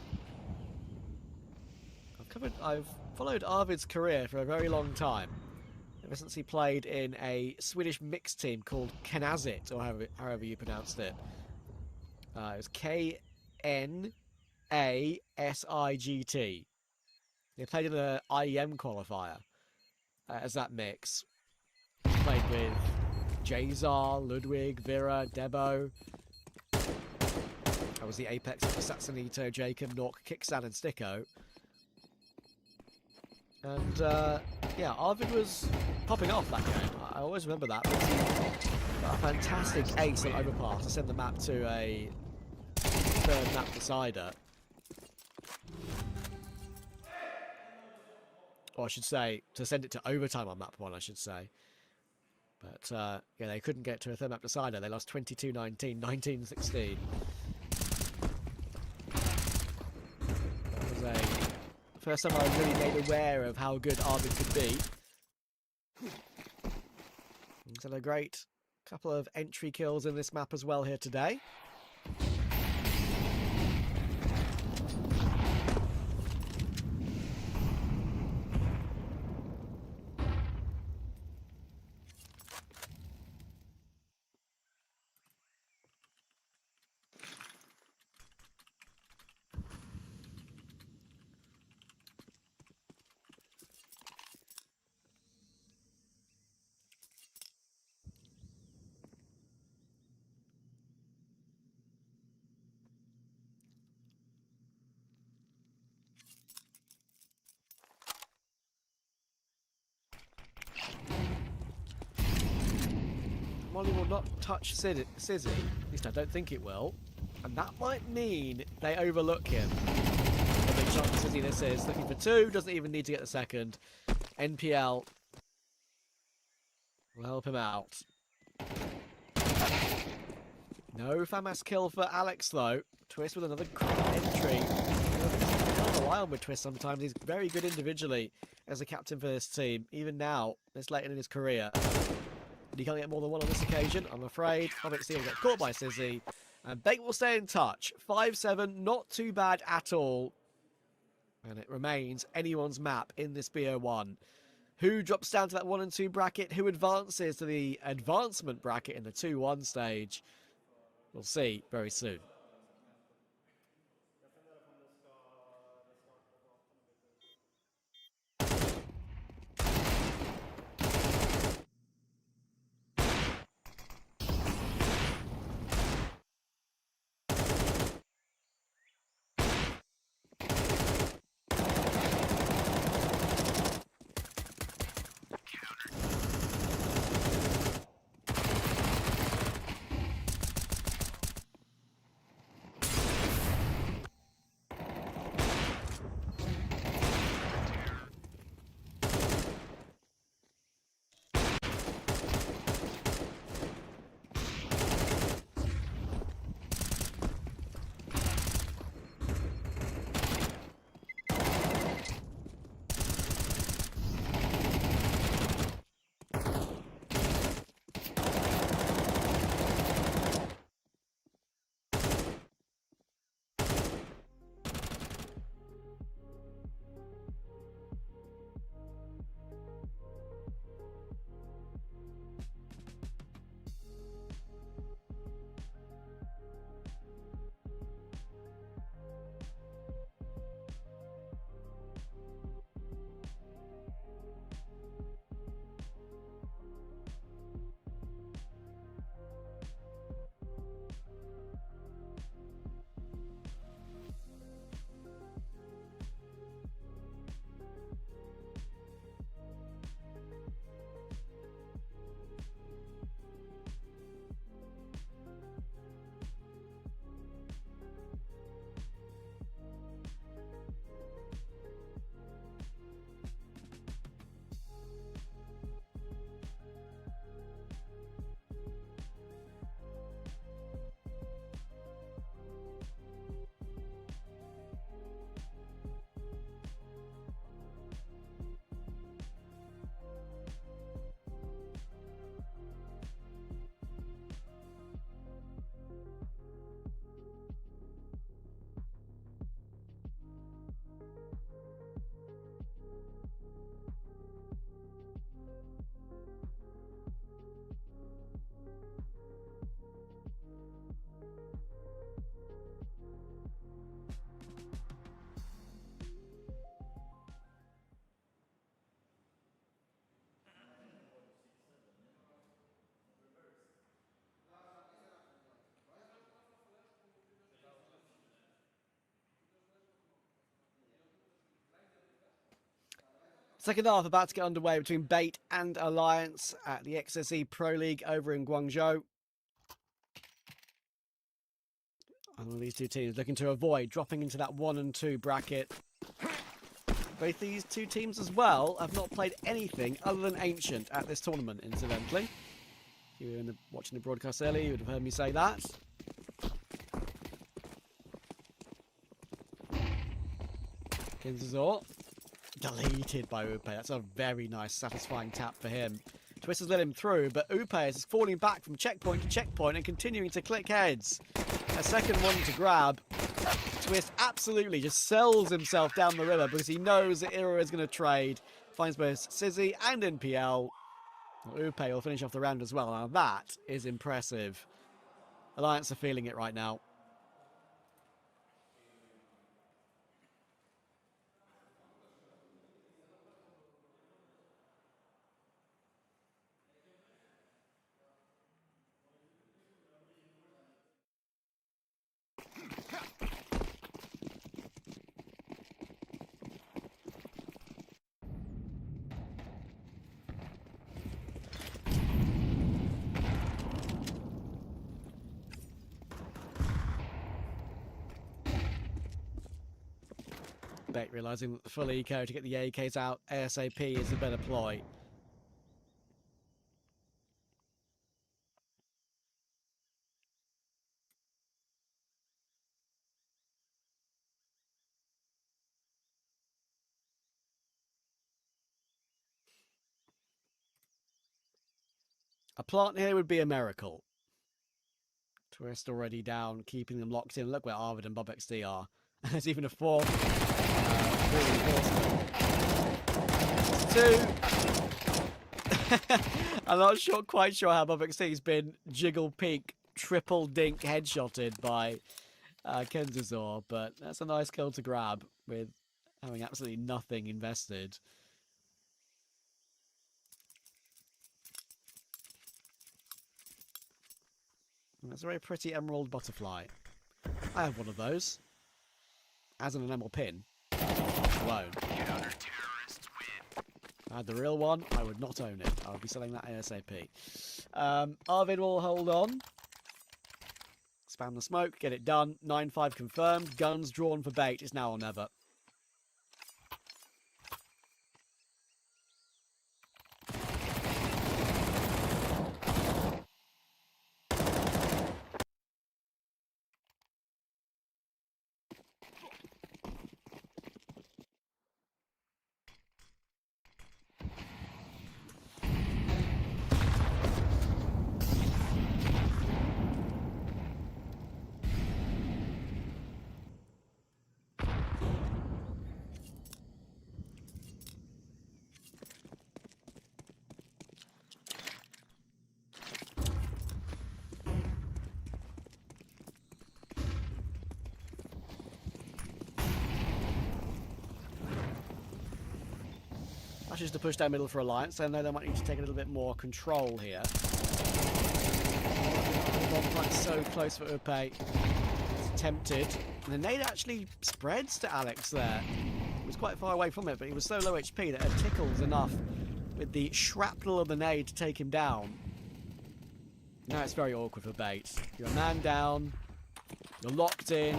I've followed Arvid's career for a very long time. Ever since he played in a Swedish mixed team called Knazit, or however you pronounced it. It was Knasigt. They played in the IEM qualifier as that mix. Played with Jazar, Ludwig, Vera, Debo. That was the apex of Assassinito, Jacob, Nork, Kickstand, and Sticko. And yeah, Arvid was popping off that game. I always remember that. A fantastic ace on overpass to send the map to a third map decider. Or I should say, to send it to overtime on map 1, I should say. But, yeah, they couldn't get to a third map decider. They lost 22-19, 19-16. That was a first time I was really made aware of how good Arvid could be. He's had a great couple of entry kills in this map as well here today. Molly will not touch Sizzy, at least I don't think it will, and that might mean they overlook him. A big shot for Sizzy this is, looking for 2, doesn't even need to get the second. NPL will help him out. No FAMAS kill for Alex though. Twist with another great entry. You can't rely on with Twist sometimes, he's very good individually as a captain for this team, even now, this late in his career. He can't get more than one on this occasion, I'm afraid. Obviously, he'll get caught by Sizzy. And Bait will stay in touch. 5-7, not too bad at all. And it remains anyone's map in this BO1. Who drops down to that 1 and 2 bracket? Who advances to the advancement bracket in the 2-1 stage? We'll see very soon. Second half about to get underway between Bait and Alliance at the XSE Pro League over in Guangzhou. And these two teams looking to avoid dropping into that 1 and 2 bracket. Both these two teams as well have not played anything other than Ancient at this tournament, incidentally. If you were watching the broadcast earlier, you would have heard me say that. Kinzazor deleted by Upe. That's a very nice, satisfying tap for him. Twist has let him through, but Upe is falling back from checkpoint to checkpoint and continuing to click heads. A second one to grab. Twist absolutely just sells himself down the river because he knows that Ira is going to trade. Finds both Sizzy and NPL. Upe will finish off the round as well. Now that is impressive. Alliance are feeling it right now. Bait realising that the full eco to get the AKs out ASAP is a better ploy. A plant here would be a miracle. Twist already down, keeping them locked in. Look where Arvid and Bob XD are. There's even a fourth. Two. I'm not quite sure how Bob XD's been jiggle peak, triple dink headshotted by Kenzazor, but that's a nice kill to grab with having absolutely nothing invested. That's a very pretty emerald butterfly. I have one of those. As an enamel pin. Alone. If I had the real one, I would not own it. I would be selling that ASAP. Arvid will hold on. Spam the smoke, get it done. 9-5 confirmed. Guns drawn for Bait. It's now or never. Just to push down middle for Alliance. I know they might need to take a little bit more control here. It's so close for Upe. It's tempted. And the nade actually spreads to Alex there. He was quite far away from it, but he was so low HP that it tickles enough with the shrapnel of the nade to take him down. Now it's very awkward for Bait. You're a man down. You're locked in.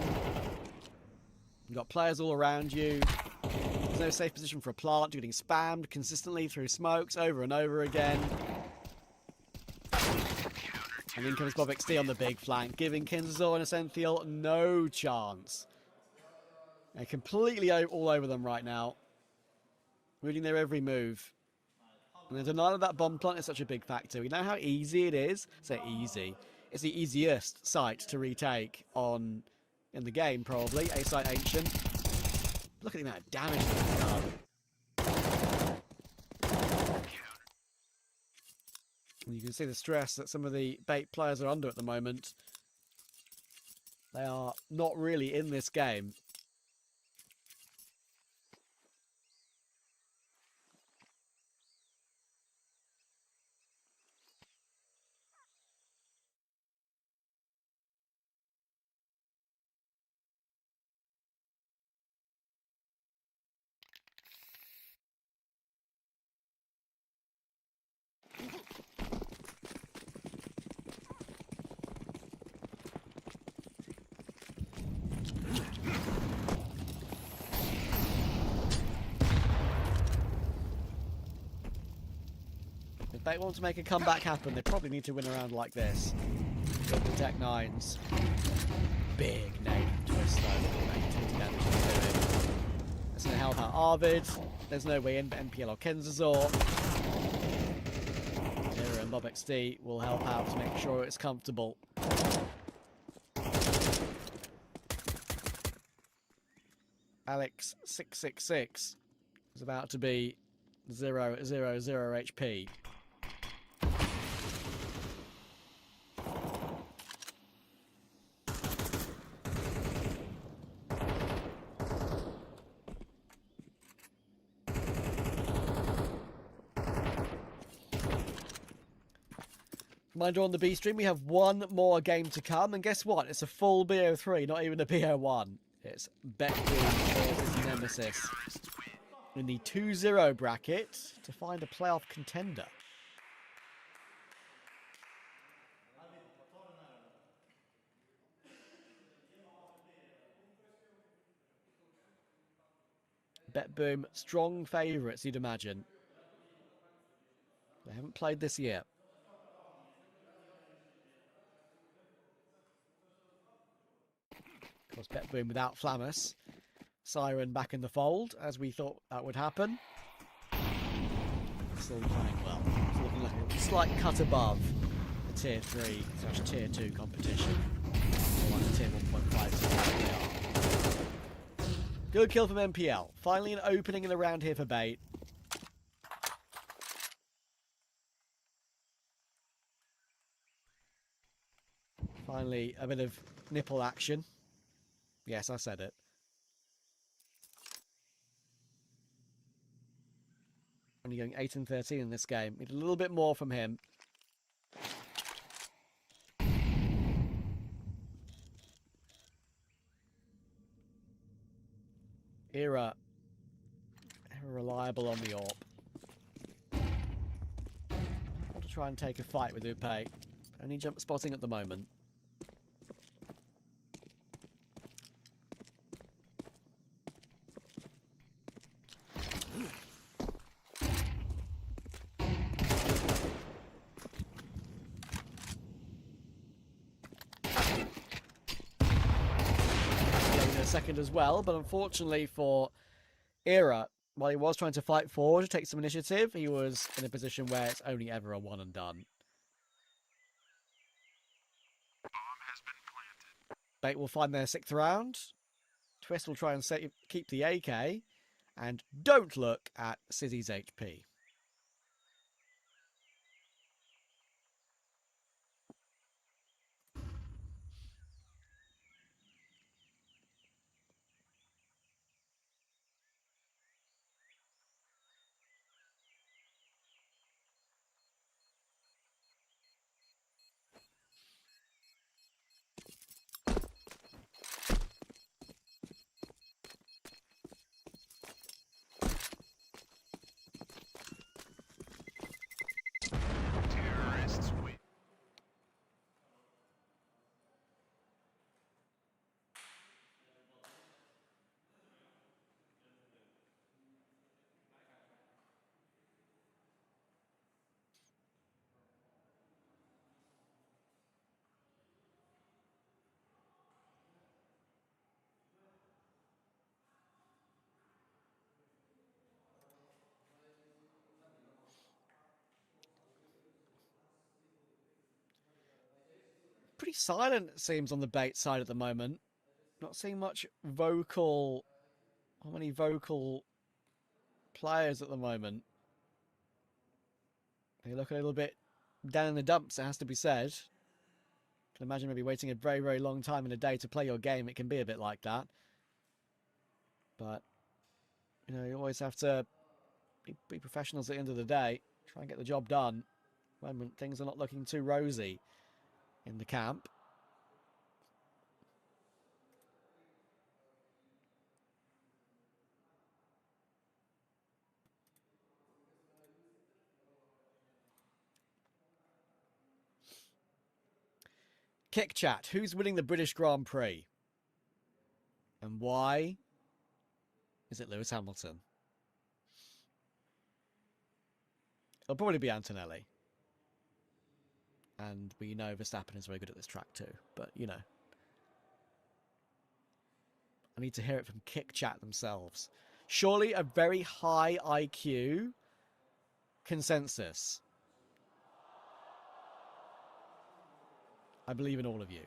You've got players all around you. There's no safe position for a plant. You're getting spammed consistently through smokes over and over again. And in comes Bob XD on the big flank, giving Kinzazor and Ascenthiel no chance. They're completely all over them right now. Reading their every move. And the denial of that bomb plant is such a big factor. We know how easy it is. Say easy. It's the easiest site to retake in the game, probably. A site Ancient. Look at the amount of damage that's done. And you can see the stress that some of the Bait players are under at the moment. They are not really in this game. If they want to make a comeback happen, they probably need to win a round like this. With the Tech 9s. Big nade twist though. 20 damage to it. That's going to help out Arvid. There's no way in, but NPL or Kenzazor. Hero and Bob XD will help out to make sure it's comfortable. Alex 666 is about to be 0 HP. Reminder on the B stream, we have one more game to come, and guess what? It's a full BO3, not even a BO1. It's BETBOOM versus Nemesis in the 2-0 bracket to find a playoff contender. BETBOOM, strong favourites, you'd imagine. They haven't played this year. Of course, BETBOOM without Flammus. Siren back in the fold, as we thought that would happen. Still playing well. It's looking like a slight cut above the Tier 3/Tier 2 competition. Or like the Tier 1.5. Good kill from MPL. Finally an opening in the round here for Bait. Finally a bit of nipple action. Yes, I said it. Only going 8 and 13 in this game. Need a little bit more from him. Era reliable on the AWP. Want to try and take a fight with Upe. Only jump spotting at the moment. Second as well, but unfortunately for Era, while he was trying to fight forward to take some initiative, he was in a position where it's only ever a one and done. Bait will find their 6th round. Twist will try and keep the AK, and don't look at Sizzy's HP. Pretty silent, it seems, on the Bait side at the moment. Not seeing much vocal... How many vocal players at the moment? They look a little bit down in the dumps, it has to be said. I can imagine maybe waiting a very, very long time in a day to play your game. It can be a bit like that. But, you know, you always have to be professionals at the end of the day. Try and get the job done when things are not looking too rosy in the camp. Kick chat. Who's winning the British Grand Prix? And why is it Lewis Hamilton? It'll probably be Antonelli. And we know Verstappen is very good at this track too. But, you know. I need to hear it from Kick Chat themselves. Surely a very high IQ consensus. I believe in all of you.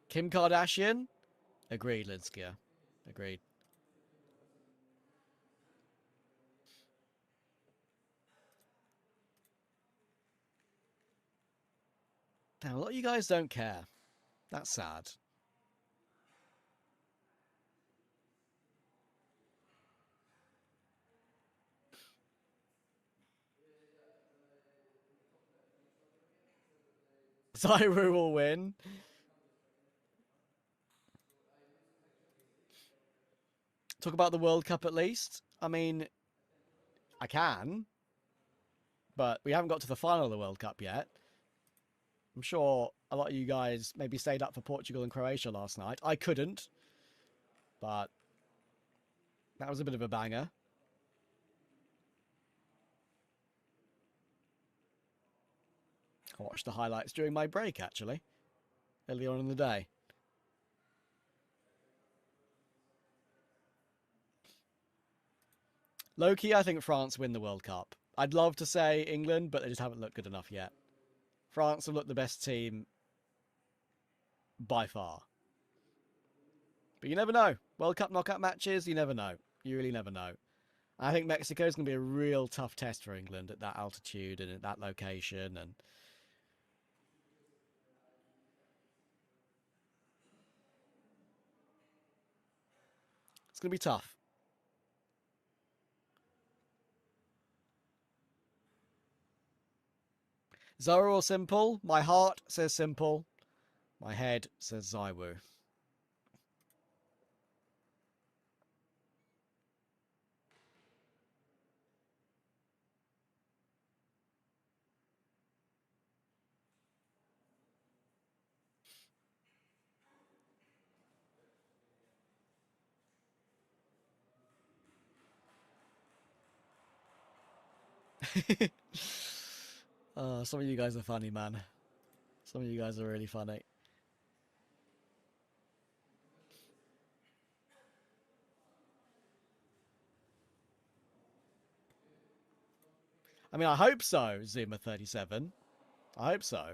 Kim Kardashian? Agreed, Linskia. Agreed. Now, a lot of you guys don't care. That's sad. Zyru will win. Talk about the World Cup at least. I mean, I can. But we haven't got to the final of the World Cup yet. I'm sure a lot of you guys maybe stayed up for Portugal and Croatia last night. I couldn't. But that was a bit of a banger. I watched the highlights during my break, actually. Earlier on in the day. Low-key, I think France win the World Cup. I'd love to say England, but they just haven't looked good enough yet. France have looked the best team by far. But you never know. World Cup knockout matches, you never know. You really never know. I think Mexico is going to be a real tough test for England at that altitude and at that location. And it's going to be tough. Zoro or Simple? My heart says Simple. My head says Zywu. Some of you guys are funny, man. Some of you guys are really funny. I mean, I hope so, Zuma37. I hope so.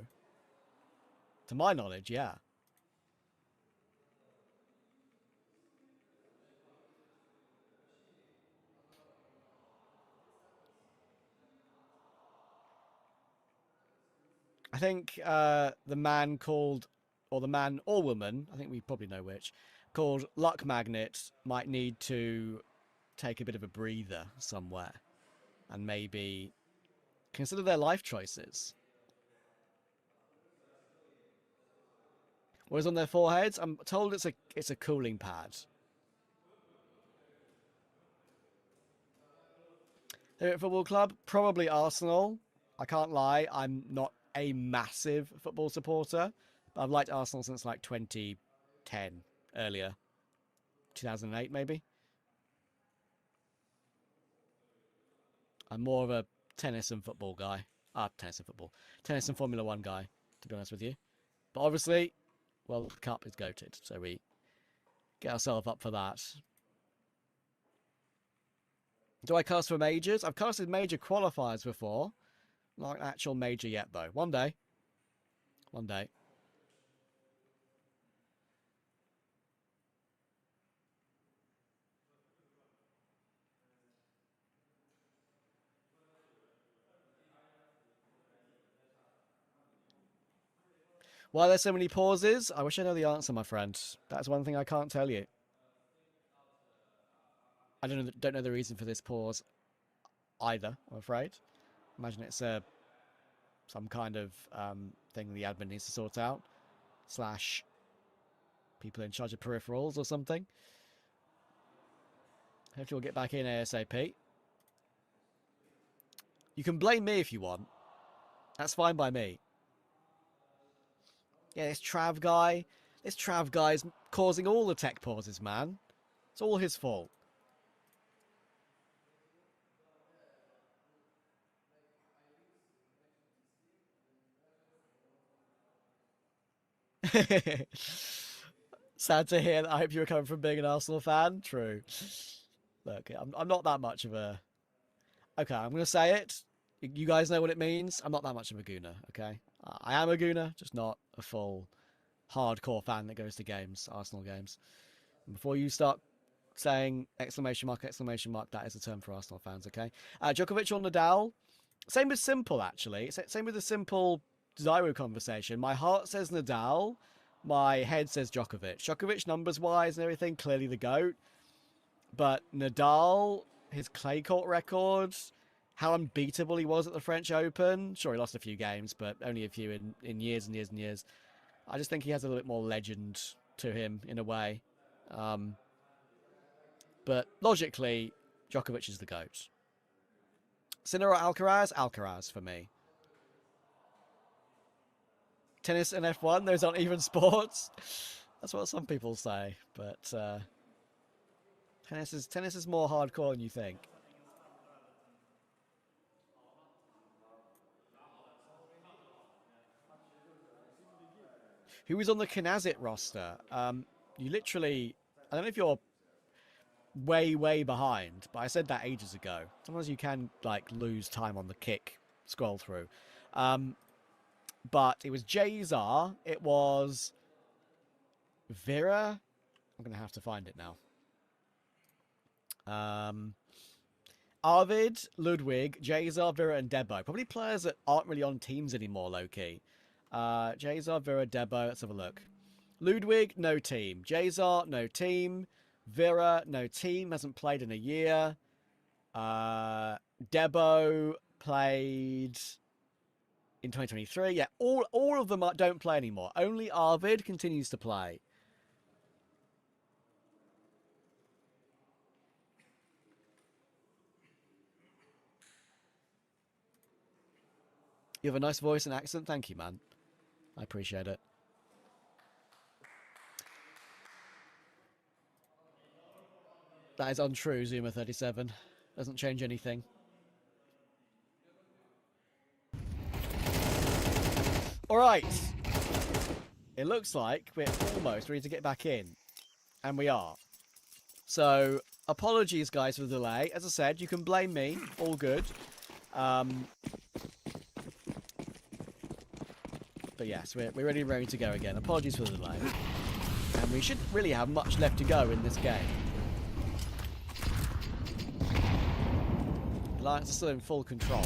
To my knowledge, yeah. I think the man called, or the man or woman, I think we probably know which, called Luck Magnet might need to take a bit of a breather somewhere and maybe consider their life choices. What is on their foreheads? I'm told it's a cooling pad. Favorite football club? Probably Arsenal. I can't lie, I'm not a massive football supporter, but I've liked Arsenal since like 2010, earlier. 2008 maybe. I'm more of a tennis and football guy. Tennis and football. Tennis and Formula 1 guy, to be honest with you. But obviously, World Cup is goated, so we get ourselves up for that. Do I cast for majors? I've casted major qualifiers before. Not an actual major yet, though. One day. One day. Why are there so many pauses? I wish I know the answer, my friend. That's one thing I can't tell you. I don't know the reason for this pause either, I'm afraid. Imagine it's some kind of thing the admin needs to sort out. / people in charge of peripherals or something. Hopefully we'll get back in ASAP. You can blame me if you want. That's fine by me. Yeah, this Trav guy's causing all the tech pauses, man. It's all his fault. Sad to hear that. I hope you were coming from being an Arsenal fan. True. Look, I'm not that much of a... Okay, I'm going to say it. You guys know what it means. I'm not that much of a gooner, okay? I am a gooner, just not a full hardcore fan that goes to games, Arsenal games. And before you start saying exclamation mark, that is a term for Arsenal fans, okay? Djokovic or Nadal? Same with Simple, actually. Same with the Simple Zyro conversation. My heart says Nadal. My head says Djokovic. Djokovic, numbers-wise and everything, clearly the GOAT. But Nadal, his clay court record, how unbeatable he was at the French Open. Sure, he lost a few games, but only a few in years and years and years. I just think he has a little bit more legend to him, in a way. But logically, Djokovic is the GOAT. Sinner or Alcaraz? Alcaraz for me. Tennis and F1, those aren't even sports. That's what some people say, but tennis is more hardcore than you think. Who was on the Knazit roster? You literally... I don't know if you're way behind, but I said that ages ago. Sometimes you can, like, lose time on the kick scroll through. But it was Jazar. It was Vera. I'm going to have to find it now. Arvid, Ludwig, Jazar, Vera, and Debo. Probably players that aren't really on teams anymore, low-key. Jazar, Vera, Debo. Let's have a look. Ludwig, no team. Jazar, no team. Vera, no team. Hasn't played in a year. Debo played in 2023. Yeah, all of them don't play anymore. Only Arvid continues to play. You have a nice voice and accent. Thank you, man. I appreciate it. That is untrue, Zuma37. Doesn't change anything. Alright. It looks like we're almost ready to get back in. And we are. So, apologies, guys, for the delay. As I said, you can blame me. All good. But yes, we're ready to go again. Apologies for the delay. And we shouldn't really have much left to go in this game. Alliance are still in full control.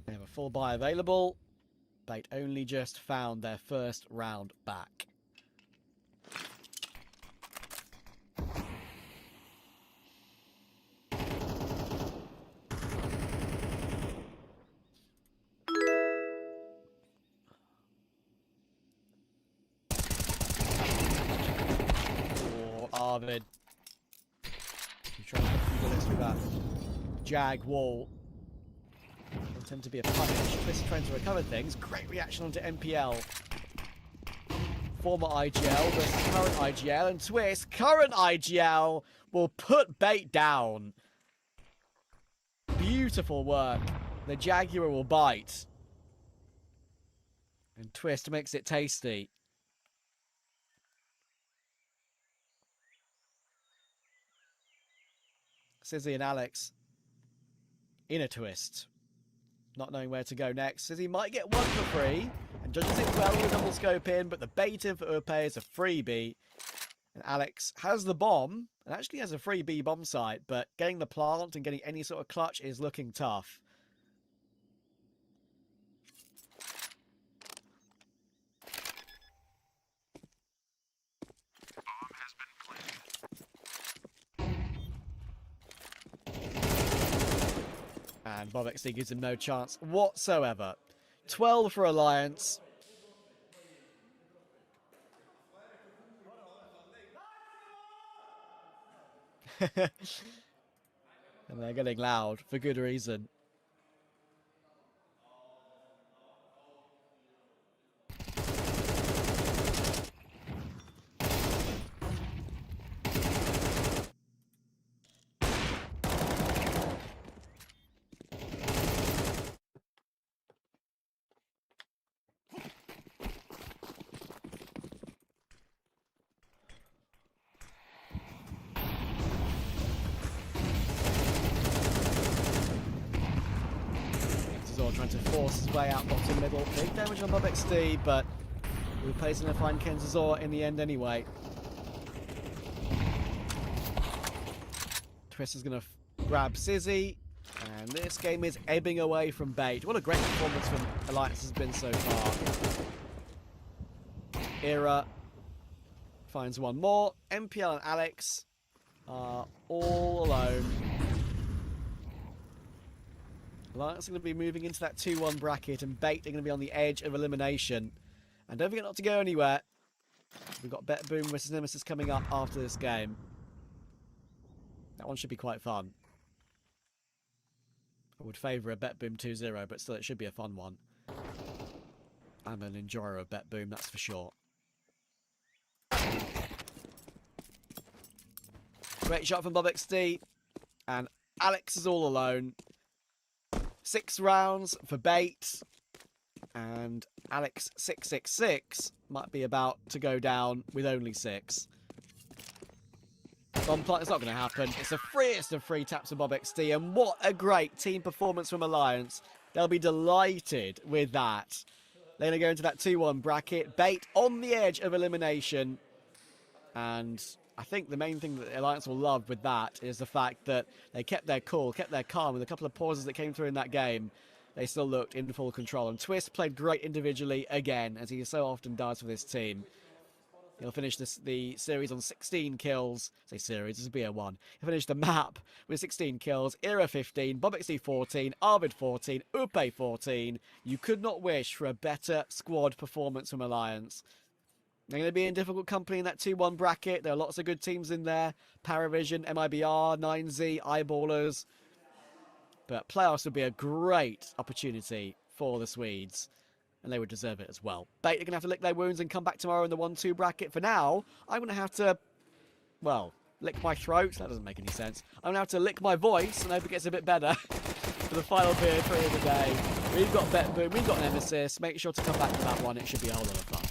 They have a full buy available. Bait only just found their first round back. Arvid. You try to put a few bullets through that Jag wall. It'll tend to be a punish. Twist trying to recover things. Great reaction onto MPL. Former IGL versus current IGL. And Twist, current IGL, will put Bait down. Beautiful work. The Jaguar will bite. And Twist makes it tasty. Sizzy and Alex in a twist. Not knowing where to go next. Sizzy might get one for free and judges it well with a double scope in, but the bait in for Upe is a freebie. And Alex has the bomb and actually has a free B bomb site, but getting the plant and getting any sort of clutch is looking tough. And Bob XD gives him no chance whatsoever. 12 for Alliance. And they're getting loud for good reason. Trying to force his way out bottom middle. Big damage on Bob XD, but he plays in to find Kenzazor in the end anyway. Twist is going to grab Sizzy, and this game is ebbing away from Bait. What a great performance from Alliance has been so far. Era finds one more. MPL and Alex are all alone. Alliance are going to be moving into that 2-1 bracket, and Bait are going to be on the edge of elimination. And don't forget not to go anywhere. We've got BETBOOM versus Nemesis coming up after this game. That one should be quite fun. I would favour a BETBOOM 2-0, but still it should be a fun one. I'm an enjoyer of BETBOOM, that's for sure. Great shot from Bob XD. And Alex is all alone. 6 rounds for Bait, and Alex 666 might be about to go down with only 6. Bomb plant is not going to happen. It's the freest of free taps for Bob XD, and what a great team performance from Alliance. They'll be delighted with that. They're going to go into that 2-1 bracket. Bait on the edge of elimination, and I think the main thing that the Alliance will love with that is the fact that they kept their cool, kept their calm. With a couple of pauses that came through in that game, they still looked in full control. And Twist played great individually again, as he so often does for this team. He'll finish the series on 16 kills. Say series, this will be a 1. He'll finish the map with 16 kills. Era 15, Bob XD 14, Arvid 14, Upe 14. You could not wish for a better squad performance from Alliance. They're going to be in difficult company in that 2-1 bracket. There are lots of good teams in there. Paravision, MIBR, 9Z, Eyeballers. But playoffs would be a great opportunity for the Swedes. And they would deserve it as well. Bait are going to have to lick their wounds and come back tomorrow in the 1-2 bracket. For now, I'm going to have to, well, lick my throat. That doesn't make any sense. I'm going to have to lick my voice and hope it gets a bit better for the final beer 3 of the day. We've got BETBOOM, we've got Nemesis. Make sure to come back to that one. It should be a whole lot of fun.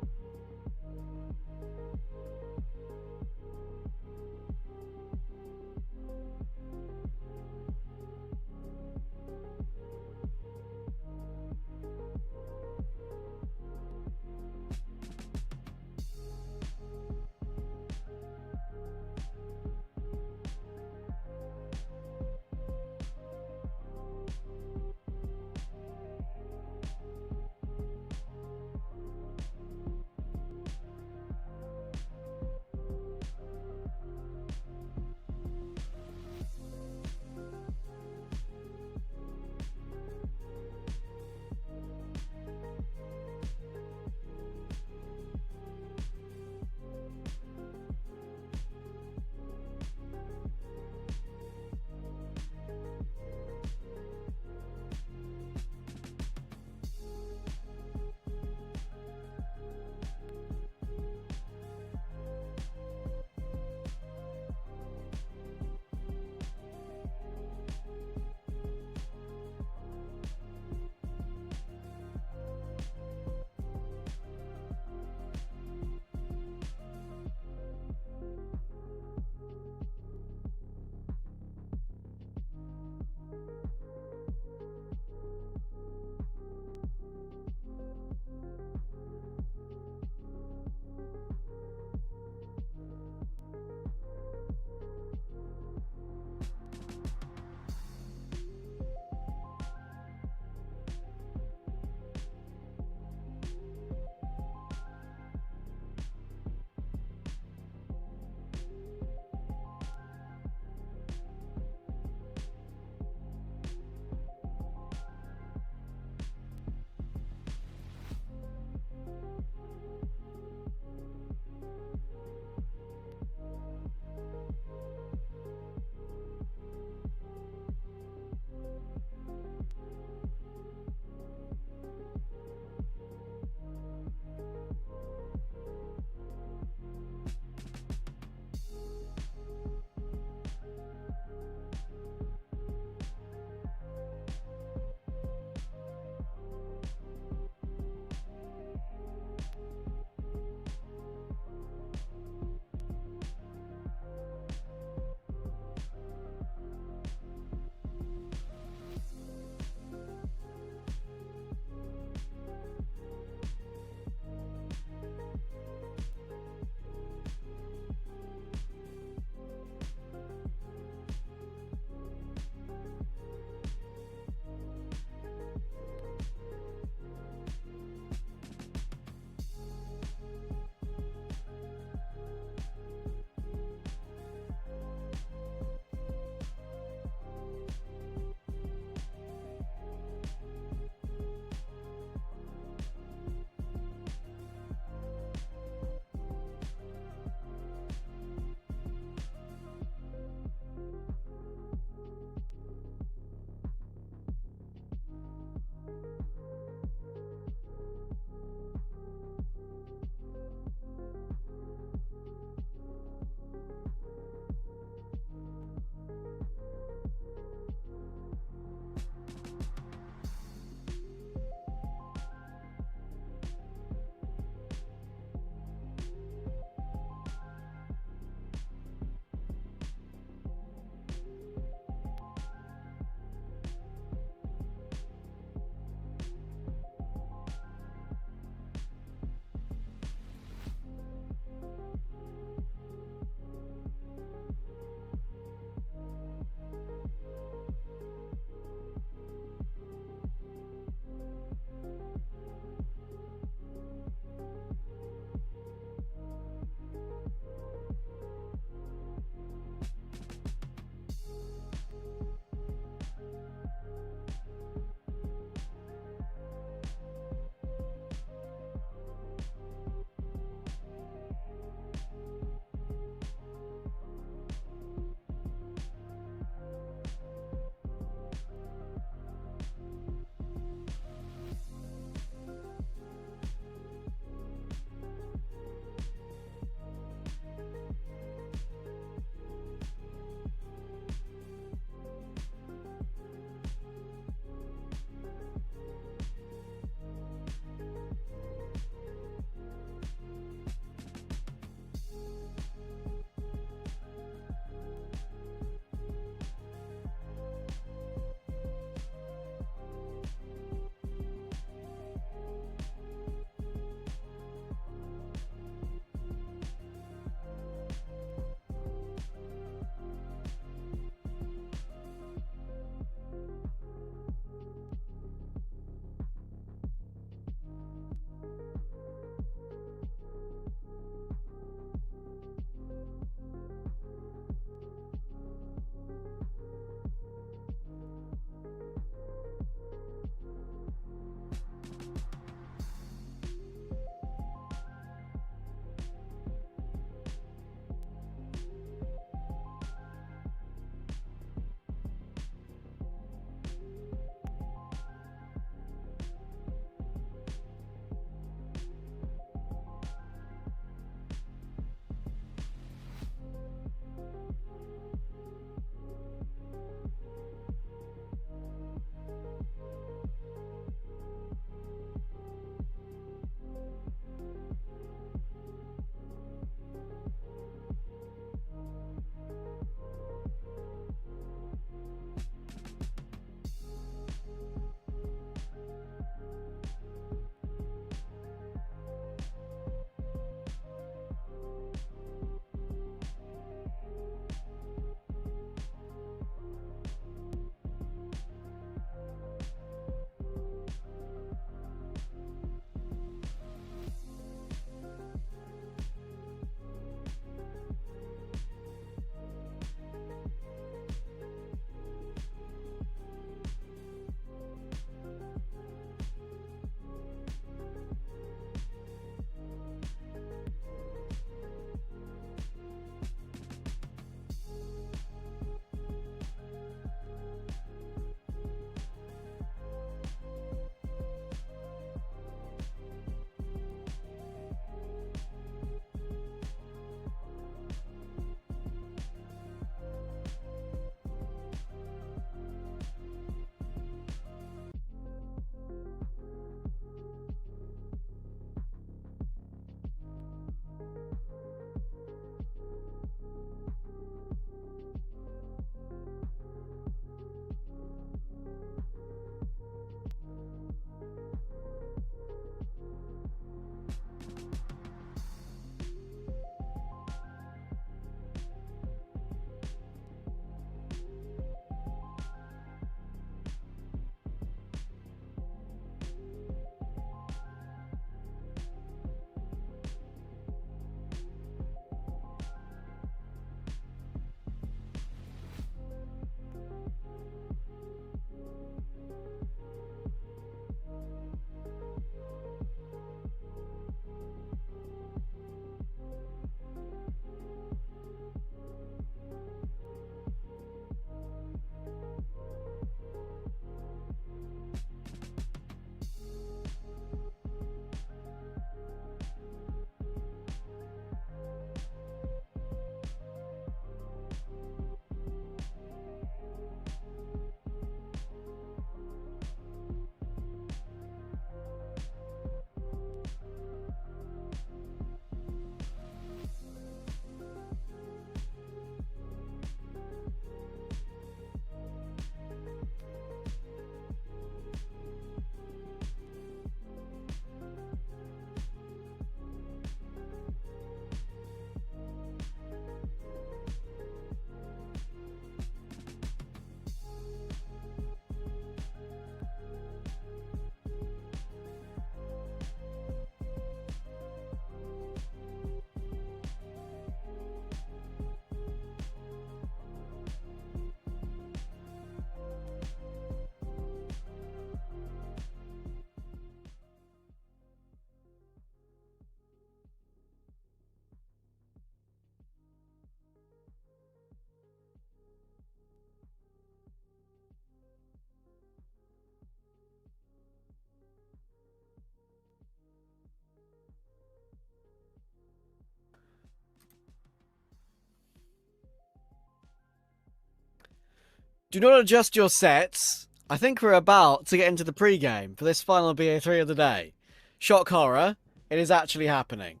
Do not adjust your sets. I think we're about to get into the pre-game for this final BA3 of the day. Shock horror, it is actually happening.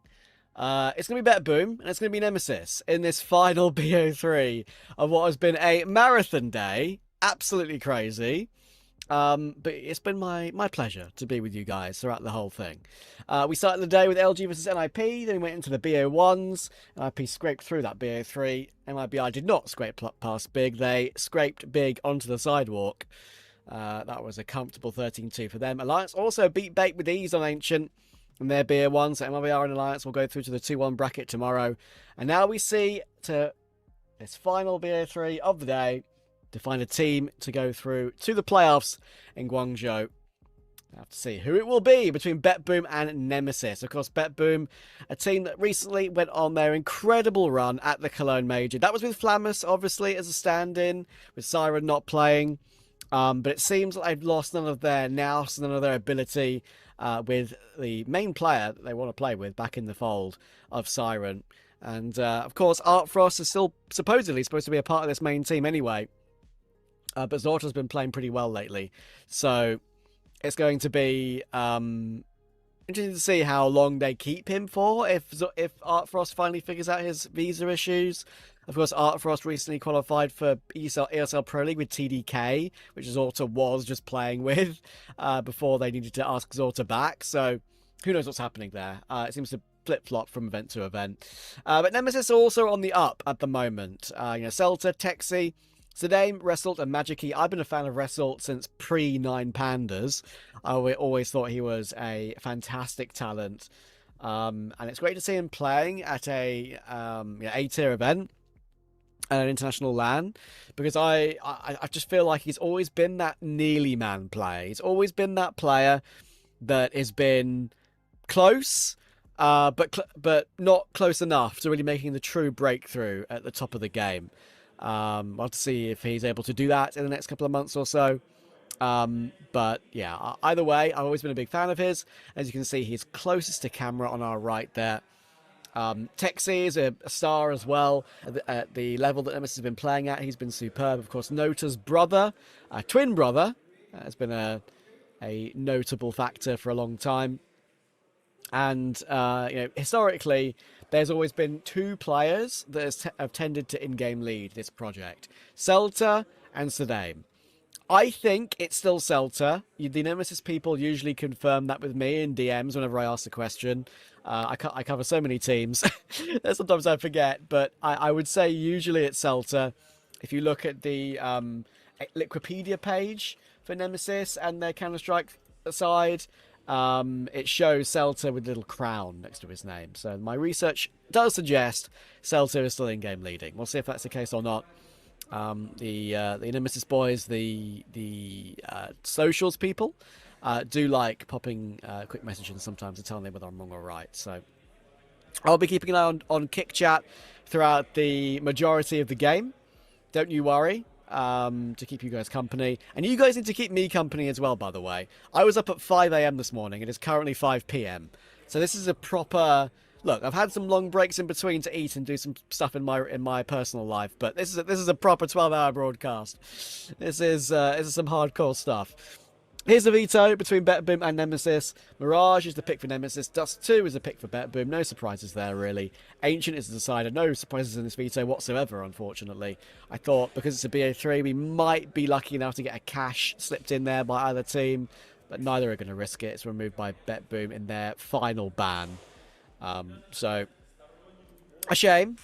It's going to be BETBOOM, and it's going to be NEMESIS in this final BO3 of what has been a marathon day. Absolutely crazy. But it's been my pleasure to be with you guys throughout the whole thing. We started the day with LG versus NIP, then we went into the BO1s. NIP scraped through that BO3. MIBI did not scrape past Big. They scraped Big onto the sidewalk. That was a comfortable 13-2 for them. Alliance also beat Bait with ease on Ancient and their BO1, so MIBR and Alliance will go through to the 2-1 bracket tomorrow. And now we see to this final BO3 of the day to find a team to go through to the playoffs in Guangzhou. I have to see who it will be between BETBOOM and NEMESIS. Of course, BETBOOM, a team that recently went on their incredible run at the Cologne Major. That was with Flammus, obviously, as a stand-in, with Siren not playing. But it seems like they've lost none of their nous, none of their ability with the main player that they want to play with back in the fold of Siren. And, of course, Art Frost is still supposedly supposed to be a part of this main team anyway. But Zorta's been playing pretty well lately. So it's going to be interesting to see how long they keep him for if Art Frost finally figures out his visa issues. Of course, Art Frost recently qualified for ESL Pro League with TDK, which Zorta was just playing with before they needed to ask Zorta back. So who knows what's happening there. It seems to flip-flop from event to event. But NEMESIS are also on the up at the moment. Celta, Texi, ZerDale, Wrestled, and Magiki. I've been a fan of Wrestled since pre-9 Pandas. I always thought he was a fantastic talent. And it's great to see him playing at a A-tier event at an international LAN, because I just feel like he's always been that nearly man player. He's always been that player that has been close, but not close enough to really making the true breakthrough at the top of the game. I'll have to see if he's able to do that in the next couple of months or so. But yeah, either way, I've always been a big fan of his. As you can see, he's closest to camera on our right there. Texi is a star as well at the level that NEMESIS has been playing at. He's been superb. Of course, Nota's brother, twin brother, has been a notable factor for a long time. And historically, there's always been two players that have tended to in-game lead this project: Celta and ZerDale. I think it's still Celta. The NEMESIS people usually confirm that with me in DMs whenever I ask a question. I cover so many teams that sometimes I forget, but I would say usually it's Celta. If you look at the Wikipedia page for NEMESIS and their Counter-Strike side, it shows Celta with a little crown next to his name. So my research does suggest Celta is still in-game leading. We'll see if that's the case or not. The NEMESIS boys, the socials people, do like popping quick messages sometimes to tell me whether I'm wrong or right. So I'll be keeping an eye on Kick Chat throughout the majority of the game. Don't you worry, to keep you guys company. And you guys need to keep me company as well, by the way. I was up at 5 a.m. this morning. It is currently 5 p.m. So this is a proper... Look, I've had some long breaks in between to eat and do some stuff in my personal life, but this is a proper 12-hour broadcast. This is some hardcore stuff. Here's the veto between BETBOOM and NEMESIS. Mirage is the pick for NEMESIS. Dust 2 is the pick for BETBOOM. No surprises there, really. Ancient is the decider. No surprises in this veto whatsoever, unfortunately. I thought because it's a BO3, we might be lucky enough to get a cash slipped in there by either team, but neither are going to risk it. It's removed by BETBOOM in their final ban. So, a shame.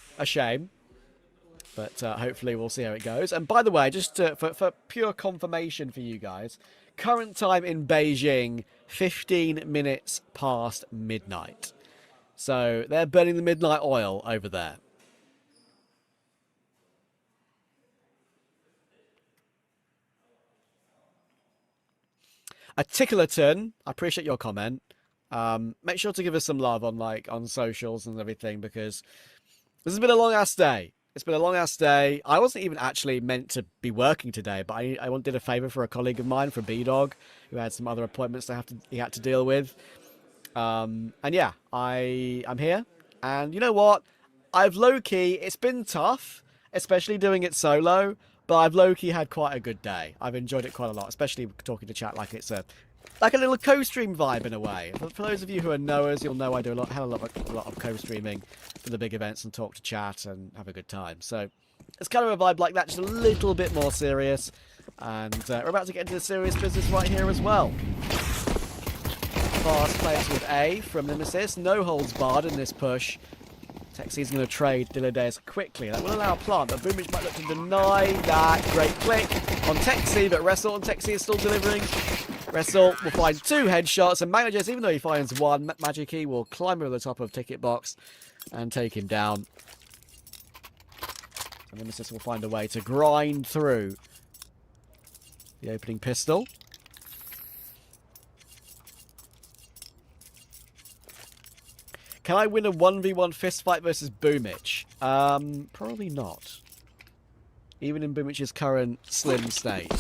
But hopefully we'll see how it goes. And by the way, just for pure confirmation for you guys, current time in Beijing, 15 minutes past midnight. So they're burning the midnight oil over there. A Ticklerton, I appreciate your comment. Make sure to give us some love on socials and everything, because this has been a long ass day. It's been a long ass day. I wasn't even actually meant to be working today, but I did a favor for a colleague of mine from B-Dog, who had some other appointments he had to deal with. And yeah, I'm here. And you know what? I've low-key, it's been tough, especially doing it solo, But I've low-key had quite a good day. I've enjoyed it quite a lot, especially talking to chat like it's a little co-stream vibe in a way. For those of you who are knowers, you'll know I do a lot of co-streaming for the big events and talk to chat and have a good time. So it's kind of a vibe like that, just a little bit more serious. And we're about to get into the serious business right here as well. Fast plays with A from NEMESIS. No holds barred in this push. XSE is going to trade Dilladeus quickly. That will allow a plant, but Boomich might look to deny that. Great click on XSE, but Wrestle and XSE is still delivering. Wrestle will find 2 headshots, and Magnages, even though he finds 1, Magic Key will climb over the top of Ticket Box and take him down. And NEMESIS will find a way to grind through the opening pistol. Can I win a 1v1 fistfight versus Boomich? Probably not. Even in Boomich's current slim state.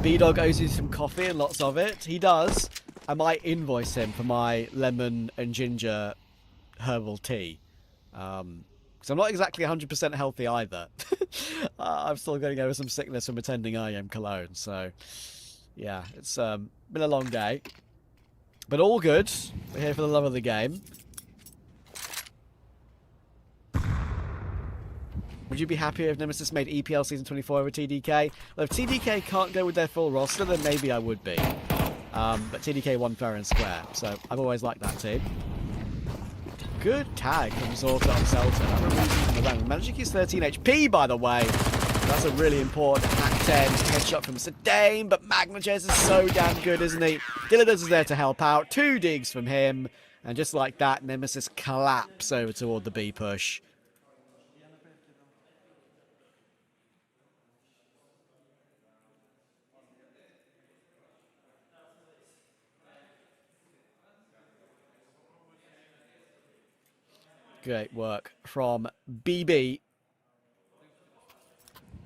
B-Dog owes you some coffee and lots of it. He does. I might invoice him for my lemon and ginger herbal tea. Because I'm not exactly 100% healthy either. I'm still getting over some sickness from attending IM Cologne. So, yeah, it's been a long day. But all good. We're here for the love of the game. Would you be happier if NEMESIS made EPL Season 24 over TDK? Well, if TDK can't go with their full roster, then maybe I would be. But TDK won fair and square, so I've always liked that team. Good tag from Zorta on Celta. Magic is 13 HP, by the way. That's a really important hack 10 headshot from MztrDale, but Magnages is so damn good, isn't he? Dilladeus is there to help out. 2 digs from him, and just like that, NEMESIS collapse over toward the B push. Great work from BB.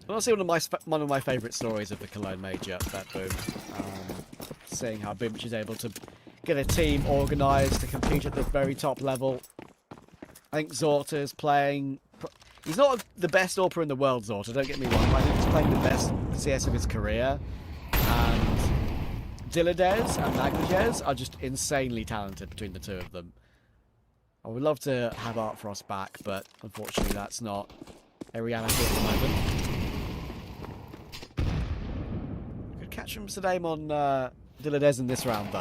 Honestly, one of my favourite stories of the Cologne Major, BETBOOM. Seeing how Boomich is able to get a team organised to compete at the very top level. I think Zorta is playing... He's not the best AWPer in the world, Zorta, don't get me wrong, but I think he's playing the best CS of his career. And Dilladeus and Magnages are just insanely talented between the 2 of them. I would love to have Art Frost back, but unfortunately that's not a reality at the moment. Could catch him MztrDale on Dilladeus in this round, though.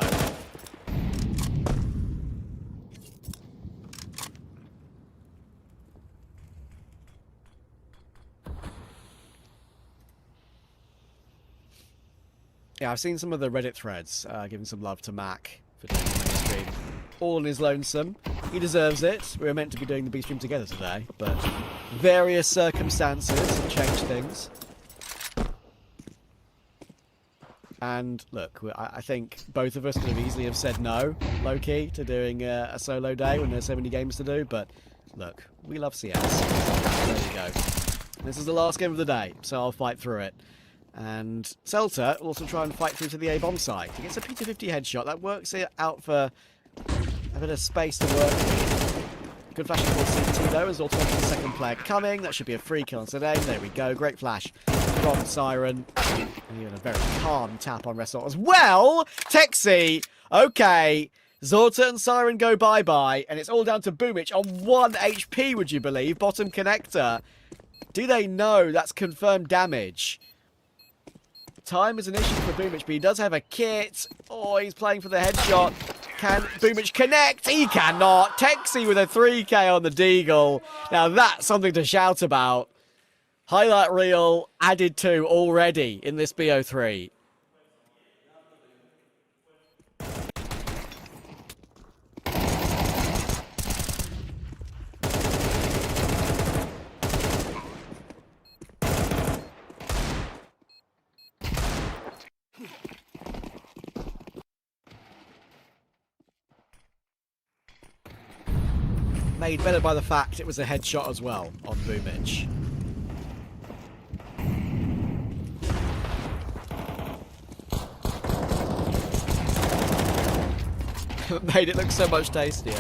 Yeah, I've seen some of the Reddit threads giving some love to Mac for doing the main stream. All in his lonesome. He deserves it. We were meant to be doing the B stream together today, but various circumstances have changed things. And look, I think both of us could have easily have said no, low-key, to doing a solo day when there's so many games to do, but look, we love CS. There you go. This is the last game of the day, so I'll fight through it. And Celta will also try and fight through to the A-bomb side. He gets a P250 headshot. That works it out for a bit of space to work. Good flash towards CT though, as Zorta the second player coming. That should be a free kill on MztrDale. There we go. Great flash from Siren. And even a very calm tap on Wrestle as well. Texi. Okay. Zorta and Siren go bye-bye. And it's all down to Boomich on 1 HP, would you believe? Bottom connector. Do they know that's confirmed damage? Time is an issue for Boomich, but he does have a kit. Oh, he's playing for the headshot. Can Boomich connect? He cannot. Texi with a 3k on the Deagle. Now that's something to shout about. Highlight reel added to already in this BO3. Made better by the fact it was a headshot as well on Boomich. Made it look so much tastier.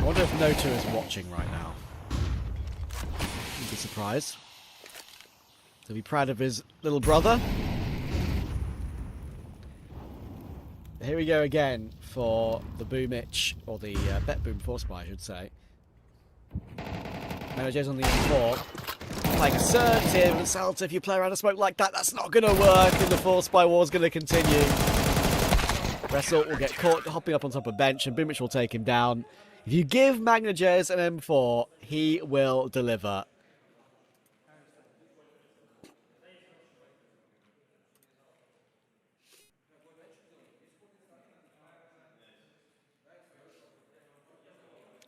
I wonder if Noto is watching right now. You'd be surprised. He'll be proud of his little brother. Here we go again for the Boomich, or the BETBOOM Force Buy, I should say. MztrDale's on the M4. Playing assertive and assaultive. If you play around a smoke like that, that's not going to work, and the Force Buy war's going to continue. Wrestle will get caught hopping up on top of bench, and Boomich will take him down. If you give MztrDale an M4, he will deliver.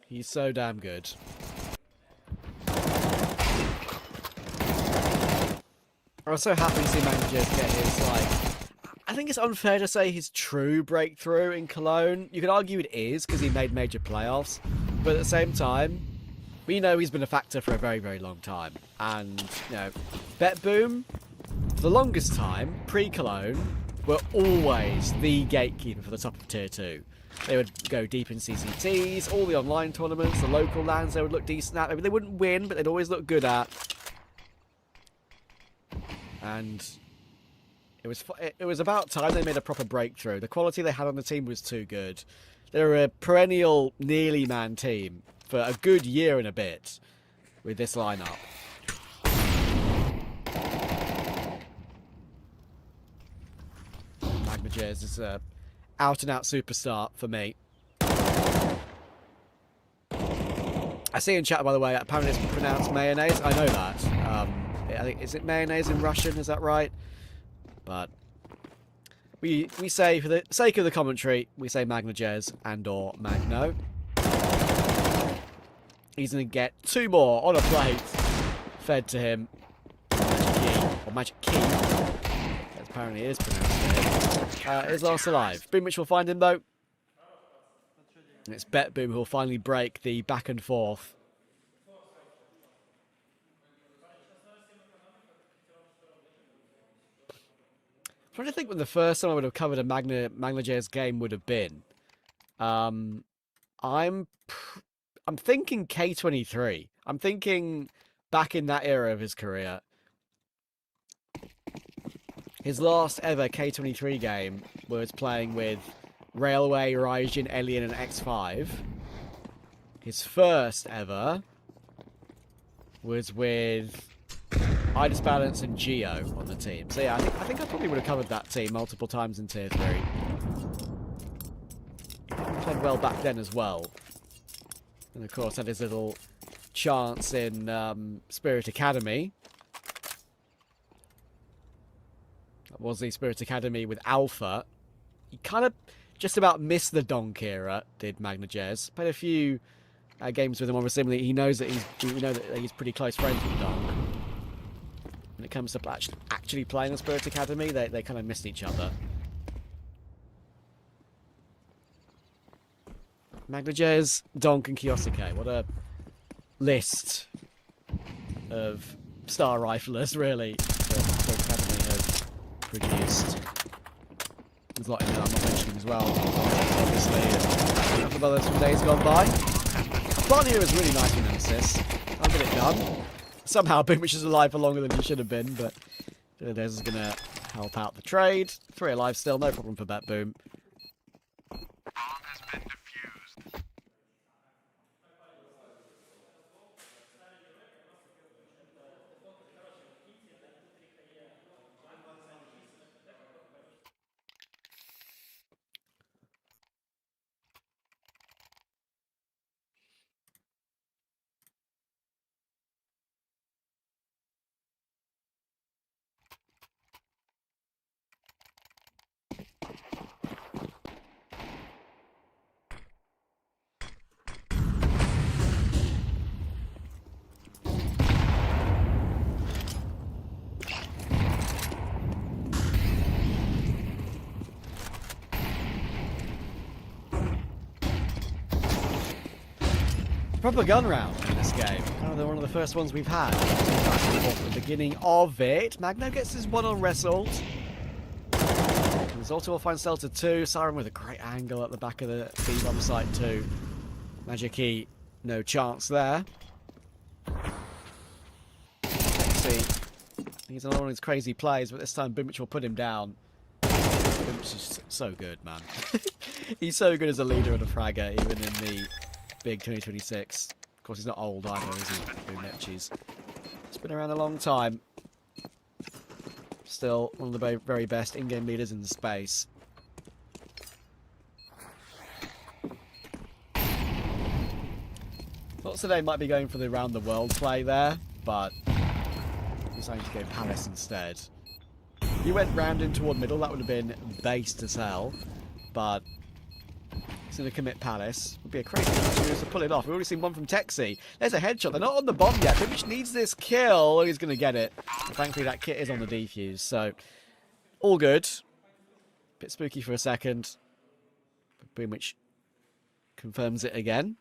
He's so damn good. I'm so happy to see MztrDale get his, like... I think it's unfair to say his true breakthrough in Cologne. You could argue it is, because he made major playoffs. But at the same time, we know he's been a factor for a very, very long time. And, you know, BETBOOM, for the longest time, pre-Cologne, were always the gatekeeper for the top of Tier 2. They would go deep in CCTs, all the online tournaments, the local lands they would look decent at. I mean, they wouldn't win, but they'd always look good at. And it was about time they made a proper breakthrough. The quality they had on the team was too good. They were a perennial nearly man team for a good year and a bit with this lineup. MztrDale is a out-and-out superstar for me. I see in chat, by the way, apparently it's pronounced mayonnaise. I know that. I think, is it mayonnaise in Russian? Is that right? But we say, for the sake of the commentary, we say MztrDale and/or Magno. He's going to get 2 more on a plate fed to him. Magic key, as apparently it is pronounced here, is last alive. Boomich will find him, though. And it's BETBOOM who will finally break the back and forth. I'm trying to think when the first time I would have covered a MztrDale's game would have been. I'm thinking K23. I'm thinking back in that era of his career. His last ever K23 game was playing with Railway, Raijin, Alien, and X5. His first ever was with Idis Balance and Geo on the team. So yeah, I think I probably would have covered that team multiple times in Tier 3. Played well back then as well. And of course had his little chance in Spirit Academy. That was the Spirit Academy with Alpha. He kind of just about missed the Donk era, did MztrDale. Played a few games with him, obviously. He knows that he's pretty close friends with Donk. When it comes to actually playing the Spirit Academy, they kind of missed each other. MztrDale, Donk, and Kiyosake. What a list of star riflers, really, that Spirit Academy has produced. There's a lot in there I'm not mentioning as well, obviously. A couple of others from days gone by. Barney was really nice in NEMESIS. I'll get it done. Somehow Boomich is alive for longer than he should have been, but this is going to help out the trade. 3 alive still, no problem for BETBOOM. Proper gun round in this game. Kind of one of the first ones we've had. Back and forth at the beginning of it. Magno gets his one on Result. Zolta will find Celta 2. Siren with a great angle at the back of the B-bomb site too. Magic E, no chance there. XSE, he's another one of his crazy plays, but this time Boomich will put him down. Boomich is so good, man. He's so good as a leader and a fragger, even in the big 2026. Of course, he's not old either, is he? Boomich, he's been around a long time. Still one of the very best in-game leaders in the space. Thought today might be going for the around the world play there, but deciding to go Palace instead. If he went round in toward middle, that would have been base to sell, but he's going to commit Palace. Would be a crazy chance to pull it off. We've already seen one from Texi. There's a headshot. They're not on the bomb yet. Boomich needs this kill. He's going to get it. And thankfully, that kit is on the defuse, so all good. Bit spooky for a second. But Boomich confirms it again.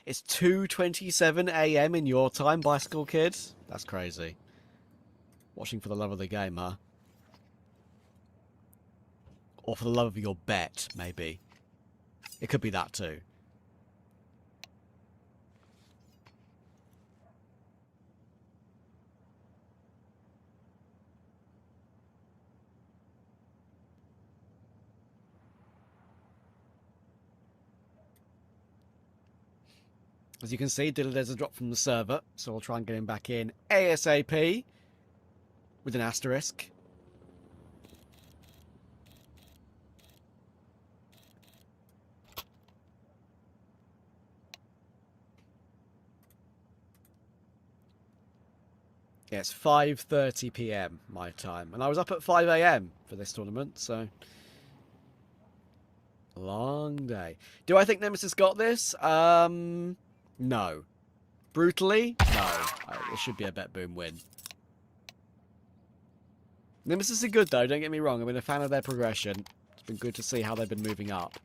It's 2:27 AM in your time, Bicycle Kid. That's crazy. Watching for the love of the game, huh? Or for the love of your bet, maybe. It could be that too. As you can see, there's a drop from the server, so we'll try and get him back in ASAP with an asterisk. Yeah, it's 5:30 PM my time, and I was up at 5 AM for this tournament, so long day. Do I think Nemesis got this? No. Brutally? No. It should be a BETBOOM win. Nemesis are good though, don't get me wrong. I've been a fan of their progression. It's been good to see how they've been moving up.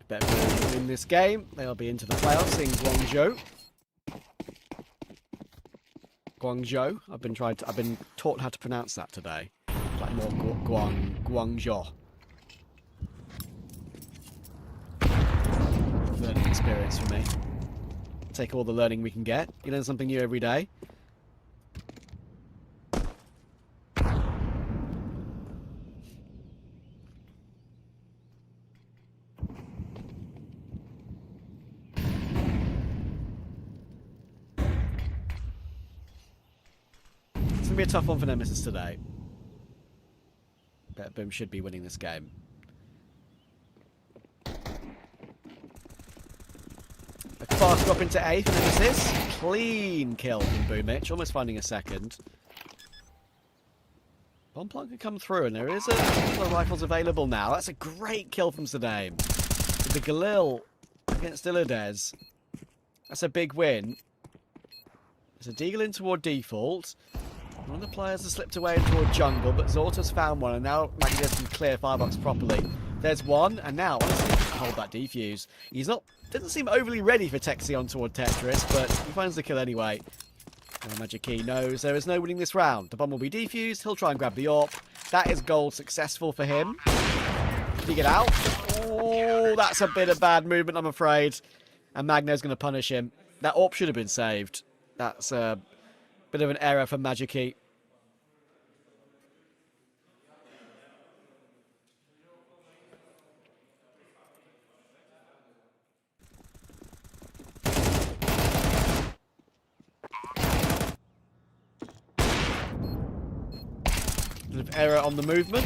BETBOOM in this game. They'll be into the playoffs in Guangzhou. Guangzhou. I've been taught how to pronounce that today. Like more Guangzhou. Learning experience for me. Take all the learning we can get. You learn something new every day. It's going to be a tough one for Nemesis today. BETBOOM should be winning this game. A fast drop into A for Nemesis. Clean kill from Boomich, almost finding a second. Bomb plant can come through, and there is a couple of rifles available now. That's a great kill from MztrDale. With the Galil against Illides. That's a big win. There's a deagle in toward default. One of the players has slipped away toward jungle, but Zorta's found one, and now Magnius can clear Firebox properly. There's one, and now honestly, he can hold that defuse. He's not, doesn't seem overly ready for Texi on toward Tetris, but he finds the kill anyway. Now Magic Key knows there is no winning this round. The bomb will be defused. He'll try and grab the AWP. That is gold successful for him. Did he get out? Oh, that's a bit of bad movement, I'm afraid. And Magno's going to punish him. That AWP should have been saved. That's a bit of an error for Magic Key. Bit of error on the movement.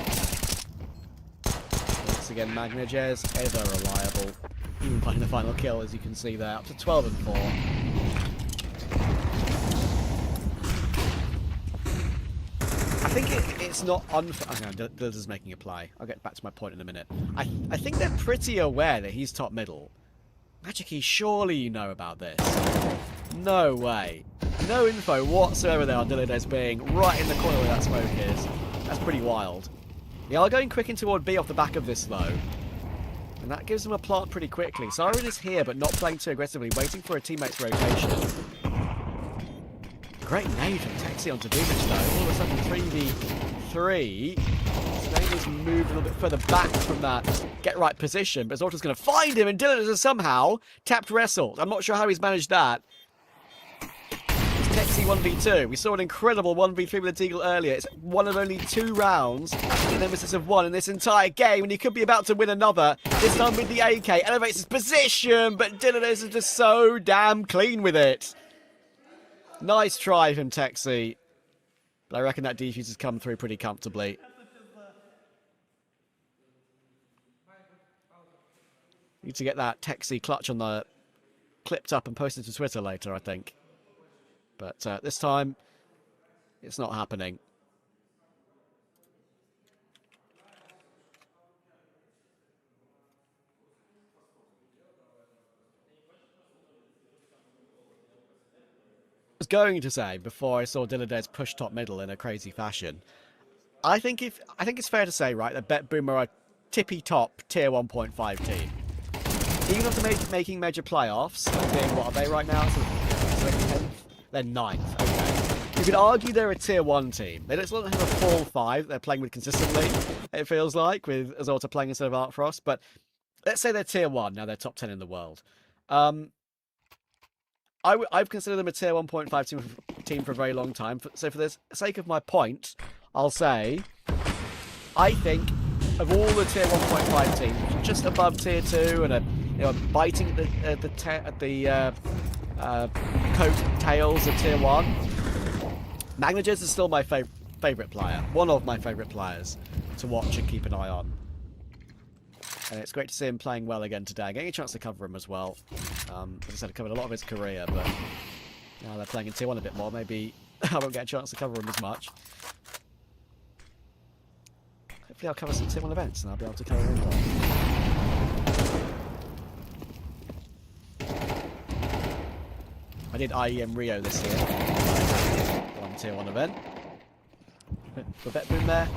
Once again, Magnajez, ever reliable. Even finding the final kill, as you can see there, up to 12 and 4. I think it's not unfair. Okay, Dillard's making a play. I'll get back to my point in a minute. I think they're pretty aware that he's top middle. Magic Key, surely you know about this. No way. No info whatsoever there on Dillard's being right in the corner where that smoke is. That's pretty wild. They are going quick in toward B off the back of this, though. And that gives them a plant pretty quickly. Siren is here, but not playing too aggressively, waiting for a teammate's rotation. Great nade from Texi onto Boomich, though. All of a sudden, 3v3. Nade moved a little bit further back from that get-right position, but Zorta's going to find him, and Dylan has somehow tapped wrestled. I'm not sure how he's managed that. Texi 1v2. We saw an incredible 1v3 with the Deagle earlier. It's one of only 2 rounds the Nemesis have won in this entire game, and he could be about to win another. This time with the AK. Elevates his position, but Dylan is just so damn clean with it. Nice try from Texi. But I reckon that defuse has come through pretty comfortably. Need to get that Texi clutch on the clipped up and posted to Twitter later, I think. But this time, it's not happening. I was going to say before I saw Dillardez push top middle in a crazy fashion. I think it's fair to say, right, that BETBOOM are a tippy top tier 1.5 team. Even after making major playoffs, being what are they right now? So they're 9th, okay. You could argue they're a tier 1 team. They don't have a full 5 they're playing with consistently, it feels like, with Azorta playing instead of Artfrost. But let's say they're tier 1, now they're top 10 in the world. I've considered them a tier 1.5 team for a very long time. So for the sake of my point, I'll say, I think of all the tier 1.5 teams, just above tier 2 and biting at the coat tails of tier 1. Magnajez is still my favourite player. One of my favourite players to watch and keep an eye on. And it's great to see him playing well again today. Getting a chance to cover him as well. As I said, I covered a lot of his career, but now they're playing in tier 1 a bit more. Maybe I won't get a chance to cover him as much. Hopefully I'll cover some tier 1 events and I'll be able to cover him more. I did IEM Rio this year. One tier 1 event. For BETBOOM there.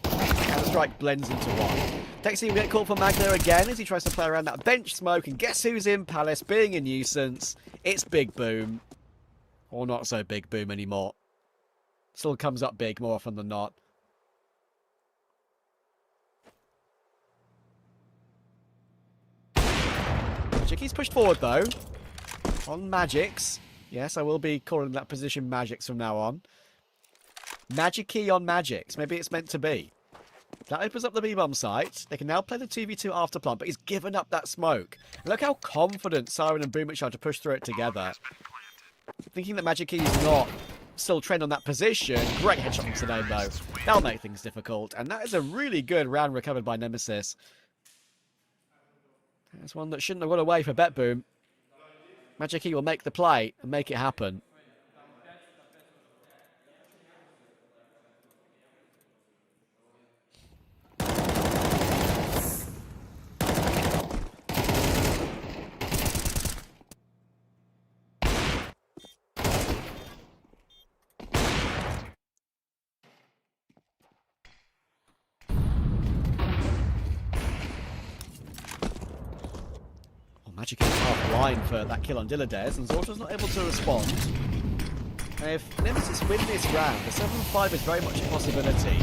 Counter-Strike blends into one. Texi will get called for Magno again as he tries to play around that bench smoke. And guess who's in Palace being a nuisance? It's BETBOOM. Or not so BETBOOM anymore. Still comes up big more often than not. Magic's pushed forward though. On Magix. Yes, I will be calling that position Magix from now on. Magic Key on Magix. Maybe it's meant to be. That opens up the B-bomb site. They can now play the 2v2 after plant, but he's given up that smoke. And look how confident Siren and Boomich are to push through it together. Thinking that Magic Key is not still trained on that position. Great headshot from Sedane though. That'll make things difficult. And that is a really good round recovered by Nemesis. That's one that shouldn't have got away for BETBOOM. Magic Key will make the play and make it happen. Magic Key half line for that kill on Dilladez, and Zorta's not able to respond. And if Nemesis win this round, the 7-5 is very much a possibility.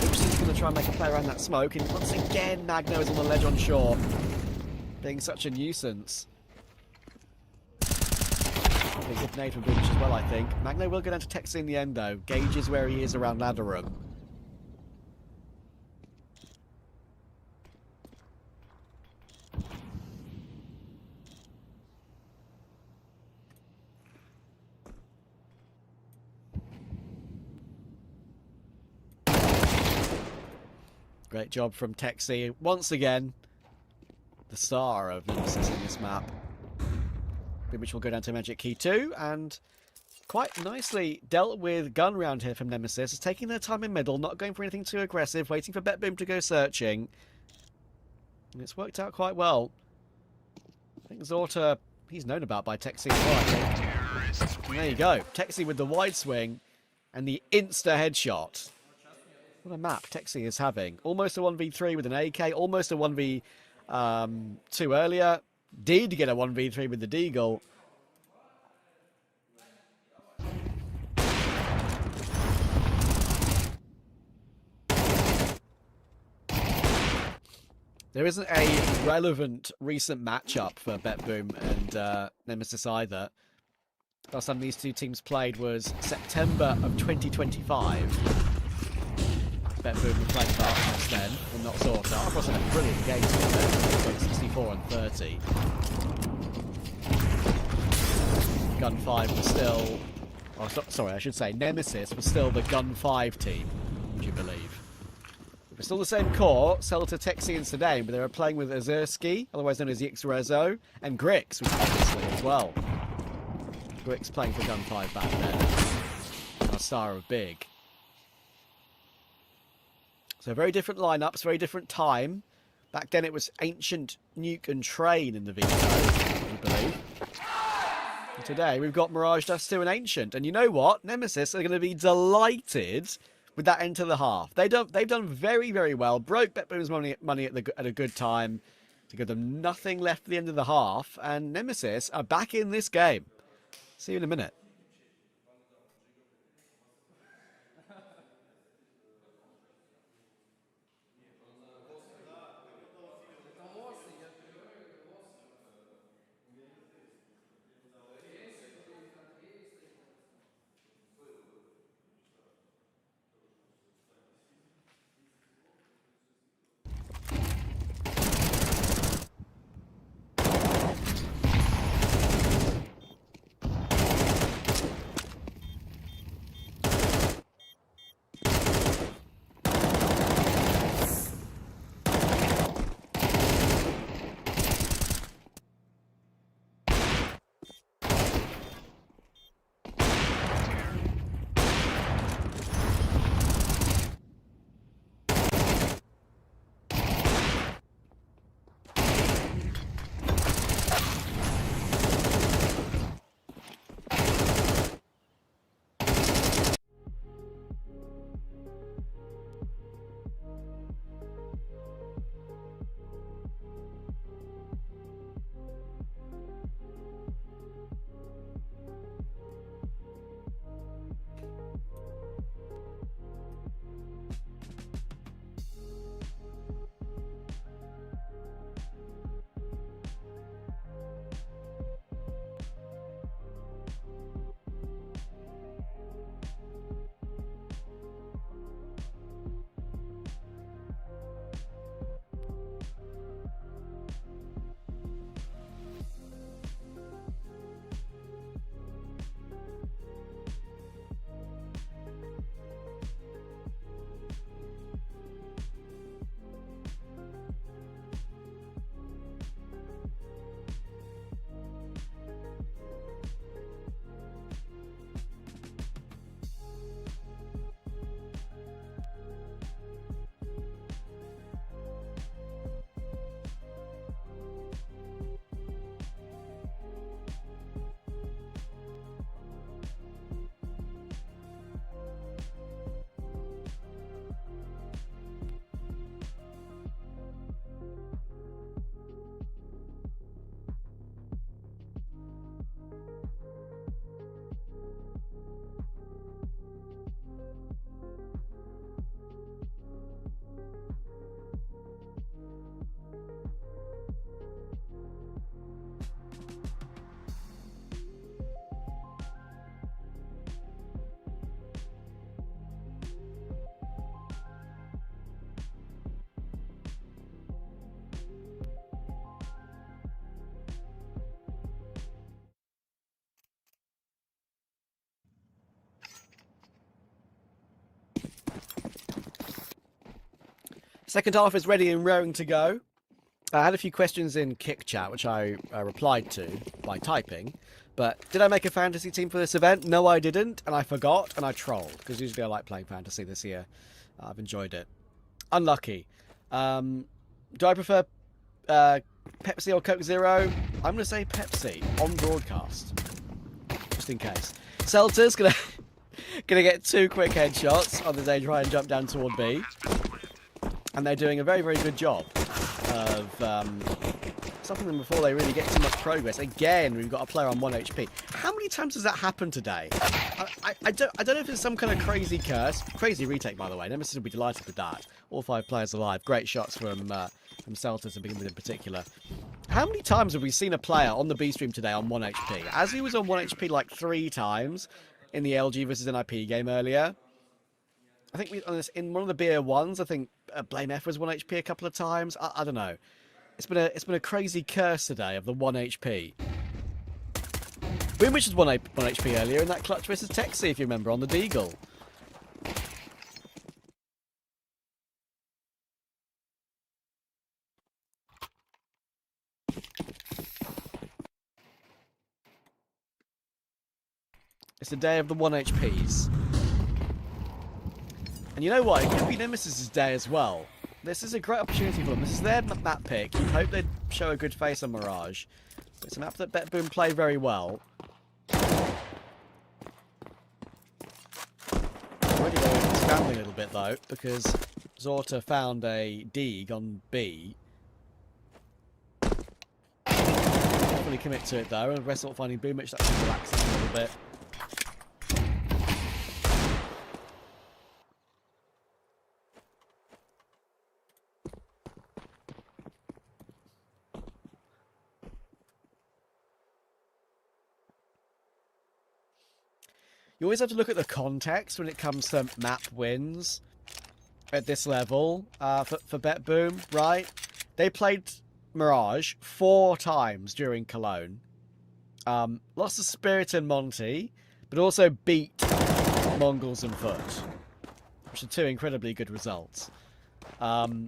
Oopsie's going to try and make a play around that smoke, and once again, Magno is on the ledge on shore, being such a nuisance. A good nade from Booch as well, I think. Magno will go down to Texas in the end, though. Gauges where he is around ladder room. Great job from Texi. Once again, the star of Nemesis in this map. Which will go down to Magic Key 2, and quite nicely dealt with gun round here from Nemesis. Is taking their time in middle, not going for anything too aggressive, waiting for BETBOOM to go searching. And it's worked out quite well. I think Zorta, he's known about by Texi as well, I think. And there you go. Texi with the wide swing and the insta headshot. What a map Texi is having. Almost a 1v3 with an AK, almost a 1v2 earlier. Did get a 1v3 with the Deagle. There isn't a relevant recent matchup for BETBOOM and Nemesis either. Last time these two teams played was September of 2025. BETBOOM were playing Darkness then, and not Zorta. Arcos had a brilliant game together, 64 and 30. Gun 5 was still... Oh, sorry, I should say Nemesis was still the Gun 5 team, would you believe? It was still the same core, Celta, Texi and Sedan, but they were playing with Azurski, otherwise known as Yxrezo, and Grix, which obviously as well. Grix playing for Gun 5 back then. Our star of Big. So very different lineups, very different time. Back then it was Ancient, Nuke and Train in the veto, I believe. And today we've got Mirage, Dust 2 and Ancient. And you know what? Nemesis are going to be delighted with that end to the half. They've done very, very well. Broke BETBOOM's money at a good time to give them nothing left at the end of the half. And Nemesis are back in this game. See you in a minute. Second half is ready and raring to go. I had a few questions in Kick Chat, which I replied to by typing. But did I make a fantasy team for this event? No, I didn't, and I forgot, and I trolled, because usually I like playing fantasy this year. I've enjoyed it. Unlucky. Do I prefer Pepsi or Coke Zero? I'm going to say Pepsi on broadcast, just in case. Celta's going to get 2 quick headshots on the day try and jump down toward B. And they're doing a very, very good job of stopping them before they really get too much progress. Again, we've got a player on 1 HP. How many times has that happened today? I don't know if it's some kind of crazy curse. Crazy retake, by the way. Nemesis will be delighted with that. All 5 players alive. Great shots from Celta to begin with in particular. How many times have we seen a player on the B stream today on 1 HP? As he was on 1 HP like 3 times in the LG versus NIP game earlier. I think in one of the beer ones, I think Blame F was 1 HP a couple of times. I don't know. It's been a crazy curse today of the 1 HP. Boom, which was 1 HP earlier in that clutch versus XSE, if you remember, on the Deagle. It's the day of the 1 HPs. And you know what? It could be Nemesis' day as well. This is a great opportunity for them. This is their map pick. You'd hope they'd show a good face on Mirage. It's a map that BETBOOM play very well. Already going scrambling a little bit though, because Zorta found a Deeg on B. Definitely commit to it though, and Resort finding Boomich, that's relaxing a little bit. You always have to look at the context when it comes to map wins at this level for BETBOOM, right? They played Mirage 4 times during Cologne. Lost to Spirit and Monty, but also beat Mongols and Foot, which are 2 incredibly good results. You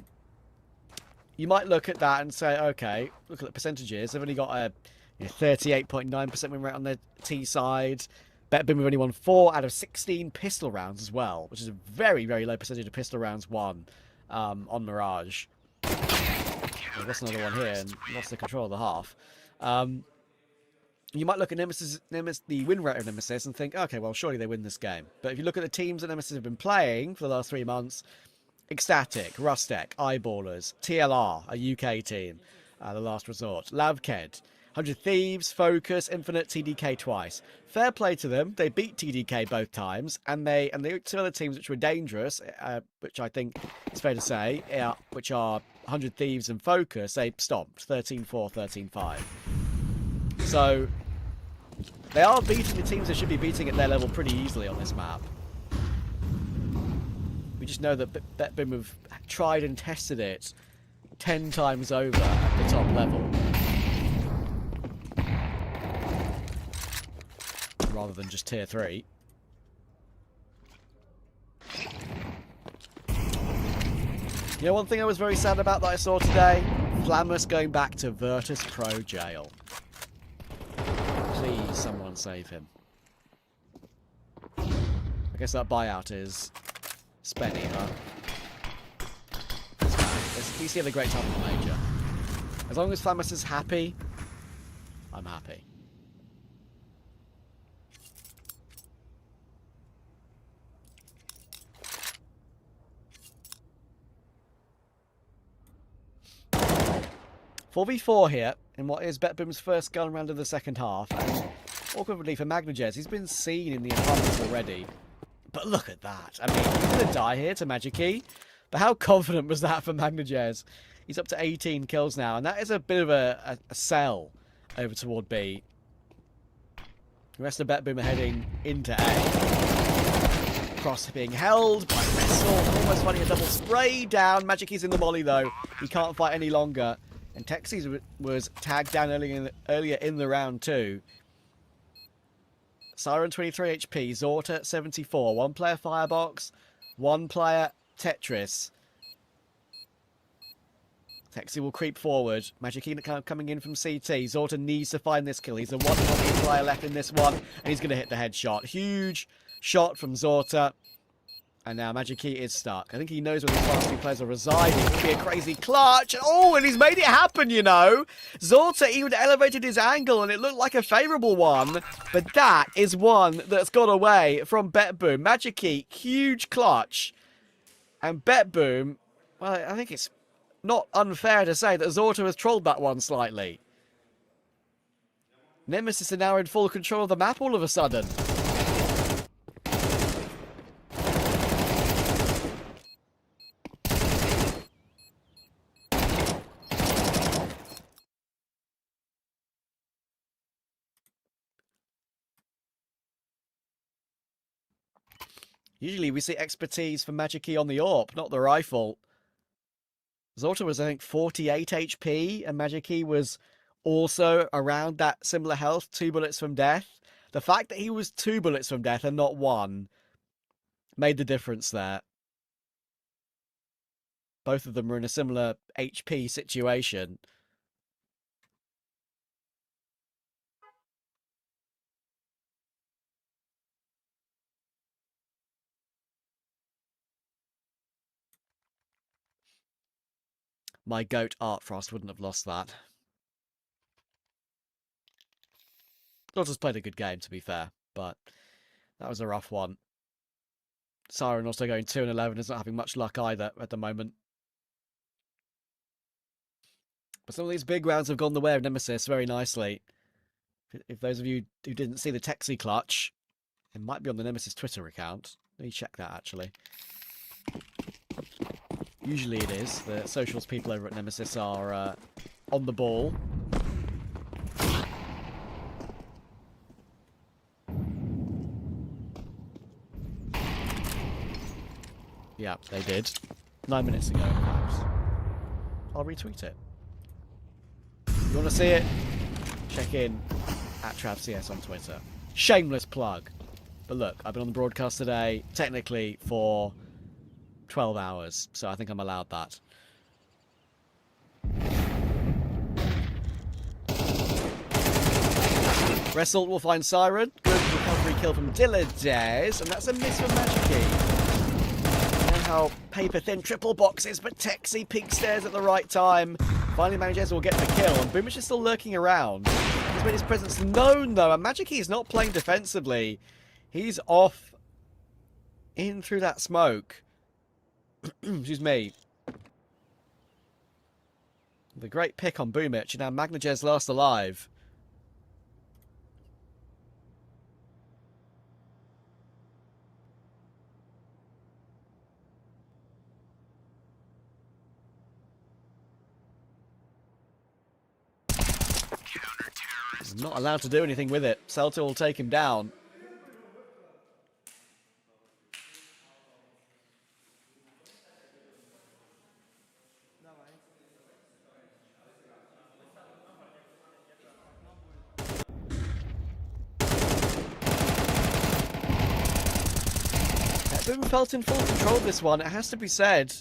might look at that and say, okay, look at the percentages. They've only got a 38.9% win rate on their T side. BETBOOM have only won 4 out of 16 pistol rounds as well, which is a very, very low percentage of pistol rounds won on Mirage. There's another one here and lost the control of the half. You might look at the win rate of Nemesis and think, okay, well, surely they win this game. But if you look at the teams that Nemesis have been playing for the last 3 months, Ecstatic, Rustek, Eyeballers, TLR, a UK team, the last resort, Lavked, 100 Thieves, Focus, Infinite, TDK twice. Fair play to them. They beat TDK both times, and they 2 other teams which were dangerous, which I think is fair to say, which are 100 Thieves and Focus, they stomped 13-4, 13-5. So they are beating the teams they should be beating at their level pretty easily on this map. We just know that BETBOOM have tried and tested it 10 times over at the top level. Rather than just tier 3. You know, one thing I was very sad about that I saw today? Flammus going back to Virtus Pro jail. Please, someone save him. I guess that buyout is Spenny, huh? DC had a great time in the major. As long as Flammus is happy, I'm happy. .4v4 here in what is BETBOOM's first gun round of the second half. And awkwardly for Magnajez, he's been seen in the apartments already. But look at that. I mean, he's going to die here to Magic Key. But how confident was that for Magnajez? He's up to 18 kills now, and that is a bit of a sell over toward B. The rest of BETBOOM are heading into A. Cross being held by Wrestle, almost finding a double spray down. Magic Key's in the molly though. He can't fight any longer. And Texas was tagged down earlier in the round too. Siren 23 HP, Zorta 74, 1 player Firebox, 1 player Tetris. Texi will creep forward. Magikina kind of coming in from CT. Zorta needs to find this kill. He's the one player left in this one, and he's going to hit the headshot. Huge shot from Zorta. And now Magikey is stuck. I think he knows where the last two players are residing. It could be a crazy clutch. And he's made it happen, you know. Zorta even elevated his angle, and it looked like a favourable one. But that is one that's got away from BETBOOM. Magikey, huge clutch. And BETBOOM, well, I think it's not unfair to say that Zorta has trolled that one slightly. Nemesis are now in full control of the map all of a sudden. Usually we see expertise from Magikey on the AWP, not the rifle. Zorta was, I think, 48 HP, and Magikey was also around that similar health, 2 bullets from death. The fact that he was 2 bullets from death and not 1 made the difference there. Both of them were in a similar HP situation. My goat Artfrost wouldn't have lost that. Zorta's played a good game, to be fair, but that was a rough one. Siren also going 2-11 is not having much luck either at the moment. But some of these big rounds have gone the way of Nemesis very nicely. If those of you who didn't see the Texi clutch, it might be on the Nemesis Twitter account. Let me check that, actually. Usually it is. The socials people over at Nemesis are on the ball. Yeah, they did. 9 minutes ago, perhaps. I'll retweet it. You want to see it? Check in at TravCS on Twitter. Shameless plug. But look, I've been on the broadcast today, technically for 12 hours, so I think I'm allowed that. Wrestle will find Siren. Good recovery kill from Days, and that's a miss from Magikey. You know how paper-thin triple boxes, but Texi peak stairs at the right time. Finally manages will get the kill, and Boomish is still lurking around. He's made his presence known, though, and Magikey is not playing defensively. He's off in through that smoke. Excuse me. The great pick on Boomich, and now Magnajez last alive. He's not allowed to do anything with it. Celta will take him down. Boom felt in full control of this one, it has to be said.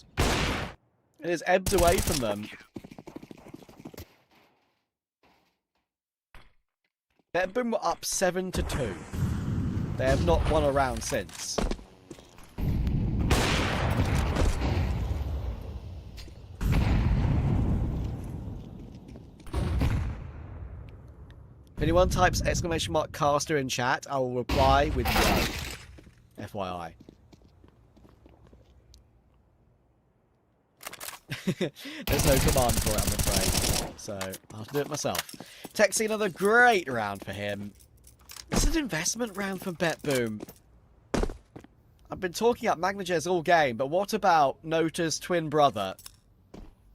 It has ebbed away from them. BETBOOM were up 7-2. They have not won a round since. If anyone types !caster in chat, I will reply with yo. FYI. There's no command for it, I'm afraid. So, I'll have to do it myself. Texi, another great round for him. This is an investment round for BETBOOM. I've been talking up Magnajez all game, but what about Nota's twin brother?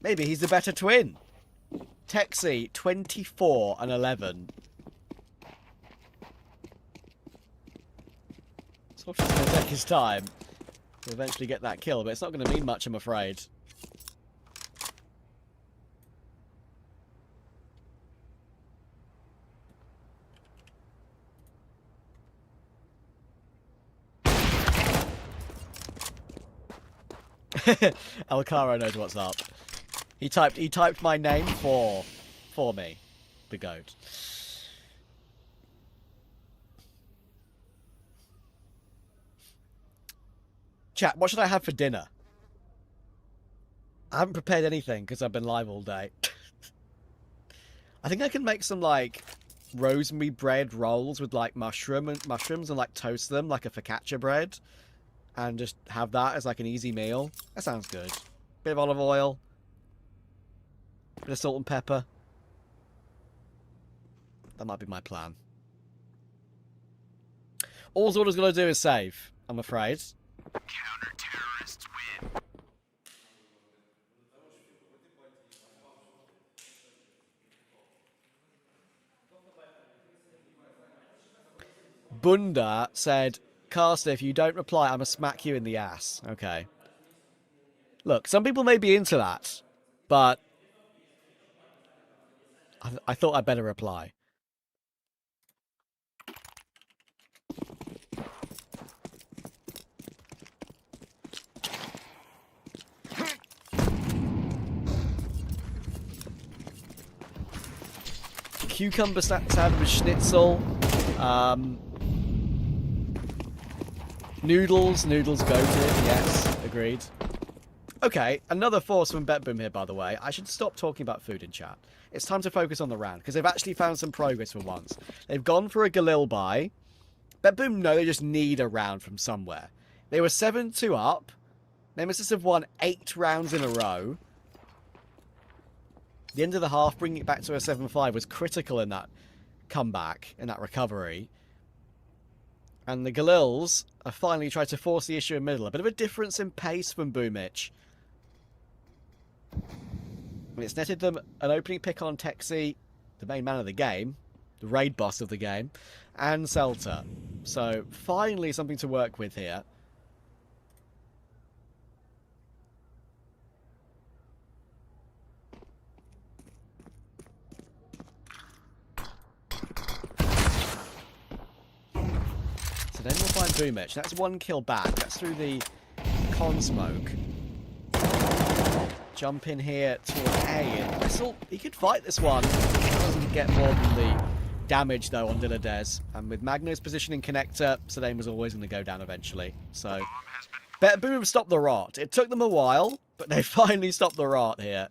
Maybe he's the better twin. Texi, 24-11. Sort of going to take his time to eventually get that kill, but it's not going to mean much, I'm afraid. Alcaro knows what's up. He typed my name for me, the goat. Chat, what should I have for dinner? I haven't prepared anything because I've been live all day. I think I can make some like rosemary bread rolls with like mushrooms and like toast them like a focaccia bread and just have that as like an easy meal. That sounds good. Bit of olive oil, bit of salt and pepper. That might be my plan. All Zorda's got to do is save, I'm afraid. Counter-terrorists win. Bunda said, Caster, if you don't reply, I'm going to smack you in the ass. Okay. Look, some people may be into that, but I thought I'd better reply. Cucumber sandwich schnitzel. Noodles goated, yes, agreed. Okay, another force from BETBOOM here, by the way. I should stop talking about food in chat. It's time to focus on the round, because they've actually found some progress for once. They've gone for a Galil buy. BETBOOM know they just need a round from somewhere. They were 7-2 up. Nemesis have won 8 rounds in a row. The end of the half, bringing it back to a 7-5, was critical in that comeback, in that recovery. And the Galils have finally tried to force the issue in middle. A bit of a difference in pace from Boomich. And it's netted them an opening pick on XSE, the main man of the game, the raid boss of the game, and Celta. So finally something to work with here. So then we'll find Boomich. That's 1 kill back. That's through the con smoke. Jump in here toward A, and Whistle, he could fight this one. Doesn't get more than the damage, though, on Dilladez. And with Magno's positioning connector, Sedan was always going to go down eventually. So, BETBOOM stopped the rot. It took them a while, but they finally stopped the rot here.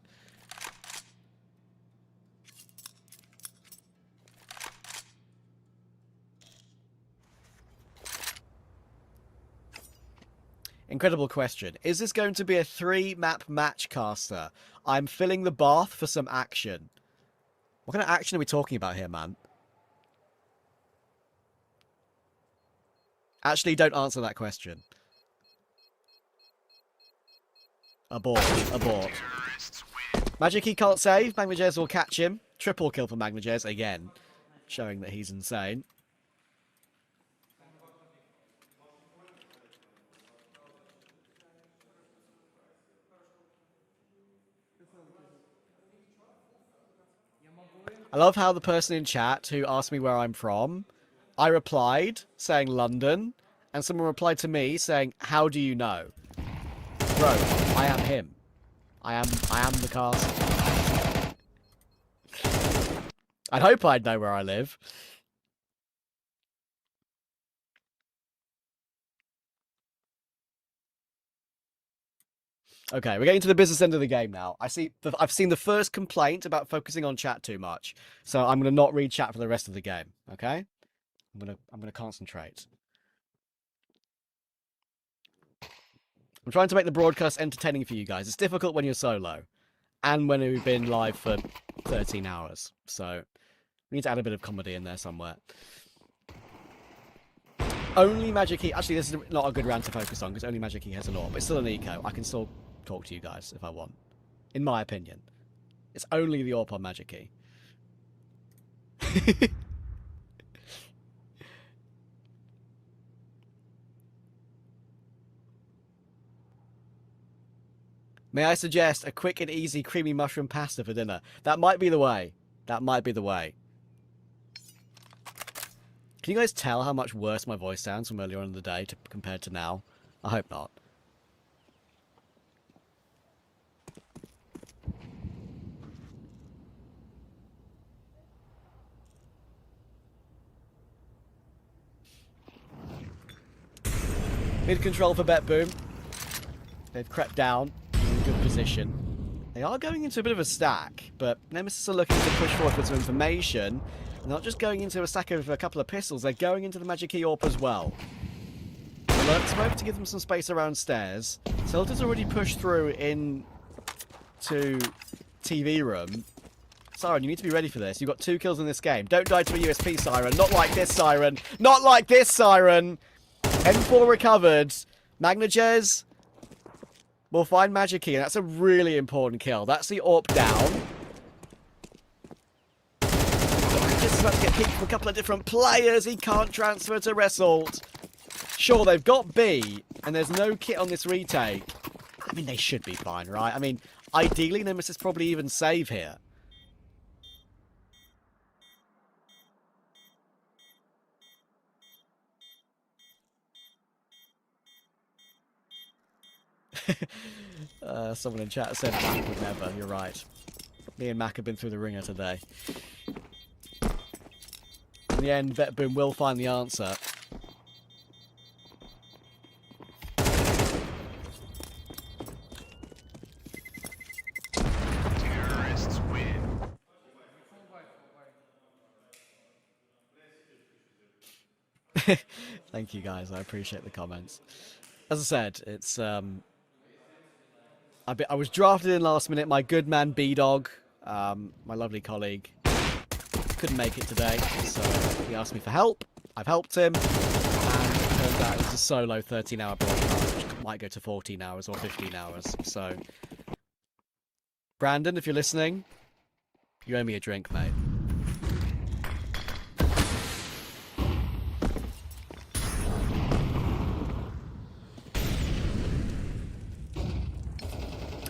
Incredible question. Is this going to be a 3-map match, Caster? I'm filling the bath for some action. What kind of action are we talking about here, man? Actually, don't answer that question. Abort. Abort. Magic Key can't save. Magnajez will catch him. Triple kill for Magnajez again, showing that he's insane. I love how the person in chat who asked me where I'm from, I replied saying London, and someone replied to me saying, how do you know? Bro, I am him. I am the castle. I'd hope I'd know where I live. Okay, we're getting to the business end of the game now. I've seen the first complaint about focusing on chat too much, so I'm gonna not read chat for the rest of the game. Okay, I'm gonna concentrate. I'm trying to make the broadcast entertaining for you guys. It's difficult when you're solo, and when we've been live for 13 hours. So we need to add a bit of comedy in there somewhere. Only Magic Key. Actually, this is not a good round to focus on because only Magic Key has an AWP. It's still an eco. I can still talk to you guys if I want. In my opinion, it's only the AWP on Magic Key. May I suggest a quick and easy creamy mushroom pasta for dinner? That might be the way. That might be the way. Can you guys tell how much worse my voice sounds from earlier on in the day compared to now? I hope not. Mid control for BETBOOM. They've crept down in a good position. They are going into a bit of a stack, but Nemesis are looking to push forward for some information. They're not just going into a stack of a couple of pistols, they're going into the Magic Key AWP as well. Alert smoke to give them some space around stairs. Tilted already pushed through in to TV room. Siren, you need to be ready for this. You've got 2 kills in this game. Don't die to a USP, Siren. Not like this, Siren. Not like this, Siren. M4 recovered. Magnajez will find Magic Key, and that's a really important kill. That's the AWP down. Just about to get peeked from a couple of different players. He can't transfer to Result. Sure, they've got B, and there's no kit on this retake. I mean, they should be fine, right? I mean, ideally, Nemesis probably even save here. Someone in chat said Mac would never. You're right. Me and Mac have been through the ringer today. In the end, BETBOOM will find the answer. Terrorists win. Thank you guys, I appreciate the comments. As I said, it's I was drafted in last minute. My good man B-Dog, my lovely colleague, couldn't make it today, so he asked me for help. I've helped him, and it turns out it was a solo 13-hour broadcast, which might go to 14 hours or 15 hours. So, Brandon, if you're listening, you owe me a drink, mate.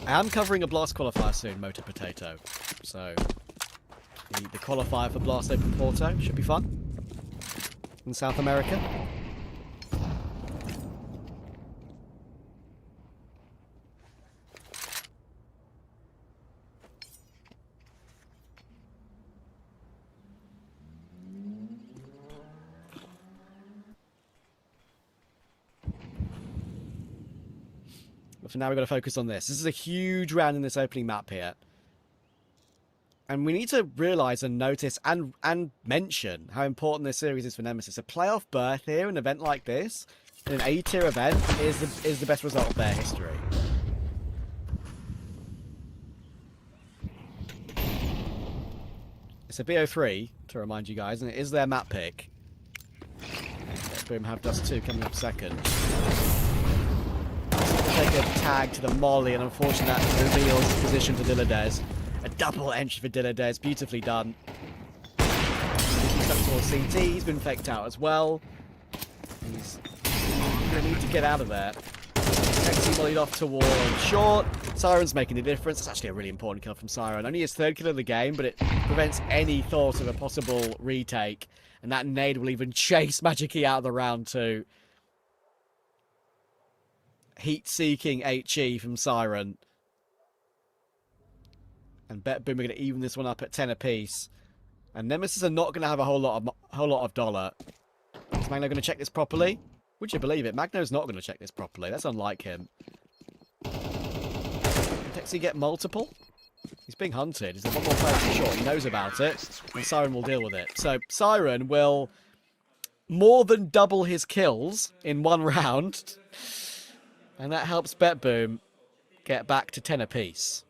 I am covering a Blast qualifier soon, Motor Potato. So, the qualifier for Blast Open Porto should be fun. In South America. But for now, we've got to focus on this. This is a huge round in this opening map here. And we need to realise and notice and mention how important this series is for Nemesis. A playoff berth here, an event like this, in an A-tier event, is the best result of their history. It's a BO3, to remind you guys, and it is their map pick. BETBOOM have Dust 2 coming up second. Take a tag to the molly, and unfortunately that reveals the position for Dilladez. A double entry for Dilladez, beautifully done. He's up towards CT, he's been faked out as well. He's going to need to get out of there. XSE mollied off towards short. Siren's making a difference. It's actually a really important kill from Siren. Only his 3rd kill of the game, but it prevents any thought of a possible retake. And that nade will even chase Magic Key out of the round too. Heat-seeking HE from Siren. And BETBOOM are going to even this one up at 10 apiece. And Nemesis are not going to have a whole lot of dollar. Is Magno going to check this properly? Would you believe it? Magno's not going to check this properly. That's unlike him. Can XSE get multiple? He's being hunted. He's a one more player for short. He knows about it. And Siren will deal with it. So Siren will more than double his kills in one round. And that helps BETBOOM get back to 10 apiece.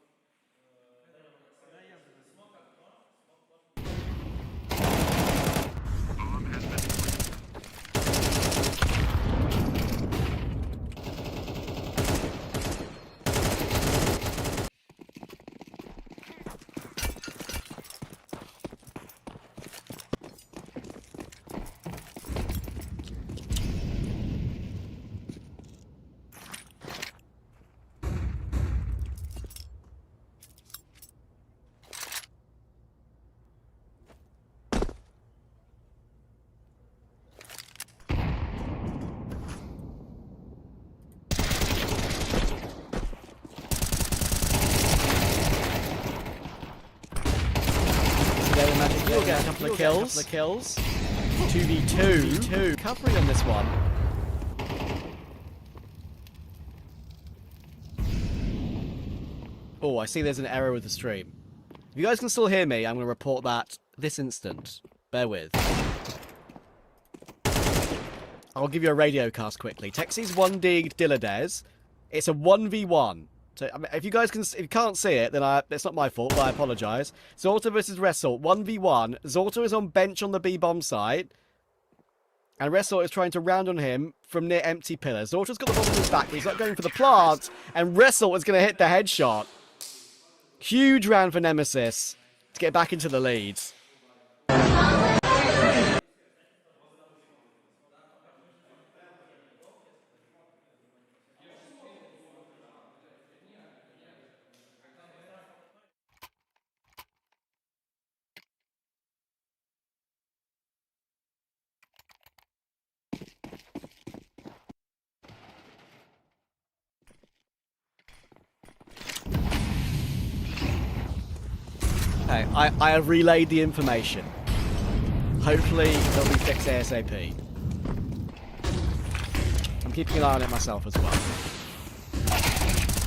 He'll get a couple of kills. 2v2. Recovery on this one. Oh, I see there's an error with the stream. If you guys can still hear me, I'm going to report that this instant. Bear with. I'll give you a radio cast quickly. Texi's 1D'd Dilladez. It's a 1v1. So, I mean, if you can't see it, then it's not my fault, but I apologise. Zorta versus Wrestle, 1v1. Zorta is on bench on the B-bomb site. And Wrestle is trying to round on him from near empty pillars. Zorta's got the bomb on his back, but he's not going for the plant. And Wrestle is going to hit the headshot. Huge round for Nemesis to get back into the lead. Okay, I have relayed the information. Hopefully it'll be fixed ASAP. I'm keeping an eye on it myself as well.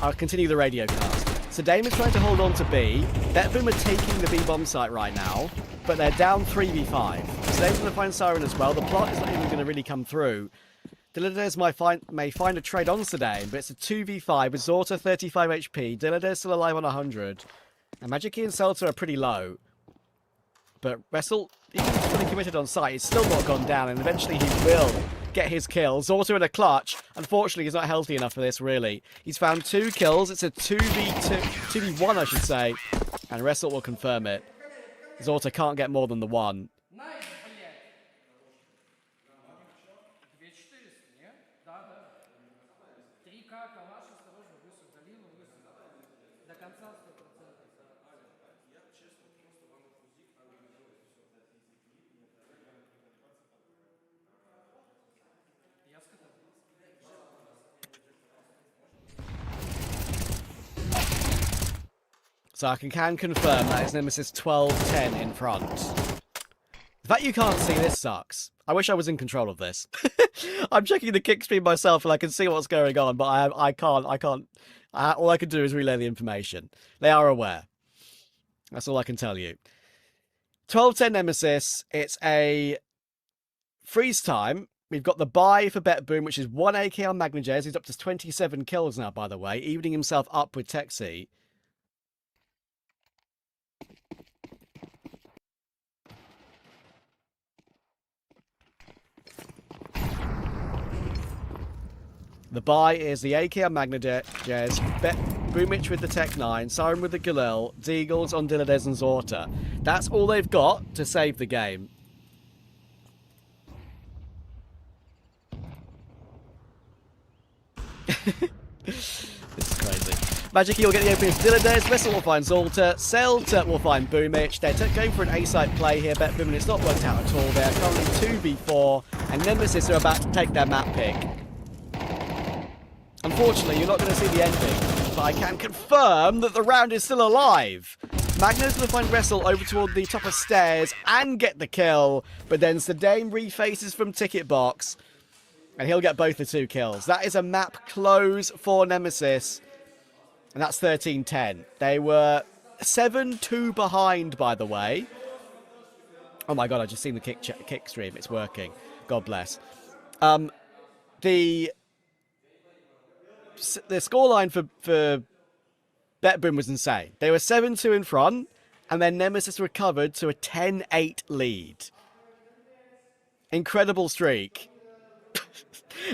I'll continue the radio cast. So Dame is trying to hold on to B. BETBOOM are taking the B-bomb site right now, but they're down 3v5. So Dame's going to find Siren as well. The plot is not even going to really come through. Dilladez may find a trade on Sedane, but it's a 2v5 with Zorta 35 HP. Dilladez still alive on 100. And Magic Key and Seltzer are pretty low. But Wrestle, even if he's fully committed on site, he's still not gone down, and eventually he will get his kill. Zorta in a clutch. Unfortunately, he's not healthy enough for this, really. He's found 2 kills. It's a 2v1, I should say. And Wrestle will confirm it. Zorta can't get more than the 1. So I can confirm that it's Nemesis 12-10 in front. The fact you can't see this sucks. I wish I was in control of this. I'm checking the kick stream myself and I can see what's going on, but I can't. All I can do is relay the information. They are aware. That's all I can tell you. 12-10 Nemesis. It's a freeze time. We've got the buy for BETBOOM, which is 1 AK on Magnajez. He's up to 27 kills now, by the way, evening himself up with Texi. The buy is the AK on Magnajez, Boomich with the Tech 9, Siren with the Galil, Deagles on Dilladez and Zorta. That's all they've got to save the game. This is crazy. Magic Key will get the opening to Dilladez, Wrestle will find Zorta, Selta will find Boomich. They're going for an A-side play here, BETBOOM, and it's not worked out at all. They're currently 2v4, and Nemesis are about to take their map pick. Unfortunately, you're not going to see the ending, but I can confirm that the round is still alive. Magno's going to find Wrestle over toward the top of stairs and get the kill, but then Sedane refaces from Ticket Box, and he'll get both the 2 kills. That is a map close for Nemesis, and that's 13-10. They were 7-2 behind, by the way. Oh my god, I just seen the kick stream. It's working. God bless. The scoreline for BETBOOM was insane. They were 7-2 in front, and then Nemesis recovered to a 10-8 lead. Incredible streak.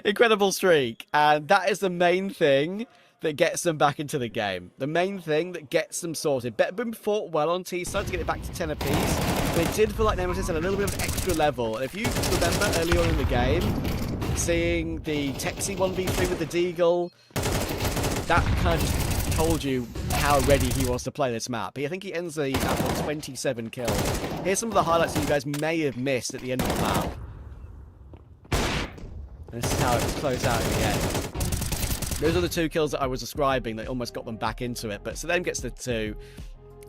Incredible streak. And that is the main thing that gets them back into the game. The main thing that gets them sorted. BETBOOM fought well on T-side to get it back to 10 apiece. They did feel like Nemesis had a little bit of extra level. And if you remember early on in the game, seeing the Texi 1v3 with the Deagle, that kind of just told you how ready he was to play this map. I think he ends the map on 27 kills. Here's some of the highlights that you guys may have missed at the end of the map. And this is how it was closed out in the end. Those are the 2 kills that I was describing that almost got them back into it. But Sedane gets the 2.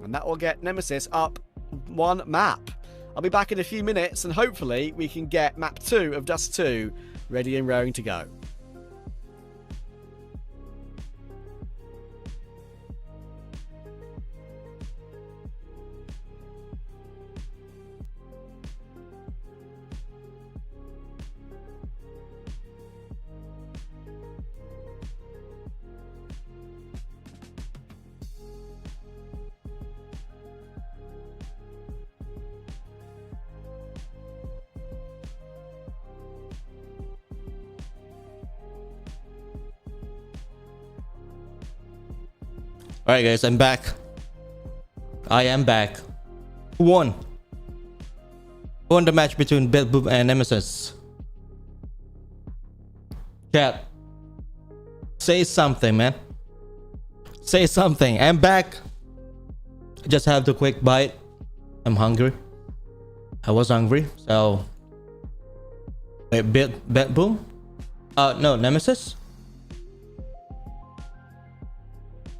And that will get Nemesis up 1 map. I'll be back in a few minutes, and hopefully we can get map 2 of Dust 2 ready and raring to go. Alright guys, I'm back. I am back. Who won? Who won the match between BETBOOM and NEMESIS? Chat. Say something, man. Say something. I'm back. Just have to quick bite. I'm hungry. I was hungry, so... Wait, BETBOOM? No, NEMESIS?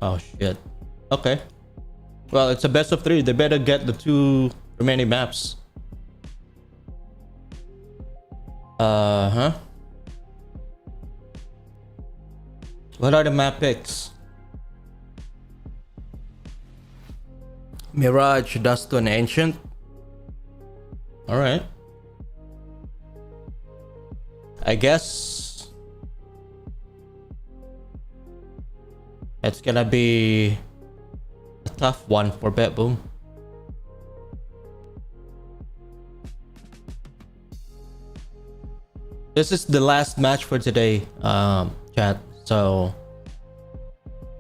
Oh shit. Okay. Well, it's a best of 3. They better get the 2 remaining maps. What are the map picks? Mirage, Dust and Ancient. Alright. I guess it's gonna be a tough one for BETBOOM. This is the last match for today, chat. So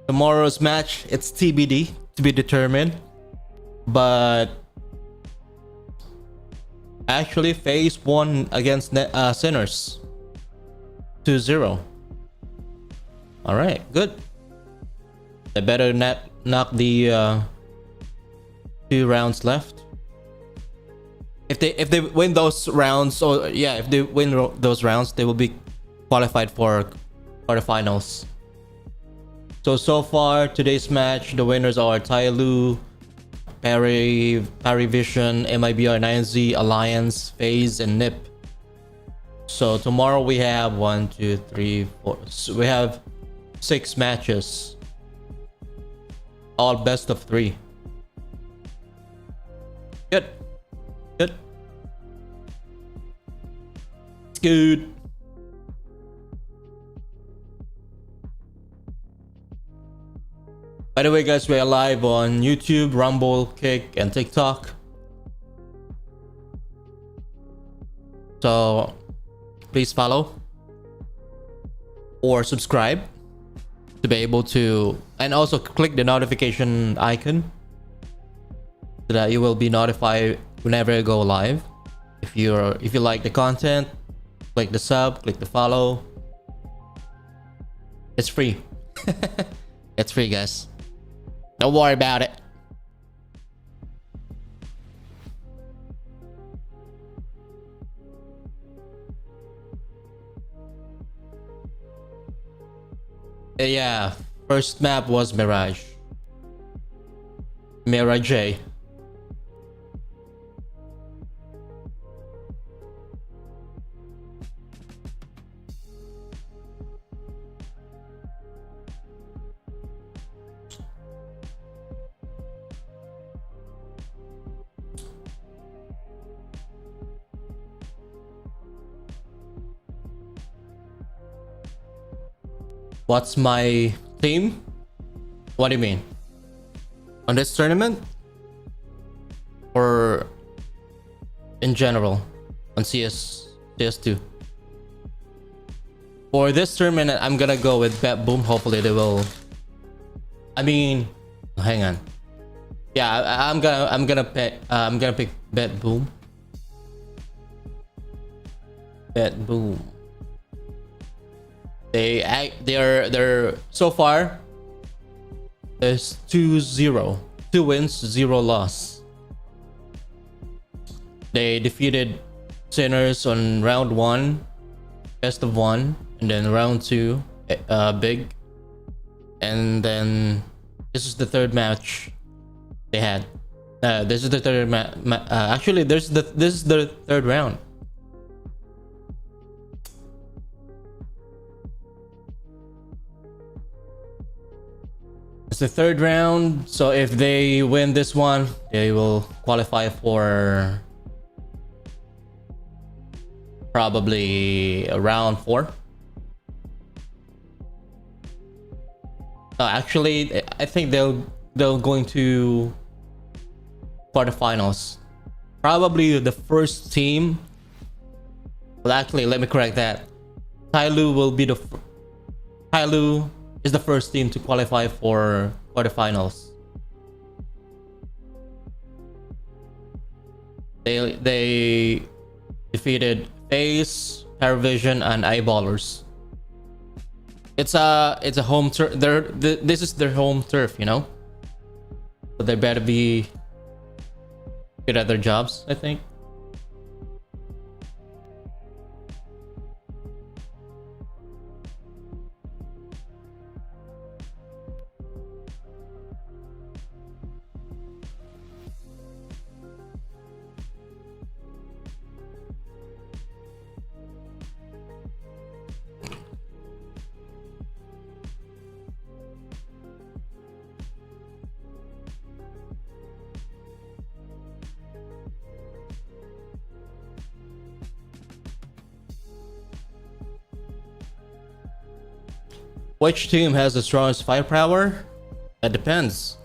tomorrow's match, it's TBD, to be determined. But actually, FaZe won against Sinners 2-0. All right, good. They better knock the 2 rounds left. If they win those rounds, or yeah, if they win those rounds, they will be qualified for quarterfinals. So far today's match, the winners are Tyloo, Parivision, MIBR 9Z, Alliance, FaZe, and NIP. So tomorrow we have 1, 2, 3, 4. So we have 6 matches, all best of 3. Good. Good. It's good. By the way, guys, we are live on YouTube, Rumble, Kick, and TikTok. So please follow or subscribe to be able to, and also click the notification icon so that you will be notified whenever I go live. If you like the content, click the sub, click the follow. It's free. It's free, guys. Don't worry about it. Yeah, first map was Mirage. Mirage. What's my team? What do you mean? On this tournament? Or in general? On CS2? For this tournament, I'm gonna go with BETBOOM. Hopefully they will... I mean... Hang on. Yeah, I'm gonna pick BETBOOM. BETBOOM. They're so far there's 2-0, 2 wins, 0 loss. They defeated Sinners on round 1, best of 1, and then round 2, big, and then this is the 3rd match they had. This is the 3rd actually this is the 3rd round. It's the 3rd round, so if they win this one, they will qualify for probably round 4. Actually, I think they'll going to quarterfinals. Probably the first team. Well, actually, let me correct that. Tyloo will be Tyloo is the first team to qualify for quarterfinals. They defeated FaZe, Paravision, and Eyeballers. It's a home turf. This is their home turf, you know. So they better be good at their jobs, I think. Which team has the strongest firepower? That depends.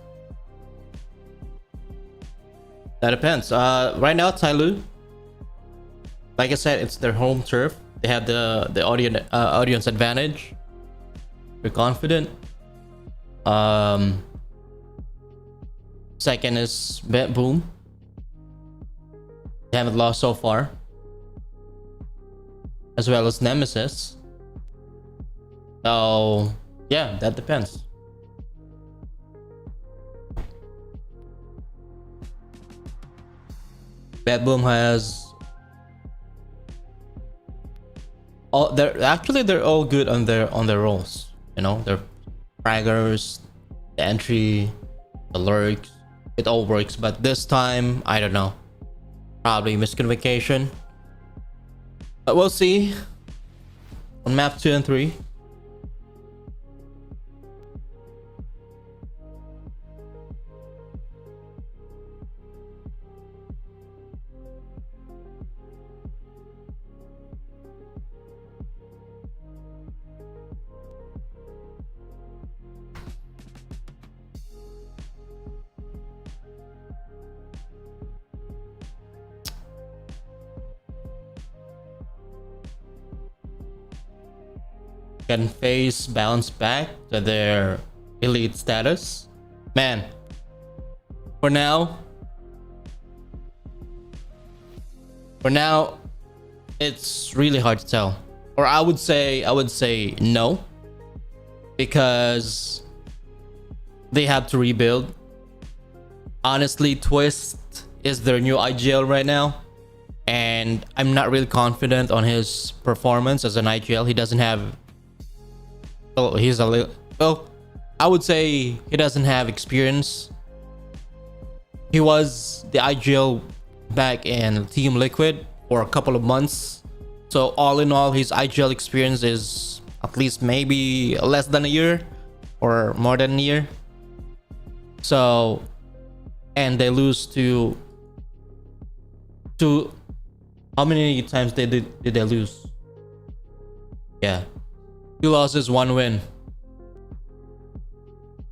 That depends. Right now, Tyloo, like I said, it's their home turf. They have the audience advantage. They're confident. Second is BETBOOM. They haven't lost so far. As well as NEMESIS. So yeah, that depends. BETBOOM has all they're all good on their roles. You know, they're fraggers, the entry, the lurks, it all works. But this time, I don't know. Probably miscommunication. But we'll see on map 2 and 3. Can FaZe bounce back to their elite status? Man, for now, it's really hard to tell. Or I would say no, because they have to rebuild. Honestly, Twist is their new IGL right now, and I'm not really confident on his performance as an IGL. He doesn't have. Oh, he's a little. Well, I would say he doesn't have experience. He was the IGL back in Team Liquid for a couple of months. So all in all, his IGL experience is at least maybe less than a year or more than a year. So, and they lose to how many times did they lose? Yeah. 2 losses, 1 win.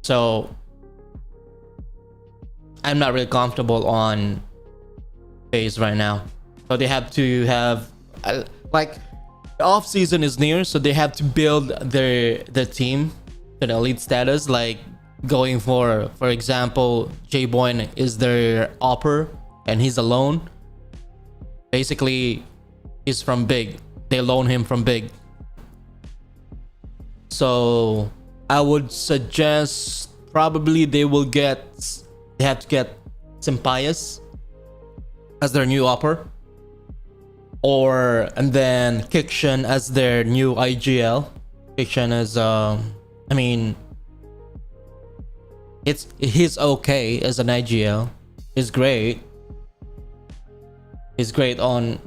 So I'm not really comfortable on FaZe right now. So they have to have like the off season is near, so they have to build their team to the elite status. Like going for example, J-Boyne is their opper and he's alone. Basically, he's from Big. They loan him from Big. So I would suggest probably they have to get Simpias as their new opper, and then Kikshan as their new IGL. Kikshan is I mean, he's okay as an IGL. He's great. He's great on.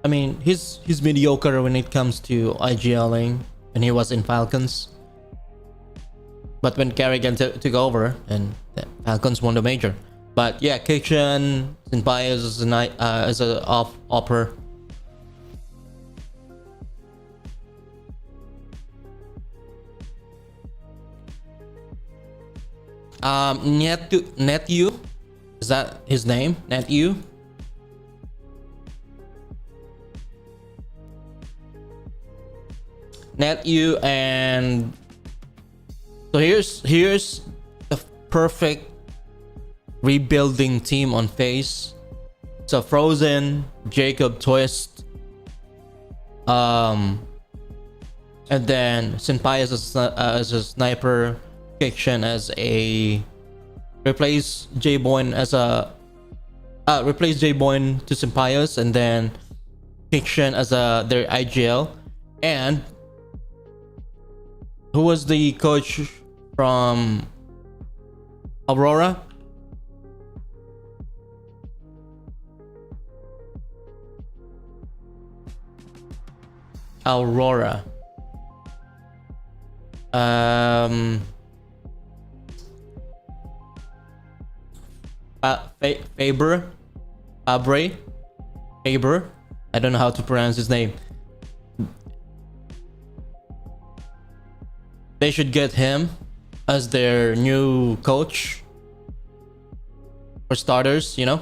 I mean, he's mediocre when it comes to IGLing. And he was in Falcons, but when Kerrigan took over, and the Falcons won the major. But yeah, Kitchen and Bias as an opper. Netu, is that his name? Netu. Netu and So here's the perfect rebuilding team on FaZe. So Frozen, Jacob Twist, and then Senpai as a sniper, Fiction as a replace J-Boyne as a replace J-Boyne to Senpai's, and then Fiction as their IGL. And who was the coach from Aurora? Aurora. Faber. I don't know how to pronounce his name. They should get him as their new coach for starters, you know?